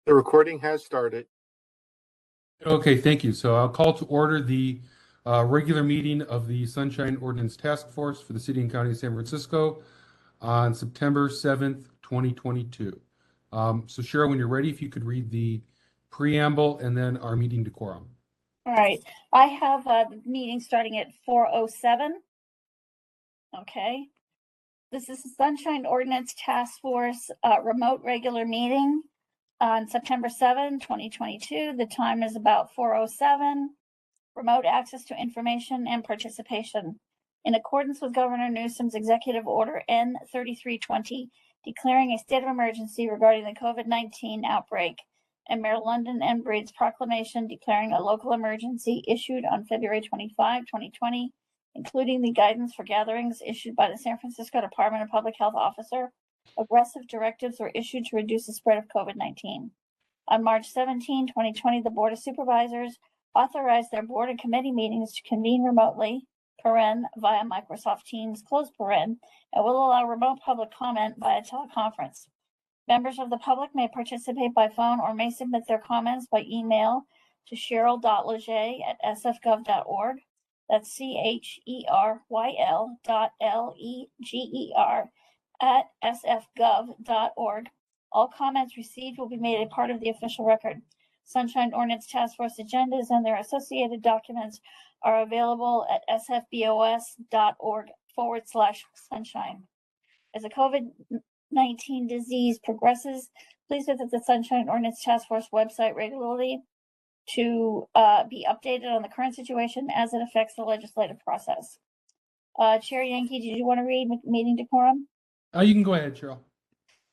The recording has started. Okay, thank you. So I'll call to order the regular meeting of the Sunshine Ordinance Task Force for the City and County of San Francisco on September 7th, 2022. So Cheryl, when you're ready, if you could read the preamble and then our meeting decorum. All right, I have the meeting starting at 4:07. Okay. This is the Sunshine Ordinance Task Force remote regular meeting on September 7, 2022. The time is about 4:07. Remote access to information and participation. In accordance with Governor Newsom's Executive Order N3320, declaring a state of emergency regarding the COVID-19 outbreak, and Mayor London Embreed's proclamation declaring a local emergency issued on February 25, 2020, including the guidance for gatherings issued by the San Francisco Department of Public Health officer, aggressive directives were issued to reduce the spread of COVID-19. On March 17, 2020, the Board of Supervisors authorized their board and committee meetings to convene remotely, via Microsoft Teams, and will allow remote public comment via teleconference. Members of the public may participate by phone or may submit their comments by email to cheryl.leger@sfgov.org. That's CHERYL.LEGER@sfgov.org. All comments received will be made a part of the official record. Sunshine Ordinance Task Force agendas and their associated documents are available at sfbos.org/sunshine. As the COVID-19 disease progresses, please visit the Sunshine Ordinance Task Force website regularly to be updated on the current situation as it affects the legislative process. Chair Yankee, did you want to read meeting decorum? You can go ahead, Cheryl.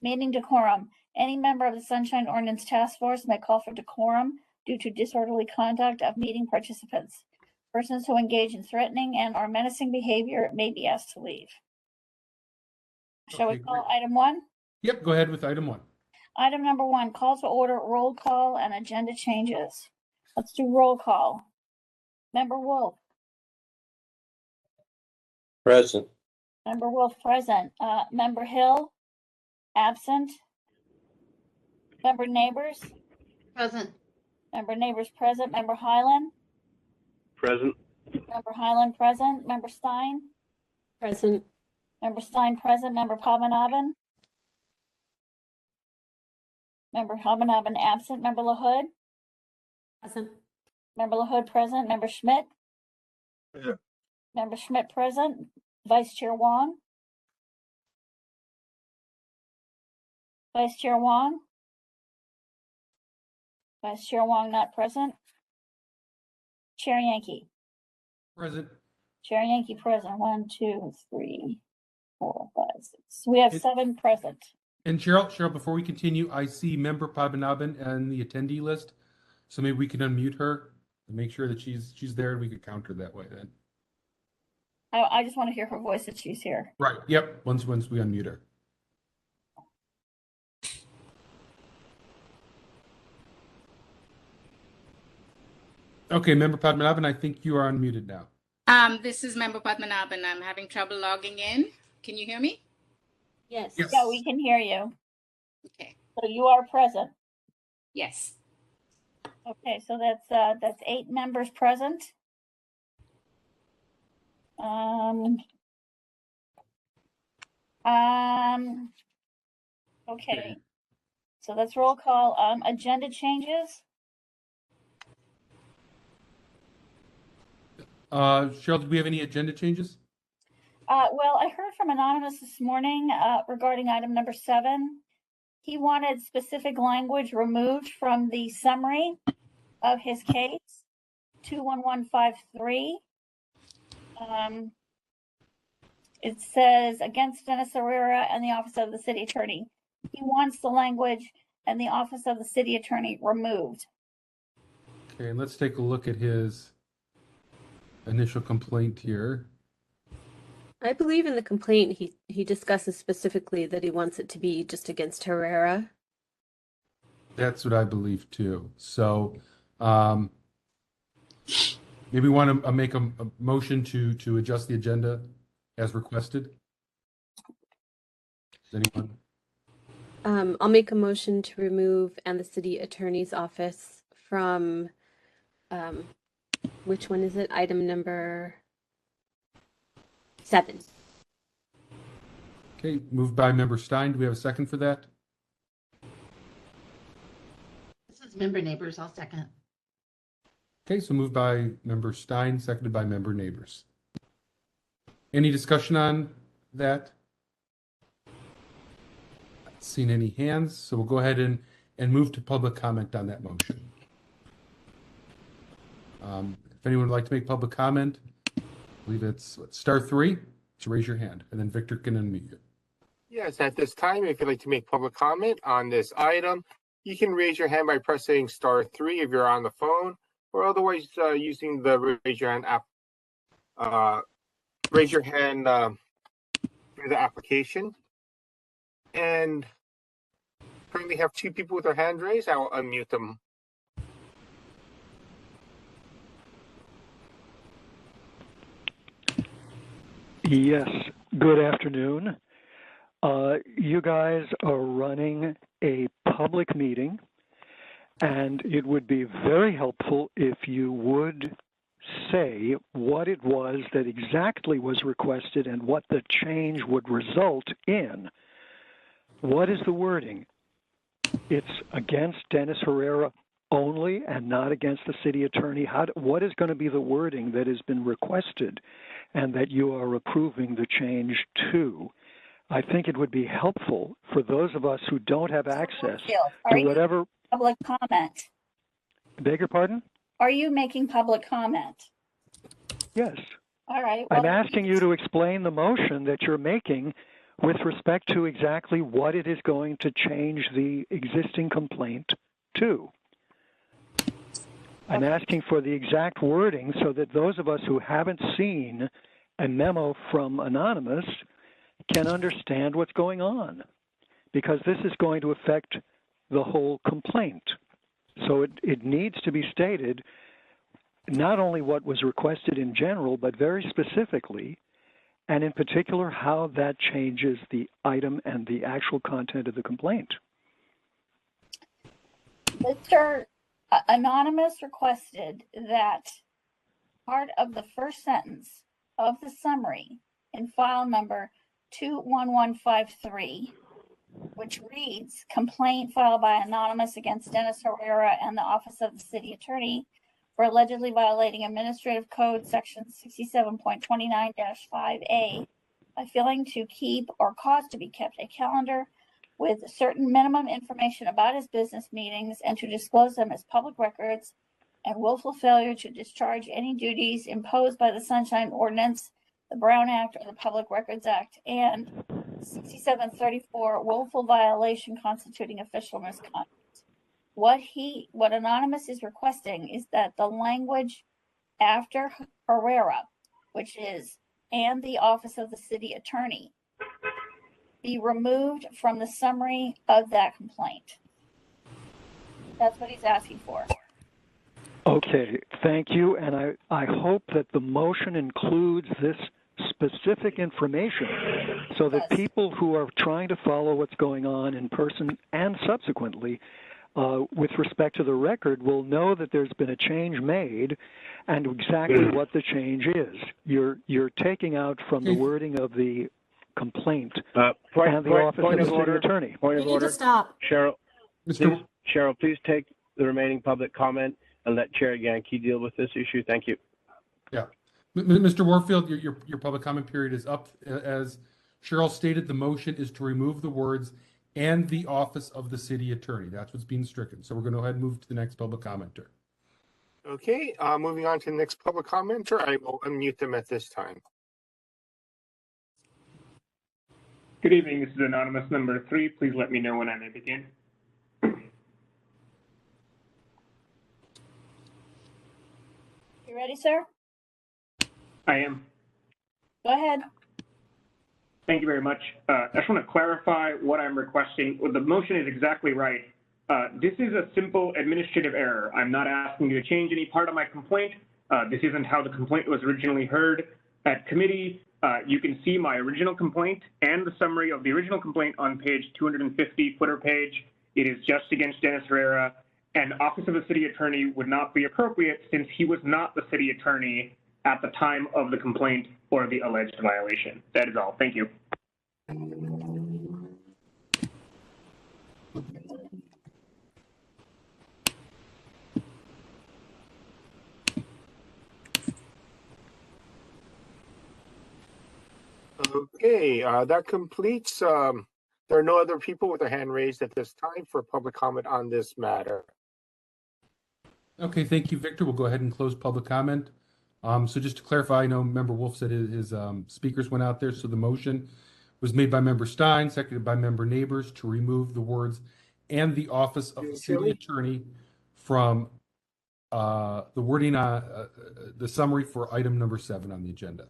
Meeting decorum. Any member of the Sunshine Ordinance Task Force may call for decorum due to disorderly conduct of meeting participants. Persons who engage in threatening and or menacing behavior may be asked to leave. Shall we call item 1? Yep, go ahead with item 1. Item number 1, call to order, roll call, and agenda changes. Let's do roll call. Member Wolf. Present. Member Wolf present. Member Hill, absent. Member Neighbors. Present. Member Neighbors present. Member Highland. Present. Member Highland present. Member Stein. Present. Member Stein present. Member Padmanabhan. Member Padmanabhan absent. Member LaHood. Present. Member LaHood present. Member Schmidt. Yeah. Member Schmidt present. Vice Chair Wong. Vice Chair Wong. Vice Chair Wong not present. Chair Yankee. Present. Chair Yankee present. 1, 2, 3, 4, 5, 6. We have 7 present. And Cheryl, before we continue, I see Member Padmanabhan on the attendee list, so maybe we can unmute her and make sure that she's there, and we could count her that way then. I just want to hear her voice that she's here. Right. Yep. Once we unmute her. Okay, Member Padmanabhan, I think you are unmuted now. This is Member Padmanabhan. I'm having trouble logging in. Can you hear me? Yes. Yes. Yeah, we can hear you. Okay. So you are present. Yes. Okay, so that's 8 members present. Okay. So let's roll call. Agenda changes. Cheryl, did we have any agenda changes? Well, I heard from Anonymous this morning regarding item number 7. He wanted specific language removed from the summary of his case, 21153. It says against Dennis Herrera and the Office of the City Attorney. He wants the language and the Office of the City Attorney removed. Okay, let's take a look at his initial complaint here. I believe in the complaint he discusses specifically that he wants it to be just against Herrera. That's what I believe too. So maybe we want to make a motion to adjust the agenda as requested. Does anyone? I'll make a motion to remove "and the city attorney's office" from, which one is it? Item number 7. Okay, moved by member Stein. Do we have a second for that? This is Member Neighbors. I'll second. Okay, so moved by member Stein, seconded by member Neighbors. Any discussion on that? Not seen any hands, so we'll go ahead and move to public comment on that motion. If anyone would like to make public comment, I believe it's star 3 to raise your hand, and then Victor can unmute you. Yes, at this time, if you'd like to make public comment on this item, you can raise your hand by pressing star 3 if you're on the phone, or otherwise using the raise your hand app. Raise your hand through the application. And currently have 2 people with their hand raised. I will unmute them. Yes, good afternoon. You guys are running a public meeting, and it would be very helpful if you would say what it was that exactly was requested and what the change would result in. What is the wording? It's against Dennis Herrera only and not against the city attorney. What is going to be the wording that has been requested and that you are approving the change to? I think it would be helpful for those of us who don't have access to whatever. Public comment. Beg your pardon? Are you making public comment? Yes. All right. I'm asking you to explain the motion that you're making with respect to exactly what it is going to change the existing complaint to. I'm asking for the exact wording so that those of us who haven't seen a memo from Anonymous can understand what's going on, because this is going to affect the whole complaint. So it needs to be stated not only what was requested in general, but very specifically, and in particular, how that changes the item and the actual content of the complaint. Mr. Anonymous requested that part of the first sentence of the summary in file number 21153, which reads, complaint filed by Anonymous against Dennis Herrera and the Office of the City Attorney for allegedly violating Administrative Code Section 67.29-5A by failing to keep or cause to be kept a calendar with certain minimum information about his business meetings and to disclose them as public records, and willful failure to discharge any duties imposed by the Sunshine Ordinance, the Brown Act, or the Public Records Act, and 6734, willful violation constituting official misconduct. What Anonymous is requesting is that the language after Herrera, which is and the Office of the City Attorney, be removed from the summary of that complaint. That's what he's asking for. Okay, thank you. And I hope that the motion includes this specific information so that people who are trying to follow what's going on in person and subsequently with respect to the record will know that there's been a change made and exactly what the change is. You're taking out from the wording of the complaint and the Office of the City Attorney. You need to stop. Cheryl, please take the remaining public comment and let Chair Yankee deal with this issue. Thank you. Yeah. Mr. Warfield, your public comment period is up. As Cheryl stated, the motion is to remove the words and the Office of the City Attorney. That's what's being stricken. So we're going to go ahead and move to the next public commenter. Okay, moving on to the next public commenter. I will unmute them at this time. Good evening. This is Anonymous number 3. Please let me know when I may begin. You ready, sir? I am. Go ahead. Thank you very much. I just want to clarify what I'm requesting. The motion is exactly right. This is a simple administrative error. I'm not asking you to change any part of my complaint. This isn't how the complaint was originally heard at committee. You can see my original complaint and the summary of the original complaint on page 250, footer page. It is just against Dennis Herrera, and Office of the City Attorney would not be appropriate since he was not the city attorney at the time of the complaint or the alleged violation. That is all. Thank you. Okay, that completes. There are no other people with their hand raised at this time for public comment on this matter. Okay, thank you, Victor. We'll go ahead and close public comment. So just to clarify, I know Member Wolf said his speakers went out there. So the motion was made by Member Stein, seconded by Member Neighbors to remove the words "and the Office of the City Attorney" from the wording on the summary for item number 7 on the agenda.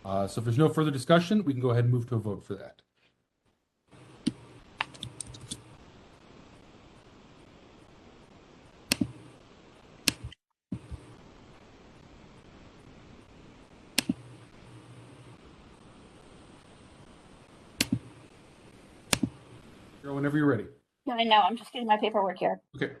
So if there's no further discussion, we can go ahead and move to a vote for that. Cheryl, whenever you're ready. Yeah, I know. I'm just getting my paperwork here. Okay.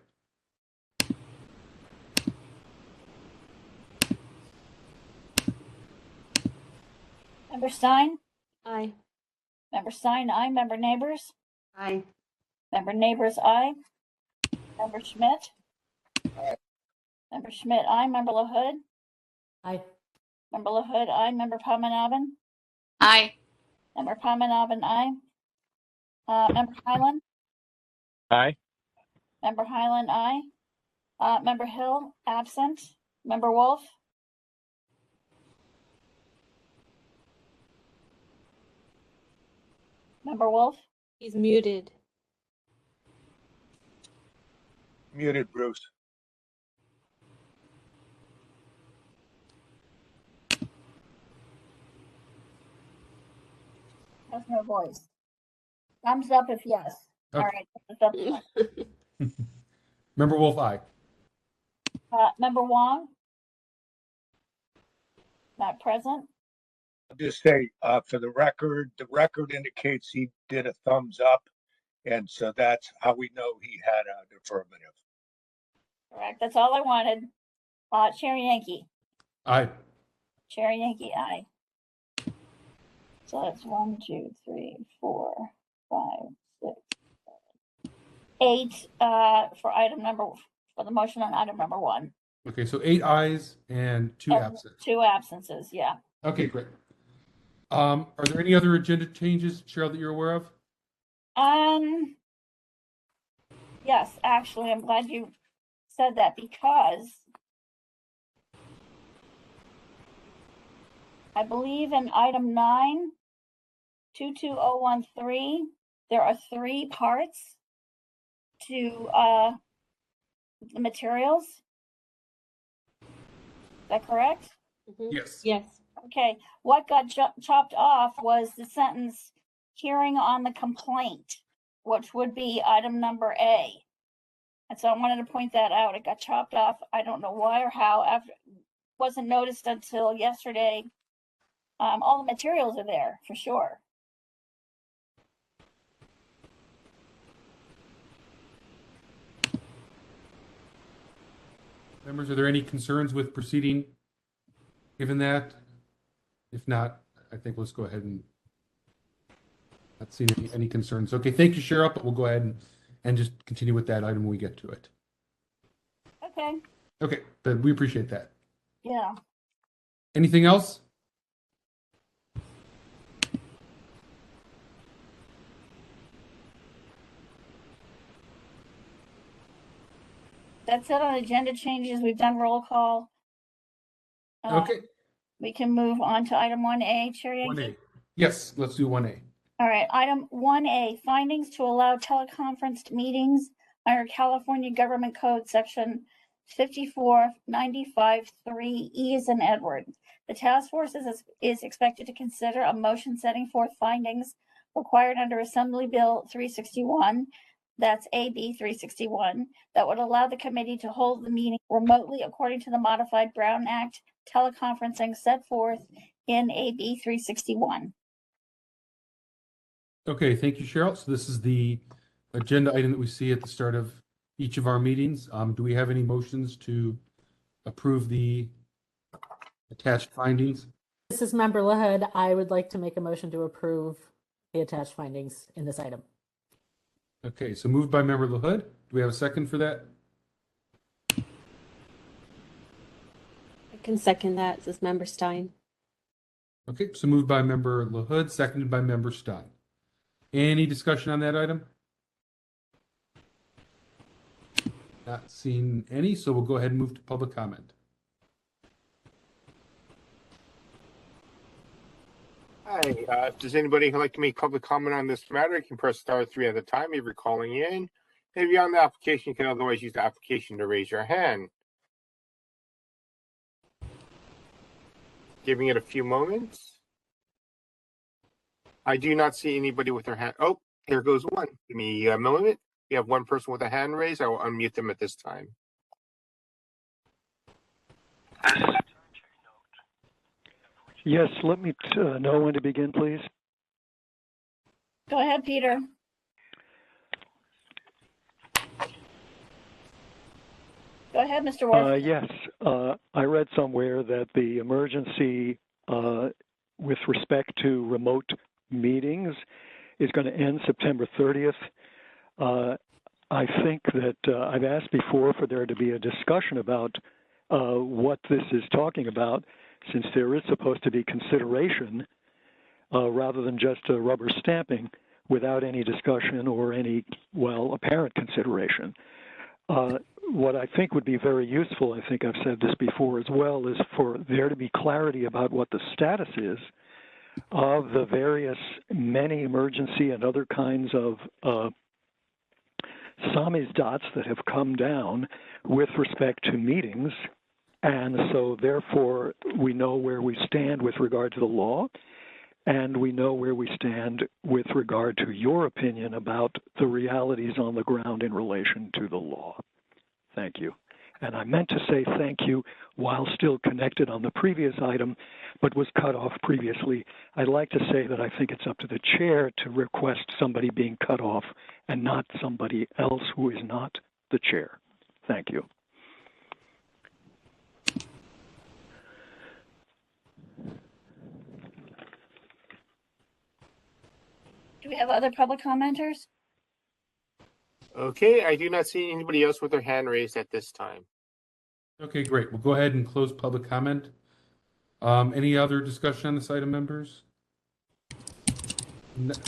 Member Stein? Aye. Member Stein, aye. Member Neighbors? Aye. Member Neighbors, aye. Member Schmidt? Aye. Member Schmidt, aye. Member LaHood? Aye. Member LaHood, aye. Member Padmanabhan? Aye. Member Padmanabhan, aye. Member Highland? Aye. Member Highland, aye. Member Hill, absent. Member Wolf? Member Wolf? He's muted. Muted, Bruce. Has no voice. Thumbs up if yes. Okay. All right. Thumbs up. Member Wolf, aye. Member Wong? Not present. I'll just say, for the record indicates he did a thumbs up. And so that's how we know he had an affirmative. Correct. That's all I wanted. Chair Yankee. Aye. Chair Yankee, aye. So that's 1, 2, 3, 4, 5, 6, 7, 8 for the motion on item number 1. Okay, so 8 ayes and 2 absent. 2 absences, yeah. Okay, great. Are there any other agenda changes, Cheryl, that you're aware of? Yes, actually, I'm glad you said that because I believe in item 9, 22013, there are 3 parts to the materials. Is that correct? Mhm. Yes. Yes. Okay, what got chopped off was the sentence hearing on the complaint, which would be item number A. And so I wanted to point that out. It got chopped off. I don't know why or how. After wasn't noticed until yesterday. All the materials are there for sure. Members, are there any concerns with proceeding given that? If not, I think let's go ahead and not seeing any concerns. Okay, thank you, Cheryl, but we'll go ahead and just continue with that item when we get to it. Okay. Okay, but we appreciate that. Yeah. Anything else? That's it on agenda changes. We've done roll call. Okay. We can move on to item 1A, Chair Yankee. 1A. Yes, let's do 1A. All right, item 1A, findings to allow teleconferenced meetings under California Government Code Section 5495(3)(E) as in Edward. The task force is expected to consider a motion setting forth findings required under Assembly Bill 361, that's AB 361, that would allow the committee to hold the meeting remotely according to the modified Brown Act teleconferencing set forth in AB 361. Okay, thank you, Cheryl. So this is the agenda item that we see at the start of each of our meetings. Do we have any motions to approve the attached findings? This is Member LaHood. I would like to make a motion to approve the attached findings in this item. Okay, so moved by Member LaHood. Do we have a second for that? I can second that. This is Member Stein. Okay, so moved by Member LaHood, seconded by Member Stein. Any discussion on that item? Not seeing any, so we'll go ahead and move to public comment. Hi, if there's anybody who'd like to make public comment on this matter, you can press *3 at a time if you're calling in. If you're on the application, you can otherwise use the application to raise your hand. Giving it a few moments. I do not see anybody with their hand. Oh, here goes one. Give me a moment. We have one person with a hand raised. I will unmute them at this time. Yes, let me know when to begin, please. Go ahead, Peter. Go ahead, Mr. Ward. Yes, I read somewhere that the emergency with respect to remote meetings is going to end September 30th. I think that I've asked before for there to be a discussion about what this is talking about, since there is supposed to be consideration rather than just a rubber stamping without any discussion or any, well, apparent consideration. What I think would be very useful, I think I've said this before as well, is for there to be clarity about what the status is of the various many emergency and other kinds of samizdat's that have come down with respect to meetings. And so therefore we know where we stand with regard to the law, and we know where we stand with regard to your opinion about the realities on the ground in relation to the law. Thank you. And I meant to say thank you while still connected on the previous item, but was cut off previously. I'd like to say that I think it's up to the chair to request somebody being cut off and not somebody else who is not the chair. Thank you. Do we have other public commenters? Okay, I do not see anybody else with their hand raised at this time. Okay, great. We'll go ahead and close public comment. Any other discussion on this item, members?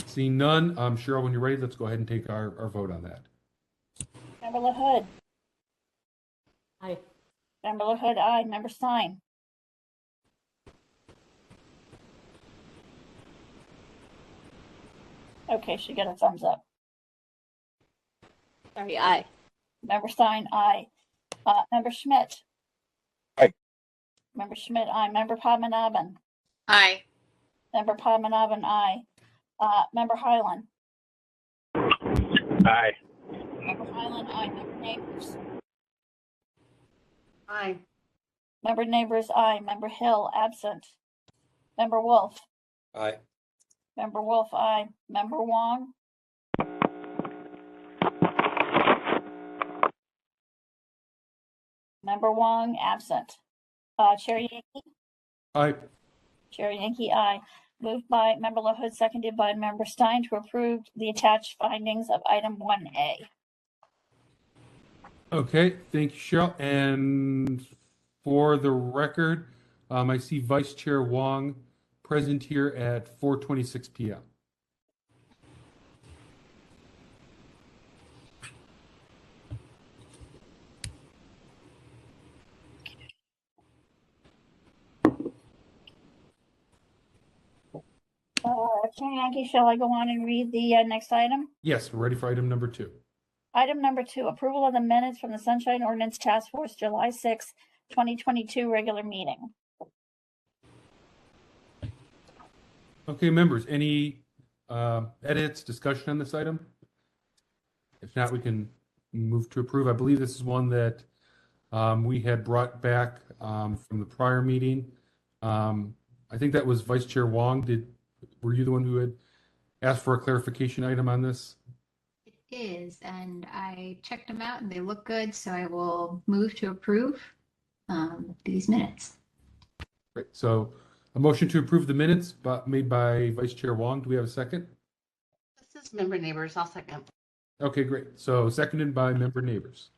Seeing none, Cheryl, when you're ready, let's go ahead and take our vote on that. Member LaHood. Aye. Member LaHood, aye. Member Stein. Okay, she got a thumbs up. Sorry, aye. Member Stein, aye. Member Schmidt. Aye. Member Schmidt, aye. Member Padmanabhan. Aye. Member Padmanabhan, aye. Member Hyland. Aye. Member Hyland, aye. Member Neighbors. Aye. Member Neighbors, aye. Member Hill, absent. Member Wolf. Aye. Member Wolf, aye. Member Wong. Member Wong, absent. Chair Yankee. Aye. Chair Yankee, aye. Moved by Member LaHood, seconded by Member Stein to approve the attached findings of item 1A. Okay, thank you, Cheryl. And for the record, I see Vice Chair Wong present here at 4:26 p.m. Chair Yankee, shall I go on and read the next item? Yes, we're ready for item number 2. Item number 2, approval of the minutes from the Sunshine Ordinance Task Force, July 6, 2022 regular meeting. Okay, members, any edits, discussion on this item? If not, we can move to approve. I believe this is one that we had brought back from the prior meeting. I think that was Vice Chair Wong. Were you the one who had asked for a clarification item on this? It is, and I checked them out and they look good, so I will move to approve these minutes. Great. So a motion to approve the minutes made by Vice Chair Wong. Do we have a second? This is Member Neighbors. I'll second. Okay, great. So seconded by Member Neighbors.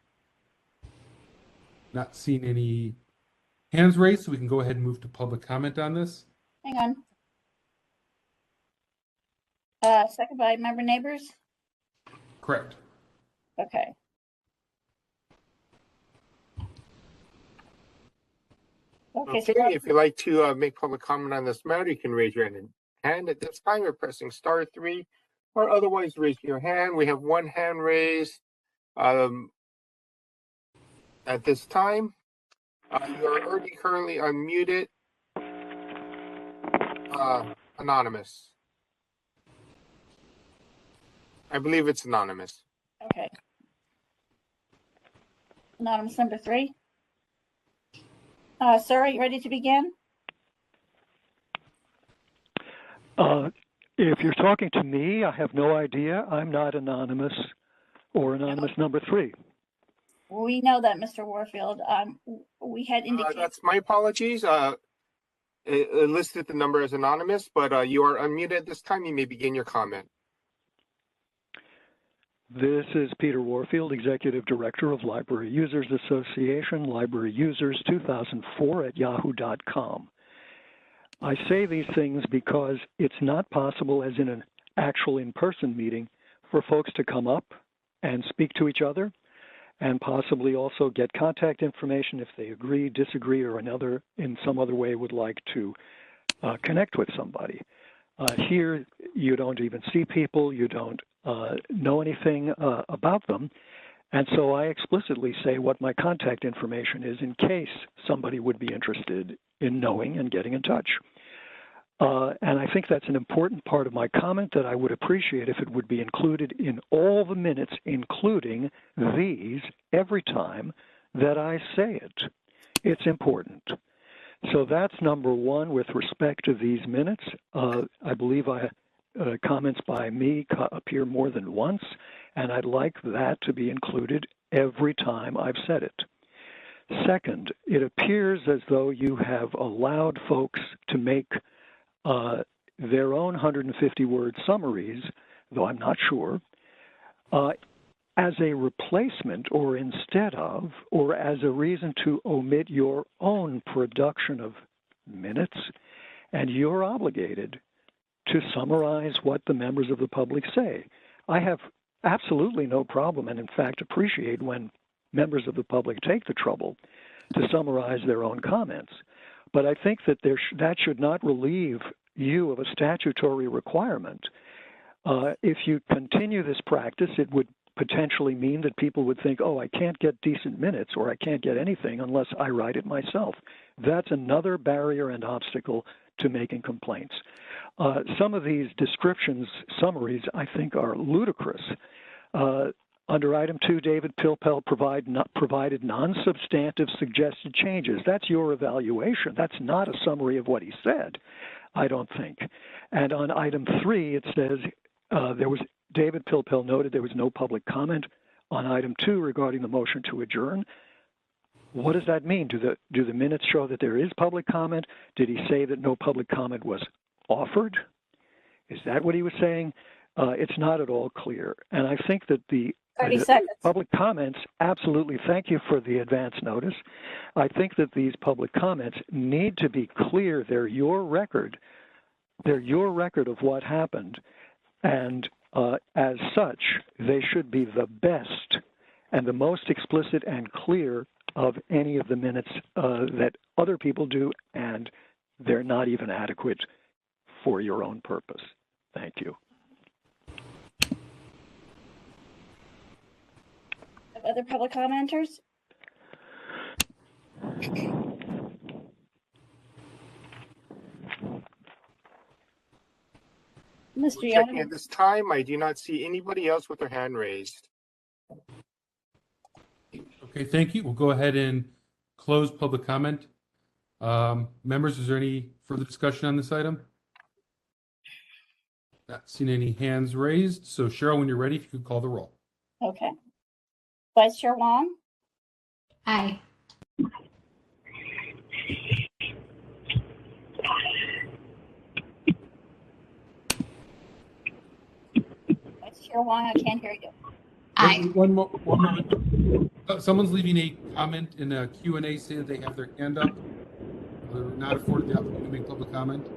Not seeing any hands raised, so we can go ahead and move to public comment on this. Hang on. Second by Member Neighbors. Correct. Okay. Okay, so if you'd like to make public comment on this matter, you can raise your hand at this time by pressing *3, or otherwise raising your hand. We have one hand raised at this time. You are already currently unmuted. Anonymous. I believe it's anonymous. Okay. Anonymous number 3. Sir, are you ready to begin? If you're talking to me, I have no idea. I'm not anonymous or anonymous number 3. We know that, Mr. Warfield. We had indicated. That's my apologies. It listed the number as anonymous, but you are unmuted at this time. You may begin your comment. This is Peter Warfield, Executive Director of Library Users Association, Library Users 2004 at yahoo.com. I say these things because it's not possible, as in an actual in-person meeting, for folks to come up and speak to each other and possibly also get contact information if they agree, disagree, or in some other way would like to connect with somebody. Here, you don't even see people, you don't know anything about them, and so I explicitly say what my contact information is in case somebody would be interested in knowing and getting in touch. And I think that's an important part of my comment that I would appreciate if it would be included in all the minutes, including these, every time that I say it. It's important. So that's number 1 with respect to these minutes. I believe comments by me appear more than once, and I'd like that to be included every time I've said it. Second, it appears as though you have allowed folks to make their own 150-word summaries, though I'm not sure, as a replacement or instead of, or as a reason to omit your own production of minutes, and you're obligated to summarize what the members of the public say. I have absolutely no problem, and in fact appreciate when members of the public take the trouble to summarize their own comments. But I think that that should not relieve you of a statutory requirement. If you continue this practice, it would potentially mean that people would think, oh, I can't get decent minutes or I can't get anything unless I write it myself. That's another barrier and obstacle to making complaints. Some of these descriptions, summaries, I think are ludicrous. Under item 2, David Pilpel provided non-substantive suggested changes. That's your evaluation. That's not a summary of what he said, I don't think. And on item 3, it says David Pilpel noted there was no public comment on item 2 regarding the motion to adjourn. What does that mean? Do the minutes show that there is public comment? Did he say that no public comment was offered? Is that what he was saying? It's not at all clear. And I think that the 30 seconds. Public comments, absolutely. Thank you for the advance notice. I think that these public comments need to be clear. They're your record. They're your record of what happened. And as such, they should be the best and the most explicit and clear of any of the minutes that other people do, and they're not even adequate for your own purpose. Thank you. Other public commenters? Mr. Checking Young? at this time, I do not see anybody else with their hand raised. Okay, thank you. We'll go ahead and close public comment. Members, is there any further discussion on this item? Not seen any hands raised. So Cheryl, when you're ready, if you could call the roll. Okay. Vice Chair Wong, Aye. Vice Chair Wong, I can't hear you. Aye. One moment. Someone's leaving a comment in a Q&A saying that they have their hand up. They're not afforded the opportunity to make public comment.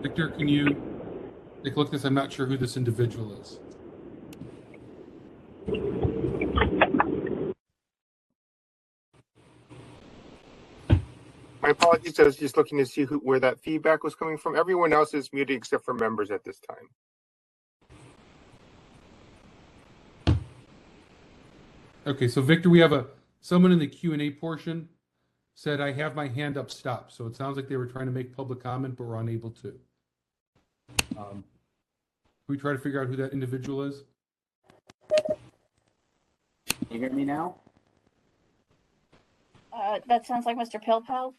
Victor, can you take a look at this? I'm not sure who this individual is. My apologies. I was just looking to see where that feedback was coming from. Everyone else is muted except for members at this time. Okay, so Victor, we have someone in the Q&A portion said, I have my hand up, stop. So it sounds like they were trying to make public comment, but were unable to. Can we try to figure out who that individual is? Can you hear me now? That sounds like Mr. Pilpel.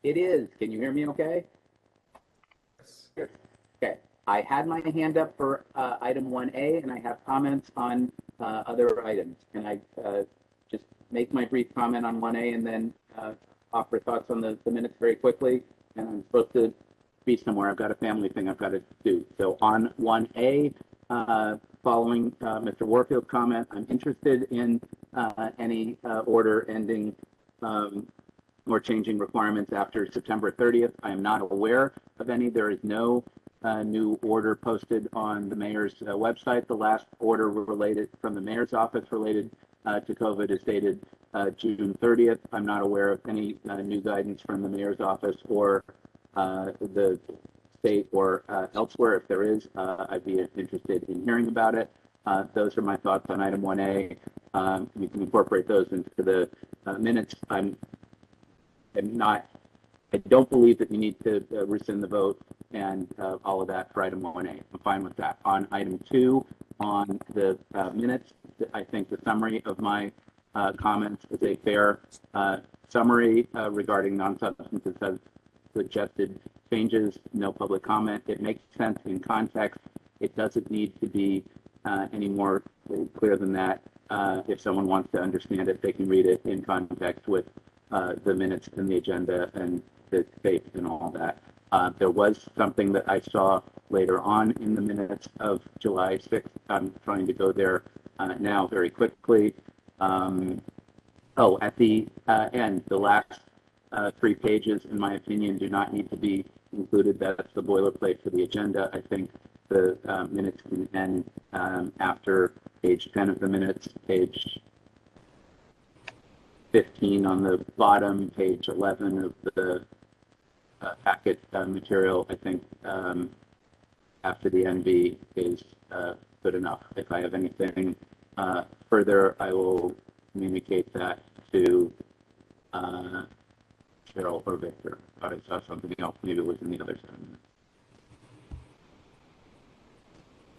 It is. Can you hear me okay? Yes. Okay. I had my hand up for item 1A, and I have comments on other items. Can I just make my brief comment on 1A and then offer thoughts on the minutes very quickly? And I'm supposed to be somewhere. I've got a family thing I've got to do. So on 1A, following Mr. Warfield's comment, I'm interested in any order ending or changing requirements after September 30th. I am not aware of any. There is no new order posted on the mayor's website. The last order related from the mayor's office related to COVID is dated June 30th. I'm not aware of any new guidance from the mayor's office or the state or elsewhere. If there is, I'd be interested in hearing about it. Those are my thoughts on item 1A. You can incorporate those into the minutes. I don't believe that you need to rescind the vote and all of that for item 1A. I'm fine with that. On item 2, on the minutes, I think the summary of my comments is a fair summary regarding non-substantive suggested changes, no public comment. It makes sense in context. It doesn't need to be any more clear than that. If someone wants to understand it, they can read it in context with the minutes and the agenda and the dates and all that. There was something that I saw later on in the minutes of July 6th. I'm trying to go there now very quickly. At the end, the last 3 pages, in my opinion, do not need to be included. That's the boilerplate for the agenda. I think the minutes can end after page 10 of the minutes, page 15 on the bottom, page 11 of the packet material. I think after the NV is good enough. If I have anything further, I will communicate that to Cheryl or Victor. I saw something else. Maybe it was in the other 7 minutes.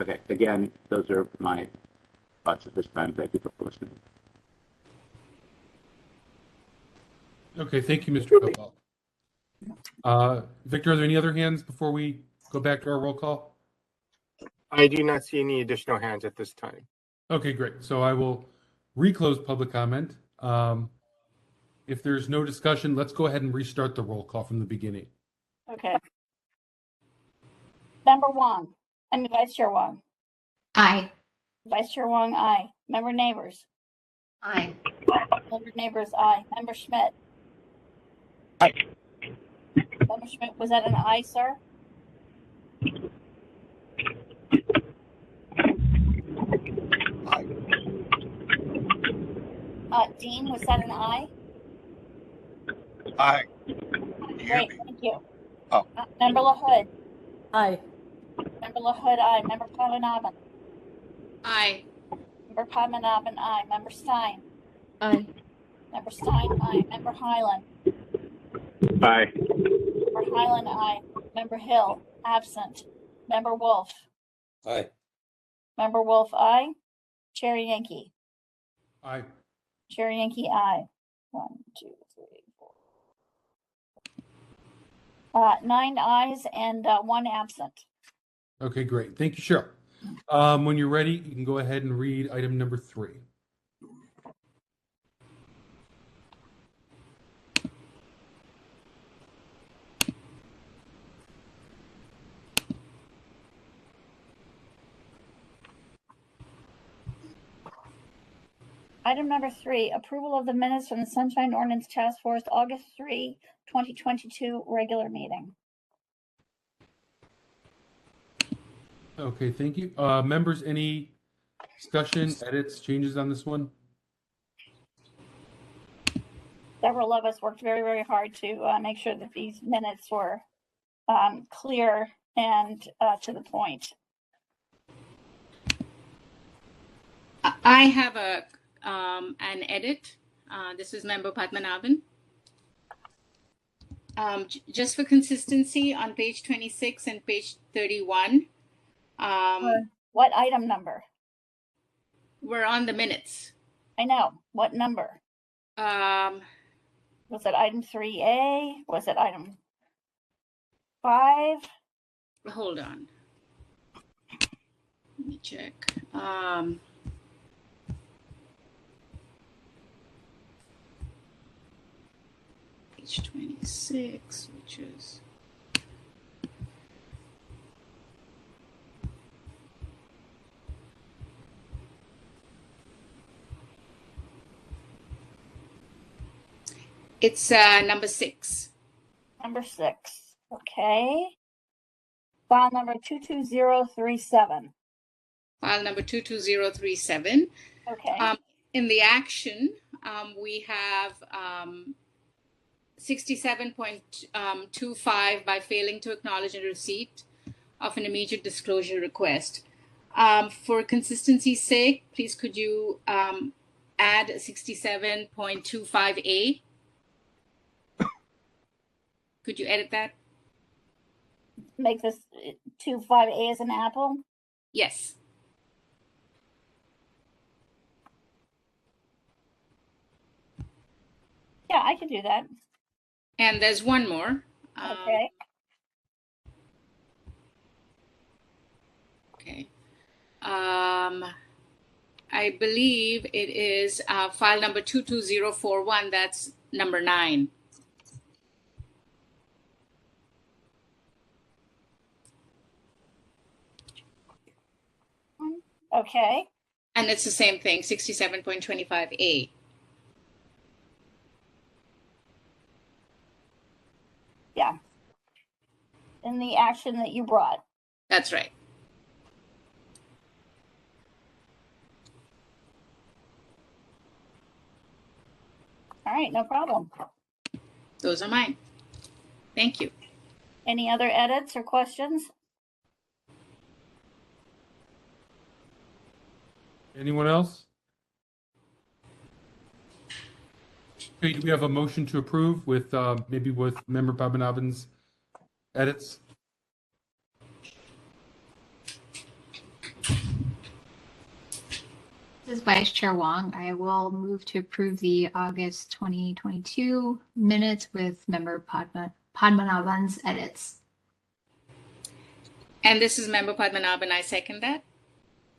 Okay, again, those are my thoughts at this time. Thank you for listening. Okay, thank you, Mr. Copal. Victor, are there any other hands before we go back to our roll call? I do not see any additional hands at this time. Okay, great. So I will reclose public comment. If there's no discussion, let's go ahead and restart the roll call from the beginning. Okay. Member Wong, Vice Chair Wong. Aye. Vice Chair Wong, aye. Member Neighbors. Aye. Member Neighbors, aye. Member Schmidt. Aye. Member Schmidt, was that an aye, sir? Aye. Dean, was that an aye? Aye. Great, thank you. Oh. Member LaHood. Aye. Member LaHood, aye. Member Padmanabhan. Aye. Member Padmanabhan, aye. Member Stein. Aye. Member Stein, aye. Member Highland. Aye. Member Highland, aye. Member Hill, absent. Member Wolf. Aye. Member Wolf, aye. Chair Yankee. Aye. Chair Yankee, aye. 1, 2, 3, 4. 9 ayes and 1 absent. Okay, great. Thank you, Cheryl. When you're ready, you can go ahead and read item number 3. Item number 3, approval of the minutes from the Sunshine Ordinance Task Force, August 3, 2022 regular meeting. Okay, thank you. Members, any discussion, edits, changes on this one? Several of us worked very, very hard to make sure that these minutes were clear and to the point. I have an edit. This is Member Padmanabhan. Just for consistency, on page 26 and page 31. What item number? We're on the minutes. I know. What number? Was it item 3A? Was it item 5? Hold on. Let me check. Page 26, which is it's number 6. Number 6. Okay. File number 22037. File number 22037. Okay. In the action, we have 67.25 by failing to acknowledge a receipt of an immediate disclosure request. For consistency's sake, please could you add 67.25A? Could you edit that? Make this 25A as an apple? Yes. Yeah, I can do that. And there's one more. Okay. Okay. I believe it is file number 22041. That's number 9. Okay. And it's the same thing, 67.25A. Yeah. In the action that you brought. That's right. All right, no problem. Those are mine. Thank you. Any other edits or questions? Anyone else? Okay, do we have a motion to approve with maybe with Member Padmanabhan's edits? This is Vice Chair Wong. I will move to approve the August 2022 minutes with Member Padmanabhan's edits. And this is Member Padmanabhan. I second that.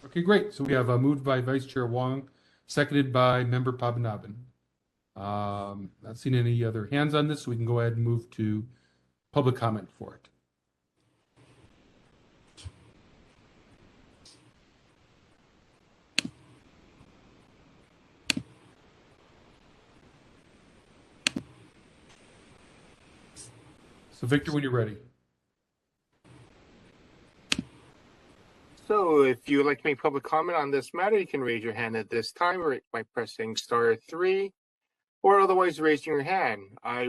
Okay, great. So we have moved by Vice Chair Wong, seconded by Member Padmanabhan. Not seeing any other hands on this, so we can go ahead and move to public comment for it. So Victor, when you're ready. So if you would like to make public comment on this matter, you can raise your hand at this time or by pressing *3 or otherwise raising your hand.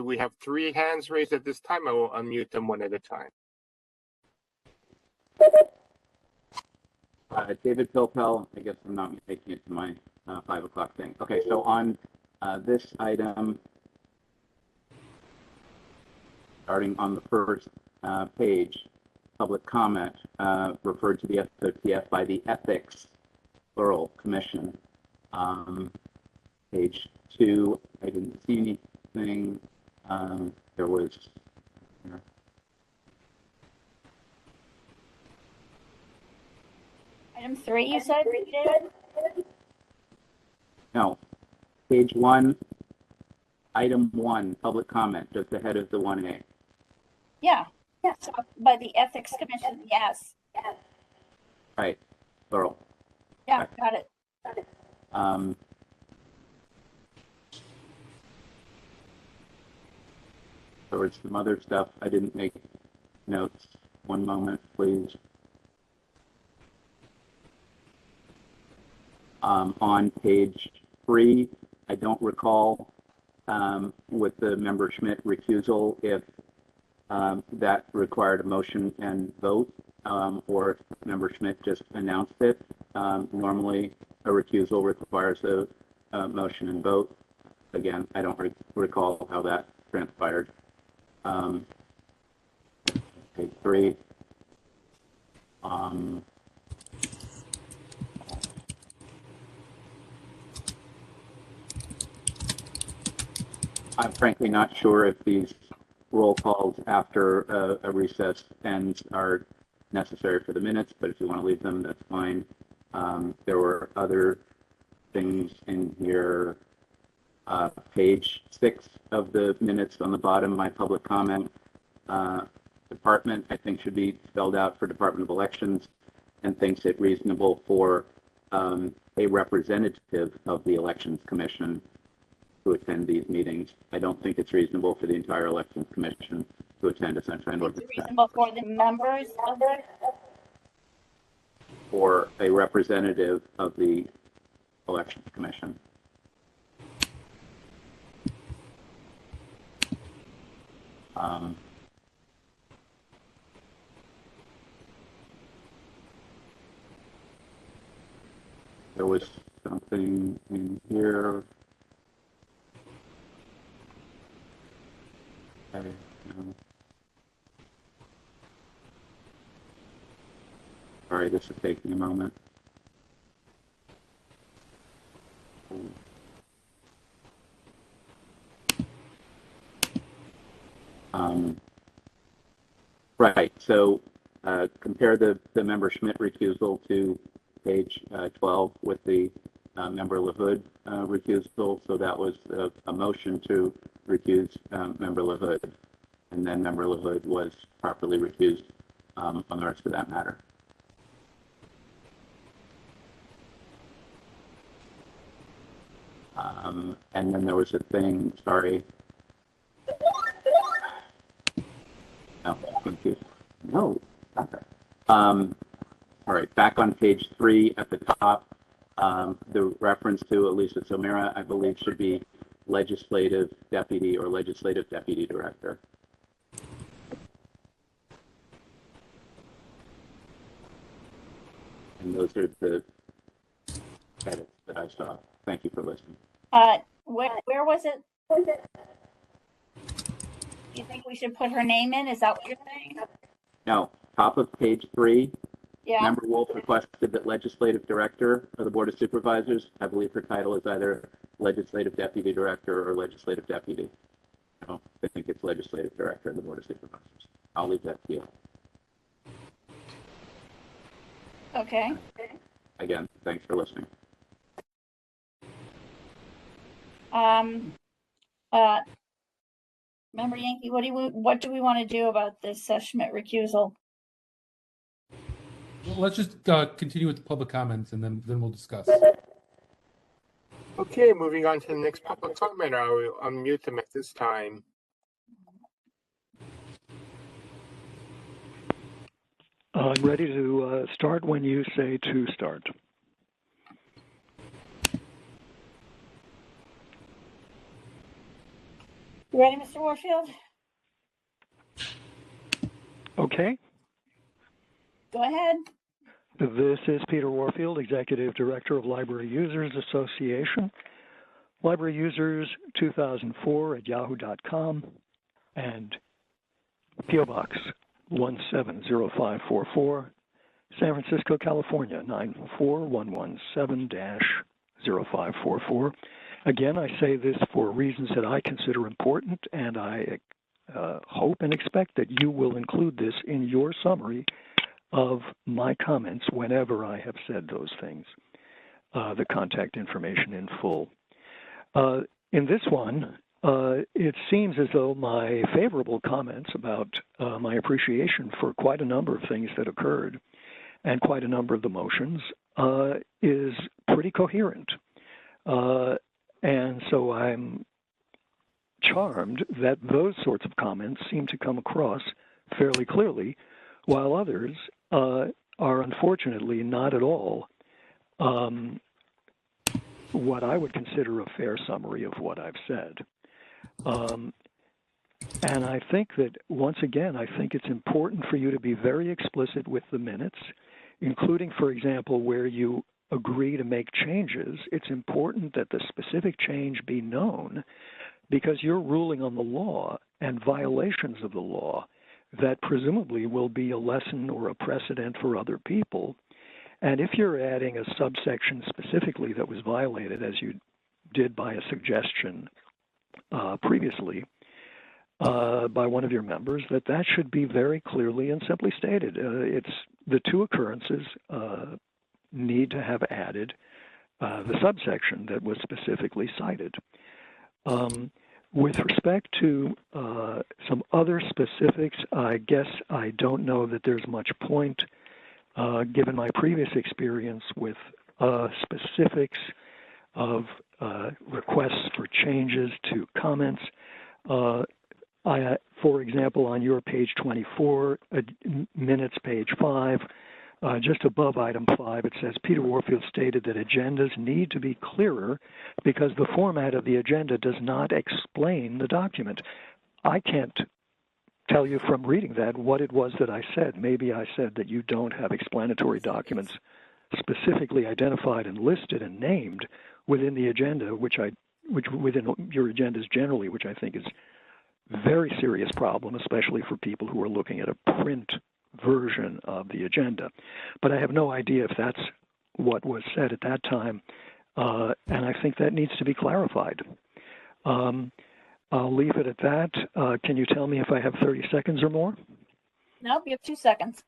We have 3 hands raised at this time. I will unmute them one at a time. David Pilpel, I guess I'm not making it to my 5 o'clock thing. Okay, so on this item, starting on the first page, public comment referred to the SOTF by the Ethics, plural, Commission. Page 2, I didn't see anything. There was... Item 3, you said, David? No. Page 1, item 1, public comment, just ahead of the 1A. Yeah. So by the Ethics Commission, yes. Right, plural. Yeah, Right. got it. There was some other stuff. I didn't make notes. One moment, please. On page 3, I don't recall with the member Schmidt recusal if that required a motion and vote, or if member Schmidt just announced it. Normally, a recusal requires a motion and vote. Again, I don't recall how that transpired. Page 3. I'm frankly not sure if these roll calls after a recess ends are necessary for the minutes, but if you want to leave them, that's fine. There were other things in here. Page 6 of the minutes on the bottom, my public comment. Department, I think, should be spelled out for Department of Elections, and thinks it reasonable for a representative of the Elections Commission to attend these meetings. I don't think it's reasonable for the entire Elections Commission to attend a Sunshine Ordinance. It's reasonable for the members of it? For a representative of the Elections Commission. There was something in here. Sorry, this is taking a moment. Right, so compare the member Schmidt recusal to page 12 with the member LaHood recusal. So that was a motion to recuse member LaHood, and then member LaHood was properly recused on the rest of that matter. And then there was a thing, sorry. No, confused. No, not that. All right, back on page 3 at the top, the reference to Elisa Somera, I believe, should be legislative deputy or legislative deputy director. And those are the edits that I saw. Thank you for listening. Where was it? Do you think we should put her name in? Is that what you're saying? No, top of page 3. Yeah. Member Wolf requested that legislative director of the Board of Supervisors, I believe her title is either legislative deputy director or legislative deputy. No, I think it's legislative director of the Board of Supervisors. I'll leave that to you. Okay. Again, thanks for listening. Member Yankee, what do we want to do about this Schmidt recusal? Let's just continue with the public comments, and then we'll discuss. Okay, moving on to the next public comment. I will unmute them at this time. I'm ready to start when you say to start. You ready, Mr. Warfield? Okay. Go ahead. This is Peter Warfield, Executive Director of Library Users Association. Library Users 2004 at yahoo.com and P.O. Box 9170544, San Francisco, California, 94117-0544. Again, I say this for reasons that I consider important, and I hope and expect that you will include this in your summary of my comments whenever I have said those things, the contact information in full. In this one, it seems as though my favorable comments about my appreciation for quite a number of things that occurred and quite a number of the motions is pretty coherent. And so I'm charmed that those sorts of comments seem to come across fairly clearly, while others are unfortunately not at all what I would consider a fair summary of what I've said. And I think that, once again, I think it's important for you to be very explicit with the minutes, including, for example, where you agree to make changes. It's important that the specific change be known, because you're ruling on the law and violations of the law that presumably will be a lesson or a precedent for other people. And if you're adding a subsection specifically that was violated, as you did by a suggestion previously by one of your members, that should be very clearly and simply stated. It's the two occurrences need to have added the subsection that was specifically cited. With respect to some other specifics, I guess I don't know that there's much point, given my previous experience with specifics of requests for changes to comments. For example, on your page 24, minutes page 5, just above item 5, it says, Peter Warfield stated that agendas need to be clearer because the format of the agenda does not explain the document. I can't tell you from reading that what it was that I said. Maybe I said that you don't have explanatory documents specifically identified and listed and named within the agenda, which within your agendas generally, which I think is a very serious problem, especially for people who are looking at a print version of the agenda. But I have no idea if that's what was said at that time, and I think that needs to be clarified. I'll leave it at that. Can you tell me if I have 30 seconds or more? Nope, you have 2 seconds.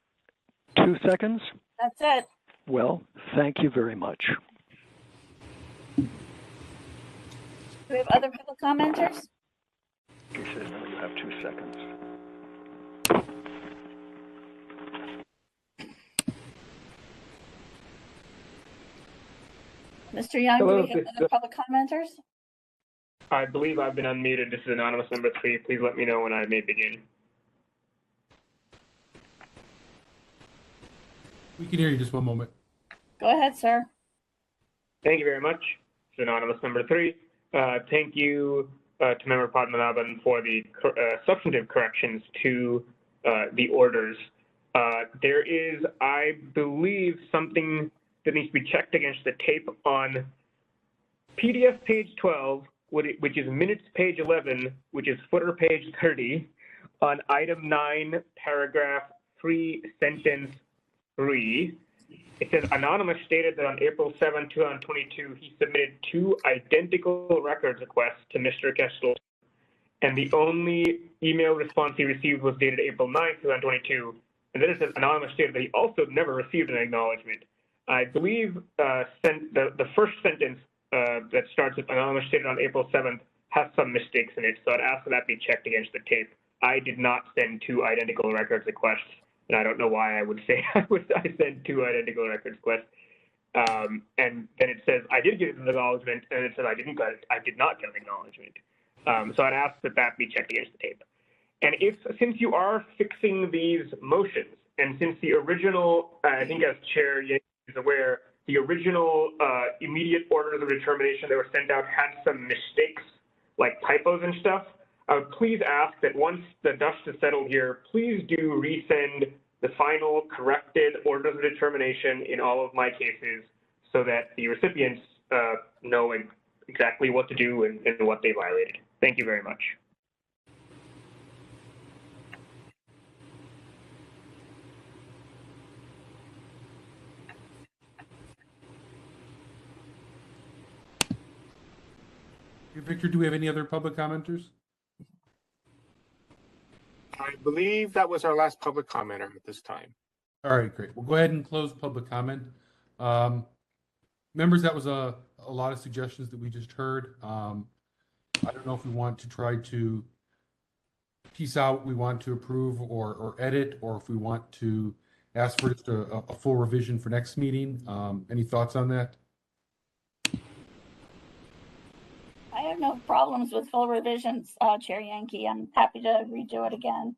2 seconds? That's it. Well, thank you very much. Do we have other public commenters? He says, no, you have 2 seconds. Mr. Young, Hello, do we have other public commenters? I believe I've been unmuted. This is anonymous number 3. Please let me know when I may begin. We can hear you, just one moment. Go ahead, sir. Thank you very much. It's anonymous number 3. Thank you to Member Padmanabhan for the substantive corrections to the orders. There is, I believe, something that needs to be checked against the tape on PDF page 12, which is minutes page 11, which is footer page 30, on item 9, paragraph 3, sentence 3. It says, Anonymous stated that on April 7, 2022, he submitted 2 identical records requests to Mr. Kessel, and the only email response he received was dated April 9, 2022. And then it says, Anonymous stated that he also never received an acknowledgement. I believe the first sentence that starts with Anonymous stated on April 7th has some mistakes in it, so I'd ask that that be checked against the tape. I did not send 2 identical records requests, and I don't know why I would say I sent 2 identical records requests. And then it says I did get an acknowledgement, and it says I did not get an acknowledgement. So I'd ask that that be checked against the tape. And since you are fixing these motions, and since the original, I think as Chair Yang is aware, the original immediate orders of determination that were sent out had some mistakes, like typos and stuff, I would please ask that once the dust is settled here, please do resend the final corrected orders of determination in all of my cases so that the recipients know exactly what to do and what they violated. Thank you very much. Victor, do we have any other public commenters? I believe that was our last public commenter at this time. All right, great. We'll go ahead and close public comment. Members, that was a lot of suggestions that we just heard. I don't know if we want to try to piece out what we want to approve or edit, or if we want to ask for just a full revision for next meeting. Any thoughts on that? I have no problems with full revisions, Chair Yankee. I'm happy to redo it again.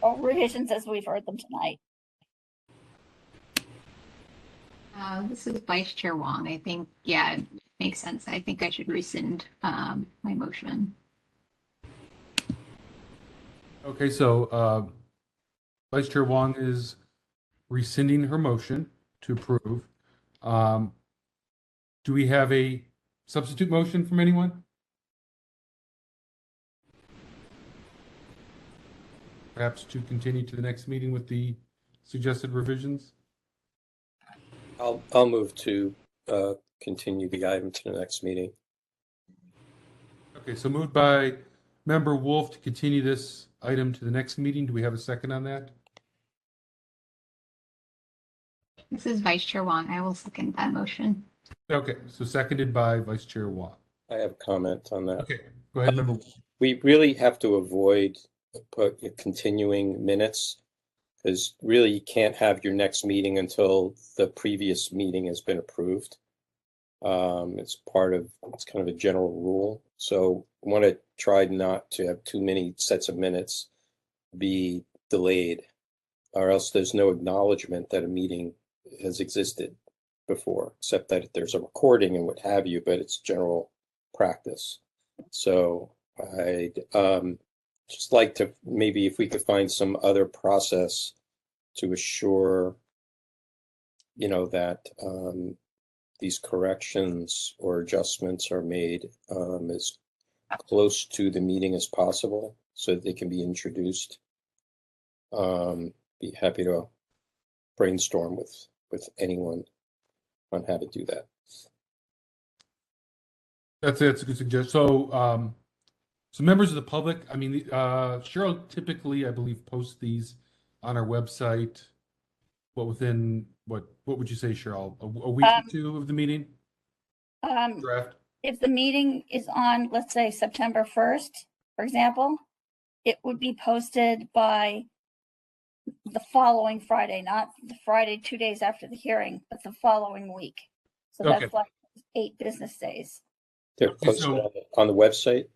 Or revisions as we've heard them tonight. This is Vice Chair Wong. I think, yeah, it makes sense. I think I should rescind my motion. Okay, so Vice Chair Wong is rescinding her motion to approve. Do we have a substitute motion from anyone? Perhaps to continue to the next meeting with the suggested revisions? I'll move to continue the item to the next meeting. Okay, so moved by Member Wolf to continue this item to the next meeting. Do we have a second on that? This is Vice Chair Wong. I will second that motion. Okay, so seconded by Vice Chair Wong. I have a comment on that. Okay, go ahead, Member Wolf. We really have to avoid continuing minutes, because really you can't have your next meeting until the previous meeting has been approved. It's kind of a general rule. So I want to try not to have too many sets of minutes be delayed, or else there's no acknowledgement that a meeting has existed before, except that there's a recording and what have you, but it's general practice. So I'd just like to, maybe if we could find some other process to assure, that these corrections or adjustments are made as close to the meeting as possible so that they can be introduced. Be happy to brainstorm with anyone on how to do that. That's a good suggestion. So, so members of the public, I mean, Cheryl typically, I believe, posts these on our website. What would you say, Cheryl? A week or two of the meeting? Draft. If the meeting is on, let's say, September 1st, for example, it would be posted by the following Friday, not the Friday 2 days after the hearing, but the following week. So Okay. that's like 8 business days. They're posted on the website?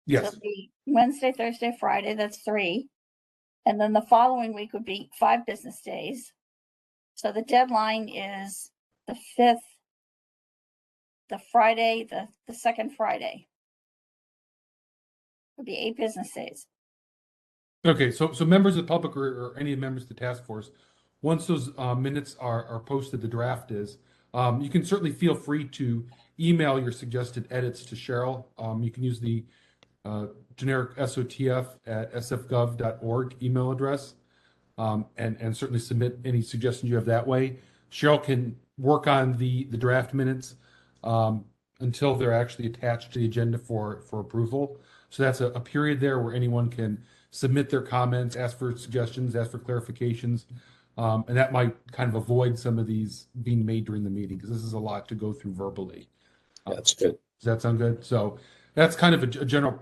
Yes. So it'd be Wednesday, Thursday, Friday, that's 3. And then the following week would be 5 business days. So the deadline is the 5th, the Friday, the second Friday. Would be 8 business days. Okay, so members of the public or any members of the task force, once those minutes are posted, the draft is, you can certainly feel free to email your suggested edits to Cheryl. You can use the generic sotf@sfgov.org email address, and certainly submit any suggestions you have that way. Cheryl can work on the draft minutes until they're actually attached to the agenda for approval. So that's a period there where anyone can submit their comments, ask for suggestions, ask for clarifications, and that might kind of avoid some of these being made during the meeting, because this is a lot to go through verbally. That's good. Does that sound good? So that's kind of a general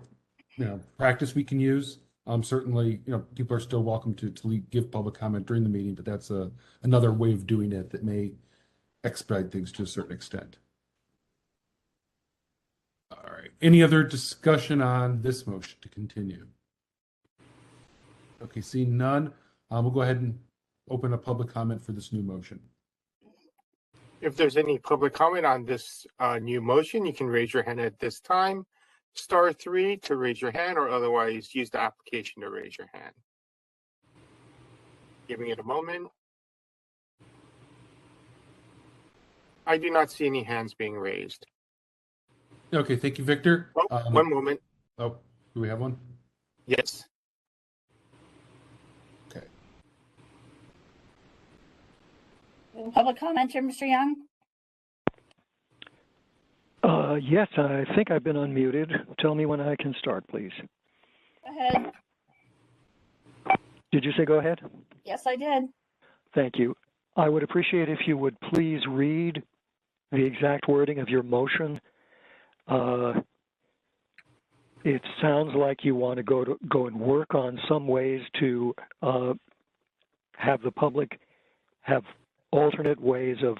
practice we can use. Certainly, people are still welcome to give public comment during the meeting, but that's another way of doing it that may expedite things to a certain extent. All right. Any other discussion on this motion to continue? Okay, seeing none, we'll go ahead and open a public comment for this new motion. If there's any public comment on this new motion, you can raise your hand at this time. *3 to raise your hand, or otherwise use the application to raise your hand. Giving it a moment. I do not see any hands being raised. Okay, thank you, Victor. Oh, one moment. Oh, do we have one? Yes. Okay. Public commenter, Mr. Young? Yes, I think I've been unmuted. Tell me when I can start, please. Go ahead. Did you say go ahead? Yes, I did. Thank you. I would appreciate if you would please read the exact wording of your motion. It sounds like you want to go and work on some ways to have the public have alternate ways of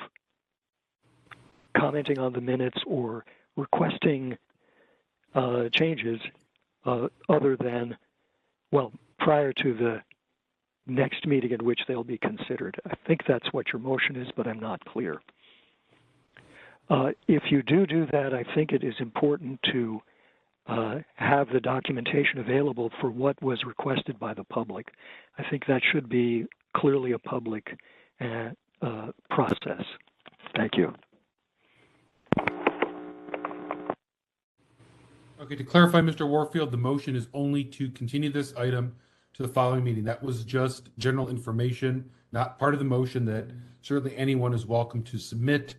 commenting on the minutes or requesting changes other than, well, prior to the next meeting in which they'll be considered. I think that's what your motion is, but I'm not clear. If you do that, I think it is important to have the documentation available for what was requested by the public. I think that should be clearly a public process. Thank you. Okay, to clarify, Mr. Warfield, the motion is only to continue this item to the following meeting. That was just general information, not part of the motion. That certainly anyone is welcome to submit,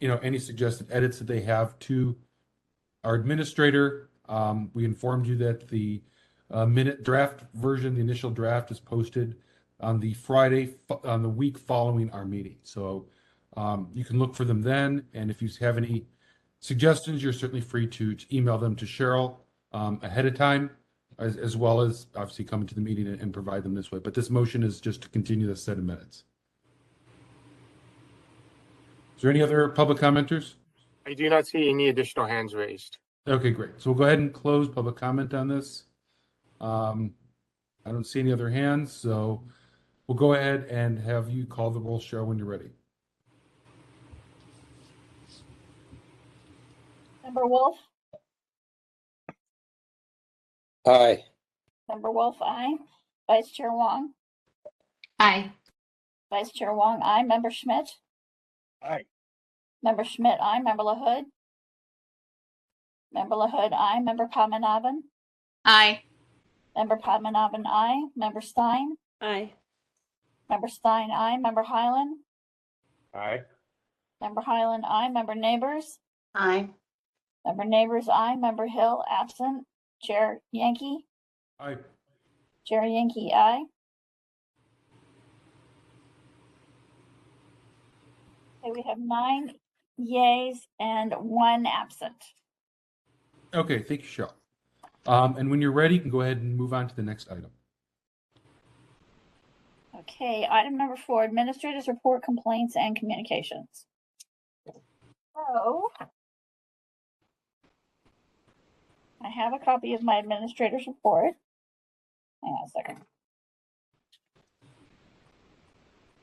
any suggested edits that they have to our administrator. We informed you that the minute draft version, the initial draft, is posted on the Friday on the week following our meeting. So you can look for them then. And if you have any suggestions, you're certainly free to email them to Cheryl ahead of time, as well as obviously coming to the meeting and provide them this way. But this motion is just to continue this set of minutes. Is there any other public commenters? I do not see any additional hands raised. Okay, great. So we'll go ahead and close public comment on this. I don't see any other hands, so we'll go ahead and have you call the roll, Cheryl, when you're ready. Member Wolf? Aye. Member Wolf, aye. Vice Chair Wong? Aye. Vice Chair Wong, aye. Member Schmidt? Aye. Member Schmidt, aye. Member LaHood? Member LaHood, aye. Member Padmanabhan? Aye. Member Padmanabhan, aye. Member Stein? Aye. Member Stein, aye. Member Highland? Aye. Member Highland, aye. Member Neighbors? Aye. Member Neighbors, aye. Member Hill, absent. Chair Yankee? Aye. Chair Yankee, aye. Okay, we have 9 yays and 1 absent. Okay, thank you, Cheryl. And when you're ready, you can go ahead and move on to the next item. Okay, item number 4, Administrators Report, Complaints, and Communications. So, I have a copy of my Administrator's Report. Hang on a second.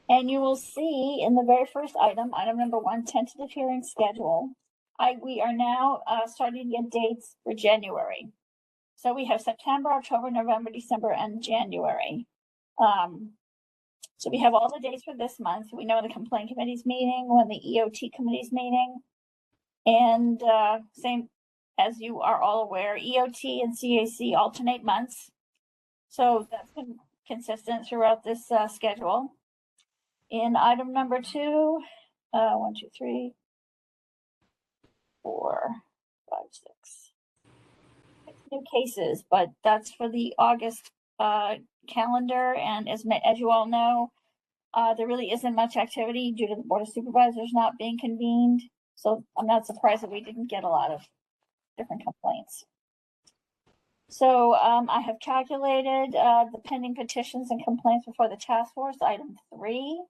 And you will see in the very first item number 1, tentative hearing schedule. We are now starting to get dates for January. So we have September, October, November, December, and January. So we have all the dates for this month. We know the complaint committee's meeting, when the EOT committee's meeting. And same as you are all aware, EOT and CAC alternate months. So that's been consistent throughout this schedule. In item number 2, 1, 2, 3, 4, 5, 6. 6 new cases, but that's for the August calendar. And as you all know, there really isn't much activity due to the Board of Supervisors not being convened. So I'm not surprised that we didn't get a lot of different complaints. So I have calculated the pending petitions and complaints before the task force, item 3.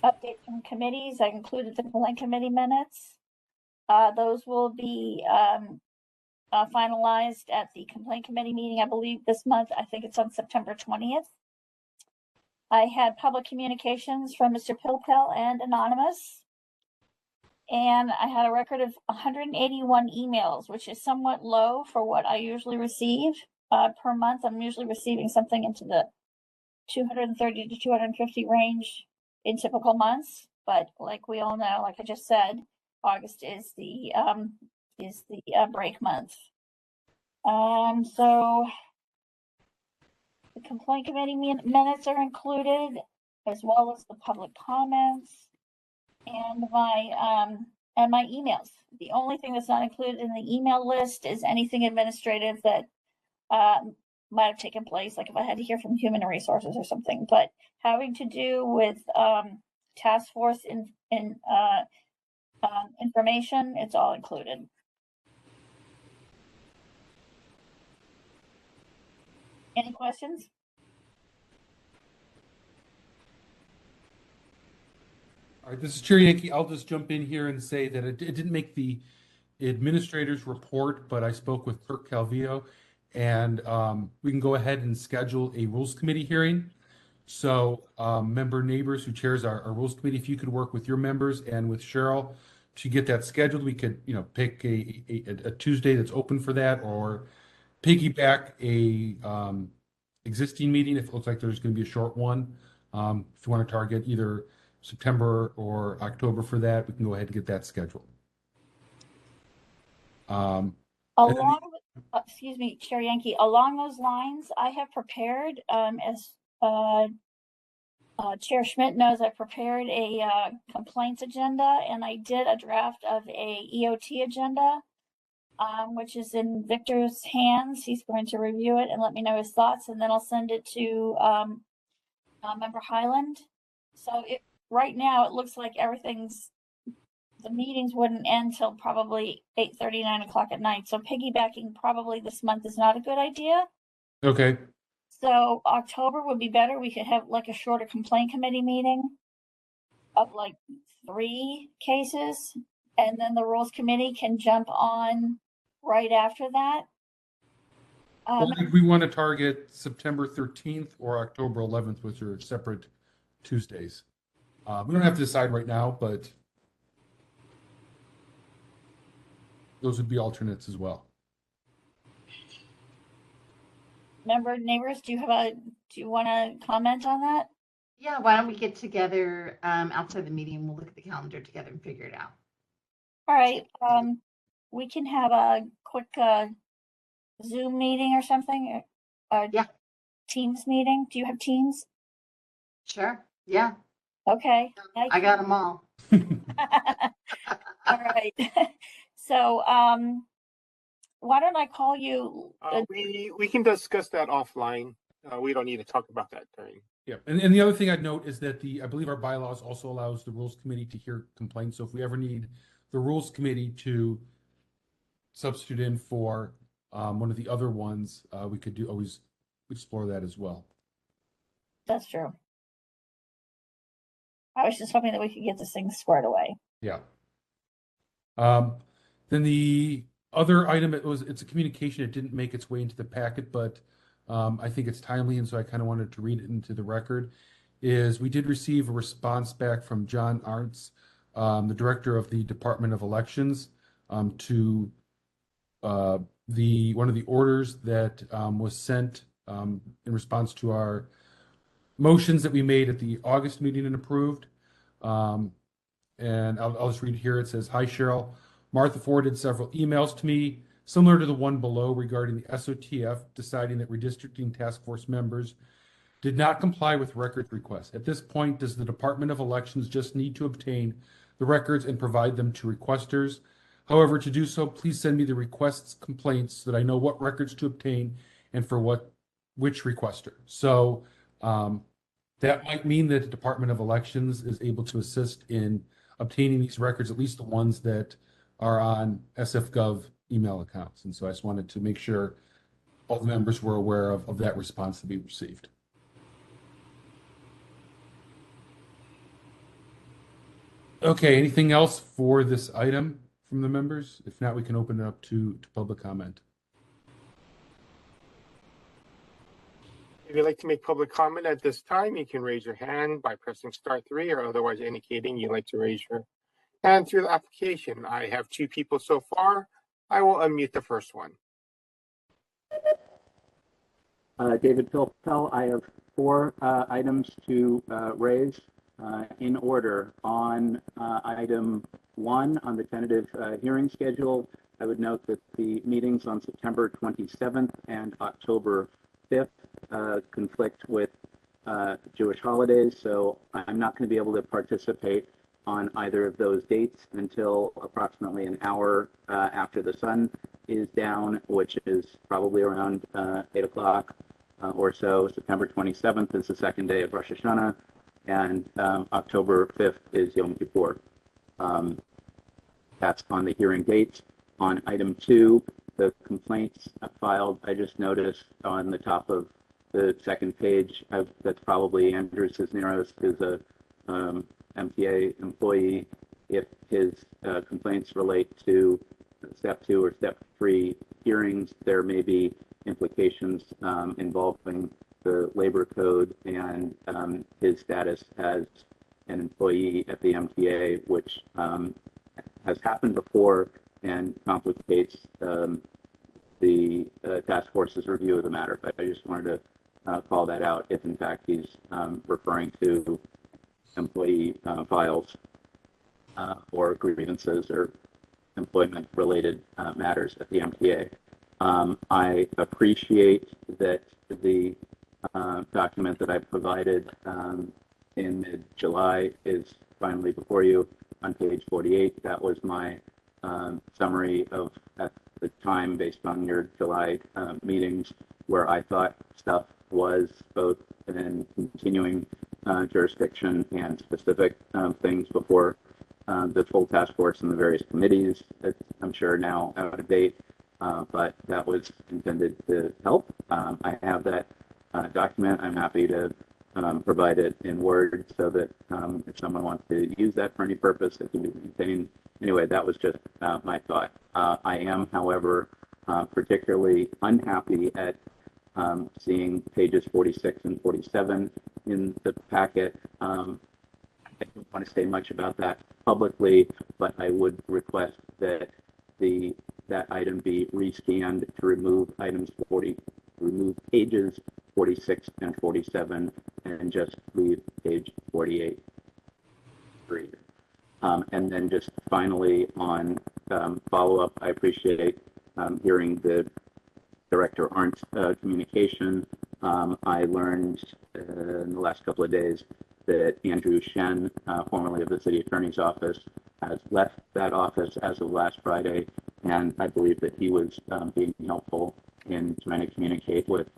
Updates from committees. I included the complaint committee minutes. Those will be finalized at the complaint committee meeting, I believe this month. I think it's on September 20th. I had public communications from Mr. Pilpel and Anonymous. And I had a record of 181 emails, which is somewhat low for what I usually receive per month. I'm usually receiving something into the 230 to 250 range in typical months. But like we all know, like I just said, August is the break month. So the complaint committee minutes are included, as well as the public comments. and my emails. The only thing that's not included in the email list is anything administrative that might have taken place, like if I had to hear from human resources or something. But having to do with task force information, it's all included. Any questions? All right, this is Chair Yankee. I'll just jump in here and say that it didn't make the administrator's report, but I spoke with Clerk Calvillo, and we can go ahead and schedule a Rules Committee hearing. So member Neighbors, who chairs our Rules Committee, if you could work with your members and with Cheryl to get that scheduled, we could, pick a Tuesday that's open for that, or piggyback a existing meeting if it looks like there's going to be a short one. If you want to target either September or October for that, we can go ahead and get that scheduled. Excuse me, Chair Yankee, along those lines, I have prepared, as Chair Schmidt knows, I prepared a complaints agenda, and I did a draft of a EOT agenda, which is in Victor's hands. He's going to review it and let me know his thoughts, and then I'll send it to Member Highland. So right now it looks like the meetings wouldn't end till probably 8:30, 9 o'clock at night. So piggybacking probably this month is not a good idea. Okay. So October would be better. We could have like a shorter complaint committee meeting of like 3 cases, and then the rules committee can jump on right after that. We want to target September 13th or October 11th, which are separate Tuesdays. We don't have to decide right now, but those would be alternates as well. Member Neighbors, do you want to comment on that? Yeah, why don't we get together outside the meeting? We'll look at the calendar together and figure it out. All right. We can have a quick Zoom meeting or something. Yeah. Teams meeting. Do you have Teams? Sure. Yeah. Okay. I got them all. All right. So, why don't I call you? We can discuss that offline. We don't need to talk about that during. Yeah, and the other thing I'd note is that I believe our bylaws also allows the Rules Committee to hear complaints. So if we ever need the Rules Committee to substitute in for one of the other ones, we could always explore that as well. That's true. I was just hoping that we could get this thing squared away. Yeah. Then the other item, it's a communication. It didn't make its way into the packet, but I think it's timely, and so I kind of wanted to read it into the record. Is we did receive a response back from John Arntz, the director of the Department of Elections, to one of the orders that was sent in response to our motions that we made at the August meeting and approved. And I'll just read it here. It says, "Hi, Cheryl. Martha forwarded several emails to me, similar to the one below regarding the SOTF deciding that redistricting task force members did not comply with records requests. At this point, does the Department of Elections just need to obtain the records and provide them to requesters? However, to do so, please send me the requests complaints so that I know what records to obtain and for which requester." So that might mean that the Department of Elections is able to assist in obtaining these records, at least the ones that are on SFGov email accounts. And so I just wanted to make sure all the members were aware of that response that we received. Okay, anything else for this item from the members? If not, we can open it up to public comment. If you'd like to make public comment at this time, you can raise your hand by pressing *3 or otherwise indicating you'd like to raise your hand through the application. I have 2 people so far. I will unmute the first one. David Pilpel, I have 4 items to raise in order. On item 1, on the tentative hearing schedule, I would note that the meetings on September 27th and October 5th conflict with Jewish holidays, so I'm not going to be able to participate on either of those dates until approximately an hour after the sun is down, which is probably around 8 o'clock or so. September 27th is the second day of Rosh Hashanah, and October 5th is Yom Kippur. That's on the hearing dates. On item 2, the complaints filed, I just noticed on the top of the second page, that's probably Andrew Cisneros, who's a MTA employee. If his complaints relate to step 2 or step 3 hearings, there may be implications involving the labor code and his status as an employee at the MTA, which has happened before and complicates the task force's review of the matter. But I just wanted to call that out if in fact he's referring to employee files or grievances or employment-related matters at the MTA. I appreciate that the document that I provided in mid-July is finally before you on page 48. That was my summary of, at the time, based on your July meetings, where I thought stuff was both in continuing jurisdiction and specific things before the full task force and the various committees that I'm sure now out of date, but that was intended to help. I have that document. I'm happy to provide it in Word so that if someone wants to use that for any purpose, it can be maintained. Anyway, that was just my thought. I am, however, particularly unhappy at seeing pages 46 and 47 in the packet. I don't want to say much about that publicly, but I would request that that item be rescanned to remove remove pages 46 and 47 and just leave page 48 free. And then just finally on follow-up, I appreciate hearing the Director Arndt's communication. I learned in the last couple of days that Andrew Shen, formerly of the City Attorney's Office, has left that office as of last Friday, and I believe that he was being helpful in trying to communicate with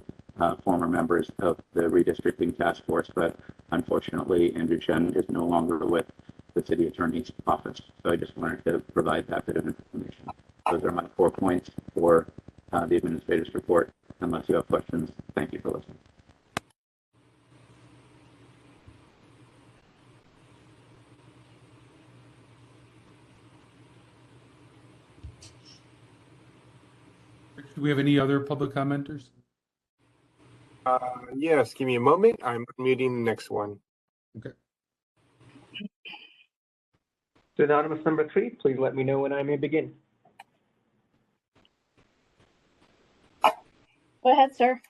former members of the redistricting task force, but unfortunately Andrew Shen is no longer with the City Attorney's Office. So I just wanted to provide that bit of information. Those are my 4 points for the Administrator's report. Unless you have questions, thank you for listening. Do we have any other public commenters? Yes, give me a moment. I'm muting the next one. Okay. So anonymous number 3, please let me know when I may begin. Go ahead, sir.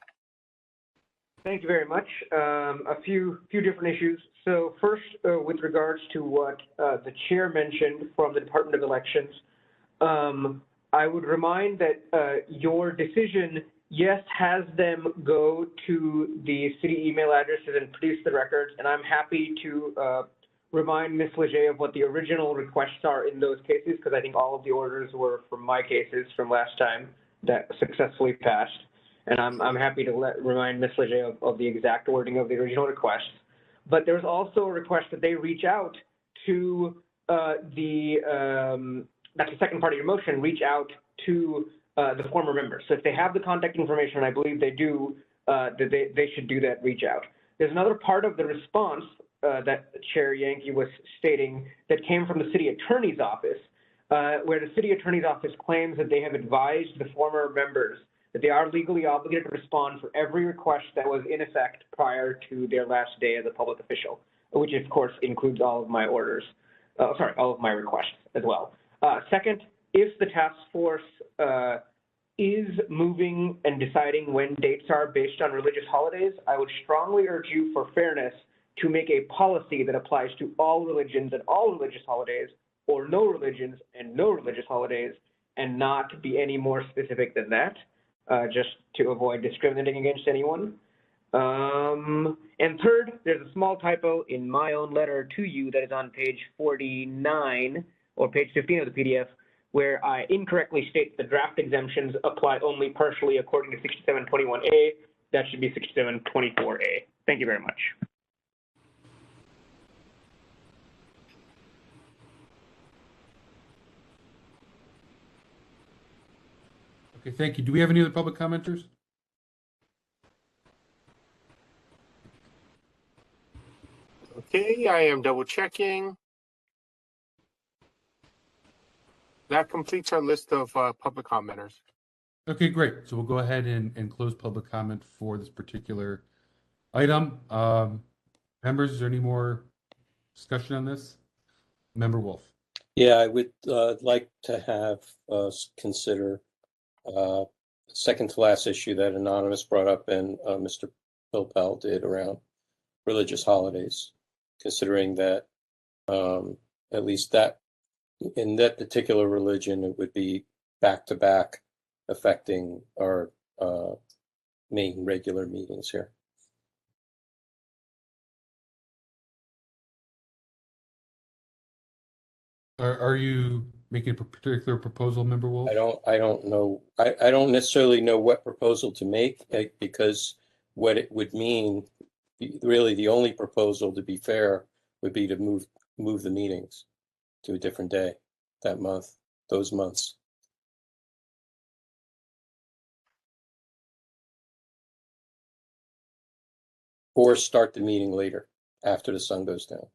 Thank you very much. A few different issues. So first, with regards to what the chair mentioned from the Department of Elections, I would remind that your decision, yes, has them go to the city email addresses and produce the records, and I'm happy to remind Ms. Leger of what the original requests are in those cases, because I think all of the orders were from my cases from last time that successfully passed. And I'm happy to remind Ms. Leger of the exact wording of the original requests. But there's also a request that they reach out to that's the second part of your motion, reach out to the former members. So if they have the contact information, and I believe they do, that they should do that reach out. There's another part of the response that Chair Yankee was stating that came from the city attorney's office, where the city attorney's office claims that they have advised the former members that they are legally obligated to respond for every request that was in effect prior to their last day as a public official, which of course includes all of my orders, all of my requests as well. Second, if the task force is moving and deciding when dates are based on religious holidays, I would strongly urge you, for fairness, to make a policy that applies to all religions and all religious holidays, or no religions and no religious holidays, and not be any more specific than that, just to avoid discriminating against anyone. And third, there's a small typo in my own letter to you that is on page 49 or page 15 of the PDF, where I incorrectly state the draft exemptions apply only partially according to 6721A. That should be 6724A. Thank you very much. Okay, thank you. Do we have any other public commenters? Okay, I am double checking. That completes our list of public commenters. Okay, great. So we'll go ahead and close public comment for this particular item. Members, is there any more discussion on this? Member Wolf. Yeah, I would like to have us consider second to last issue that Anonymous brought up and Mr. Pilpel did around religious holidays, considering that at least that in that particular religion, it would be back to back affecting our main regular meetings here. Are you making a particular proposal, Member Wolf? I don't know. I don't necessarily know what proposal to make because what it would mean, really the only proposal, to be fair, would be to move the meetings to a different day that month, those months. Or start the meeting later after the sun goes down.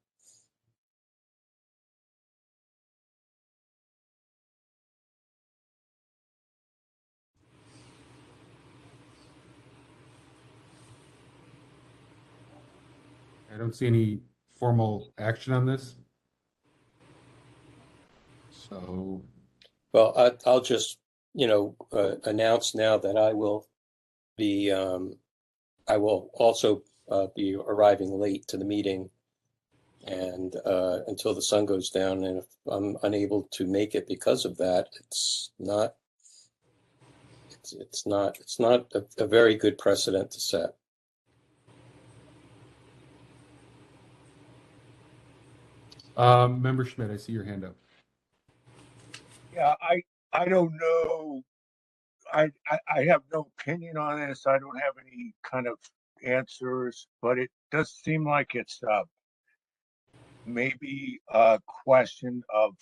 I don't see any formal action on this. So, well, I'll just, announce now that I will be, I will also be arriving late to the meeting and until the sun goes down. And if I'm unable to make it because of that, it's not a very good precedent to set. Member Schmidt, I see your hand up. Yeah, I don't know. I have no opinion on this. I don't have any kind of answers, but it does seem like it's maybe a question of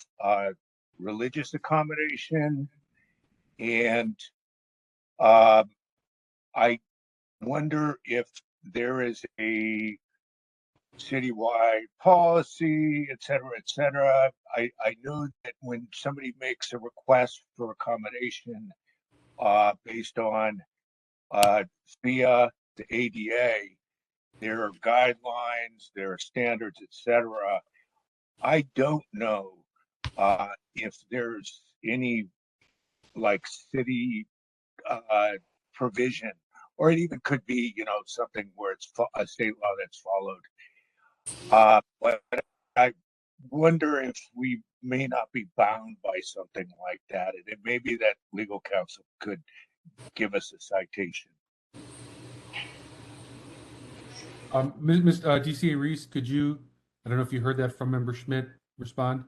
religious accommodation, and I wonder if there is a citywide policy, et cetera, et cetera. I know that when somebody makes a request for accommodation based on via the ADA, there are guidelines, there are standards, et cetera. I don't know if there's any like city provision, or it even could be, something where it's a state law that's followed. But I wonder if we may not be bound by something like that. And it may be that legal counsel could give us a citation. Ms. DCA Reese, could you, I don't know if you heard that from Member Schmidt, respond?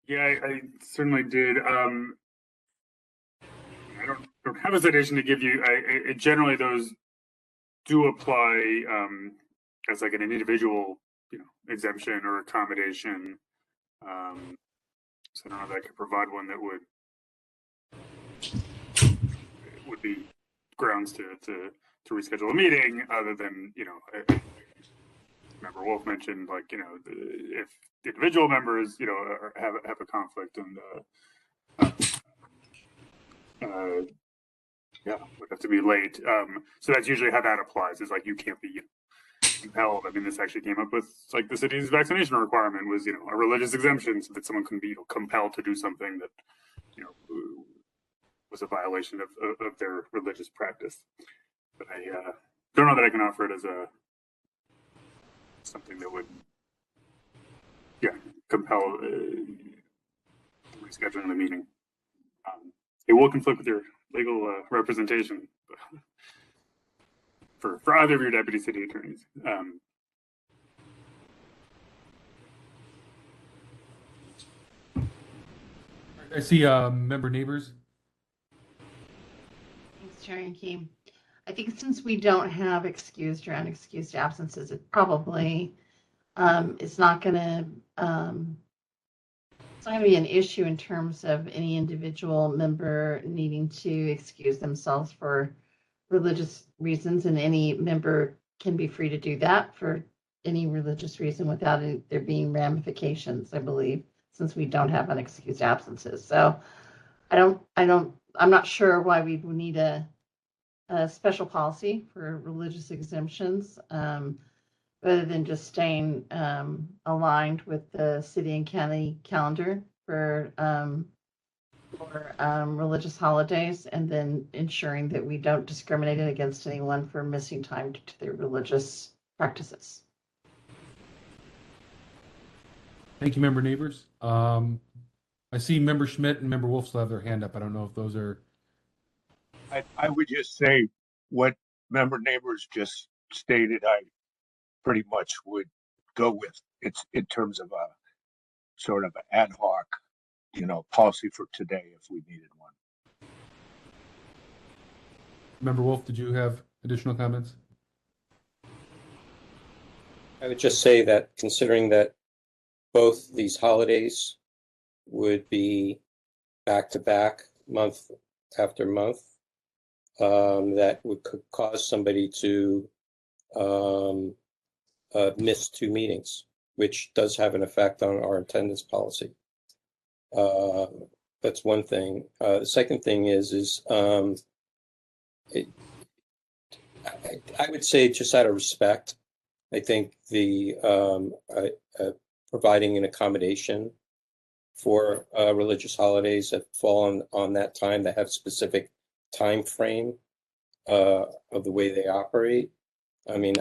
Yeah, I certainly did. I don't have a citation to give you. Generally, those do apply as like an individual, exemption or accommodation. So I don't know if I could provide one that would be grounds to reschedule a meeting, other than Member Wolf mentioned, like if the individual members have a conflict and would have to be late. So that's usually how that applies. Is like you can't be compelled. I mean, this actually came up with like the city's vaccination requirement was a religious exemption, so that someone can be compelled to do something that was a violation of their religious practice. But I don't know that I can offer it as something that would compel rescheduling the meeting. It will conflict with your legal representation for either of your deputy city attorneys. I see member Neighbors. Thanks, Chair Yankee. I think since we don't have excused or unexcused absences, it probably it's not going to be an issue in terms of any individual member needing to excuse themselves for religious reasons, and any member can be free to do that for any religious reason without there being ramifications, I believe, since we don't have unexcused absences. So I'm not sure why we would need a special policy for religious exemptions, rather than just staying aligned with the city and county calendar for religious holidays, and then ensuring that we don't discriminate against anyone for missing time to their religious practices. Thank you, member Neighbors. I see member Schmidt and member Wolf still have their hand up. I don't know if those are. I would just say what member Neighbors just stated, I pretty much would go with. It's in terms of a sort of an ad hoc, policy for today if we needed one. Member Wolf, did you have additional comments? I would just say that considering that both these holidays would be back to back, month after month, that could cause somebody to miss 2 meetings, which does have an effect on our attendance policy. That's one thing. The second thing is I would say, just out of respect, I think the providing an accommodation for religious holidays that fall on that time, that have specific time frame of the way they operate. I mean,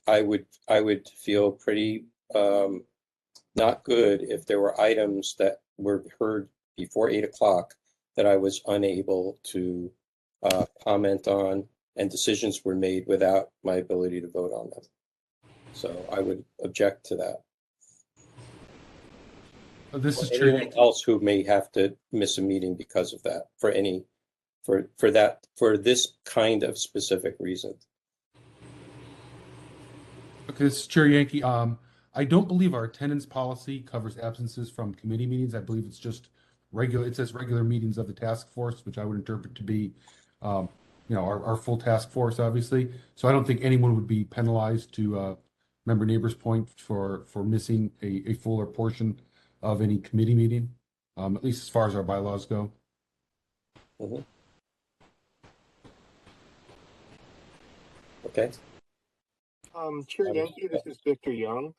I would feel pretty not good if there were items that were heard before 8 o'clock that I was unable to comment on, and decisions were made without my ability to vote on them. So I would object to that. This is anyone else who may have to miss a meeting because of that, for this kind of specific reason. Okay, this is Chair Yankee. I don't believe our attendance policy covers absences from committee meetings. I believe it's just regular. It says regular meetings of the task force, which I would interpret to be, our full task force, obviously. So I don't think anyone would be penalized, to member Neighbors' point, for missing a fuller portion of any committee meeting, at least as far as our bylaws go. Mm-hmm. Okay. Chair Yankee, this is Victor Young.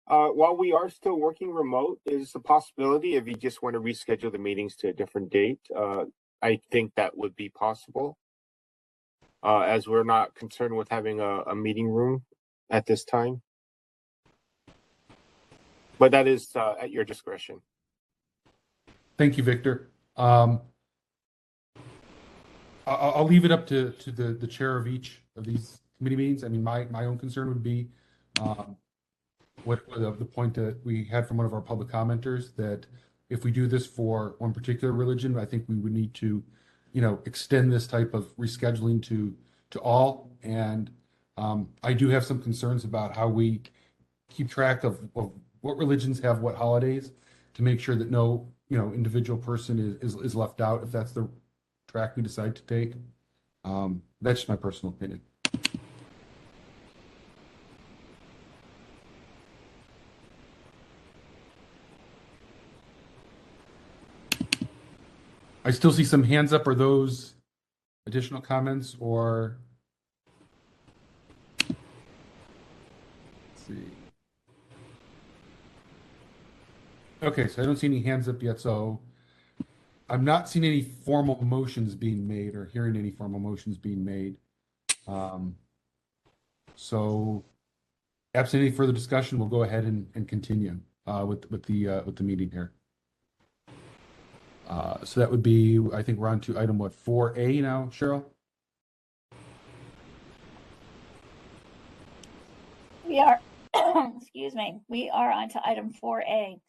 While we are still working remote, is a possibility if you just want to reschedule the meetings to a different date. I think that would be possible, as we're not concerned with having a meeting room at this time. But that is at your discretion. Thank you, Victor. I'll leave it up to the chair of each of these committee meetings. I mean, my own concern would be the point that we had from one of our public commenters, that if we do this for one particular religion, I think we would need to, extend this type of rescheduling to all. And I do have some concerns about how we keep track of what religions have what holidays, to make sure that no, individual person is left out if that's the track we decide to take. That's just my personal opinion. I still see some hands up. Are those additional comments, or? Let's see. Okay, so I don't see any hands up yet. So I'm not seeing any formal motions being made, or hearing any formal motions being made. So absent any further discussion, we'll go ahead and continue with the meeting here. So that would be, I think we're on to item 4A now, Cheryl? We are, excuse me, we are on to item 4A.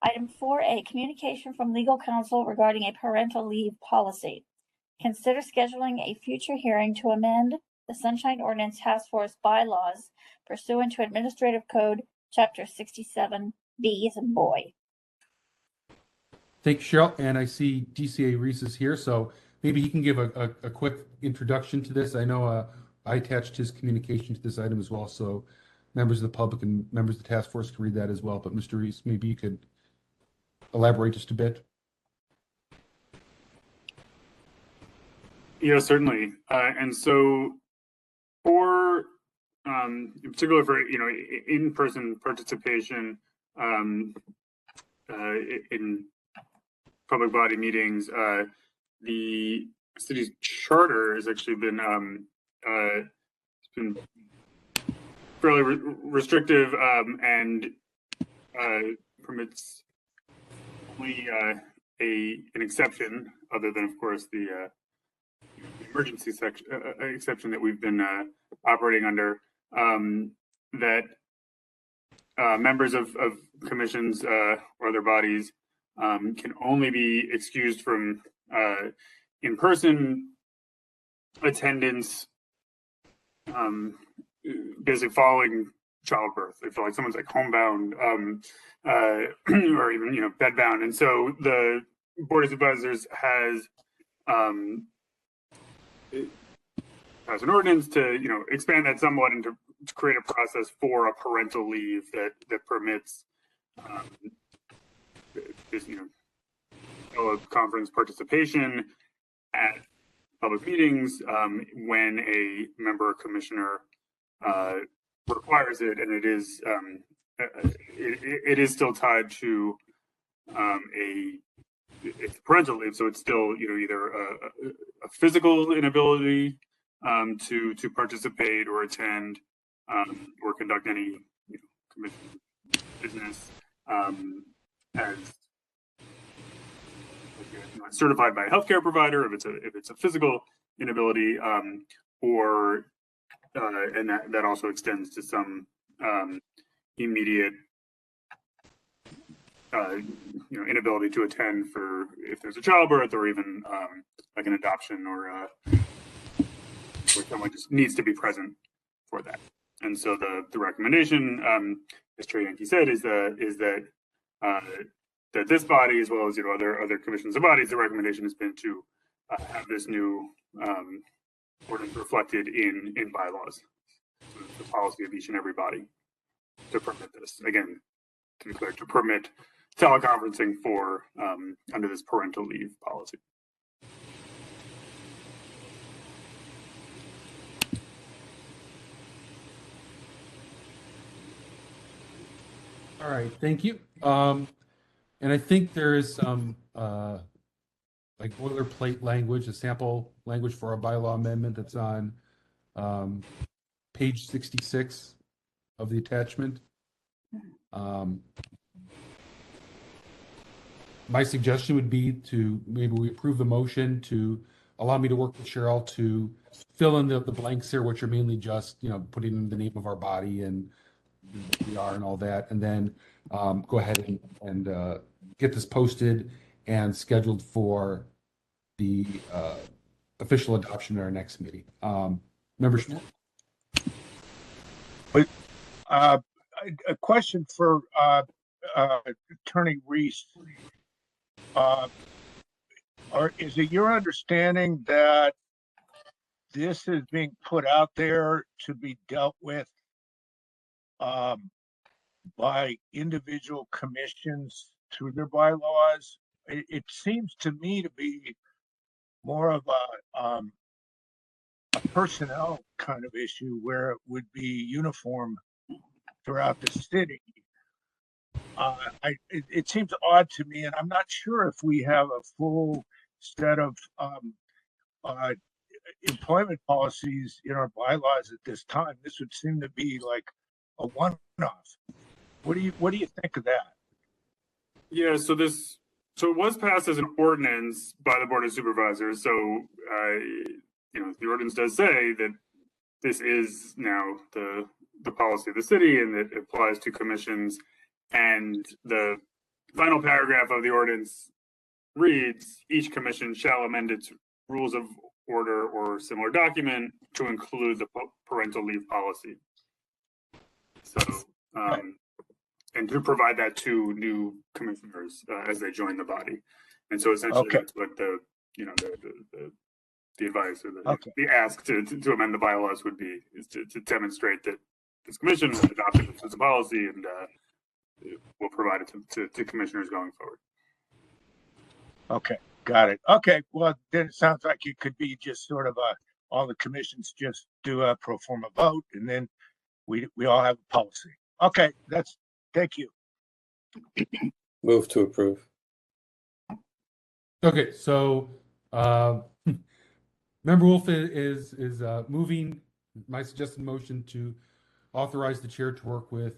Item 4A, communication from legal counsel regarding a parental leave policy. Consider scheduling a future hearing to amend the Sunshine Ordinance Task Force bylaws pursuant to Administrative Code Chapter 67B as in boy. Thanks, Cheryl. And I see DCA Reese is here, so maybe he can give a quick introduction to this. I know I attached his communication to this item as well, so members of the public and members of the task force can read that as well. But Mr. Reese, maybe you could elaborate just a bit. Yeah, certainly. And so for, in particular for, in-person participation in public body meetings, the city's charter has actually been, it's been fairly restrictive and permits only an exception, other than, of course, the emergency exception that we've been operating under, that members of commissions or other bodies can only be excused from in-person attendance, basically following childbirth. If like someone's like homebound or even bedbound, and so the Board of Supervisors has an ordinance to expand that somewhat and to create a process for a parental leave that permits this teleconference participation at public meetings when a member or commissioner requires it, and it is still tied to it's parental leave, so it's still either a physical inability to participate or attend or conduct any commission business as certified by a healthcare provider if it's a physical inability, or and that also extends to some immediate inability to attend for if there's a childbirth or even like an adoption or where someone just needs to be present for that. And so the recommendation, as Chair Yankee said, is that this body, as well as other commissions and bodies, the recommendation has been to have this new ordinance reflected in bylaws, so the policy of each and every body to permit this. Again, to be clear, to permit teleconferencing for under this parental leave policy. All right, thank you. And I think there is some like boilerplate language, a sample language for a bylaw amendment that's on page 66 of the attachment. My suggestion would be to maybe we approve the motion to allow me to work with Cheryl to fill in the blanks here, which are mainly just putting in the name of our body and we are and all that, and then go ahead and get this posted and scheduled for the official adoption at our next meeting. Member Schmidt? A question for Attorney Reese. Is it your understanding that this is being put out there to be dealt with by individual commissions through their bylaws? It seems to me to be more of a personnel kind of issue where it would be uniform throughout the city. It seems odd to me, and I'm not sure if we have a full set of employment policies in our bylaws at this time. This would seem to be like a one-off. What do you think of that? Yeah, so it was passed as an ordinance by the Board of Supervisors. So the ordinance does say that this is now the policy of the city, and it applies to commissions. And the final paragraph of the ordinance reads, each commission shall amend its rules of order or similar document to include the parental leave policy. So, and to provide that to new commissioners as they join the body. And so essentially that's what the advice or the ask to amend the bylaws would be, is to demonstrate that this commission adopted this as a policy, and we'll provide it to commissioners going forward. Okay, got it. Okay, well, then it sounds like it could be just sort of all the commissions just do a pro forma vote, and then we all have a policy. Okay, thank you. Move to approve. Okay, so Member Wolf is moving my suggested motion to authorize the chair to work with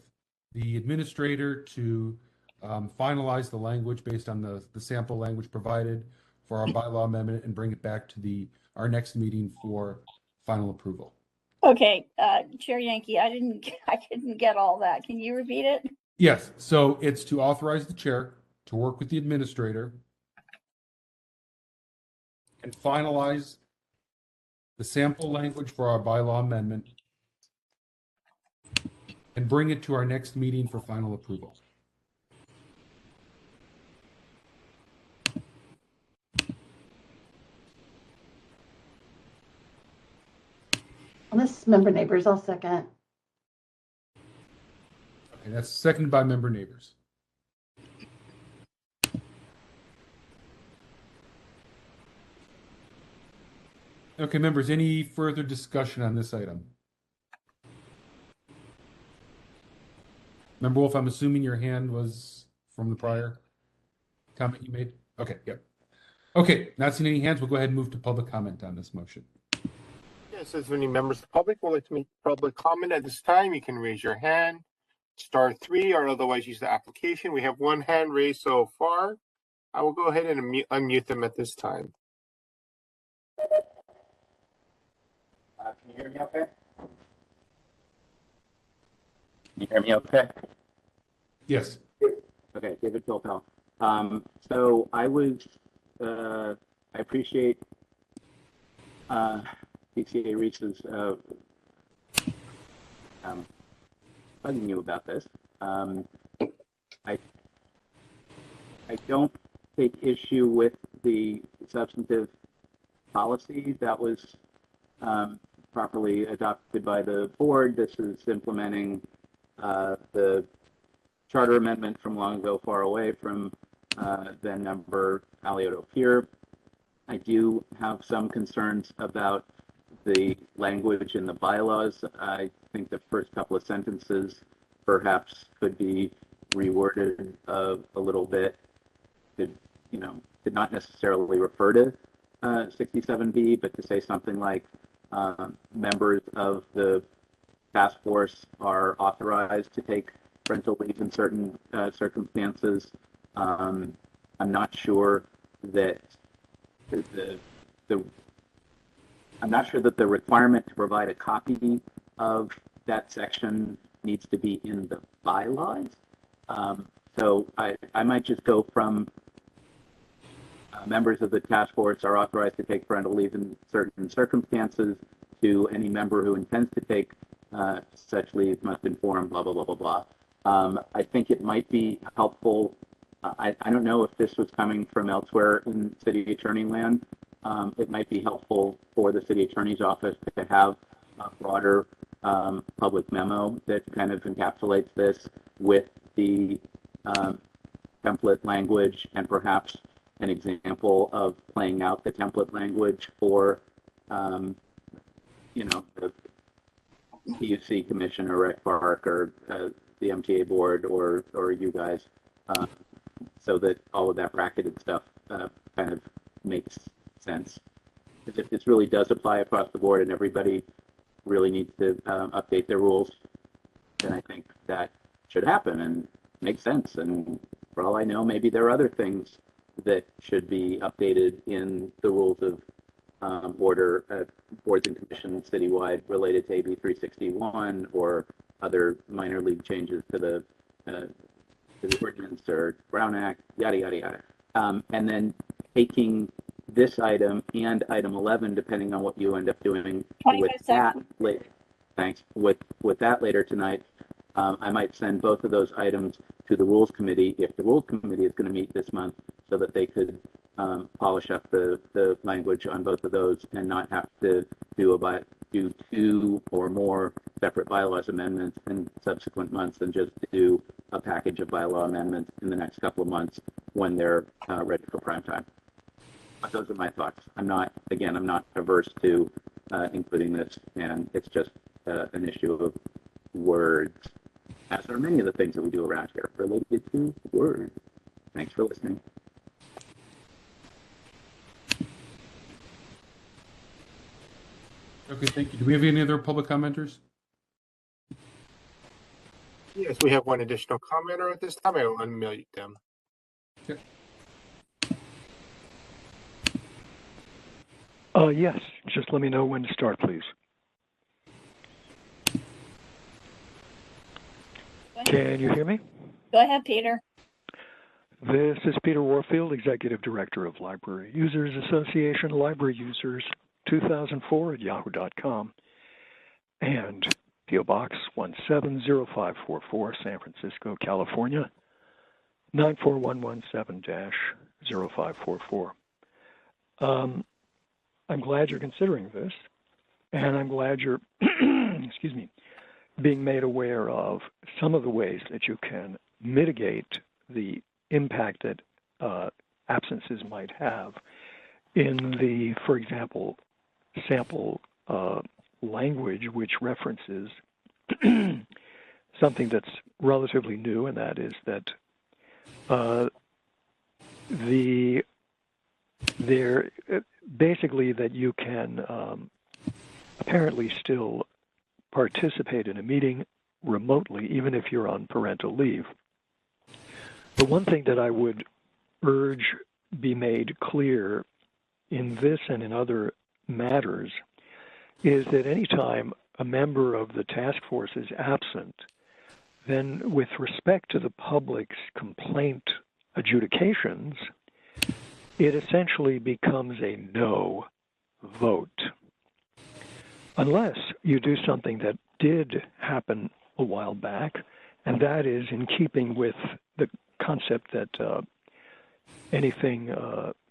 the administrator to finalize the language based on the sample language provided for our bylaw amendment and bring it back to our next meeting for final approval. Okay, Chair Yankee, I didn't get all that. Can you repeat it? Yes, so it's to authorize the chair to work with the administrator and finalize the sample language for our bylaw amendment and bring it to our next meeting for final approval. And this is Member Neighbors. I'll second. Okay, that's seconded by Member Neighbors. Okay, members, any further discussion on this item? Member Wolf, I'm assuming your hand was from the prior comment you made? Okay, yep. Okay, not seeing any hands, we'll go ahead and move to public comment on this motion. Yes, if any members of the public would like to make public comment at this time, you can raise your hand, *3, or otherwise use the application. We have one hand raised so far. I will go ahead and unmute them at this time. Can you hear me okay? Can you hear me okay? Yes. Okay, David Philpell. So I appreciate PCA Reese's bugging you about this. I don't take issue with the substantive policy that was properly adopted by the board. This is implementing the charter amendment from long ago, far away from then member Alioto here. I do have some concerns about the language in the bylaws. I think the first couple of sentences perhaps could be reworded a little bit. Did not necessarily refer to 67B, but to say something like members of the task force are authorized to take parental leave in certain circumstances. I'm not sure that I'm not sure that the requirement to provide a copy of that section needs to be in the bylaws. So I might just go from members of the task force are authorized to take parental leave in certain circumstances to any member who intends to take such leave must inform blah, blah, blah, blah, blah. I think it might be helpful. I don't know if this was coming from elsewhere in city attorney land. It might be helpful for the city attorney's office to have a broader public memo that kind of encapsulates this with the template language and perhaps an example of playing out the template language for, the PUC commission or Rec Park or the MTA board or you guys, so that all of that bracketed stuff kind of makes sense. If this really does apply across the board and everybody really needs to update their rules, then I think that should happen and make sense. And for all I know, maybe there are other things that should be updated in the rules of order boards and commissions citywide related to AB 361 or other minor league changes to the ordinance or Brown Act, yada, yada, yada. And then taking this item and item 11, depending on what you end up doing with that later. Thanks. With that later tonight, I might send both of those items to the Rules Committee if the Rules Committee is going to meet this month, so that they could polish up the language on both of those and not have to do 2 or more separate bylaws amendments in subsequent months, and just do a package of bylaw amendments in the next couple of months when they're ready for prime time. But those are my thoughts. I'm not averse to including this, and it's just an issue of words, as are many of the things that we do around here related to words. Thanks for listening. Okay, thank you. Do we have any other public commenters? Yes, we have one additional commenter at this time. I will unmute them. Okay. Yes, just let me know when to start, please. Can you hear me? Go ahead, Peter. This is Peter Warfield, Executive Director of Library Users Association, Library Users 2004 at yahoo.com, and P.O. Box 170544, San Francisco, California, 94117-0544. I'm glad you're considering this, and I'm glad you're, excuse me, being made aware of some of the ways that you can mitigate the impact that absences might have in the, for example, sample language, which references something that's relatively new, and that is that basically that you can apparently still participate in a meeting remotely, even if you're on parental leave. The one thing that I would urge be made clear in this and in other matters is that anytime a member of the task force is absent, then with respect to the public's complaint adjudications, it essentially becomes a no vote. Unless you do something that did happen a while back, and that is in keeping with the concept that anything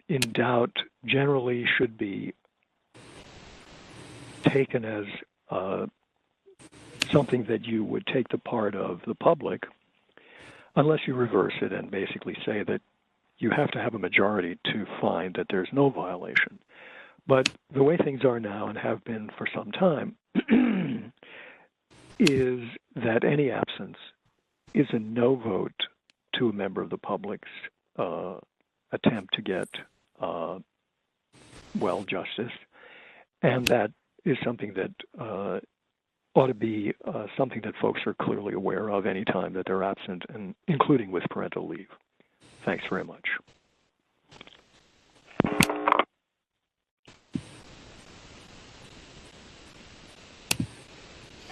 in doubt generally should be taken as something that you would take the part of the public, unless you reverse it and basically say that you have to have a majority to find that there's no violation. But the way things are now and have been for some time is that any absence is a no vote to a member of the public's attempt to get, justice. And that is something that ought to be something that folks are clearly aware of any time that they're absent, and including with parental leave. Thanks very much.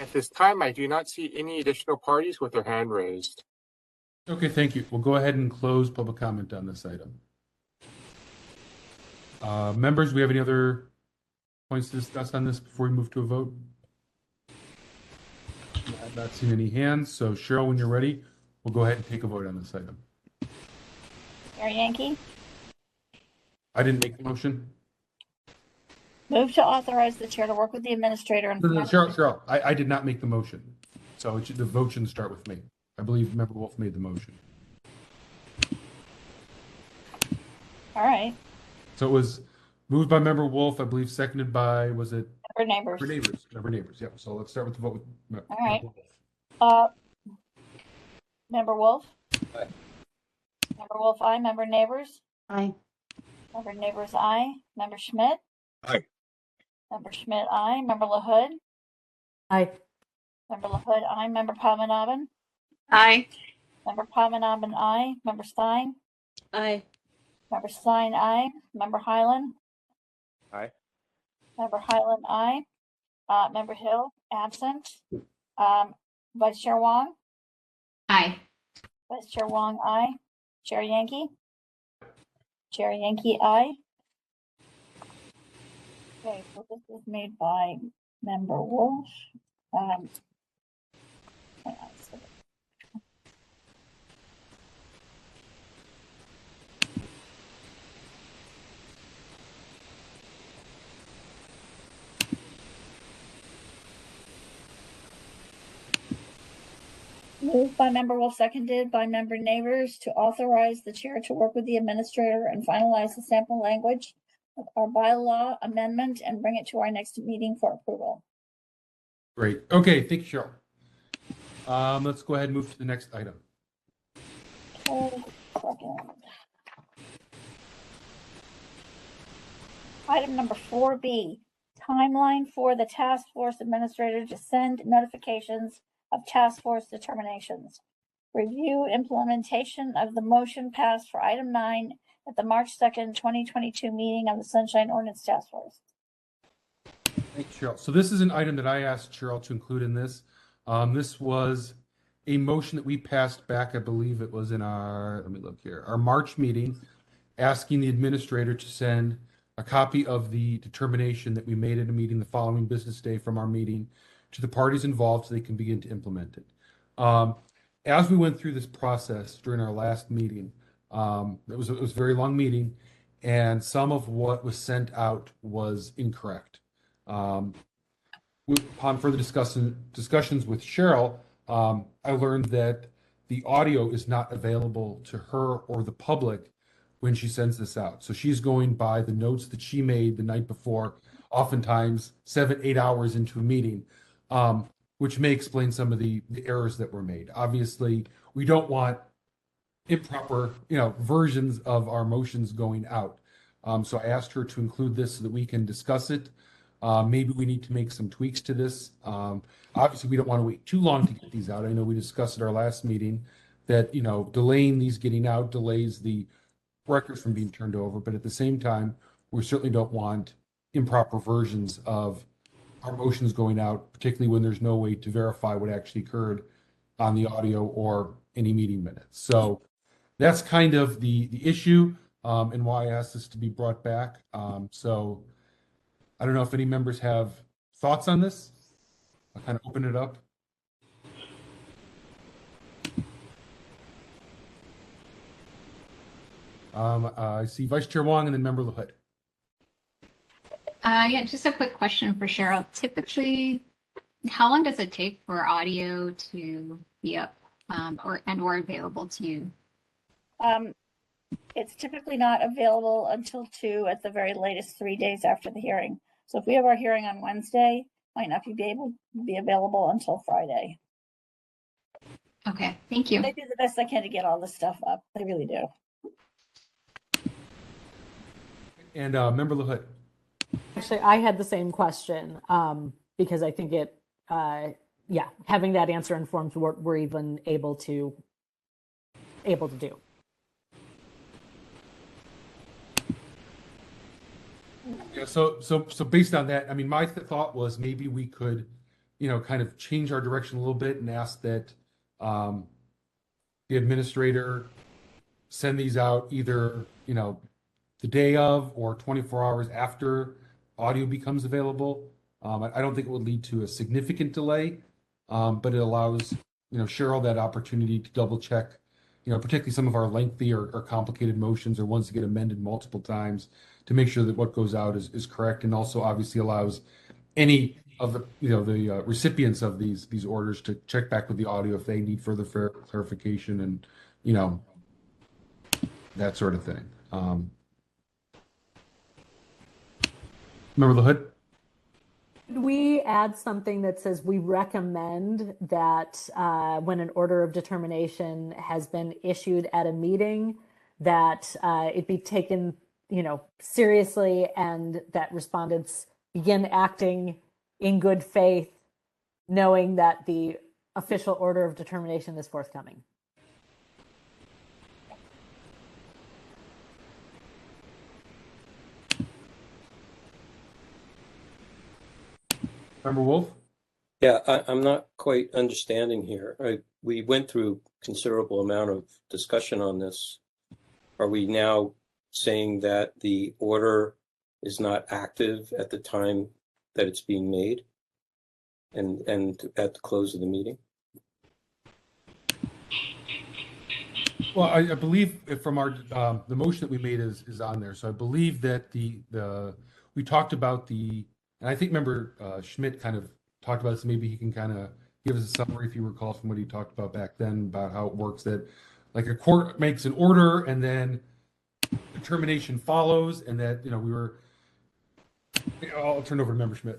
At this time, I do not see any additional parties with their hand raised. Okay, thank you. We'll go ahead and close public comment on this item. Members, do we have any other points to discuss on this before we move to a vote? I've not seen any hands, so Cheryl, when you're ready, we'll go ahead and take a vote on this item. Mayor Yankee? I didn't make the motion. Move to authorize the chair to work with the administrator and Cheryl, I did not make the motion. So the vote shouldn't start with me. I believe Member Wolf made the motion. All right. So it was moved by Member Wolf, I believe seconded by, was it? Member Neighbors. Member Neighbors, yeah. So let's start with the vote with All right. Member Wolf. Member Wolf? Aye. Member Wolf, aye. Member Neighbors? Aye. Member Neighbors, aye. Member Schmidt? Aye. Member Schmidt, aye. Member LaHood? Aye. Member LaHood, aye. Member Padmanabhan? Aye. Member Padmanabhan, aye. Member Stein? Aye. Member Stein, aye. Member Highland? Aye. Member Highland, aye. Member Hill, absent. Vice Chair Wong? Aye. Vice Chair Wong, aye. Chair Yankee? Chair Yankee, aye. Okay, so this is made by Member Wolf. Hang on a second. Moved by Member Wolf, seconded by Member Neighbors to authorize the chair to work with the administrator and finalize the sample language of our bylaw amendment and bring it to our next meeting for approval. Great. Okay, thank you, Cheryl. Let's go ahead and move to the next item. Okay, second. Item number 4B, timeline for the task force administrator to send notifications of task force determinations. Review implementation of the motion passed for item 9 at the March 2nd, 2022 meeting of the Sunshine Ordinance Task Force. Thanks, Cheryl. So this is an item that I asked Cheryl to include in this. This was a motion that we passed back, I believe it was in our, let me look here, our March meeting, asking the administrator to send a copy of the determination that we made at a meeting the following business day from our meeting to the parties involved so they can begin to implement it. As we went through this process during our last meeting, it was a very long meeting, and some of what was sent out was incorrect. Upon further discussions with Cheryl, I learned that the audio is not available to her or the public when she sends this out. So she's going by the notes that she made the night before, oftentimes 7-8 hours into a meeting, which may explain some of the errors that were made. Obviously, we don't want improper, versions of our motions going out. So I asked her to include this so that we can discuss it. Maybe we need to make some tweaks to this. Obviously, we don't want to wait too long to get these out. I know we discussed at our last meeting that, delaying these getting out delays the records from being turned over. But at the same time, we certainly don't want improper versions of our motions going out, particularly when there's no way to verify what actually occurred on the audio or any meeting minutes. So that's kind of the issue and why I asked this to be brought back. So I don't know if any members have thoughts on this. I'll kind of open it up. I see Vice Chair Wong and then Member LaHood. Yeah, just a quick question for Cheryl. Typically, how long does it take for audio to be up or available to you? It's typically not available until 2 at the very latest 3 days after the hearing. So if we have our hearing on Wednesday, might not be able to be available until Friday. Okay, thank you. They do the best they can to get all this stuff up. They really do. And Member LaHood. Actually, I had the same question because I think it, having that answer informs what we're even able to do. Yeah. So based on that, I mean, my thought was maybe we could, kind of change our direction a little bit and ask that the administrator send these out either, the day of or 24 hours after audio becomes available. I don't think it would lead to a significant delay, but it allows, Cheryl that opportunity to double check, particularly some of our lengthy or complicated motions or ones that get amended multiple times to make sure that what goes out is correct, and also obviously allows any of the recipients of these orders to check back with the audio if they need further clarification and, that sort of thing. Member LaHood? We add something that says we recommend that when an order of determination has been issued at a meeting, that it be taken, seriously, and that respondents begin acting in good faith, knowing that the official order of determination is forthcoming. Member Wolf? Yeah, I'm not quite understanding here. We went through considerable amount of discussion on this. Are we now saying that the order is not active at the time that it's being made and at the close of the meeting? Well, I believe from our the motion that we made is on there. So I believe that we talked about and I think Member Schmidt kind of talked about this. Maybe he can kind of give us a summary if you recall from what he talked about back then about how it works. That like a court makes an order and then determination follows, and that we were. I'll turn over to Member Schmidt.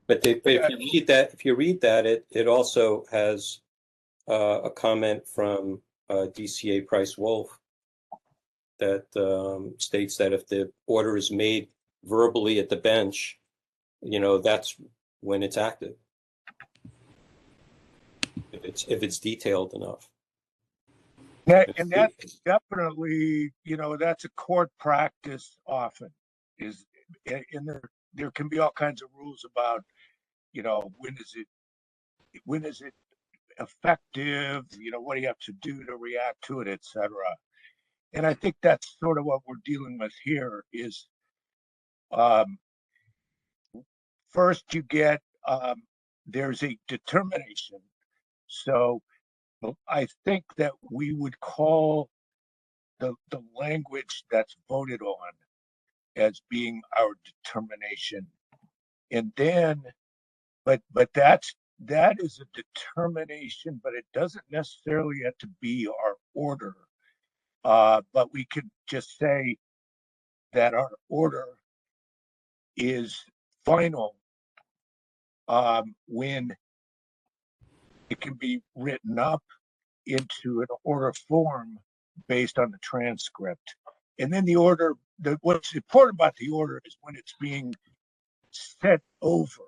But if you read that, it also has a comment from DCA Price Wolf that states that if the order is made verbally at the bench, that's when it's active. If it's detailed enough. And that's definitely, that's a court practice often and there can be all kinds of rules about, when is it effective, what do you have to do to react to it, etc. And I think that's sort of what we're dealing with here is first you get there's a determination. So I think that we would call the language that's voted on as being our determination. And then, but that is a determination, but it doesn't necessarily have to be our order. But we could just say that our order is final when it can be written up into an order form based on the transcript. And then the order, what's important about the order is when it's being sent over.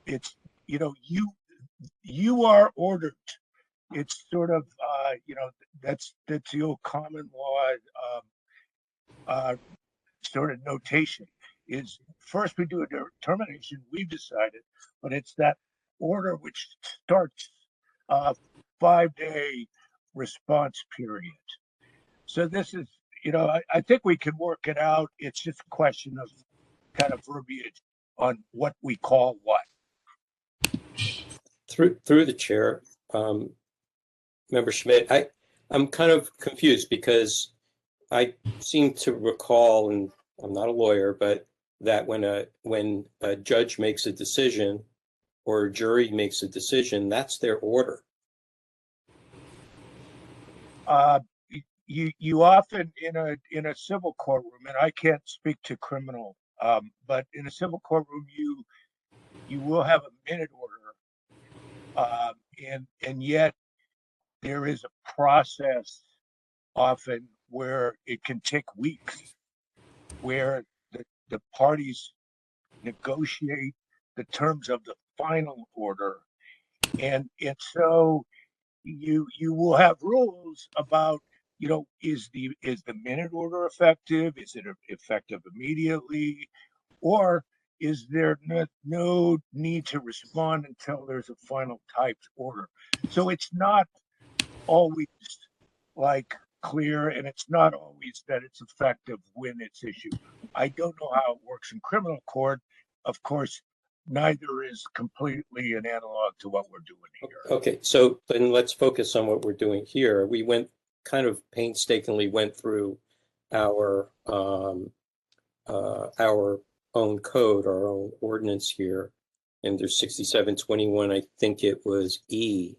It's, you are ordered. It's sort of, that's the old common law sort of notation is first we do a determination, we've decided, but it's that order which starts a 5-day response period. So this is, I think we can work it out. It's just a question of kind of verbiage on what we call what. Through the chair, Member Schmidt, I'm kind of confused because I seem to recall, and I'm not a lawyer, but that when a judge makes a decision or a jury makes a decision, that's their order. You often in a civil courtroom, and I can't speak to criminal, but in a civil courtroom, you will have a minute order, and yet there is a process often where it can take weeks, where the parties negotiate the terms of the final order, and so you will have rules about, is the minute order effective? Is it effective immediately, or is there no need to respond until there's a final typed order? So it's not always like clear, and it's not always that it's effective when it's issued. I don't know how it works in criminal court. Of course, neither is completely an analog to what we're doing here. Okay, so then let's focus on what we're doing here. We painstakingly went through our own code, our own ordinance here. And there's 6721, I think it was E,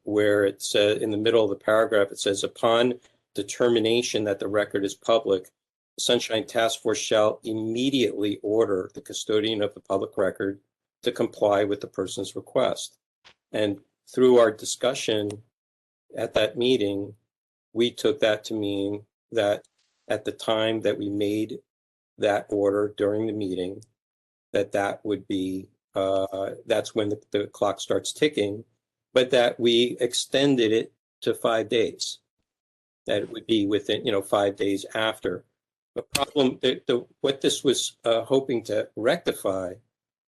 where it says in the middle of the paragraph, it says, upon determination that the record is public, the Sunshine Task Force shall immediately order the custodian of the public record to comply with the person's request. And through our discussion at that meeting, we took that to mean that at the time that we made that order during the meeting, that would be, that's when the clock starts ticking, but that we extended it to 5 days. That it would be within, 5 days after. The problem, what this was hoping to rectify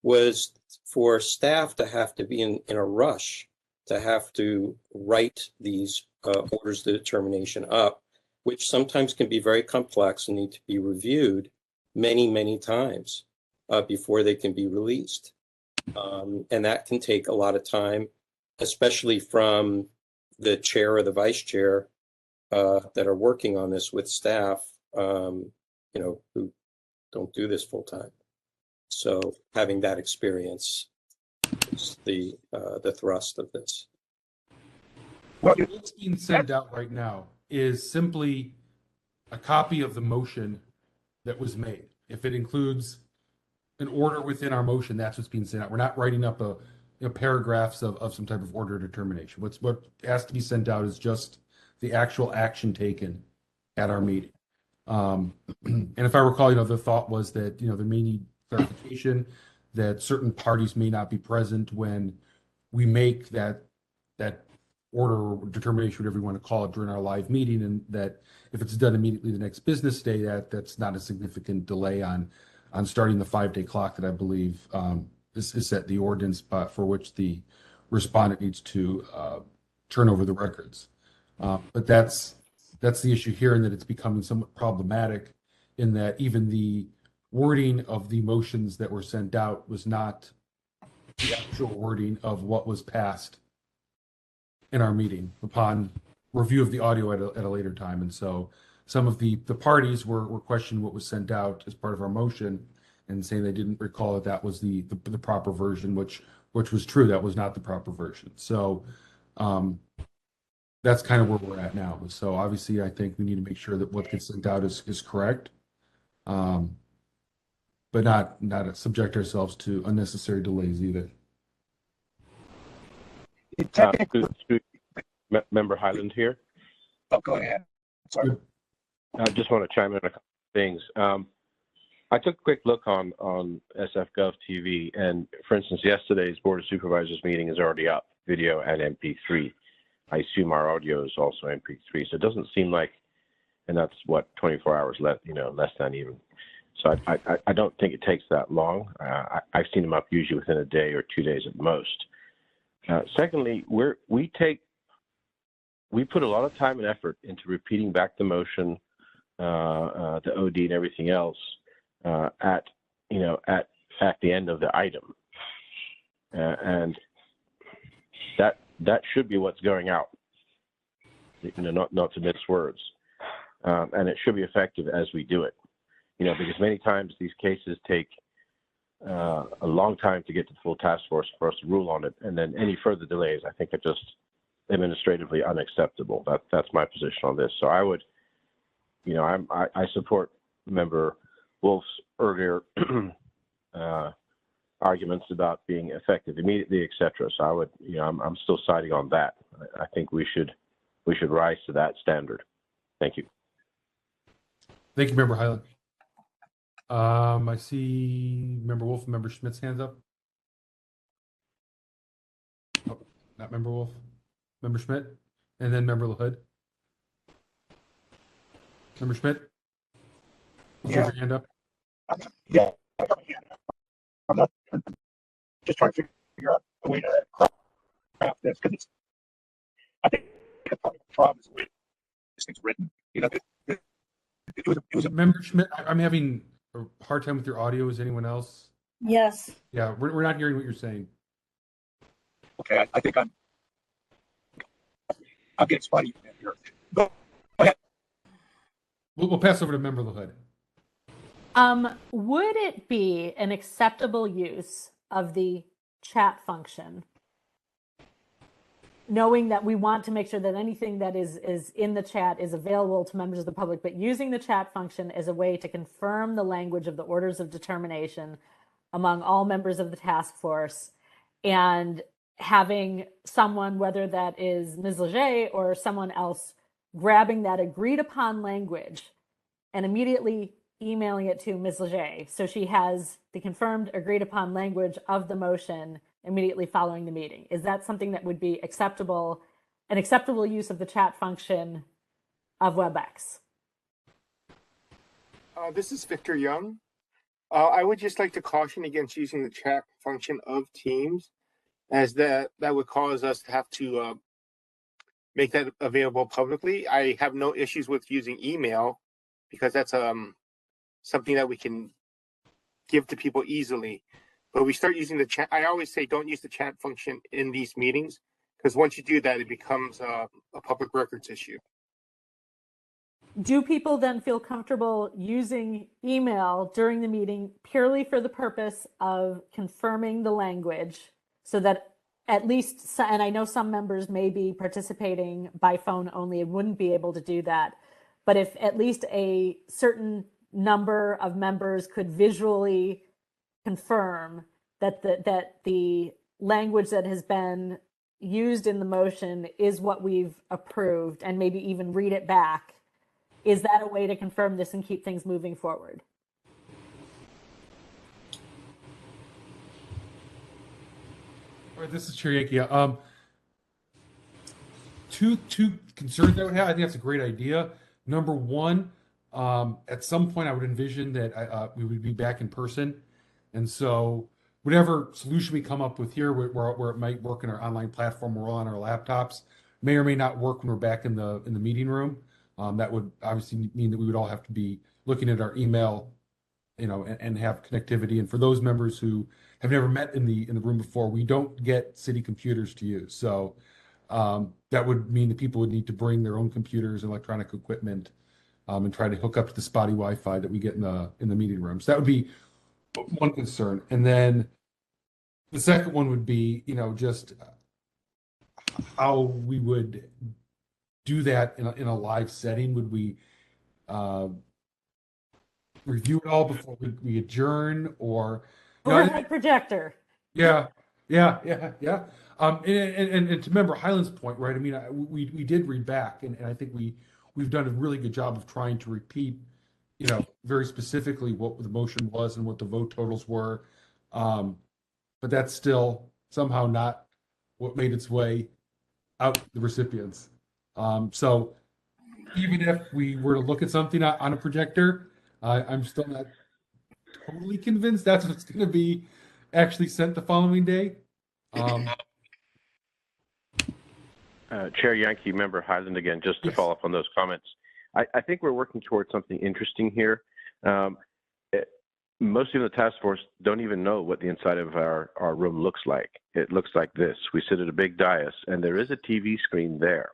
was for staff to have to be in a rush to have to write these orders of determination up, which sometimes can be very complex and need to be reviewed many, many times before they can be released. And that can take a lot of time, especially from the chair or the vice chair that are working on this with staff, who don't do this full time. So having that experience is the thrust of this. What's being sent out right now is simply a copy of the motion that was made. If it includes an order within our motion, that's what's being sent out. We're not writing up paragraphs of some type of order determination. What has to be sent out is just the actual action taken at our meeting. And if I recall, the thought was that, there may need clarification that certain parties may not be present when we make that order or determination, whatever you want to call it, during our live meeting, and that if it's done immediately the next business day, that's not a significant delay on starting the 5-day clock that I believe is set the ordinance for which the respondent needs to turn over the records. But that's the issue here, in that it's becoming somewhat problematic in that even the wording of the motions that were sent out was not the actual wording of what was passed in our meeting upon review of the audio at a later time. And so some of the parties were questioning what was sent out as part of our motion and saying they didn't recall that was the proper version, which was true. That was not the proper version. So that's kind of where we're at now. So obviously I think we need to make sure that what gets sent out is correct, but not subject ourselves to unnecessary delays either. Member Highland here. Oh, go ahead. Sorry. I just want to chime in on a couple of things. I took a quick look on SF.gov TV, and for instance, yesterday's Board of Supervisors meeting is already up, video and MP3. I assume our audio is also MP3, so it doesn't seem like, and that's what, 24 hours less than even. So I don't think it takes that long. I've seen them up usually within a day or 2 days at most. Secondly, we put a lot of time and effort into repeating back the motion, the OD and everything else at the end of the item, and that should be what's going out. Not to mince words, and it should be effective as we do it. Because many times these cases take a long time to get to the full task force for us to rule on it, and then any further delays, I think, are just administratively unacceptable. That's my position on this. So I would, I support Member Wolf's earlier arguments about being effective immediately, etc. So I would, I'm still siding on that. I think we should rise to that standard. Thank you. Thank you, Member Highland. I see Member Wolf and Member Schmidt's hands up. Oh, not Member Wolf. Member Schmidt, and then Member LaHood. Member Schmidt, you have your hand up. Yeah, I'm not just trying to figure out a way to craft this, because I think the problem is the way this thing's written. It was a Member Schmidt, I'm having a hard time with your audio. Is anyone else? Yes. Yeah, we're not hearing what you're saying. Okay, I think I'm getting spotty here. Go ahead. We'll pass over to Member LaHood. Would it be an acceptable use of the chat function, knowing that we want to make sure that anything that is in the chat is available to members of the public, but using the chat function as a way to confirm the language of the orders of determination among all members of the task force, and having someone, whether that is Ms. Leger or someone else, grabbing that agreed upon language and immediately emailing it to Ms. Leger, so she has the confirmed agreed upon language of the motion immediately following the meeting? Is that something that would be acceptable, an acceptable use of the chat function of WebEx? This is Victor Young. I would just like to caution against using the chat function of Teams, as that would cause us to have to make that available publicly. I have no issues with using email because that's something that we can give to people easily. But we start using the chat. I always say don't use the chat function in these meetings, because once you do that, it becomes a public records issue. Do people then feel comfortable using email during the meeting purely for the purpose of confirming the language, so that at least, and I know some members may be participating by phone only and wouldn't be able to do that, but if at least a certain number of members could visually confirm that the language that has been used in the motion is what we've approved, and maybe even read it back, is that a way to confirm this and keep things moving forward? All right, this is Chair Yankee. Two concerns I would have. I think that's a great idea. Number one, at some point I would envision that we would be back in person, and so whatever solution we come up with here, where it might work in our online platform, we're all on our laptops, may or may not work when we're back in the meeting room. That would obviously mean that we would all have to be looking at our email, and have connectivity. And for those members who have never met in the room before, we don't get city computers to use. So that would mean that people would need to bring their own computers, electronic equipment, and try to hook up to the spotty Wi-Fi that we get in the meeting room. So that would be one concern. And then the second one would be, just how we would do that in a live setting. Would we review it all before we adjourn, or overhead projector? Yeah. And to remember Highland's point, right? I mean, we did read back, and I think we've done a really good job of trying to repeat, very specifically what the motion was and what the vote totals were. But that's still somehow not what made its way out to the recipients. So even if we were to look at something on a projector, I'm still not totally convinced that's what's going to be actually sent the following day. Chair Yankee, Member Highland again, just to follow up on those comments. I think we're working towards something interesting here. Most of the task force don't even know what the inside of our room looks like. It looks like this. We sit at a big dais, and there is a TV screen there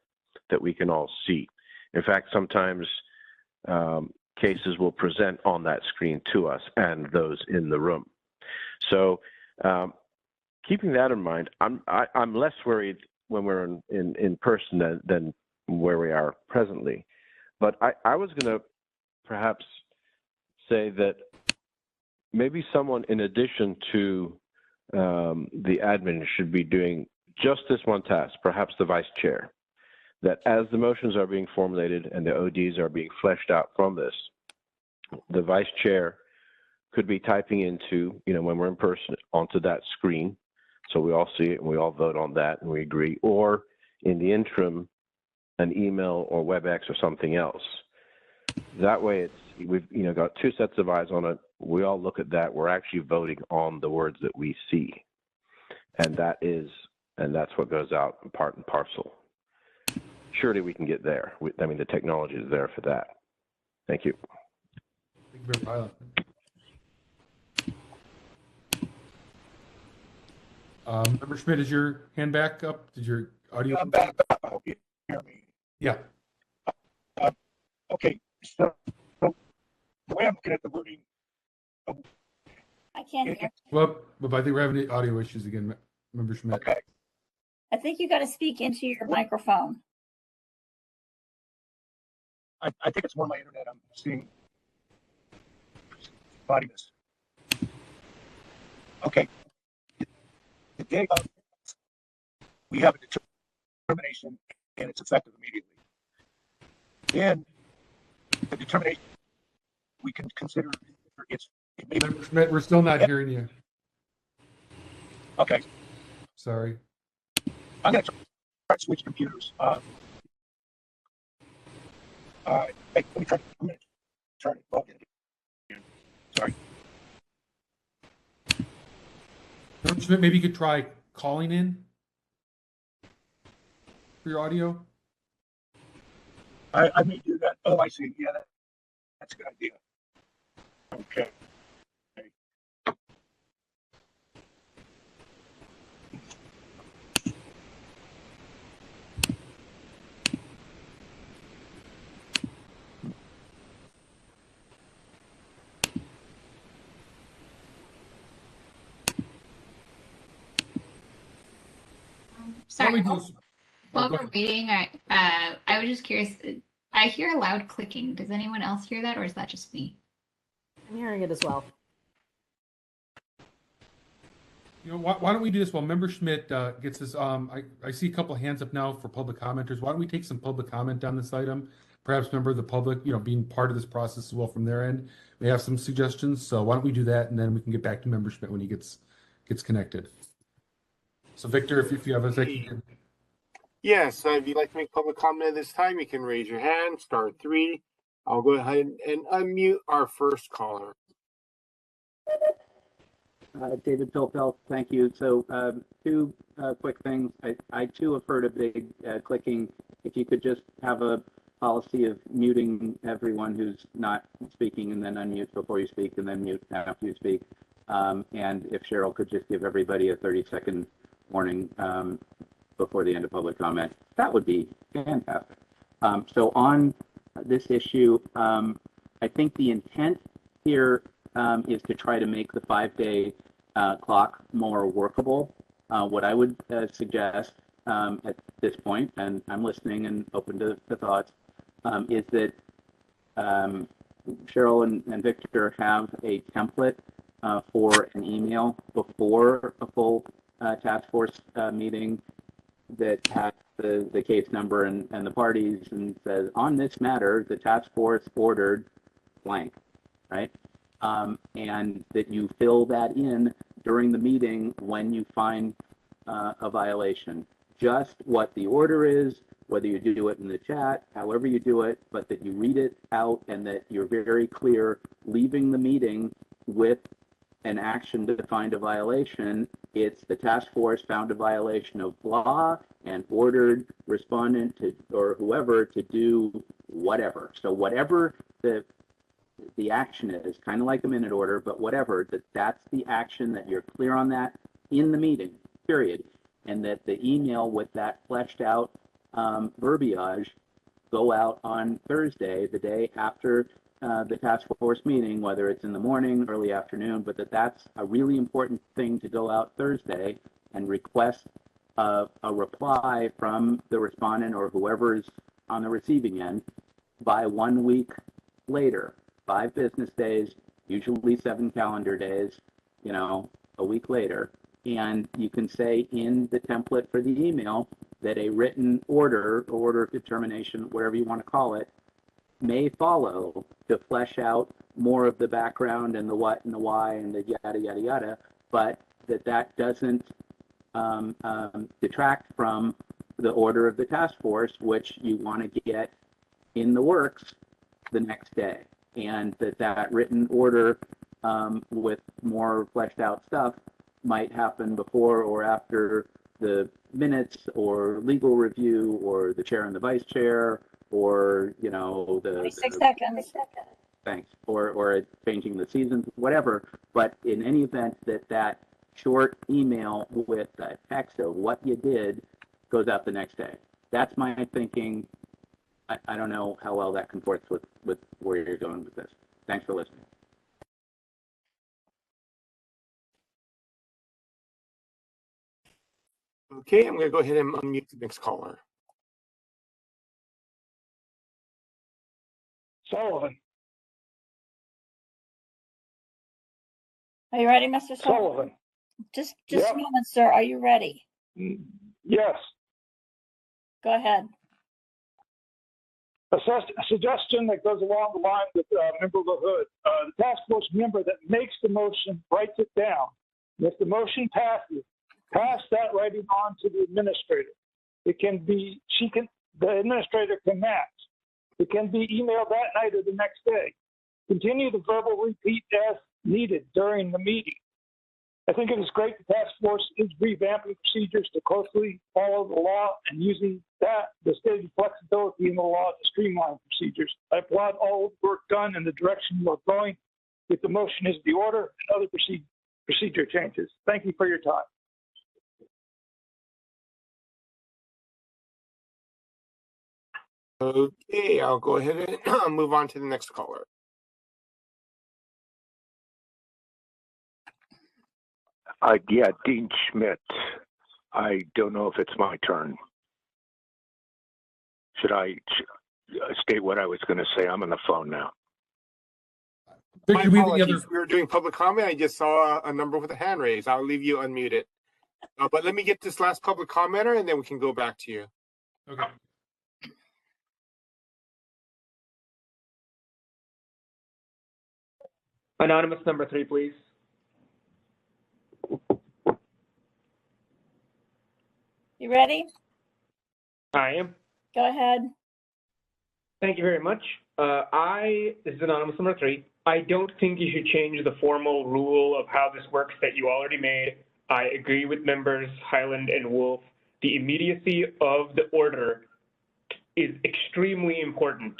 that we can all see. In fact, sometimes cases will present on that screen to us and those in the room. So keeping that in mind, I'm less worried when we're in person than where we are presently. But I was going to perhaps say that maybe someone in addition to the admin should be doing just this one task, perhaps the vice chair, that as the motions are being formulated and the ODs are being fleshed out from this, the vice chair could be typing into, when we're in person, onto that screen, so we all see it and we all vote on that and we agree, or in the interim, an email or WebEx or something else. That way we've got two sets of eyes on it. We all look at that. We're actually voting on the words that we see. And that's what goes out in part and parcel. Surely we can get there. The technology is there for that. Thank you. Thank you very much. Member Schmidt, is your hand back up? Did your audio? I'm back. I hope you hear me. Yeah. Okay. So the way I'm looking at the wording. I can't hear. Well, but I think we're having audio issues again, Member Schmidt. Okay. I think you got to speak into your microphone. I think it's more my internet. I'm seeing spottiness. Okay. The day of, we have a determination and it's effective immediately. Then the determination we can consider it may be. Member Schmidt, we're still not hearing you. Okay. Sorry. I'm going to try to switch computers. Let me try. I'm going to try to log in. Sorry. Member Schmidt, maybe you could try calling in for your audio. I may do that. Oh, I see. Yeah, that's a good idea. Okay. Sorry, While while we're waiting, I was just curious. I hear a loud clicking. Does anyone else hear that, or is that just me? I'm hearing it as well. You know, why don't we do this while Member Schmidt gets this? I see a couple of hands up now for public commenters. Why don't we take some public comment on this item? Perhaps member of the public, you know, being part of this process as well from their end, may have some suggestions. So why don't we do that, and then we can get back to Member Schmidt when he gets connected. So Victor, if you have a second. Yes, if you'd like to make public comment at this time, you can raise your hand, *3. I'll go ahead and unmute our first caller. David Pilfelt, thank you. So two quick things. I too have heard a big clicking. If you could just have a policy of muting everyone who's not speaking and then unmute before you speak and then mute after you speak. And if Cheryl could just give everybody a 30-second warning before the end of public comment, that would be fantastic. So on this issue, I think the intent here is to try to make the 5-day clock more workable. What I would suggest at this point, and I'm listening and open to thoughts, is that Cheryl and Victor have a template for an email before a full task force meeting that has the case number and the parties and says, on this matter, the task force ordered blank, right? And that you fill that in during the meeting when you find a violation. Just what the order is, whether you do it in the chat, however you do it, but that you read it out and that you're very clear leaving the meeting with an action to find a violation. It's the task force found a violation of blah and ordered respondent to, or whoever, to do whatever. So whatever the action is, kind of like a minute order, but whatever, that's the action, that you're clear on that in the meeting, period. And that the email with that fleshed out verbiage go out on Thursday, the day after the task force meeting, whether it's in the morning, early afternoon, but that's a really important thing to go out Thursday and request a reply from the respondent or whoever's on the receiving end by 1 week later, 5 business days, usually 7 calendar days, you know, a week later. And you can say in the template for the email that a written order or order of determination, whatever you want to call it, may follow to flesh out more of the background and the what and the why and the yada, yada, yada, but that doesn't detract from the order of the task force, which you want to get in the works the next day. And that written order with more fleshed out stuff might happen before or after the minutes or legal review or the chair and the vice chair or, you know, the 26 seconds. Thanks. Or changing the seasons, whatever. But in any event, that short email with the text of what you did goes out the next day. That's my thinking. I don't know how well that comports with where you're going with this. Thanks for listening. Okay, I'm going to go ahead and unmute the next caller. Sullivan. Are you ready, Mr. Sullivan. Just Yep. a moment, sir. Are you ready? Yes. Go ahead. A suggestion that goes along the line with member LaHood. The task force member that makes the motion writes it down. And if the motion passes, pass that writing on to the administrator. It can be, the administrator can match. It can be emailed that night or the next day. continue the verbal repeat as needed during the meeting. I think it is great the task force is revamping procedures to closely follow the law and using the stated flexibility in the law to streamline procedures. I applaud all the work done in the direction you are going with the motion is the order and other procedure changes. Thank you for your time. Okay, I'll go ahead and move on to the next caller. Yeah, Dean Schmidt. I don't know if it's my turn. Should I state what I was going to say? I'm on the phone now. My apologies. We were doing public comment. I just saw a number with a hand raised. I'll leave you unmuted. But let me get this last public commenter, and then we can go back to you. Okay. Anonymous number 3, please. You ready? I am. Go ahead. Thank you very much. This is anonymous number 3. I don't think you should change the formal rule of how this works that you already made. I agree with members Highland and Wolf. The immediacy of the order is extremely important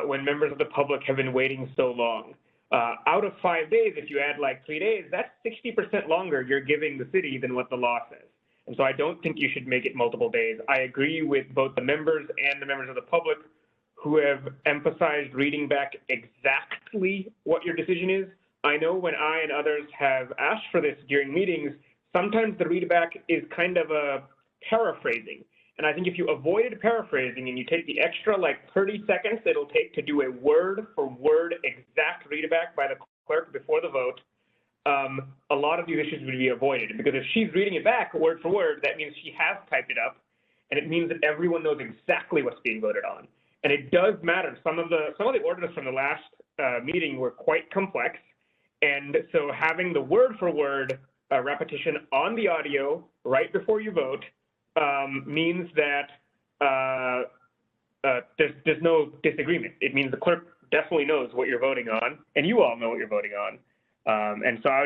when members of the public have been waiting so long. Out of 5 days, if you add like 3 days, that's 60% longer you're giving the city than what the law says. And so I don't think you should make it multiple days. I agree with both the members and the members of the public who have emphasized reading back exactly what your decision is. I know when I and others have asked for this during meetings, sometimes the read back is kind of a paraphrasing. And I think if you avoided paraphrasing and you take the extra like 30 seconds it'll take to do a word for word exact read back by the clerk before the vote, a lot of these issues would be avoided. Because if she's reading it back word for word, that means she has typed it up, and it means that everyone knows exactly what's being voted on. And it does matter. Some of the orders from the last meeting were quite complex, and so having the word for word repetition on the audio right before you vote means that there's no disagreement. It means the clerk definitely knows what you're voting on, and you all know what you're voting on. And so I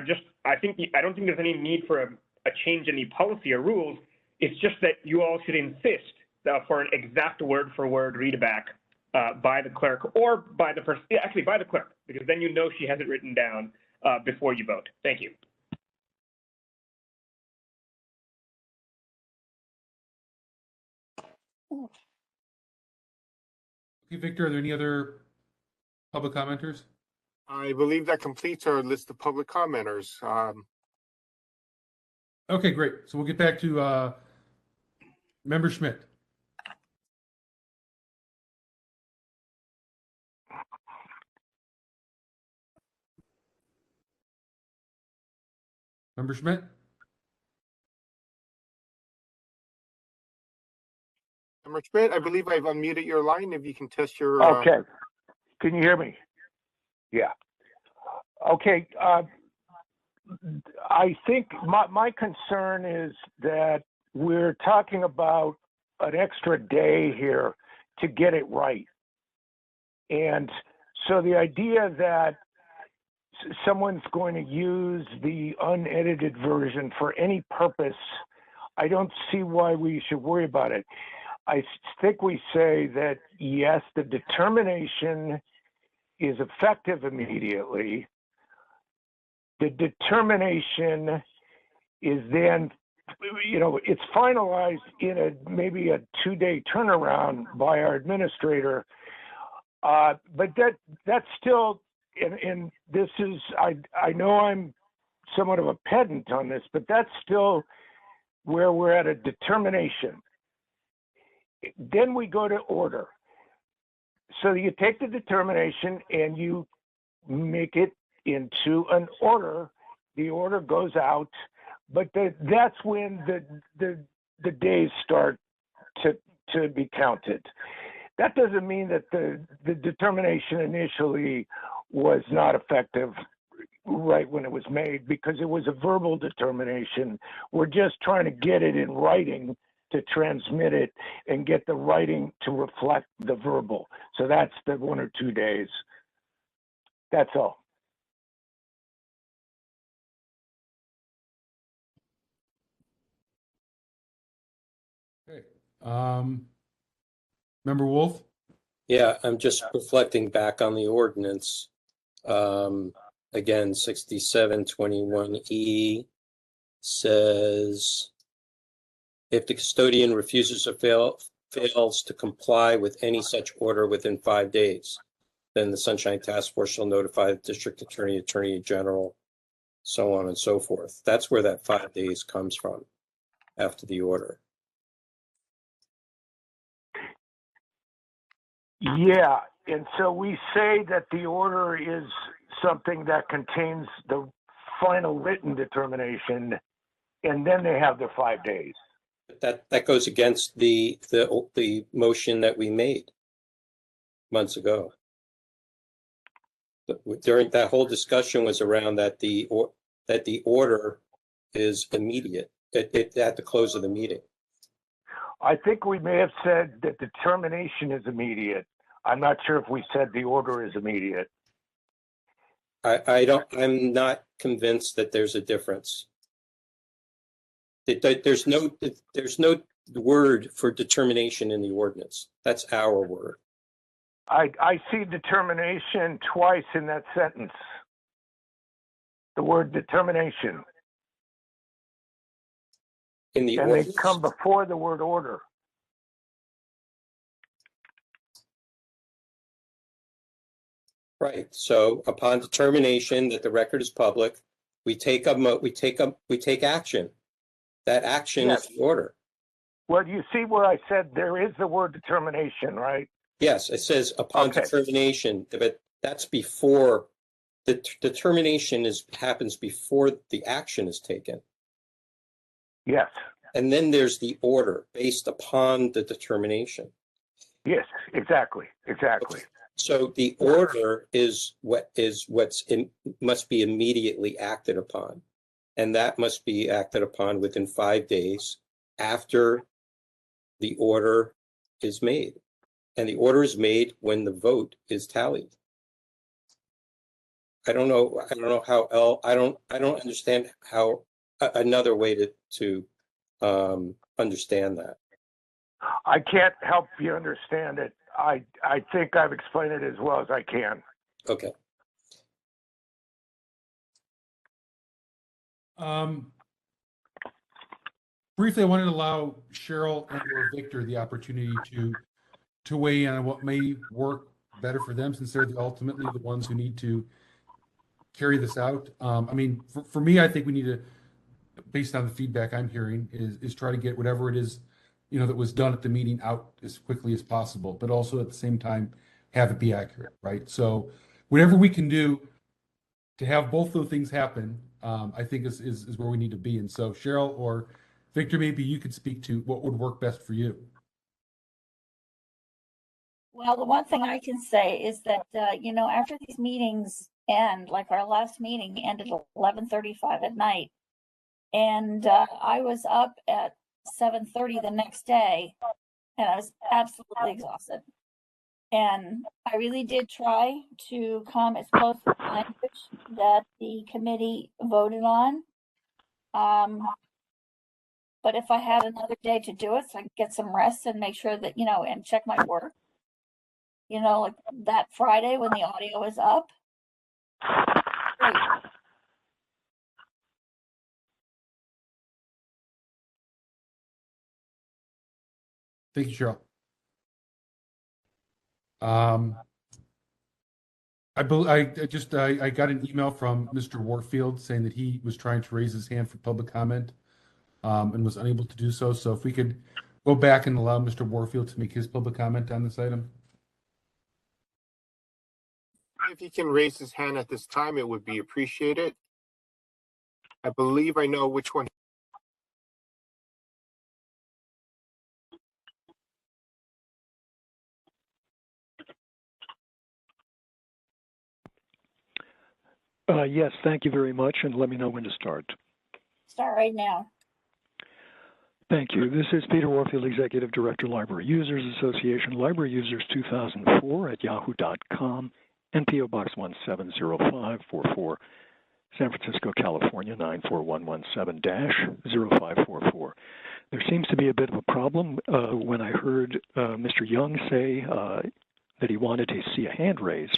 don't think there's any need for a change in the policy or rules. It's just that you all should insist for an exact word for word read back by the clerk or by the person, actually by the clerk, because then you know she has it written down before you vote. Thank you. Okay, Victor, are there any other public commenters? I believe that completes our list of public commenters. Okay, great. So we'll get back to Member Schmidt. Member Schmidt? Member Schmidt, I believe I've unmuted your line. If you can test your... Okay. Can you hear me? Yeah. Okay. I think my concern is that we're talking about an extra day here to get it right. And so the idea that someone's going to use the unedited version for any purpose, I don't see why we should worry about it. I think we say that, yes, the determination is effective immediately. The determination is then, it's finalized in maybe a 2-day turnaround by our administrator. But that's still, and this is, I know I'm somewhat of a pedant on this, but that's still where we're at a determination. Then we go to order. So you take the determination and you make it into an order. The order goes out, but that's when the days start to be counted. That doesn't mean that the determination initially was not effective right when it was made, because it was a verbal determination. We're just trying to get it in writing to transmit it and get the writing to reflect the verbal. So that's the 1 or 2 days. That's all. Okay. Member Wolf? Yeah, I'm just reflecting back on the ordinance. Again, 6721E says, if the custodian refuses or fails to comply with any such order within 5 days, then the Sunshine Task Force shall notify the district attorney, attorney general, so on and so forth. That's where that 5 days comes from after the order. Yeah, and so we say that the order is something that contains the final written determination, and then they have their 5 days. That goes against the motion that we made months ago. During that whole discussion was around that the order is immediate at the close of the meeting. I think we may have said that the termination is immediate. I'm not sure if we said the order is immediate. I'm not convinced that there's a difference. There's no word for determination in the ordinance. That's our word. I see determination twice in that sentence. The word determination. In the and ordinance? they come before the word order. Right. So upon determination that the record is public, we take action. That action Yes. is the order. Well, you see where I said there is the word determination, right? Yes, it says upon Okay. determination, but that's before the determination happens before the action is taken. Yes. And then there's the order based upon the determination. Yes, exactly. So the order is must be immediately acted upon, and that must be acted upon within 5 days after the order is made, and the order is made when the vote is tallied. I don't know how I don't understand how another way to understand that. I can't help you understand it. I think I've explained it as well as I can. Okay. Briefly, I wanted to allow Cheryl and or Victor the opportunity to weigh in on what may work better for them, since they're ultimately the ones who need to carry this out. I mean, for me, I think we need to, based on the feedback I'm hearing, is try to get whatever it is, that was done at the meeting out as quickly as possible, but also at the same time have it be accurate, right? So whatever we can do to have both those things happen, I think is where we need to be. And so Cheryl or Victor, maybe you could speak to what would work best for you. Well, the one thing I can say is that, after these meetings end, like our last meeting ended at 11:35 at night, and I was up at 7:30 the next day, and I was absolutely exhausted. And I really did try to come as close to the language that the committee voted on. But if I had another day to do it, so I could get some rest and make sure that, and check my work, like that Friday when the audio is up. Great. Thank you, Cheryl. I got an email from Mr. Warfield saying that he was trying to raise his hand for public comment and was unable to do so. So if we could go back and allow Mr. Warfield to make his public comment on this item. If he can raise his hand at this time, it would be appreciated. I believe I know which one. Yes, thank you very much, and let me know when to start. Start right now. Thank you. This is Peter Warfield, Executive Director, Library Users Association, Library Users 2004 at yahoo.com, and P.O. Box 170544, San Francisco, California 94117-0544. There seems to be a bit of a problem when I heard Mr. Young say that he wanted to see a hand raised.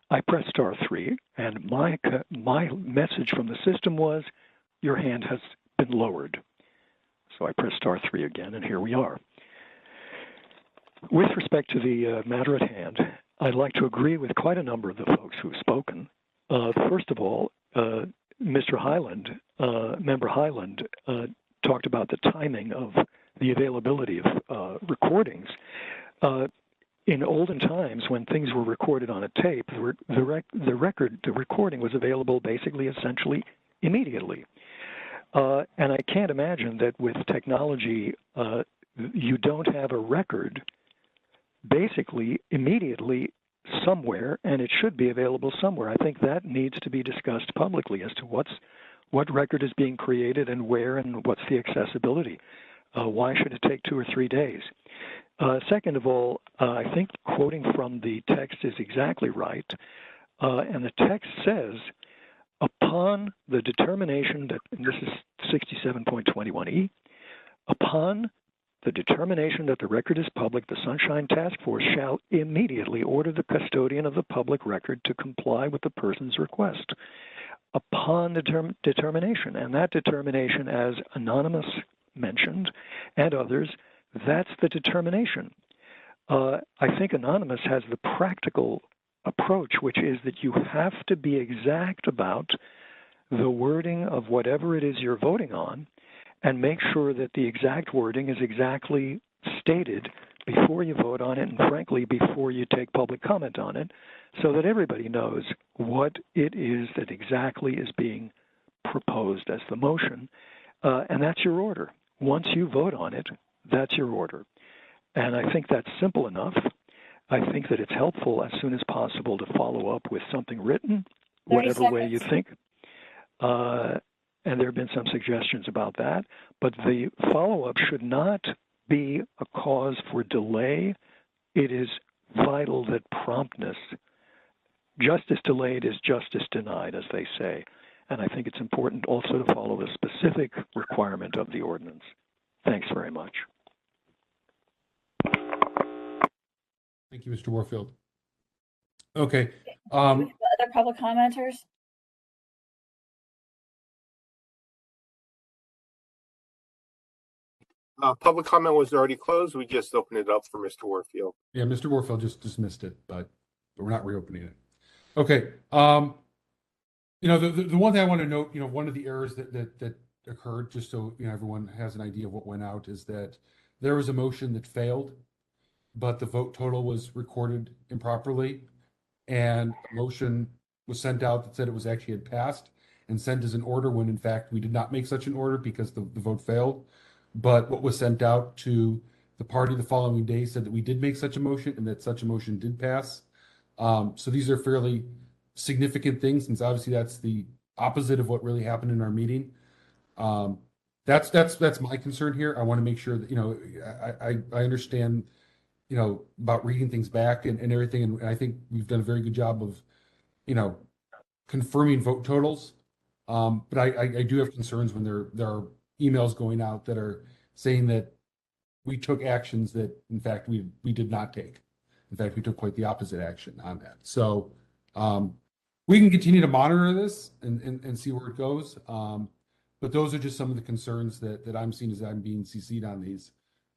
I pressed *3, and my message from the system was, your hand has been lowered. So I pressed *3 again, and here we are. With respect to the matter at hand, I'd like to agree with quite a number of the folks who've spoken. First of all, Mr. Highland, Member Highland, talked about the timing of the availability of recordings. In olden times, when things were recorded on a tape, the recording was available basically, essentially, immediately. And I can't imagine that with technology, you don't have a record basically immediately somewhere, and it should be available somewhere. I think that needs to be discussed publicly as to what record is being created and where and what's the accessibility. Why should it take 2 or 3 days? Second of all, I think quoting from the text is exactly right. And the text says, upon the determination that, and this is 67.21e, upon the determination that the record is public, the Sunshine Task Force shall immediately order the custodian of the public record to comply with the person's request. Upon the determination, and that determination, as Anonymous mentioned, and others, that's the determination. I think Anonymous has the practical approach, which is that you have to be exact about the wording of whatever it is you're voting on, and make sure that the exact wording is exactly stated before you vote on it, and frankly, before you take public comment on it, so that everybody knows what it is that exactly is being proposed as the motion, and that's your order. Once you vote on it, that's your order. And I think that's simple enough. I think that it's helpful as soon as possible to follow up with something written, whatever way you think. And there have been some suggestions about that. But the follow-up should not be a cause for delay. It is vital that promptness, justice delayed is justice denied, as they say. And I think it's important also to follow the specific requirement of the ordinance. Thanks very much. Thank you, Mr. Warfield. Okay. Other public commenters? Public comment was already closed. We just opened it up for Mr. Warfield. Yeah, Mr. Warfield just dismissed it, but we're not reopening it. Okay. You know, the one thing I want to note, you know, one of the errors that occurred, just so you know everyone has an idea of what went out, is that there was a motion that failed, but the vote total was recorded improperly, and a motion was sent out that said it was actually had passed and sent as an order when in fact we did not make such an order because the vote failed. But what was sent out to the party the following day said that we did make such a motion and that such a motion did pass. So these are fairly significant things, since obviously that's the opposite of what really happened in our meeting. That's my concern here. I want to make sure that, you know, I understand, you know, about reading things back and everything, and I think we've done a very good job of, you know, confirming vote totals. But I do have concerns when there are emails going out that are saying that we took actions that in fact we did not take. In fact, we took quite the opposite action on that. So we can continue to monitor this and see where it goes. But those are just some of the concerns that I'm seeing as I'm being CC'd on these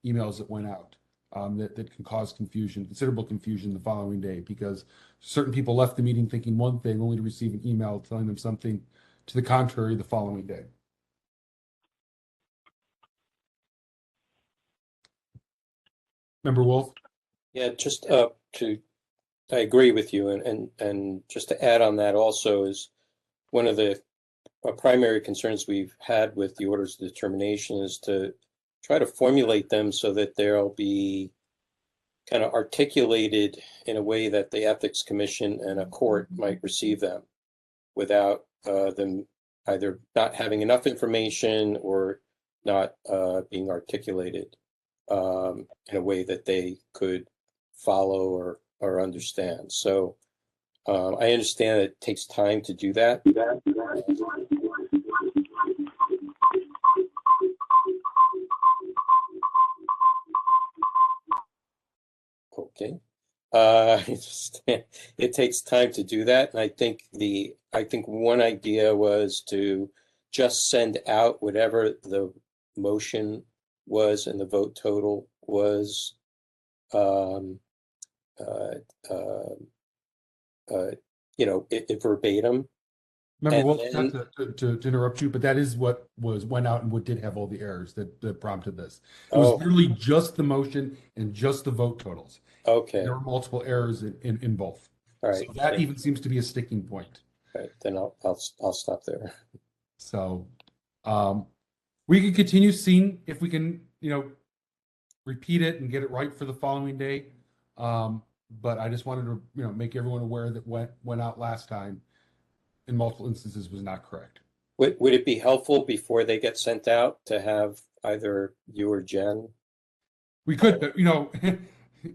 emails that went out, that can cause confusion, considerable confusion the following day, because certain people left the meeting thinking one thing only to receive an email telling them something to the contrary the following day. Member Wolf? Yeah, just I agree with you, and just to add on that also is one of the primary concerns we've had with the orders of determination is to try to formulate them so that they'll be kind of articulated in a way that the Ethics Commission and a court might receive them without them either not having enough information or not being articulated in a way that they could follow or understand. So I understand it takes time to do that. Okay. It takes time to do that, and I think one idea was to just send out whatever the motion was and the vote total was, verbatim. Remember, And well, then- not to interrupt you, but that is what went out and what did have all the errors that prompted this. It was literally just the motion and just the vote totals. Okay. There were multiple errors in both. All right. So that even seems to be a sticking point. Right. Then I'll stop there. So we can continue seeing if we can, repeat it and get it right for the following day. But I just wanted to, make everyone aware that went out last time in multiple instances was not correct. Would it be helpful before they get sent out to have either you or Jen? We could, but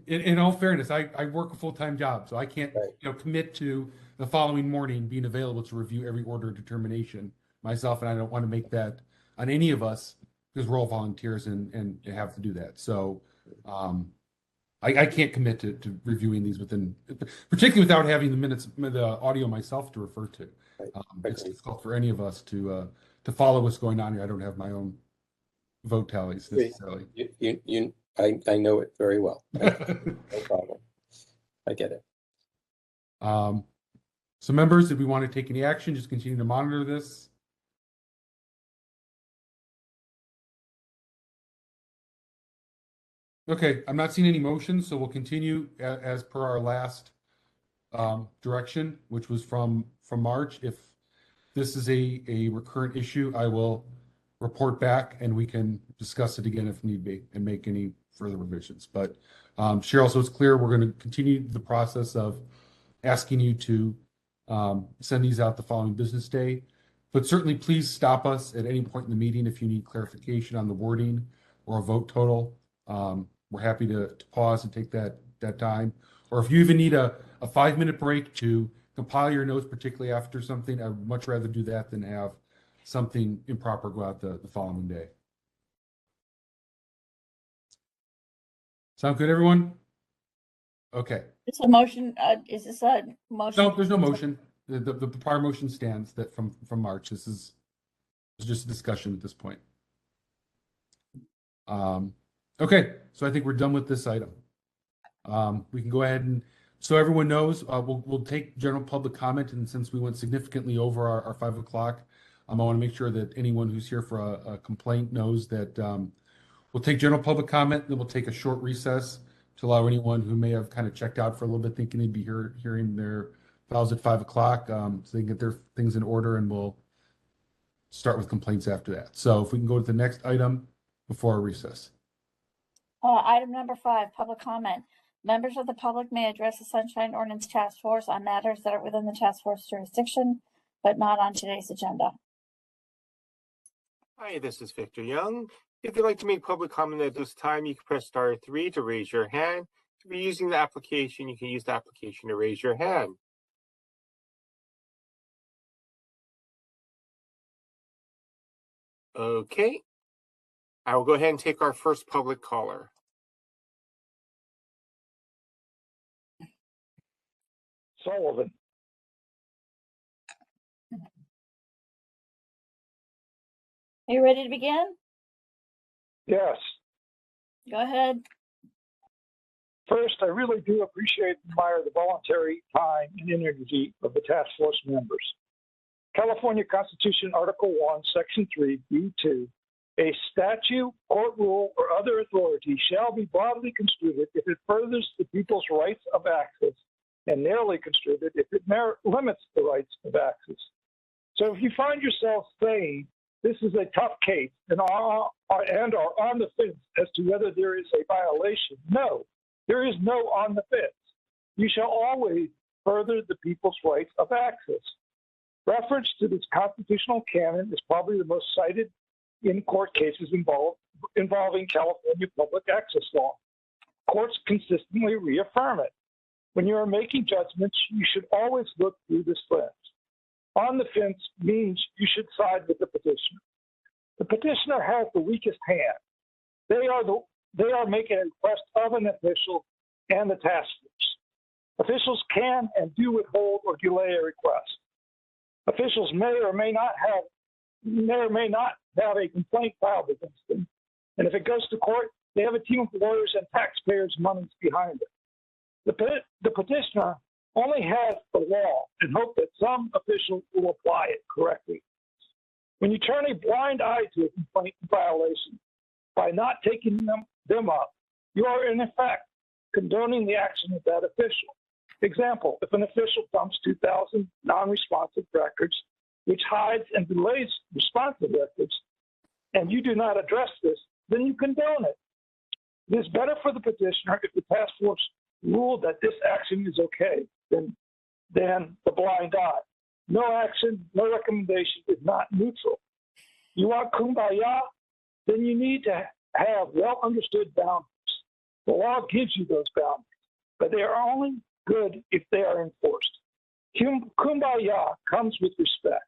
in all fairness, I work a full-time job, so I can't commit to the following morning being available to review every order of determination myself, and I don't want to make that on any of us because we're all volunteers and have to do that. So I can't commit to reviewing these particularly without having the audio myself to refer to. It's difficult for any of us to follow what's going on here. I don't have my own vote tallies necessarily. I know it very well. No problem. I get it. So members, did we want to take any action? Just continue to monitor this. Okay, I'm not seeing any motions, so we'll continue as per our last direction, which was from March. If this is a recurrent issue, I will report back and we can discuss it again if need be and make any further revisions. But Cheryl, so it's clear we're going to continue the process of asking you to send these out the following business day. But certainly please stop us at any point in the meeting if you need clarification on the wording or a vote total. We're happy to pause and take that time. Or if you even need a 5-minute break to compile your notes, particularly after something, I would much rather do that than have something improper go out the following day. Sound good, everyone? Okay. It's a motion. Is this a motion? No, there's no motion. The prior motion stands that from March. This is just a discussion at this point. Okay, so I think we're done with this item. We can go ahead and, so everyone knows, we'll take general public comment, and since we went significantly over our 5 o'clock, I want to make sure that anyone who's here for a complaint knows that we'll take general public comment, then we'll take a short recess to allow anyone who may have kind of checked out for a little bit thinking they'd be hearing their files at 5 o'clock, so they can get their things in order, and we'll start with complaints after that. So if we can go to the next item before our recess. Item number 5, public comment. Members of the public may address the Sunshine Ordinance Task Force on matters that are within the task force jurisdiction, but not on today's agenda. Hi, this is Victor Young. If you'd like to make public comment at this time, you can press *3 to raise your hand. If you're using the application, you can use the application to raise your hand. Okay. I will go ahead and take our first public caller. Sullivan. Are you ready to begin? Yes. Go ahead. First, I really do appreciate and admire the voluntary time and energy of the task force members. California Constitution, Article 1, Section 3, B2, a statute, court rule, or other authority shall be broadly construed if it furthers the people's rights of access, and narrowly construed if it limits the rights of access. So if you find yourself saying this is a tough case and are on the fence as to whether there is a violation, no, there is no on the fence. You shall always further the people's rights of access. Reference to this constitutional canon is probably the most cited in court cases involving California public access law. Courts consistently reaffirm it. When you are making judgments, you should always look through this lens. On the fence means you should side with the petitioner. The petitioner has the weakest hand. They are making a request of an official and the task force. Officials can and do withhold or delay a request. Officials may or may not have a complaint filed against them. And if it goes to court, they have a team of lawyers and taxpayers' money behind it. The petitioner only has the law and hope that some official will apply it correctly. When you turn a blind eye to a complaint violation by not taking them up, you are in effect condoning the action of that official. Example, if an official dumps 2,000 non-responsive records, which hides and delays responsive records, and you do not address this, then you condone it. It is better for the petitioner if the task force ruled that this action is okay than the blind eye. No action, no recommendation is not neutral. You want kumbaya? Then you need to have well-understood boundaries. The law gives you those boundaries, but they are only good if they are enforced. Kumbaya comes with respect.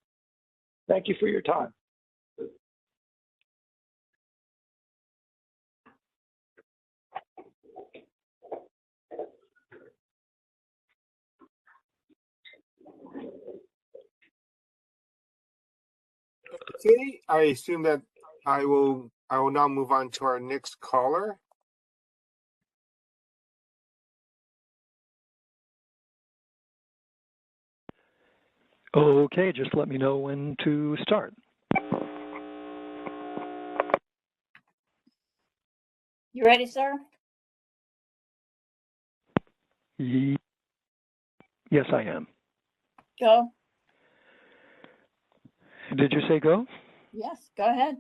Thank you for your time. Okay, I assume that I will now move on to our next caller. Okay, just let me know when to start. You ready, sir? Yes, I am. Go. Did you say go? Yes, go ahead.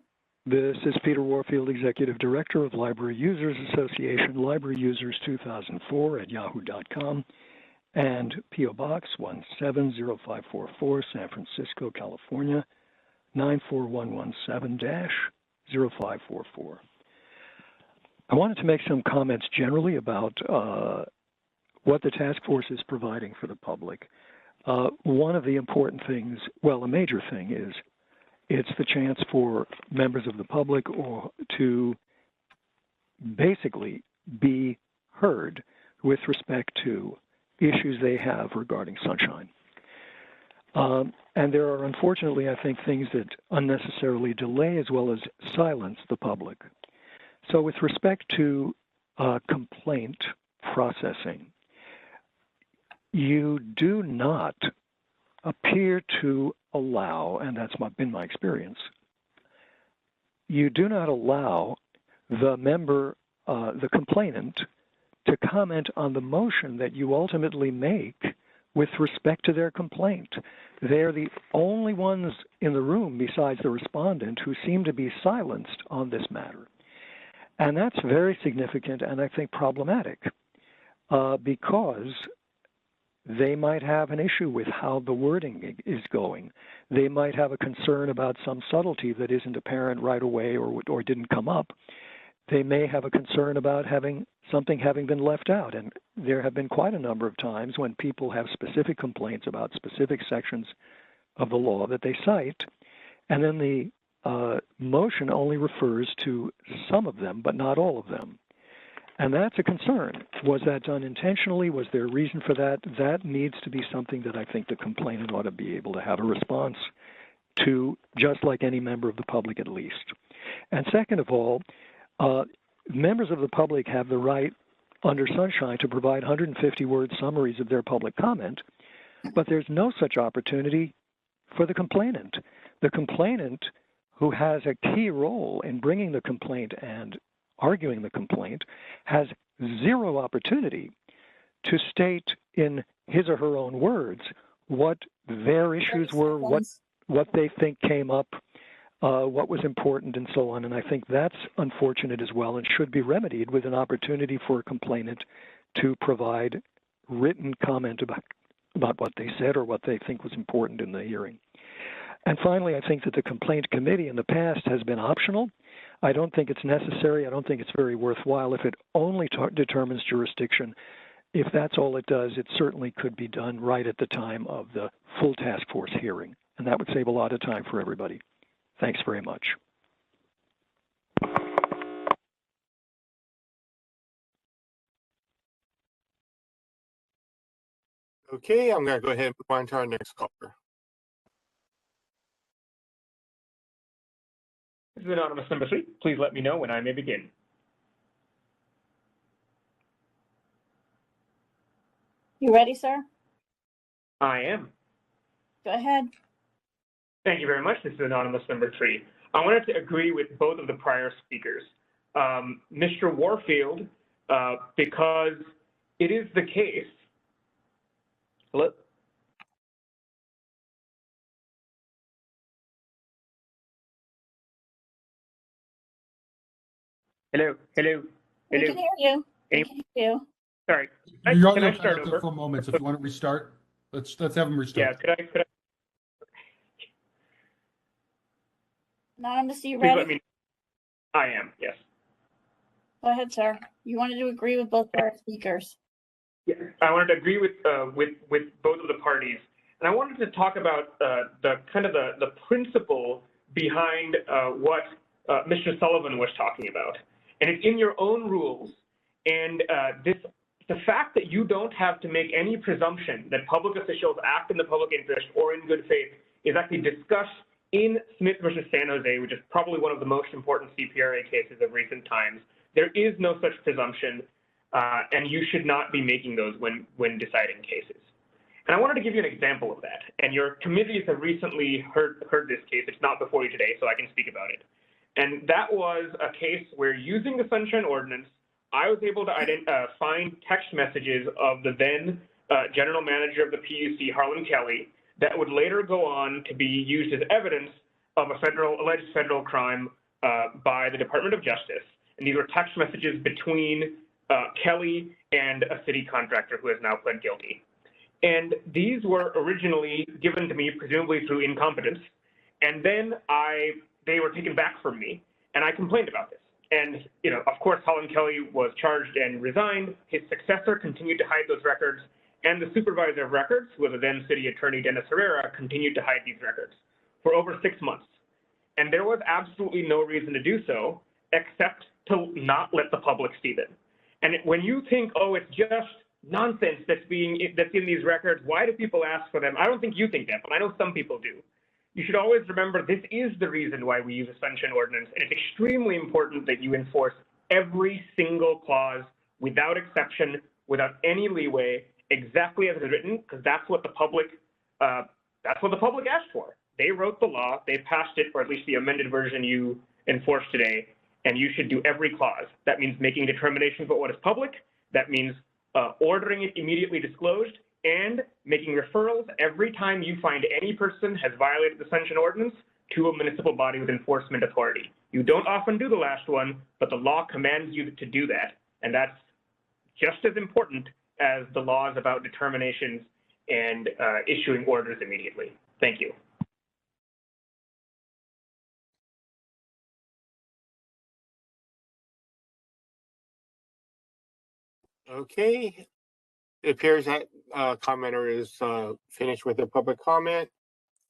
This is Peter Warfield, Executive Director of Library Users Association, Library Users 2004 at yahoo.com, and P.O. Box 170544, San Francisco, California, 94117-0544. I wanted to make some comments generally about what the task force is providing for the public. One of the important things, well, a major thing is it's the chance for members of the public to basically be heard with respect to issues they have regarding sunshine. And there are, unfortunately, I think, things that unnecessarily delay as well as silence the public. So with respect to complaint processing, you do not appear to allow, and that's been my experience, you do not allow the member, the complainant, to comment on the motion that you ultimately make with respect to their complaint. They're the only ones in the room besides the respondent who seem to be silenced on this matter. And that's very significant and I think problematic because they might have an issue with how the wording is going. They might have a concern about some subtlety that isn't apparent right away or didn't come up. They may have a concern about something having been left out. And there have been quite a number of times when people have specific complaints about specific sections of the law that they cite, and then the motion only refers to some of them, but not all of them. And that's a concern. Was that done intentionally? Was there a reason for that? That needs to be something that I think the complainant ought to be able to have a response to, just like any member of the public at least. And second of all, members of the public have the right under Sunshine to provide 150-word summaries of their public comment, but there's no such opportunity for the complainant. The complainant, who has a key role in bringing the complaint and arguing the complaint, has zero opportunity to state in his or her own words what their issues were, what they think came up, what was important, and so on. And I think that's unfortunate as well and should be remedied with an opportunity for a complainant to provide written comment about what they said or what they think was important in the hearing. And finally, I think that the complaint committee in the past has been optional. I don't think it's necessary. I don't think it's very worthwhile if it only determines jurisdiction. if that's all it does, it certainly could be done right at the time of the full task force hearing, and that would save a lot of time for everybody. Thanks very much. Okay, I'm going to go ahead and move on to our next caller. This is anonymous number 3. Please let me know when I may begin. You ready, sir? I am. Go ahead. Thank you very much. This is anonymous number 3. I wanted to agree with both of the prior speakers. Mr. Warfield, because it is the case. Hello? Hello? Hello? We Hello? can hear you. We can hear you. Sorry. You're on Can I start there over? for a moment, so if you want to restart, let's have them restart. Yeah, could I? Anonymous, are you Please let ready? me know. I am, yes. Go ahead, sir. You wanted to agree with both our speakers. Yeah, I wanted to agree with both of the parties, and I wanted to talk about the principle behind what Mr. Sullivan was talking about, and it's in your own rules. And the fact that you don't have to make any presumption that public officials act in the public interest or in good faith is actually discussed in Smith versus San Jose, which is probably one of the most important CPRA cases of recent times. There is no such presumption, and you should not be making those when deciding cases. And I wanted to give you an example of that. And your committees have recently heard this case. It's not before you today, so I can speak about it. And that was a case where, using the Sunshine Ordinance, I was able to find text messages of the then general manager of the PUC, Harlan Kelly, that would later go on to be used as evidence of a alleged federal crime by the Department of Justice. And these were text messages between Kelly and a city contractor who has now pled guilty. And these were originally given to me, presumably through incompetence. And then they were taken back from me, and I complained about this. And, of course, Harlan Kelly was charged and resigned. His successor continued to hide those records. And the supervisor of records, who was the then city attorney, Dennis Herrera, continued to hide these records for over 6 months. And there was absolutely no reason to do so, except to not let the public see them. And when you think, oh, it's just nonsense that's in these records, why do people ask for them? I don't think you think that, but I know some people do. You should always remember this is the reason why we use a Sunshine Ordinance, and it's extremely important that you enforce every single clause without exception, without any leeway, exactly as it's written, because that's what the public asked for. They wrote the law, they passed it, or at least the amended version you enforced today, and you should do every clause. That means making determinations about what is public. That means ordering it immediately disclosed, and making referrals every time you find any person has violated the Sunshine Ordinance to a municipal body with enforcement authority. You don't often do the last one, but the law commands you to do that, and that's just as important as the laws about determinations and issuing orders immediately. Thank you. Okay, it appears that commenter is finished with their public comment.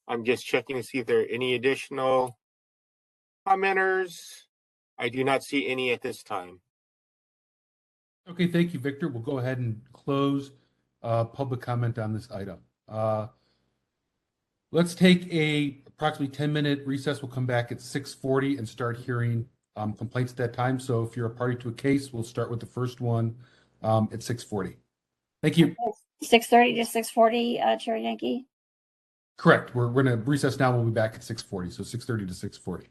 I'm just checking to see if there are any additional commenters. I do not see any at this time. Okay, thank you, Victor. We'll go ahead and close public comment on this item. Let's take a approximately 10-minute recess. We'll come back at 6:40 and start hearing complaints at that time. So if you're a party to a case, we'll start with the first one at 6:40. Thank you. 6:30 to 6:40, Chair Yankee. Correct. We're going to recess now. We'll be back at 6:40. So 6:30 to 6:40.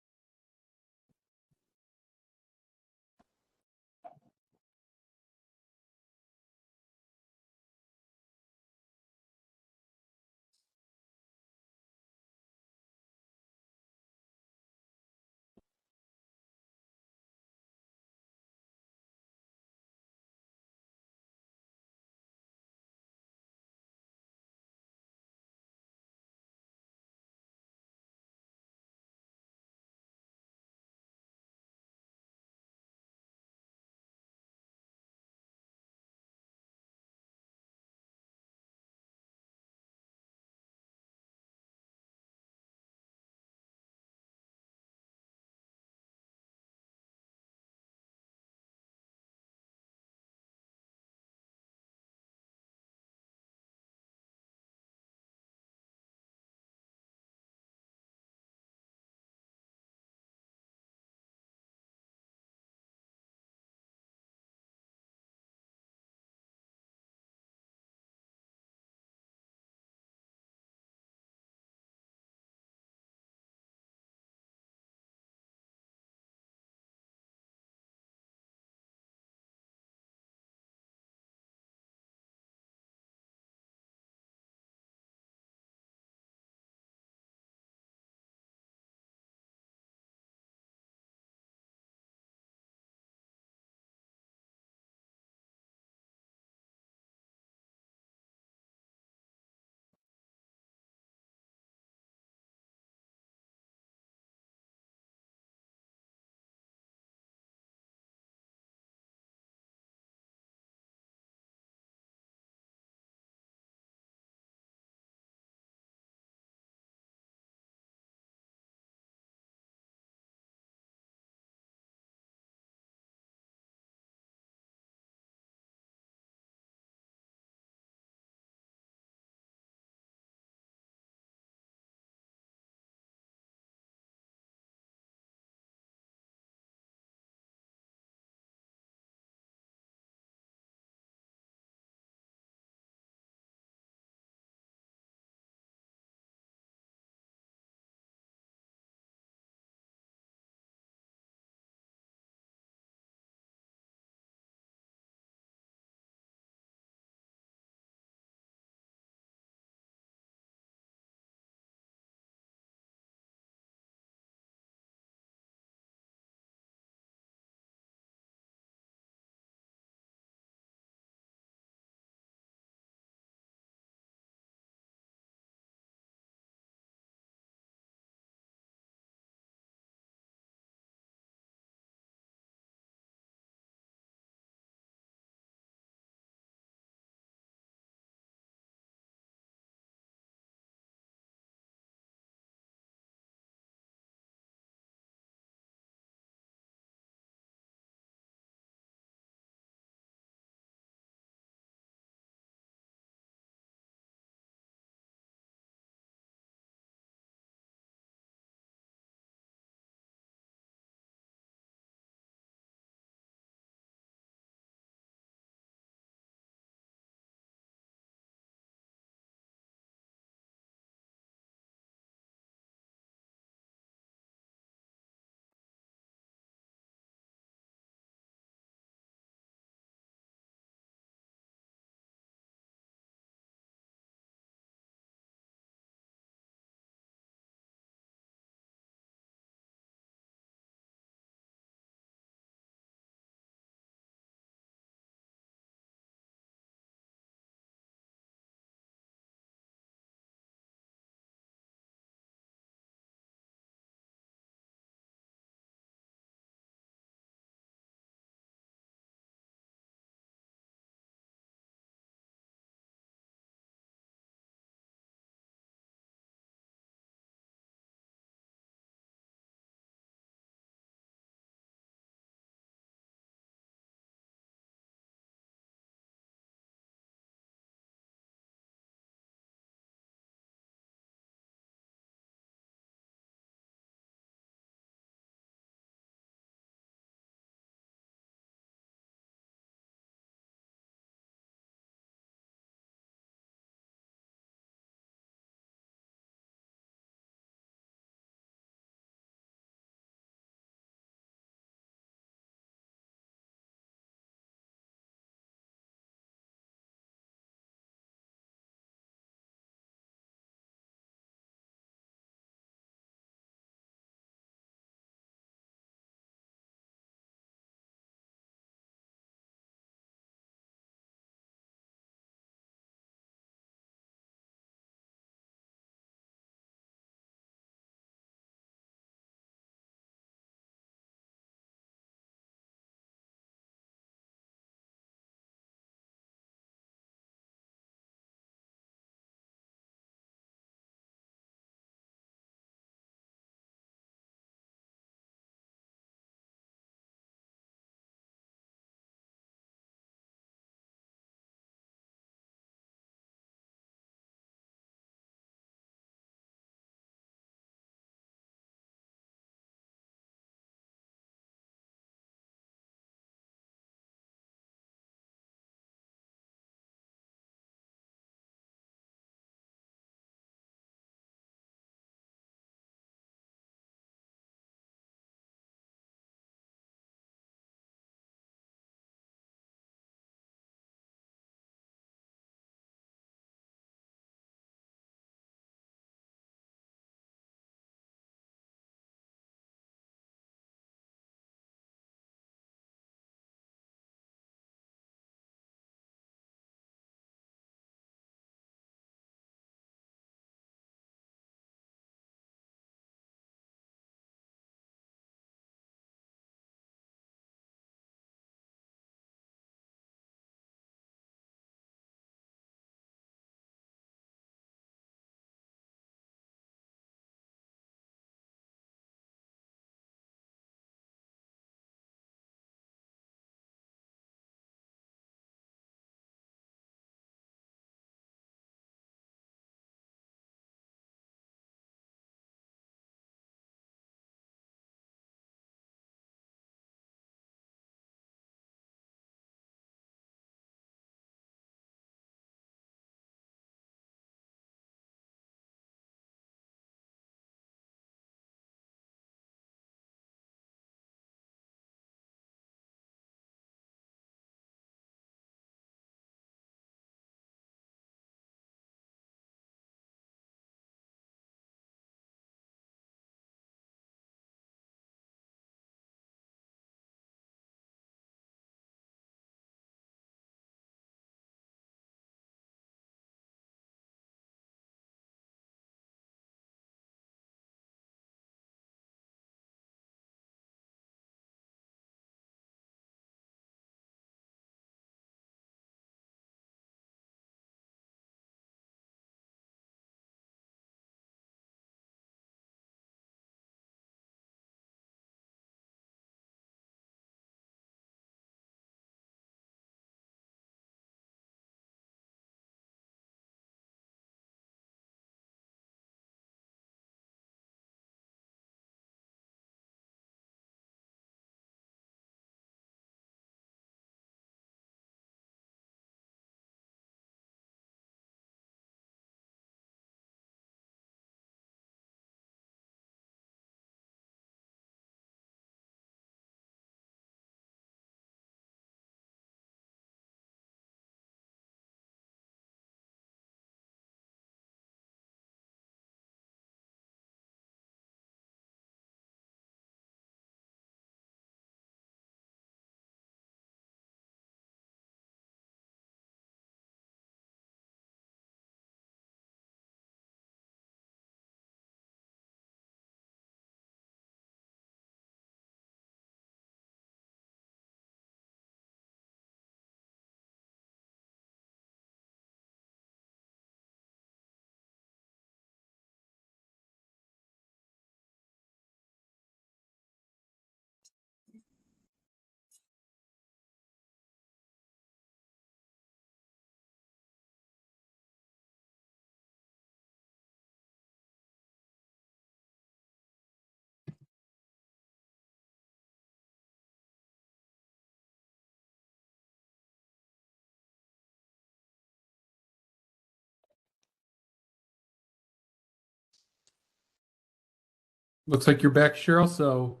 Looks like you're back, Cheryl, so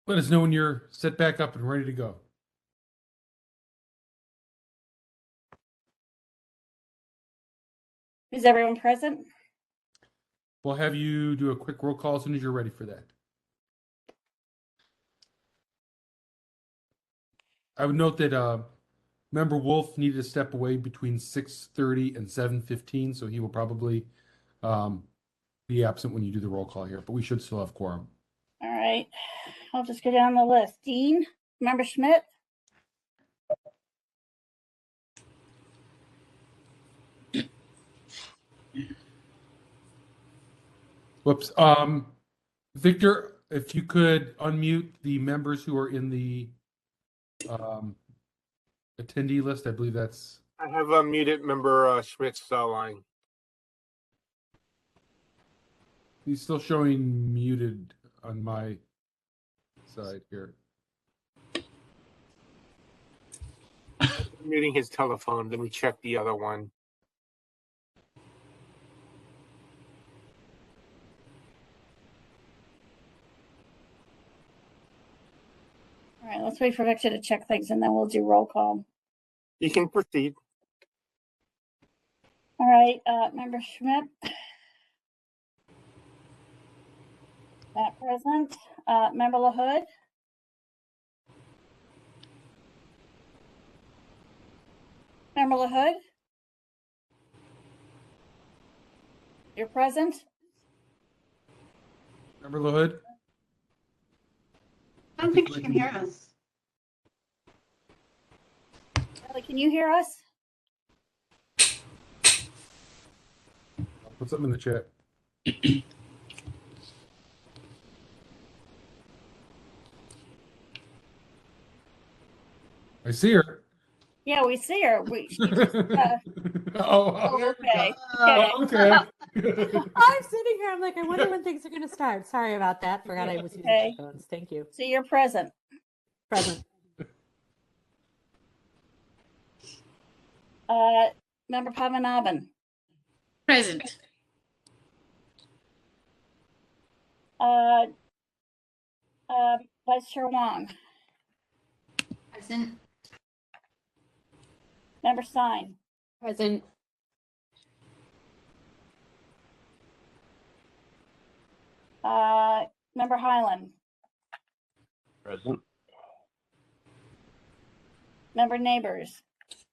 let us know when you're set back up and ready to go. Is everyone present? We'll have you do a quick roll call as soon as you're ready for that. I would note that Member Wolf needed to step away between 6:30 and 7:15, so he will probably be absent when you do the roll call here, but we should still have quorum. All right, I'll just go down the list. Dean, Member Schmidt, Whoops. Victor, if you could unmute the members who are in the attendee list, I believe that's. I have unmuted Member Schmidt's line. He's still showing muted on my side here. Muting his telephone. Let me check the other one. all right, let's wait for Victor to check things and then we'll do roll call. You can proceed. All right, Member Schmidt. Not present. Member LaHood. Member LaHood. You're present. Member LaHood? I don't think she can hear us. Ellie, can you hear us? I'll put something in the chat. I see her. Yeah, we see her. We, Oh, okay. okay. I'm sitting here. I'm like, I wonder when things are going to start. Sorry about that. Forgot I was using headphones. Thank you. So you're present. Present. Member Padmanabhan. Present. Vice Chair Wong. Present. Member Stein. Present. Member Highland. Present. Member Neighbors.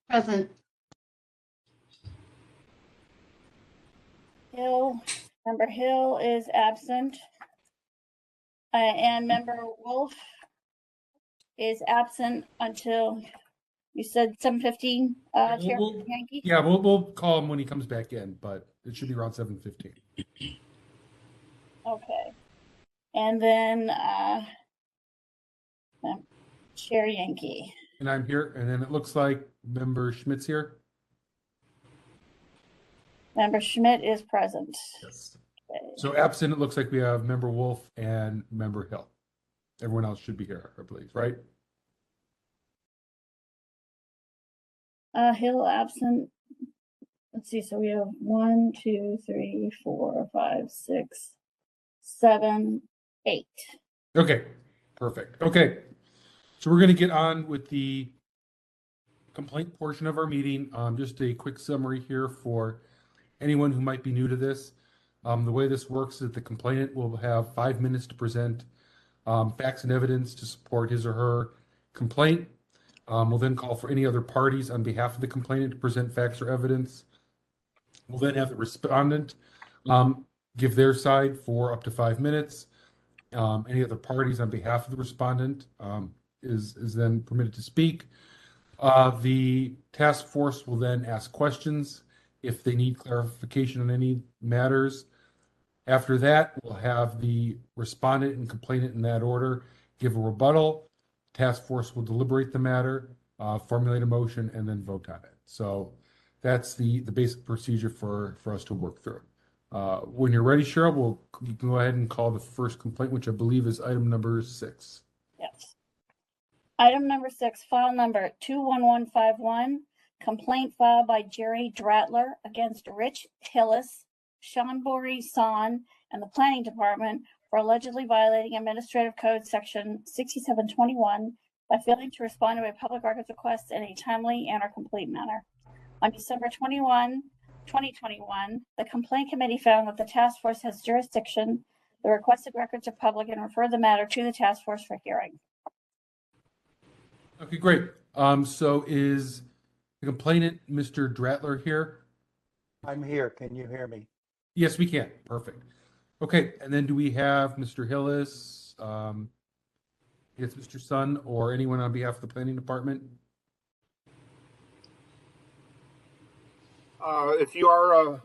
Present. Hill. Member Hill is absent. And Member Wolf is absent until you said 7:15. Chair Yankee. Yeah, we'll call him when he comes back in, but it should be around 7:15. Okay. And then Chair Yankee. And I'm here, and then it looks like Member Schmidt's here. Member Schmidt is present. Yes. Okay. So absent, it looks like we have Member Wolf and Member Hill. Everyone else should be here, I believe, right? Hill absent. Let's see. So we have 1, 2, 3, 4, 5, 6, 7, 8. Okay, perfect. Okay, so we're going to get on with the complaint portion of our meeting. Just a quick summary here for anyone who might be new to this. The way this works is that the complainant will have 5 minutes to present facts and evidence to support his or her complaint. We'll then call for any other parties on behalf of the complainant to present facts or evidence. We'll then have the respondent give their side for up to 5 minutes. Any other parties on behalf of the respondent is then permitted to speak. The task force will then ask questions if they need clarification on any matters. After that, we'll have the respondent and complainant in that order give a rebuttal. Task force will deliberate the matter, formulate a motion, and then vote on it. So that's the basic procedure for us to work through. When you're ready, Cheryl, you can go ahead and call the first complaint, which I believe is item number 6. Yes. Item number 6, file number 21151, complaint filed by Jerry Dratler against Rich Hillis, Sean San, and the Planning Department for allegedly violating Administrative Code Section 6721 by failing to respond to a public records request in a timely and or complete manner. On December 21, 2021, the Complaint Committee found that the task force has jurisdiction. The requested records are public and referred the matter to the task force for hearing. Okay, great. So is the complainant, Mr. Dratler, here? I'm here. Can you hear me? Yes, we can. Perfect. Okay, and then do we have Mr. Hillis, yes, Mr. Sun, or anyone on behalf of the planning department? If you are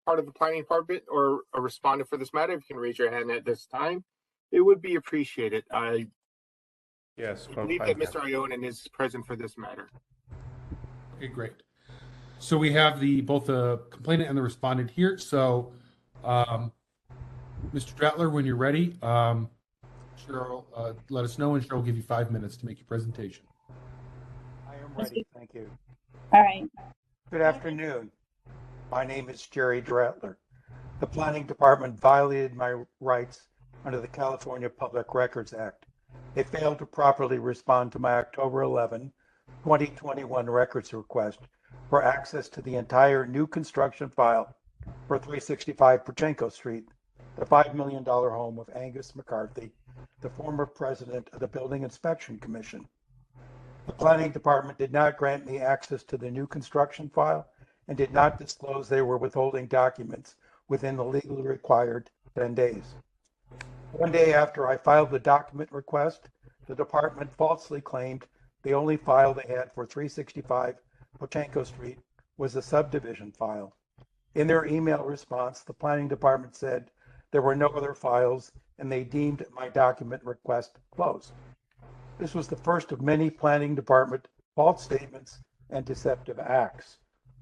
part of the planning department or a respondent for this matter, if you can raise your hand at this time, it would be appreciated. I believe that Mr. Ionin is present for this matter. Okay, great. So we have both the complainant and the respondent here. So, Mr. Dratler, when you're ready, Cheryl, let us know, and Cheryl will give you 5 minutes to make your presentation. I am ready. Thank you. All right. Good afternoon. My name is Jerry Dratler. The Planning Department violated my rights under the California Public Records Act. They failed to properly respond to my October 11, 2021 records request for access to the entire new construction file for 365 Pachenko Street, the $5 million home of Angus McCarthy, the former president of the Building Inspection Commission. The Planning Department did not grant me access to the new construction file and did not disclose they were withholding documents within the legally required 10 days. One day after I filed the document request, the department falsely claimed the only file they had for 365 Pachenko Street was the subdivision file. In their email response, the Planning Department said there were no other files and they deemed my document request closed. This was the first of many Planning Department false statements and deceptive acts.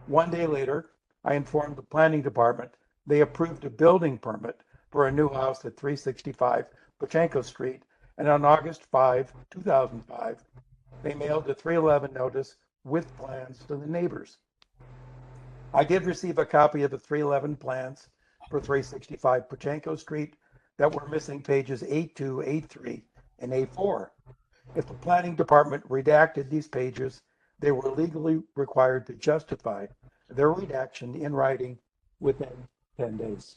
One day later, I informed the Planning Department they approved a building permit for a new house at 365 Pachenko Street, and on August 5, 2005, they mailed a 311 notice with plans to the neighbors. I did receive a copy of the 311 plans for 365 Pachenko Street that were missing pages A2, A3, and A4. If the Planning Department redacted these pages, they were legally required to justify their redaction in writing within 10 days.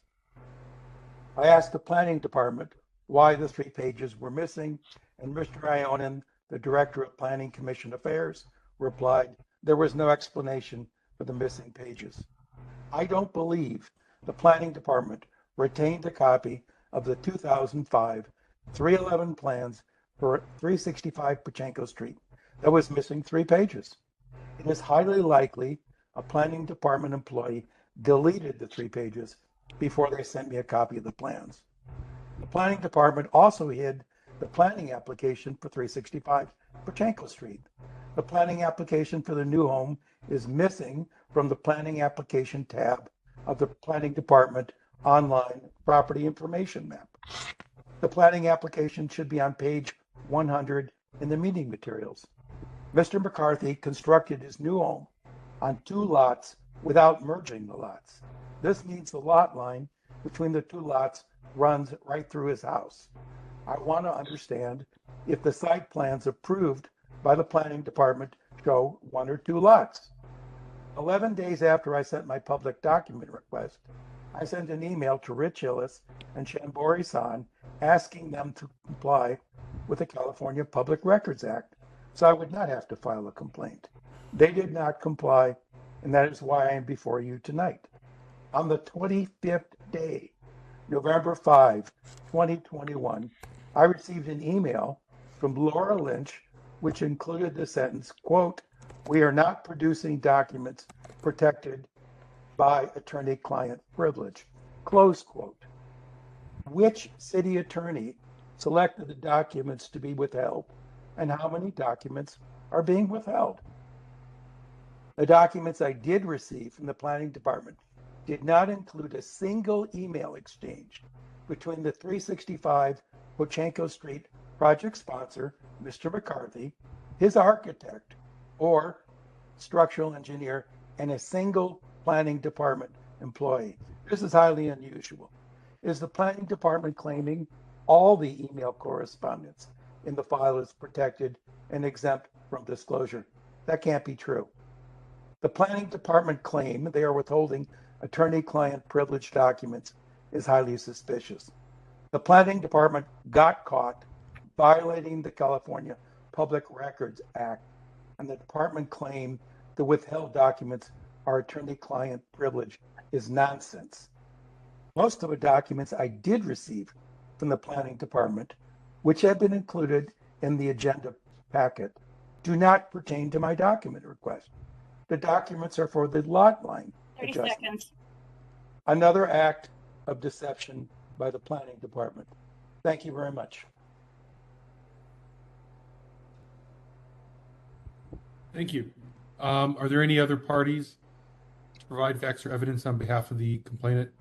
I asked the Planning Department why the 3 pages were missing, and Mr. Ionin, the Director of Planning Commission Affairs, replied there was no explanation for the missing pages. I don't believe the Planning Department retained a copy of the 2005 311 plans for 365 Pachenko Street that was missing 3 pages. It is highly likely a Planning Department employee deleted the 3 pages before they sent me a copy of the plans. The Planning Department also hid the planning application for 365 Pachenko Street. The planning application for the new home is missing from the planning application tab of the Planning Department online property information map. The planning application should be on page 100 in the meeting materials. Mr. McCarthy constructed his new home on 2 lots without merging the lots. This means the lot line between the 2 lots runs right through his house. I want to understand if the site plans approved by the Planning Department show 1 or 2 lots. 11 days after I sent my public document request, I sent an email to Rich Hillis and Shambori-san asking them to comply with the California Public Records Act so I would not have to file a complaint. They did not comply, and that is why I am before you tonight. On the 25th day, November 5, 2021, I received an email from Laura Lynch, which included the sentence, quote, "We are not producing documents protected by attorney-client privilege," close quote. Which city attorney selected the documents to be withheld, and how many documents are being withheld? The documents I did receive from the Planning Department did not include a single email exchange between the 365 Pachenko Street project sponsor, Mr. McCarthy, his architect, or structural engineer, and a single Planning Department employee. This is highly unusual. is the planning department claiming all the email correspondence in the file is protected and exempt from disclosure. That can't be true. The planning department claim they are withholding attorney-client privilege documents is highly suspicious. The planning department got caught violating the California Public Records Act, and the department claim the withheld documents are attorney-client privilege is nonsense. Most of the documents I did receive from the planning department, which have been included in the agenda packet, do not pertain to my document request. The documents are for the lot line 30 adjustment. seconds. Another act of deception by the planning department. Thank you very much. Thank you. Are there any other parties to provide facts or evidence on behalf of the complainant?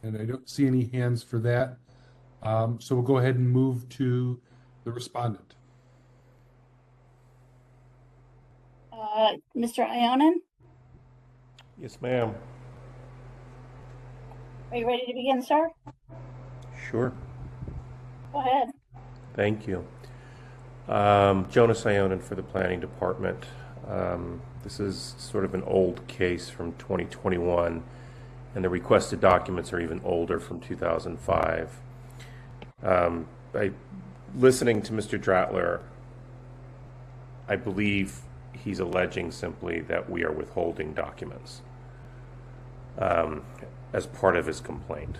And I don't see any hands for that. So we'll go ahead and move to the respondent. Mr. Ionin, Yes, ma'am. are you ready to begin, sir? Sure. Go ahead. Thank you. Jonas Ionin for the Planning Department. This is sort of an old case from 2021, and the requested documents are even older, from 2005. Listening to Mr. Dratler, I believe he's alleging simply that we are withholding documents as part of his complaint.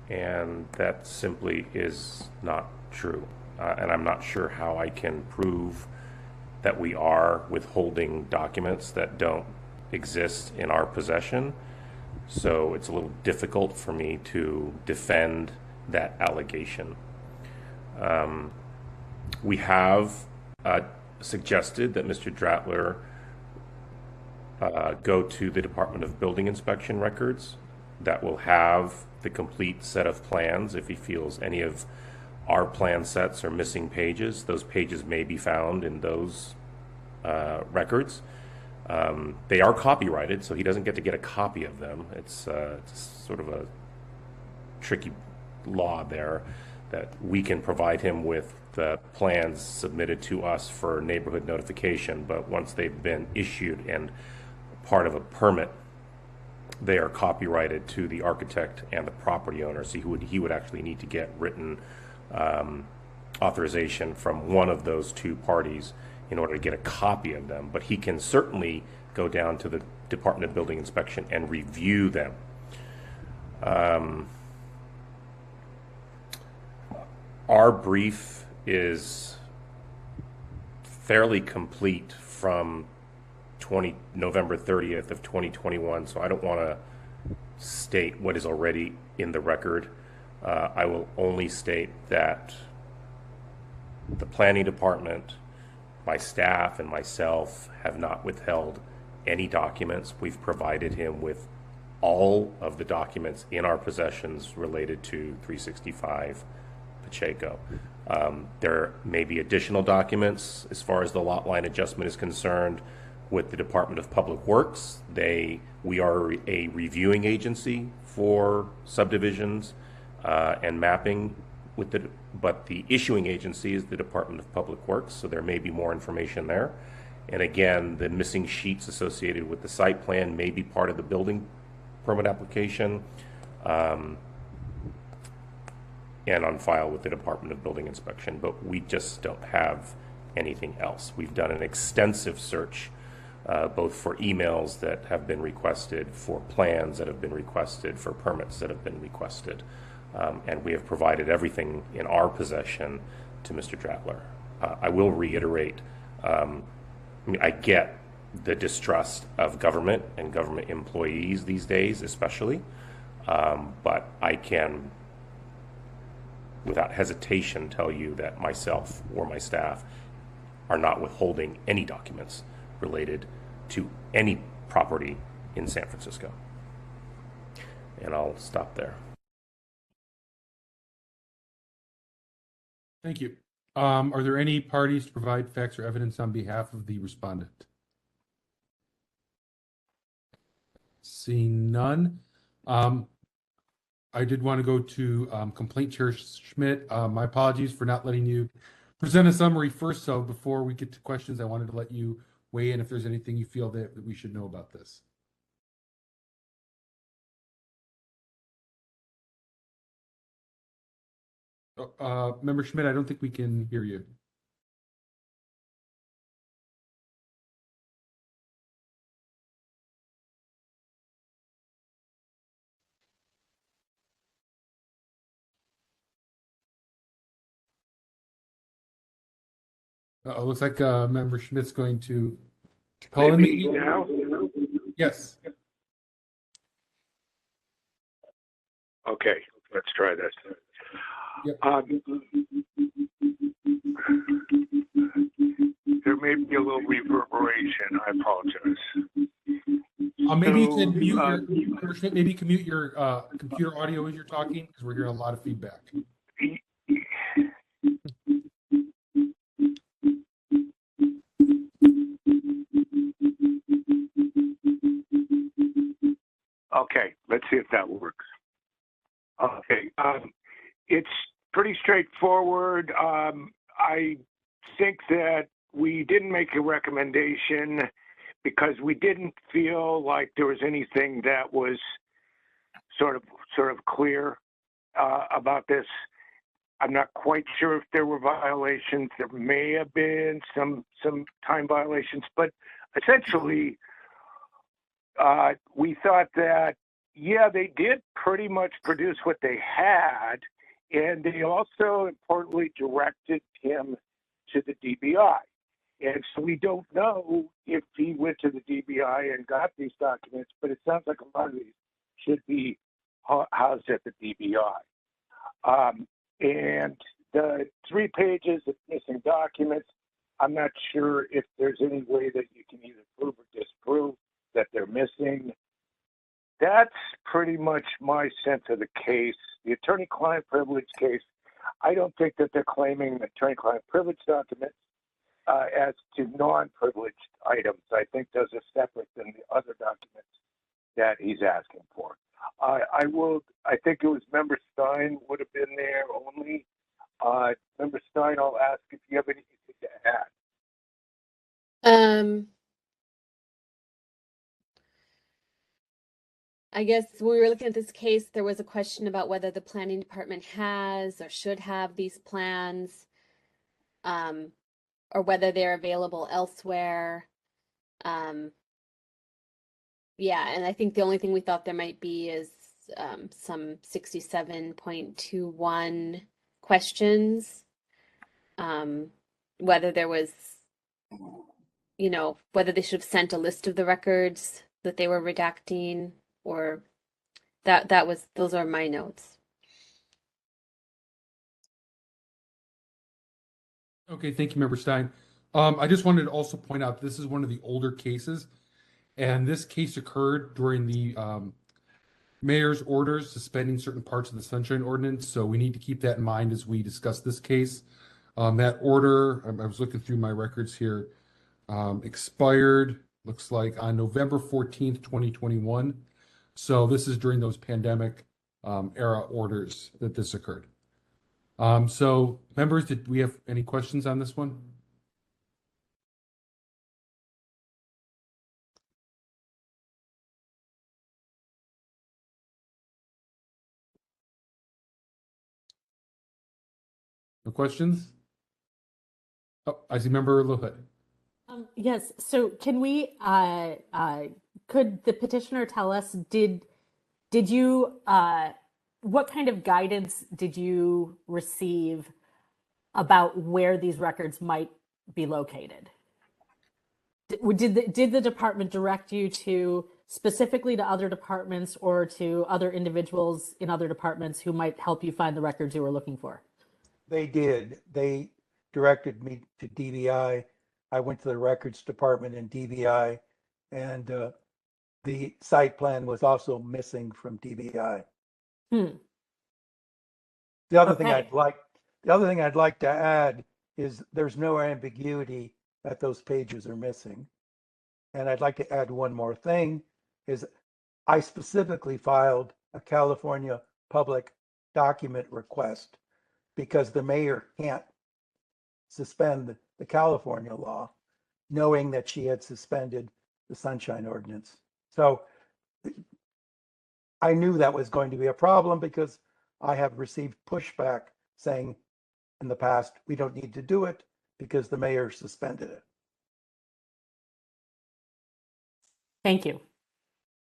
And that simply is not true. And I'm not sure how I can prove that we are withholding documents that don't exist in our possession. So it's a little difficult for me to defend that allegation. We have suggested that Mr. Dratler go to the Department of Building Inspection records that will have the complete set of plans. If he feels any of our plan sets are missing pages, those pages may be found in those records. They are copyrighted, so he doesn't get to get a copy of them. It's sort of a tricky law there, that we can provide him with the plans submitted to us for neighborhood notification, but once they've been issued and part of a permit, they are copyrighted to the architect and the property owner. So he would actually need to get written authorization from one of those two parties in order to get a copy of them. But he can certainly go down to the Department of Building Inspection and review them. Our brief is fairly complete from November 30th of 2021, so I don't want to state what is already in the record. I will only state that the planning department, my staff, and myself have not withheld any documents. We've provided him with all of the documents in our possessions related to 365 Pacheco. There may be additional documents as far as the lot line adjustment is concerned with the Department of Public Works. We are a reviewing agency for subdivisions and mapping, but the issuing agency is the Department of Public Works, so there may be more information there. And again, the missing sheets associated with the site plan may be part of the building permit application and on file with the Department of Building Inspection, but we just don't have anything else. We've done an extensive search, both for emails that have been requested, for plans that have been requested, for permits that have been requested, and we have provided everything in our possession to Mr. Dratler. I will reiterate, I get the distrust of government and government employees these days, especially, but I can, without hesitation, tell you that myself or my staff are not withholding any documents related to any property in San Francisco. And I'll stop there. Thank you. Are there any parties to provide facts or evidence on behalf of the respondent? Seeing none. I did want to go to Complaint Chair Schmidt. My apologies for not letting you present a summary first. So before we get to questions, I wanted to let you weigh in if there's anything you feel that we should know about this. Member Schmidt, I don't think we can hear you. Looks like Member Schmidt's going to call in. Maybe now? Yes. Okay, let's try this. Yep. There may be a little reverberation. I apologize. Maybe you can mute Member Schmidt, maybe you can mute your computer audio as you're talking, because we're hearing a lot of feedback. Okay, let's see if that works. Okay, it's pretty straightforward. I think that we didn't make a recommendation because we didn't feel like there was anything that was sort of clear about this. I'm not quite sure if there were violations. There may have been some time violations, but essentially, we thought that, yeah, they did pretty much produce what they had, and they also importantly directed him to the DBI. And so we don't know if he went to the DBI and got these documents, but it sounds like a lot of these should be housed at the DBI. And the 3 pages of missing documents, I'm not sure if there's any way that you can either prove or disprove that they're missing. That's pretty much my sense of the case. The attorney-client privilege case, I don't think that they're claiming attorney-client privilege documents as to non-privileged items. I think those are separate than the other documents that he's asking for. I think it was Member Stein would have been there only. Member Stein, I'll ask if you have anything to add. I guess when we were looking at this case, there was a question about whether the planning department has or should have these plans, or whether they're available elsewhere. Yeah, and I think the only thing we thought there might be is some 67.21 questions, whether there was, whether they should have sent a list of the records that they were redacting, or those are my notes. Okay, thank you, Member Stein. I just wanted to also point out this is one of the older cases, and this case occurred during the mayor's orders suspending certain parts of the Sunshine Ordinance, so we need to keep that in mind as we discuss this case. That order, I was looking through my records here, expired, looks like on November 14th, 2021. So this is during those pandemic era orders that this occurred. So members, did we have any questions on this one? No questions? Oh, I see Member Lohood. Yes. So can we, could the petitioner tell us, did you, what kind of guidance did you receive about where these records might be located? Did the department direct you to specifically to other departments or to other individuals in other departments who might help you find the records you were looking for? They did. They directed me to DBI. I went to the records department in DBI, and the site plan was also missing from DBI. The other thing I'd like to add is there's no ambiguity that those pages are missing. And I'd like to add one more thing, is I specifically filed a California public document request because the mayor can't suspend the California law, knowing that she had suspended the Sunshine Ordinance. So I knew that was going to be a problem because I have received pushback saying in the past, we don't need to do it because the mayor suspended it. Thank you.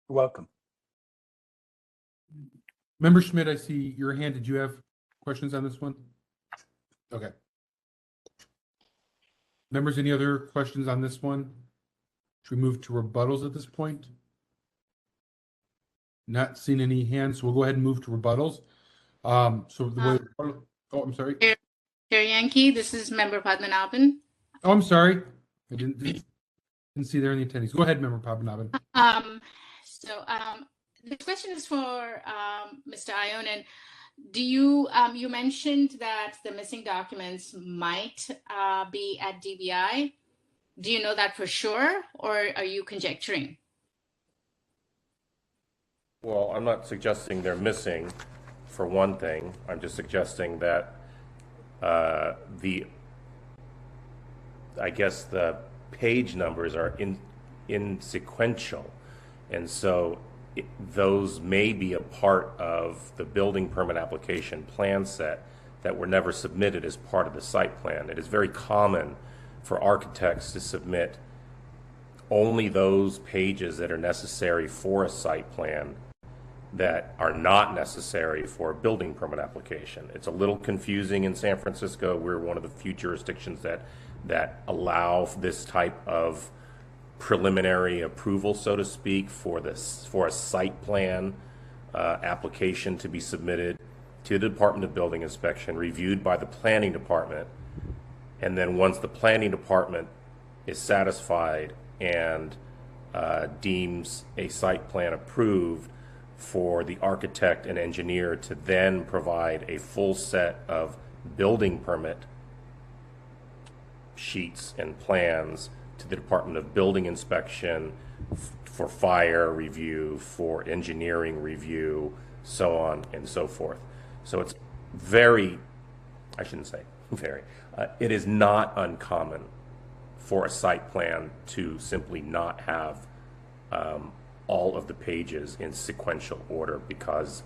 You're welcome. Member Schmidt, I see your hand. Did you have questions on this one? Okay. Members, any other questions on this one? Should we move to rebuttals at this point? Not seeing any hands, so we'll go ahead and move to rebuttals. So the way, oh, I'm sorry. Chair Yankee, this is Member Padmanabhan. Oh, I'm sorry. I didn't see there any attendees. Go ahead, Member Padmanabhan. The question is for Mr. Ionin. Do you you mentioned that the missing documents might be at DBI? Do you know that for sure, or are you conjecturing? Well, I'm not suggesting they're missing, for one thing. I'm just suggesting that I guess the page numbers are insequential, and so those may be a part of the building permit application plan set that were never submitted as part of the site plan. It is very common for architects to submit only those pages that are necessary for a site plan that are not necessary for a building permit application. It's a little confusing in San Francisco. We're one of the few jurisdictions that allow this type of preliminary approval, so to speak, for a site plan application to be submitted to the Department of Building Inspection, reviewed by the Planning Department, and then once the Planning Department is satisfied and deems a site plan approved, for the architect and engineer to then provide a full set of building permit sheets and plans to the Department of Building Inspection for fire review, for engineering review, so on and so forth. So it's very, I shouldn't say very, it is not uncommon for a site plan to simply not have all of the pages in sequential order because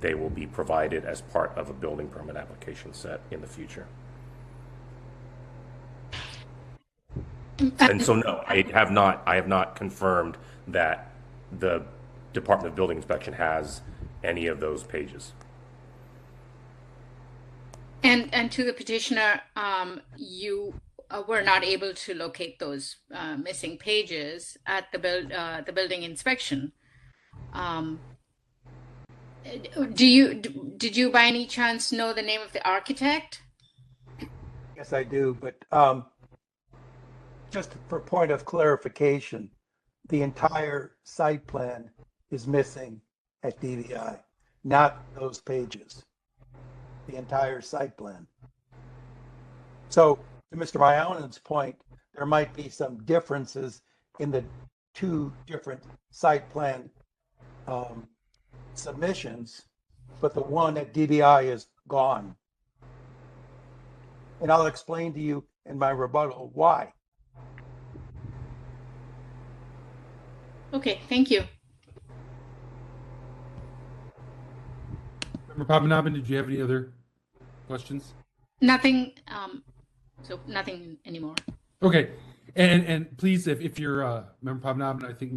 they will be provided as part of a building permit application set in the future. And so no, I have not confirmed that the Department of Building Inspection has any of those pages. And to the petitioner, you were not able to locate those missing pages at the building inspection. Did you by any chance know the name of the architect? Yes, I do, but just for point of clarification, the entire site plan is missing at DVI, not those pages. The entire site plan. So to Mr. Ionin's point, there might be some differences in the two different site plan submissions, but the one at DBI is gone. And I'll explain to you in my rebuttal why. Okay, thank you. Member Padmanabhan, did you have any other questions? Nothing. So nothing anymore. Okay, and please, if you're Member Padmanabhan, I think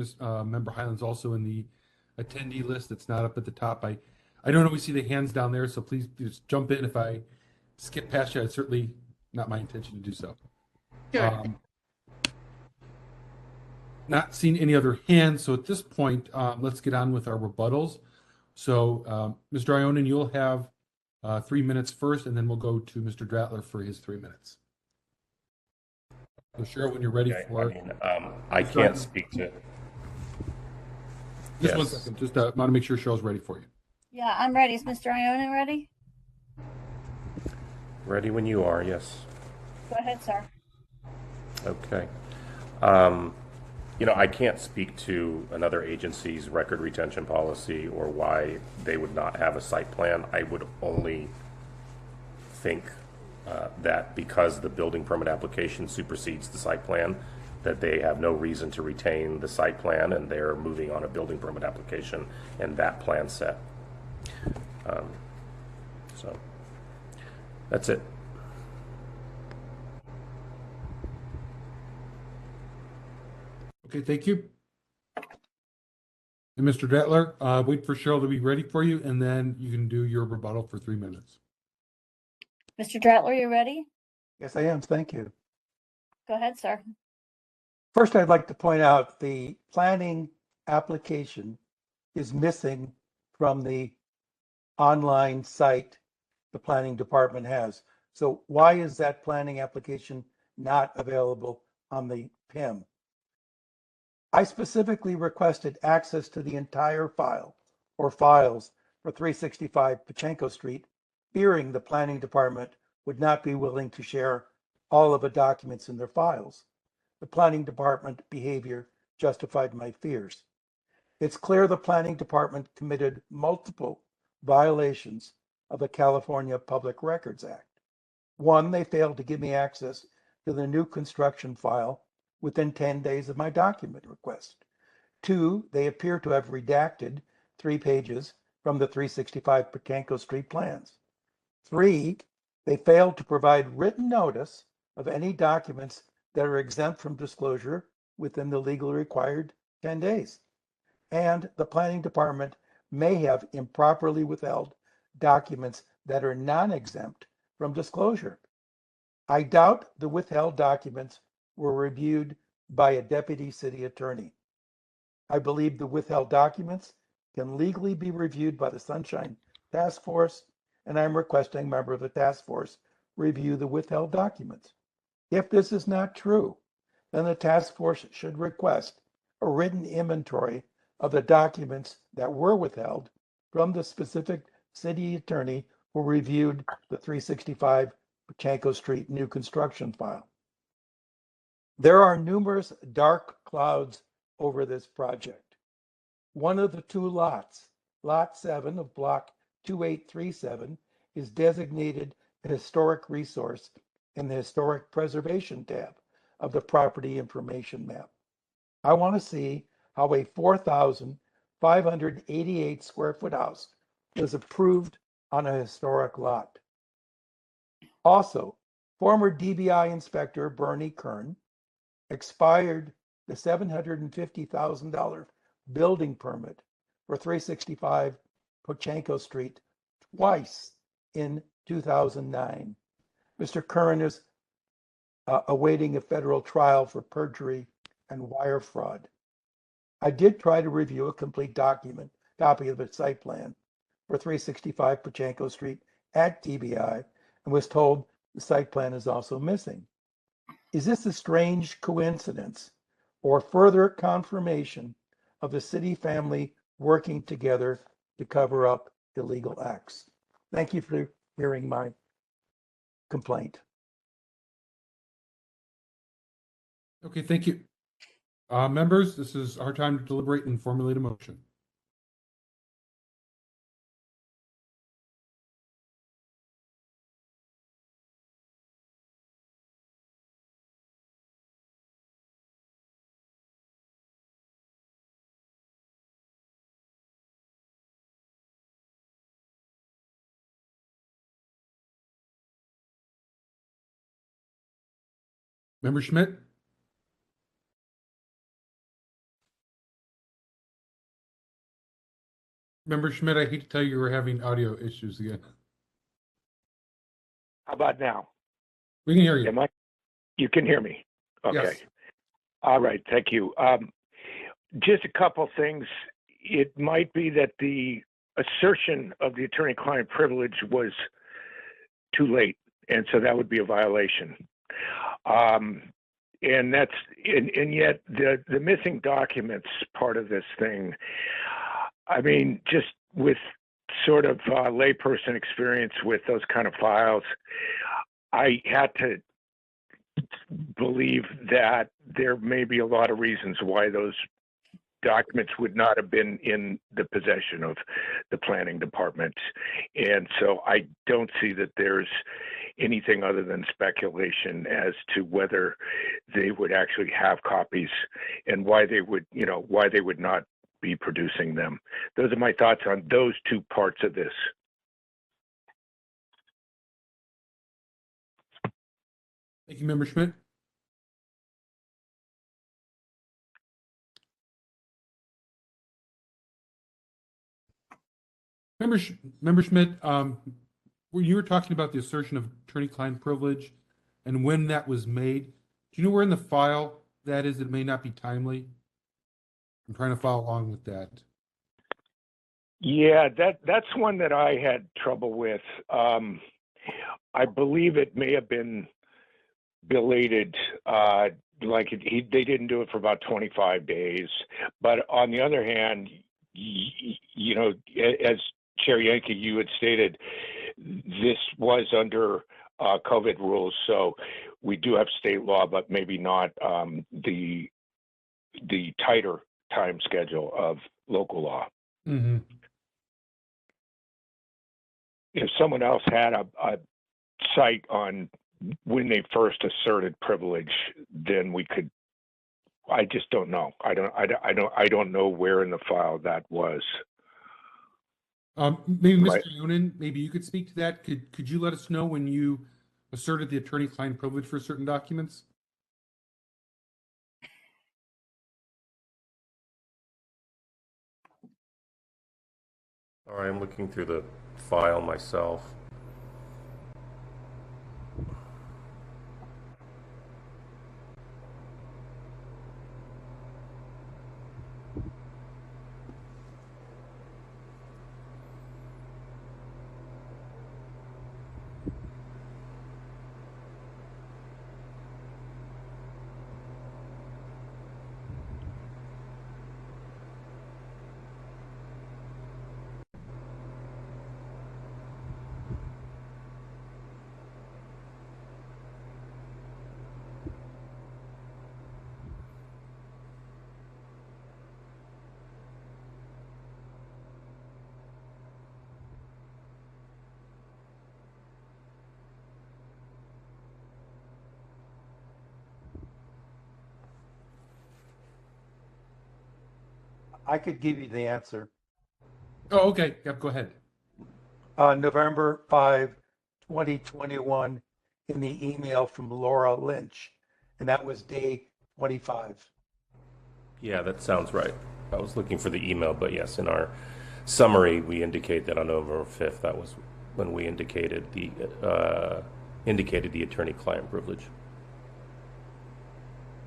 Member Highland's also in the attendee list. That's not up at the top. I don't always see the hands down there, so please just jump in. If I skip past you, it's certainly not my intention to do so. Sure. Not seeing any other hands, so at this point, let's get on with our rebuttals. So, Mr. Ionin, you'll have 3 minutes first, and then we'll go to Mr. Dratler for his 3 minutes. So, Cheryl, when you're ready for... I can't speak to... Just 1 second. Just want to make sure Cheryl's ready for you. Yeah, I'm ready. Is Mr. Ionin ready? Ready when you are, yes. Go ahead, sir. Okay. I can't speak to another agency's record retention policy or why they would not have a site plan. I would only think that because the building permit application supersedes the site plan, that they have no reason to retain the site plan, and they're moving on a building permit application and that plan set. So that's it. Okay, thank you. And Mr. Detler, wait for Cheryl to be ready for you, and then you can do your rebuttal for 3 minutes. Mr. Dratler, you ready? Yes, I am. Thank you. Go ahead, sir. First, I'd like to point out the planning application is missing from the online site the planning department has. So why is that planning application not available on the PIM? I specifically requested access to the entire file or files for 365 Pachenko Street, fearing the planning department would not be willing to share all of the documents in their files. The planning department behavior justified my fears. It's clear the planning department committed multiple violations of the California Public Records Act. One, they failed to give me access to the new construction file within 10 days of my document request. Two, they appear to have redacted 3 pages from the 365 Pachenko Street plans. Three, they failed to provide written notice of any documents that are exempt from disclosure within the legally required 10 days. And the planning department may have improperly withheld documents that are non-exempt from disclosure. I doubt the withheld documents were reviewed by a deputy city attorney. I believe the withheld documents can legally be reviewed by the Sunshine Task Force, and I'm requesting a member of the task force review the withheld documents. If this is not true, then the task force should request a written inventory of the documents that were withheld from the specific city attorney who reviewed the 365 Pachenko Street new construction file. There are numerous dark clouds over this project. One of the 2 lots, Lot 7 of Block 2837, is designated a historic resource in the Historic Preservation tab of the Property Information Map. I want to see how a 4,588 square foot house was approved on a historic lot. Also, former DBI inspector Bernie Kern expired the $750,000 building permit for 365 Pachenko Street twice in 2009. Mr. Kern is awaiting a federal trial for perjury and wire fraud. I did try to review a complete copy of the site plan for 365 Pachenko Street at DBI and was told the site plan is also missing. Is this a strange coincidence or further confirmation of the city family working together to cover up illegal acts? Thank you for hearing my complaint. Okay, thank you. Members, this is our time to deliberate and formulate a motion. Member Schmidt? Member Schmidt, I hate to tell you we're having audio issues again. How about now? We can hear you. You can hear me? Okay. Yes. All right, thank you. Just a couple things. It might be that the assertion of the attorney-client privilege was too late, and so that would be a violation. And that's and yet the missing documents part of this thing. I mean, just with sort of layperson experience with those kind of files, I had to believe that there may be a lot of reasons why those documents would not have been in the possession of the planning department. And so I don't see that there's anything other than speculation as to whether they would actually have copies and why they would, why they would not be producing them. Those are my thoughts on those two parts of this. Thank you, Member Schmidt. Member Schmidt, when you were talking about the assertion of attorney-client privilege and when that was made, do you know where in the file that is? It may not be timely. I'm trying to follow along with that. Yeah, that's one that I had trouble with. I believe it may have been belated, they didn't do it for about 25 days. But on the other hand, as Chair Yankee, you had stated, this was under COVID rules, so we do have state law, but maybe not the tighter time schedule of local law. Mm-hmm. If someone else had a site on when they first asserted privilege, then we could. I just don't know. I don't know where in the file that was. Maybe Mr. Noonan, maybe you could speak to that. Could you let us know when you asserted the attorney-client privilege for certain documents? All right, I'm looking through the file myself. I could give you the answer. Oh, okay. Yep, go ahead. November 5, 2021, in the email from Laura Lynch, and that was day 25. Yeah, that sounds right. I was looking for the email, but yes, in our summary, we indicate that on November 5th, that was when we indicated the attorney-client privilege.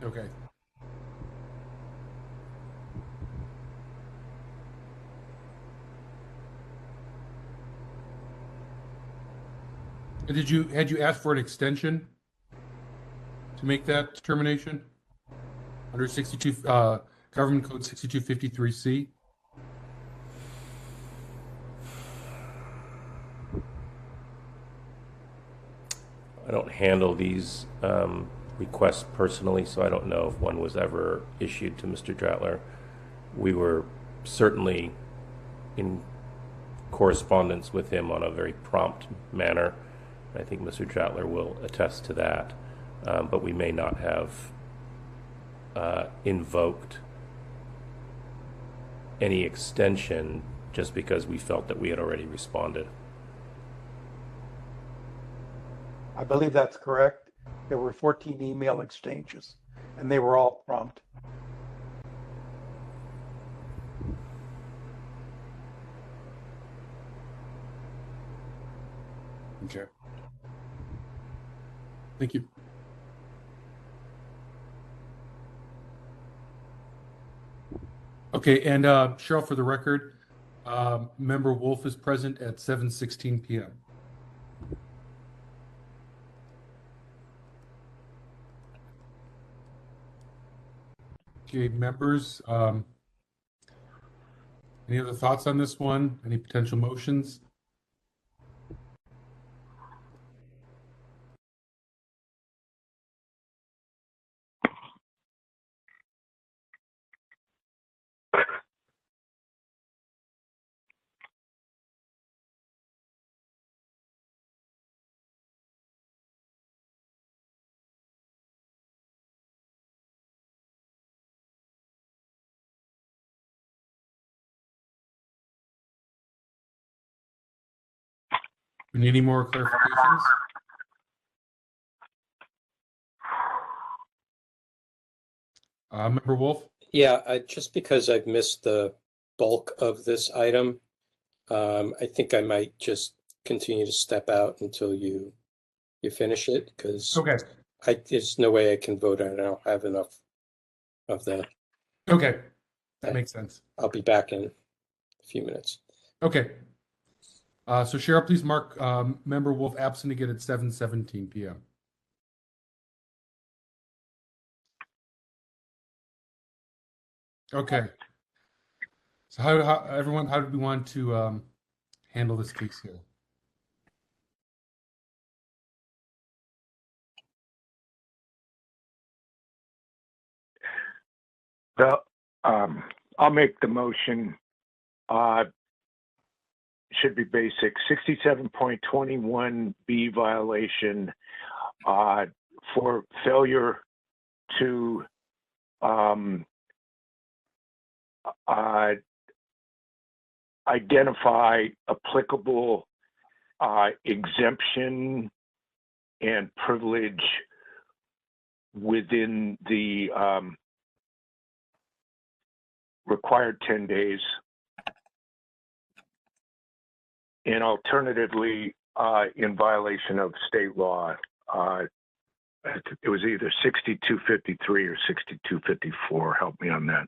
Okay. Had you asked for an extension to make that determination under 62 Government Code 6253C? I don't handle these requests personally, so I don't know if one was ever issued to Mr. Dratler. We were certainly in correspondence with him on a very prompt manner. I think Mr. Dratler will attest to that, but we may not have invoked any extension just because we felt that we had already responded. I believe that's correct. There were 14 email exchanges, and they were all prompt. Okay. Thank you. Okay, and Cheryl, for the record, Member Wolf is present at 7:16 p.m. Okay, members, any other thoughts on this one? Any potential motions? We need any more clarifications? Member Wolf? Yeah, just because I've missed the bulk of this item, I think I might just continue to step out until you finish it, because Okay. There's no way I can vote on it. I don't have enough of that. Okay, that makes sense. I'll be back in a few minutes. Okay. So Cheryl, please mark Member Wolf absent again at 7:17 p.m. Okay. So everyone, how do we want to handle this case here? I'll make the motion. Should be basic. 67.21B violation for failure to identify applicable exemption and privilege within the required 10 days. And alternatively, in violation of state law, it was either 6253 or 6254. Help me on that.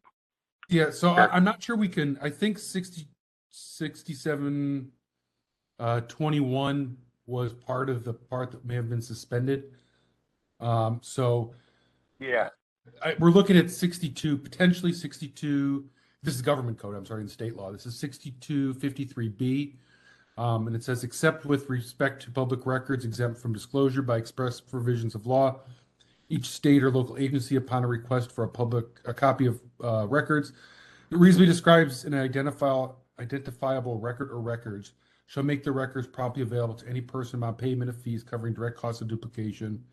Yeah, so I'm not sure we can. I think 6721 was part of the part that may have been suspended. So yeah, we're looking at 62, potentially 62. This is government code. I'm sorry, in state law. This is 6253B. And it says, except with respect to public records exempt from disclosure by express provisions of law, each state or local agency, upon a request for a copy of records that reasonably describes an identifiable record or records, shall make the records promptly available to any person on payment of fees covering direct costs of duplication.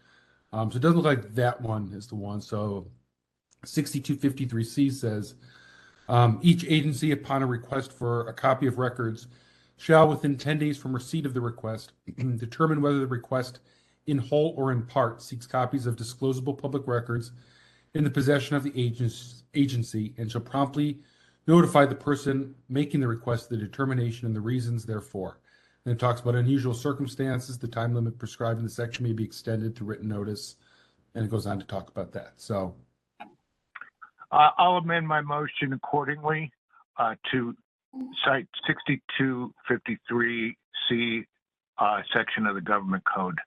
So it doesn't look like that one is the one. So 6253C says, each agency, upon a request for a copy of records, shall, within 10 days from receipt of the request, determine whether the request, in whole or in part, seeks copies of disclosable public records in the possession of the agency, and shall promptly notify the person making the request the determination and the reasons therefor. And it talks about unusual circumstances. The time limit prescribed in the section may be extended to written notice, and it goes on to talk about that. So I'll amend my motion accordingly to cite 6253C section of the government code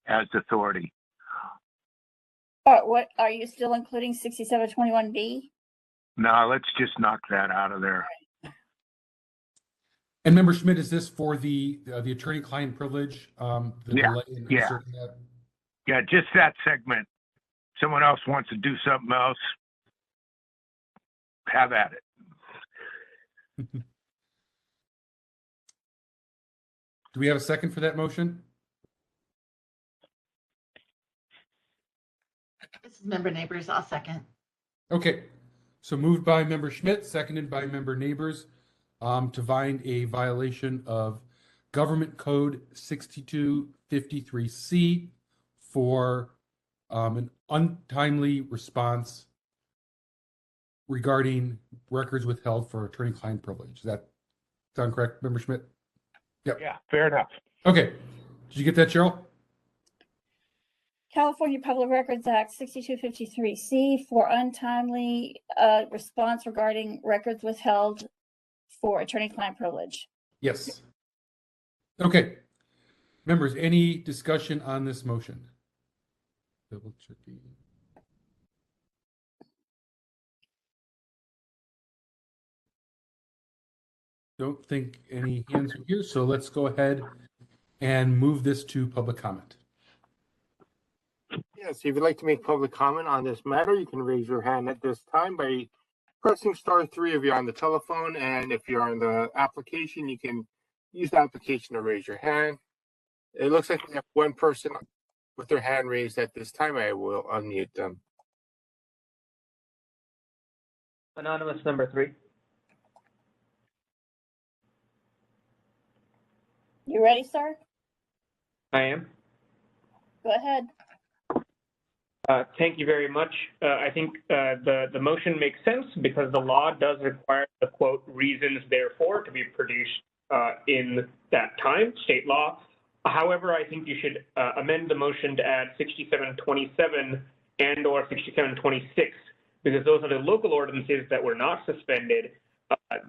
as authority. What are you still including 6721B? No, let's just knock that out of there. And Member Schmidt, is this for the attorney-client privilege? Delay in inserting that? Yeah, just that segment. Someone else wants to do something else, have at it. Do we have a second for that motion? This is Member Neighbors. I'll second. Okay, so moved by Member Schmidt, seconded by Member Neighbors, to find a violation of Government Code 6253C for an untimely response regarding records withheld for attorney-client privilege. Does that sound correct, Member Schmidt? Yep. Yeah, fair enough. Okay. Did you get that, Cheryl? California Public Records Act 6253C for untimely response regarding records withheld for attorney-client privilege. Yes. Okay. Members, any discussion on this motion? Double checking. Don't think any hands are here, so let's go ahead and move this to public comment. Yes, if you'd like to make public comment on this matter, you can raise your hand at this time by pressing *3 if you're on the telephone, and if you're on the application, you can use the application to raise your hand. It looks like we have one person with their hand raised at this time. I will unmute them. Anonymous number 3. You ready, sir? I am. Go ahead. Thank you very much. I think the motion makes sense because the law does require the quote reasons therefore to be produced in that time, state law. However, I think you should amend the motion to add 6727 and or 6726 because those are the local ordinances that were not suspended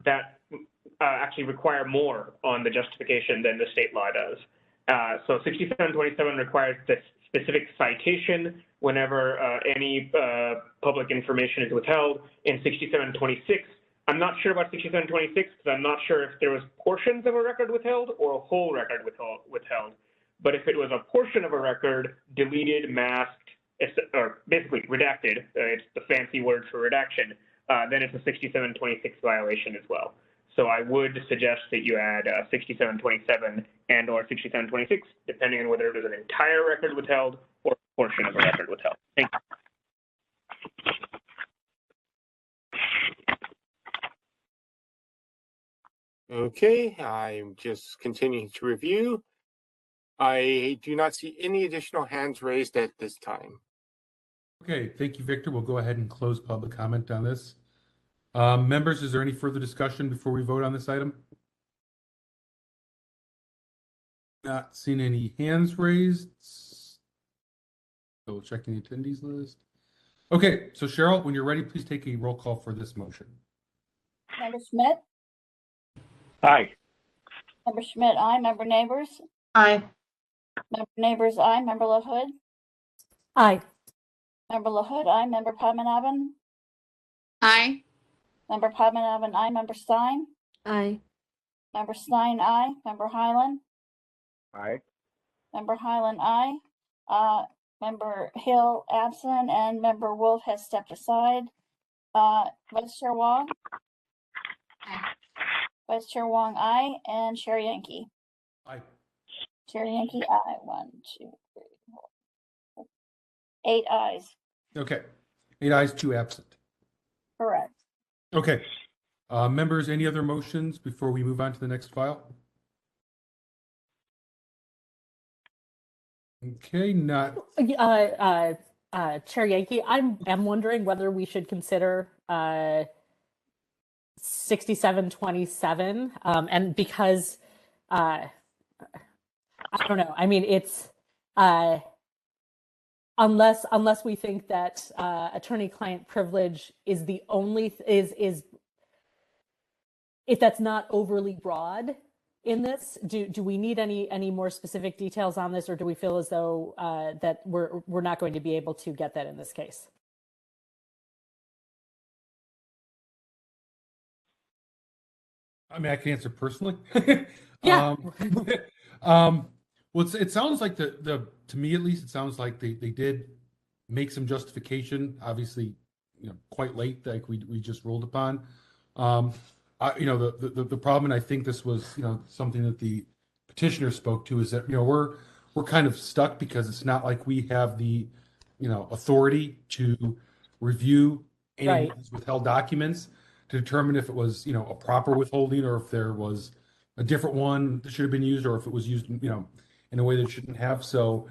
that actually require more on the justification than the state law does. So 6727 requires the specific citation whenever any public information is withheld. In 6726, I'm not sure about 6726 because I'm not sure if there was portions of a record withheld or a whole record withheld. But if it was a portion of a record deleted, masked, or basically redacted, it's the fancy word for redaction, then it's a 6726 violation as well. So I would suggest that you add 6727 and or 6726, depending on whether it was an entire record withheld or a portion of a record withheld. Thank you. Okay, I'm just continuing to review. I do not see any additional hands raised at this time. Okay, thank you, Victor. We'll go ahead and close public comment on this. Members, is there any further discussion before we vote on this item? Not seen any hands raised. So checking the attendees list. Okay, so Cheryl, when you're ready, please take a roll call for this motion. Member Schmidt? Aye. Member Schmidt, aye. Member Neighbors? Aye. Member Neighbors, aye. Member LaHood? Aye. Member LaHood, aye. Member Padmanabhan? Aye. Member Padmanabhan, aye. Member Stein? Aye. Member Stein, aye. Member Highland? Aye. Member Highland, aye. Member Hill, absent, and Member Wolf has stepped aside. Vice Chair Wong? Aye. Vice Chair Wong, aye. And Chair Yankee? Aye. Chair Yankee, aye. 1, 2, 3, 4, 8 ayes. Okay, 8 ayes, 2 absent. Correct. Okay, members, any other motions before we move on to the next file? Okay, not. Chair Yankee, I'm wondering whether we should consider 6727, and because I don't know. I mean, it's unless we think that attorney-client privilege is the only is if that's not overly broad in this, do we need any more specific details on this, or do we feel as though that we're not going to be able to get that in this case? I mean, I can answer personally. Yeah. Well, it sounds like to me at least, it sounds like they did make some justification. Obviously, quite late, like we just ruled upon. The problem, and I think this was something that the petitioner spoke to, is that we're kind of stuck because it's not like we have the authority to review any Right. of these withheld documents to determine if it was a proper withholding or if there was a different one that should have been used or if it was used in a way that it shouldn't have. So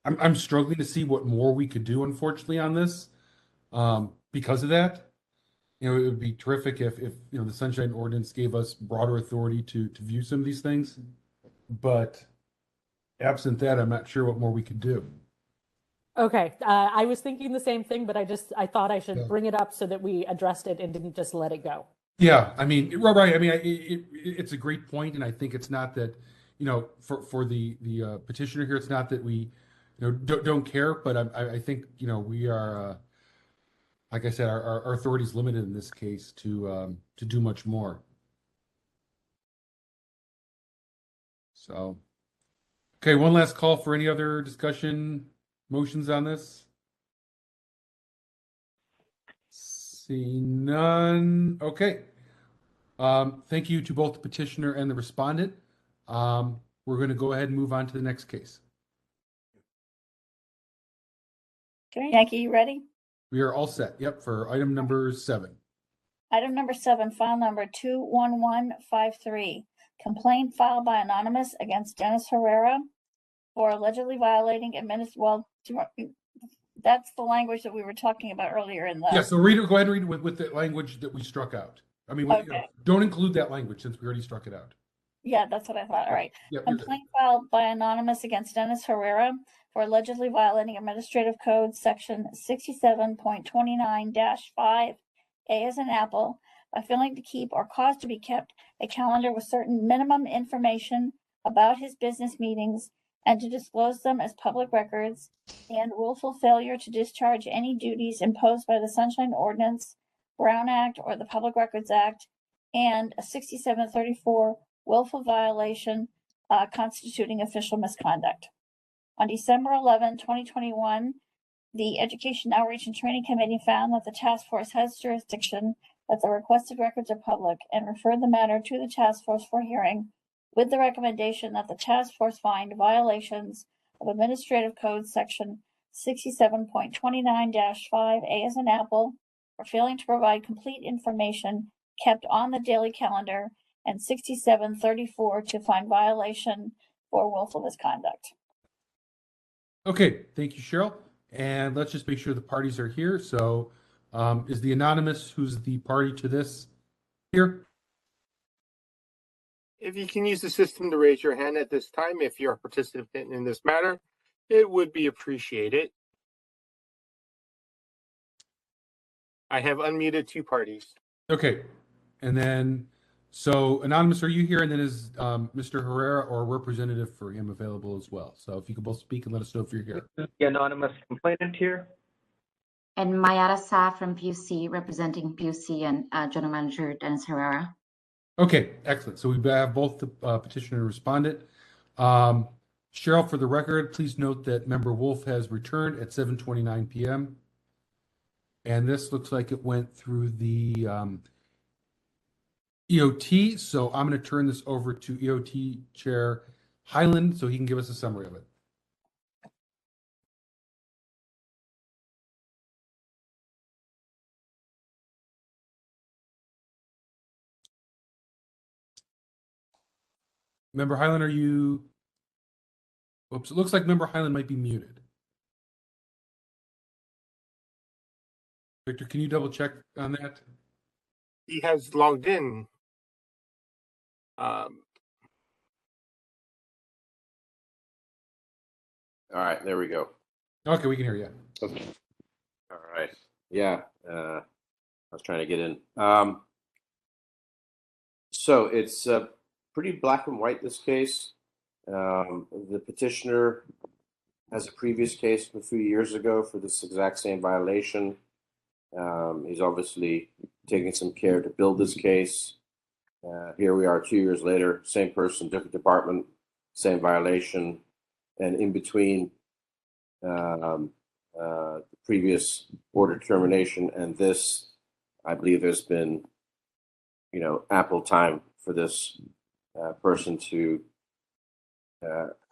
I'm struggling to see what more we could do, unfortunately, on this because of that. It would be terrific if the Sunshine Ordinance gave us broader authority to view some of these things, but absent that, I'm not sure what more we could do. Okay, I was thinking the same thing, but I thought I should Yeah. bring it up so that we addressed it and didn't just let it go. Yeah, I mean, right. I mean, it's a great point, and I think it's not that for the petitioner here, it's not that we don't care, but I think we are. Like I said, our authority is limited in this case to do much more. So, okay, one last call for any other discussion, motions on this. See none. Okay. Thank you to both the petitioner and the respondent. We're going to go ahead and move on to the next case. Okay, Yankee, you ready? We are all set. Yep, for item number 7. Item number 7, file number 21153. complaint filed by Anonymous against Dennis Herrera for allegedly violating that's the language that we were talking about earlier in the. Yeah, so read it, go ahead and read it with the language that we struck out. I mean, Okay. don't include that language since we already struck it out. Yeah, that's what I thought. All right. Yep, Complaint filed by Anonymous against Dennis Herrera for allegedly violating Administrative Code Section 67.29-5, A as in Apple, by failing to keep or cause to be kept a calendar with certain minimum information about his business meetings and to disclose them as public records, and willful failure to discharge any duties imposed by the Sunshine Ordinance, Brown Act, or the Public Records Act, and a 6734 willful violation constituting official misconduct. On December 11, 2021, the Education Outreach and Training Committee found that the task force has jurisdiction, that the requested records are public, and referred the matter to the task force for hearing, with the recommendation that the task force find violations of Administrative Code Section 67.29-5, A as in Apple, for failing to provide complete information kept on the daily calendar, and 6734 to find violation for willful misconduct. Okay, thank you, Cheryl. And let's just make sure the parties are here. So is the Anonymous, who's the party to this, here? If you can use the system to raise your hand at this time, if you're a participant in this matter, it would be appreciated. I have unmuted two parties. Okay, and then, so Anonymous, are you here? And then is Mr. Herrera or a representative for him available as well? So if you could both speak and let us know if you're here. The anonymous complainant here. And Mayara Sa from PUC, representing PUC and General Manager Dennis Herrera. Okay, excellent. So we have both the petitioner and respondent. Cheryl, for the record, please note that Member Wolf has returned at 7:29 p.m. And this looks like it went through the EOT. So I'm going to turn this over to EOT Chair Highland so he can give us a summary of it. Member Highland, are you? Oops, it looks like Member Highland might be muted. Victor, can you double check on that? He has logged in. All right, there we go. Okay, we can hear you. Okay. All right. Yeah, I was trying to get in. So it's pretty black and white, this case. The petitioner has a previous case from a few years ago for this exact same violation. He's obviously taking some care to build this case. Here we are 2 years later, same person, different department, same violation. And in between the previous order termination and this, I believe there's been, ample time for this person to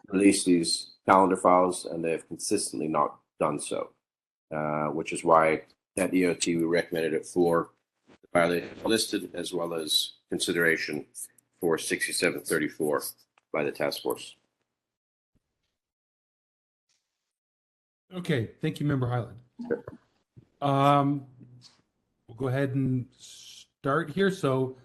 release these calendar files, and they've consistently not done so, which is why at EOT we recommended it for the violation listed, as well as consideration for 6734 by the task force. Okay, thank you, Member Highland. We'll go ahead and start here. So,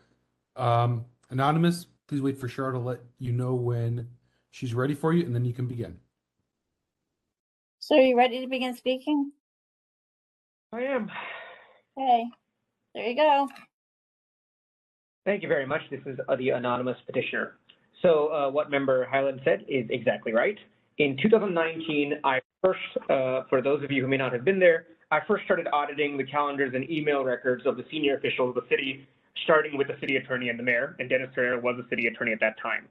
Anonymous, please wait for Cheryl to let you know when she's ready for you, and then you can begin. So are you ready to begin speaking? I am. Okay, there you go. Thank you very much. This is the anonymous petitioner. So what Member Highland said is exactly right. In 2019, I first, for those of you who may not have been there, I first started auditing the calendars and email records of the senior officials of the city, starting with the city attorney and the mayor, and Dennis Herrera was the city attorney at that time.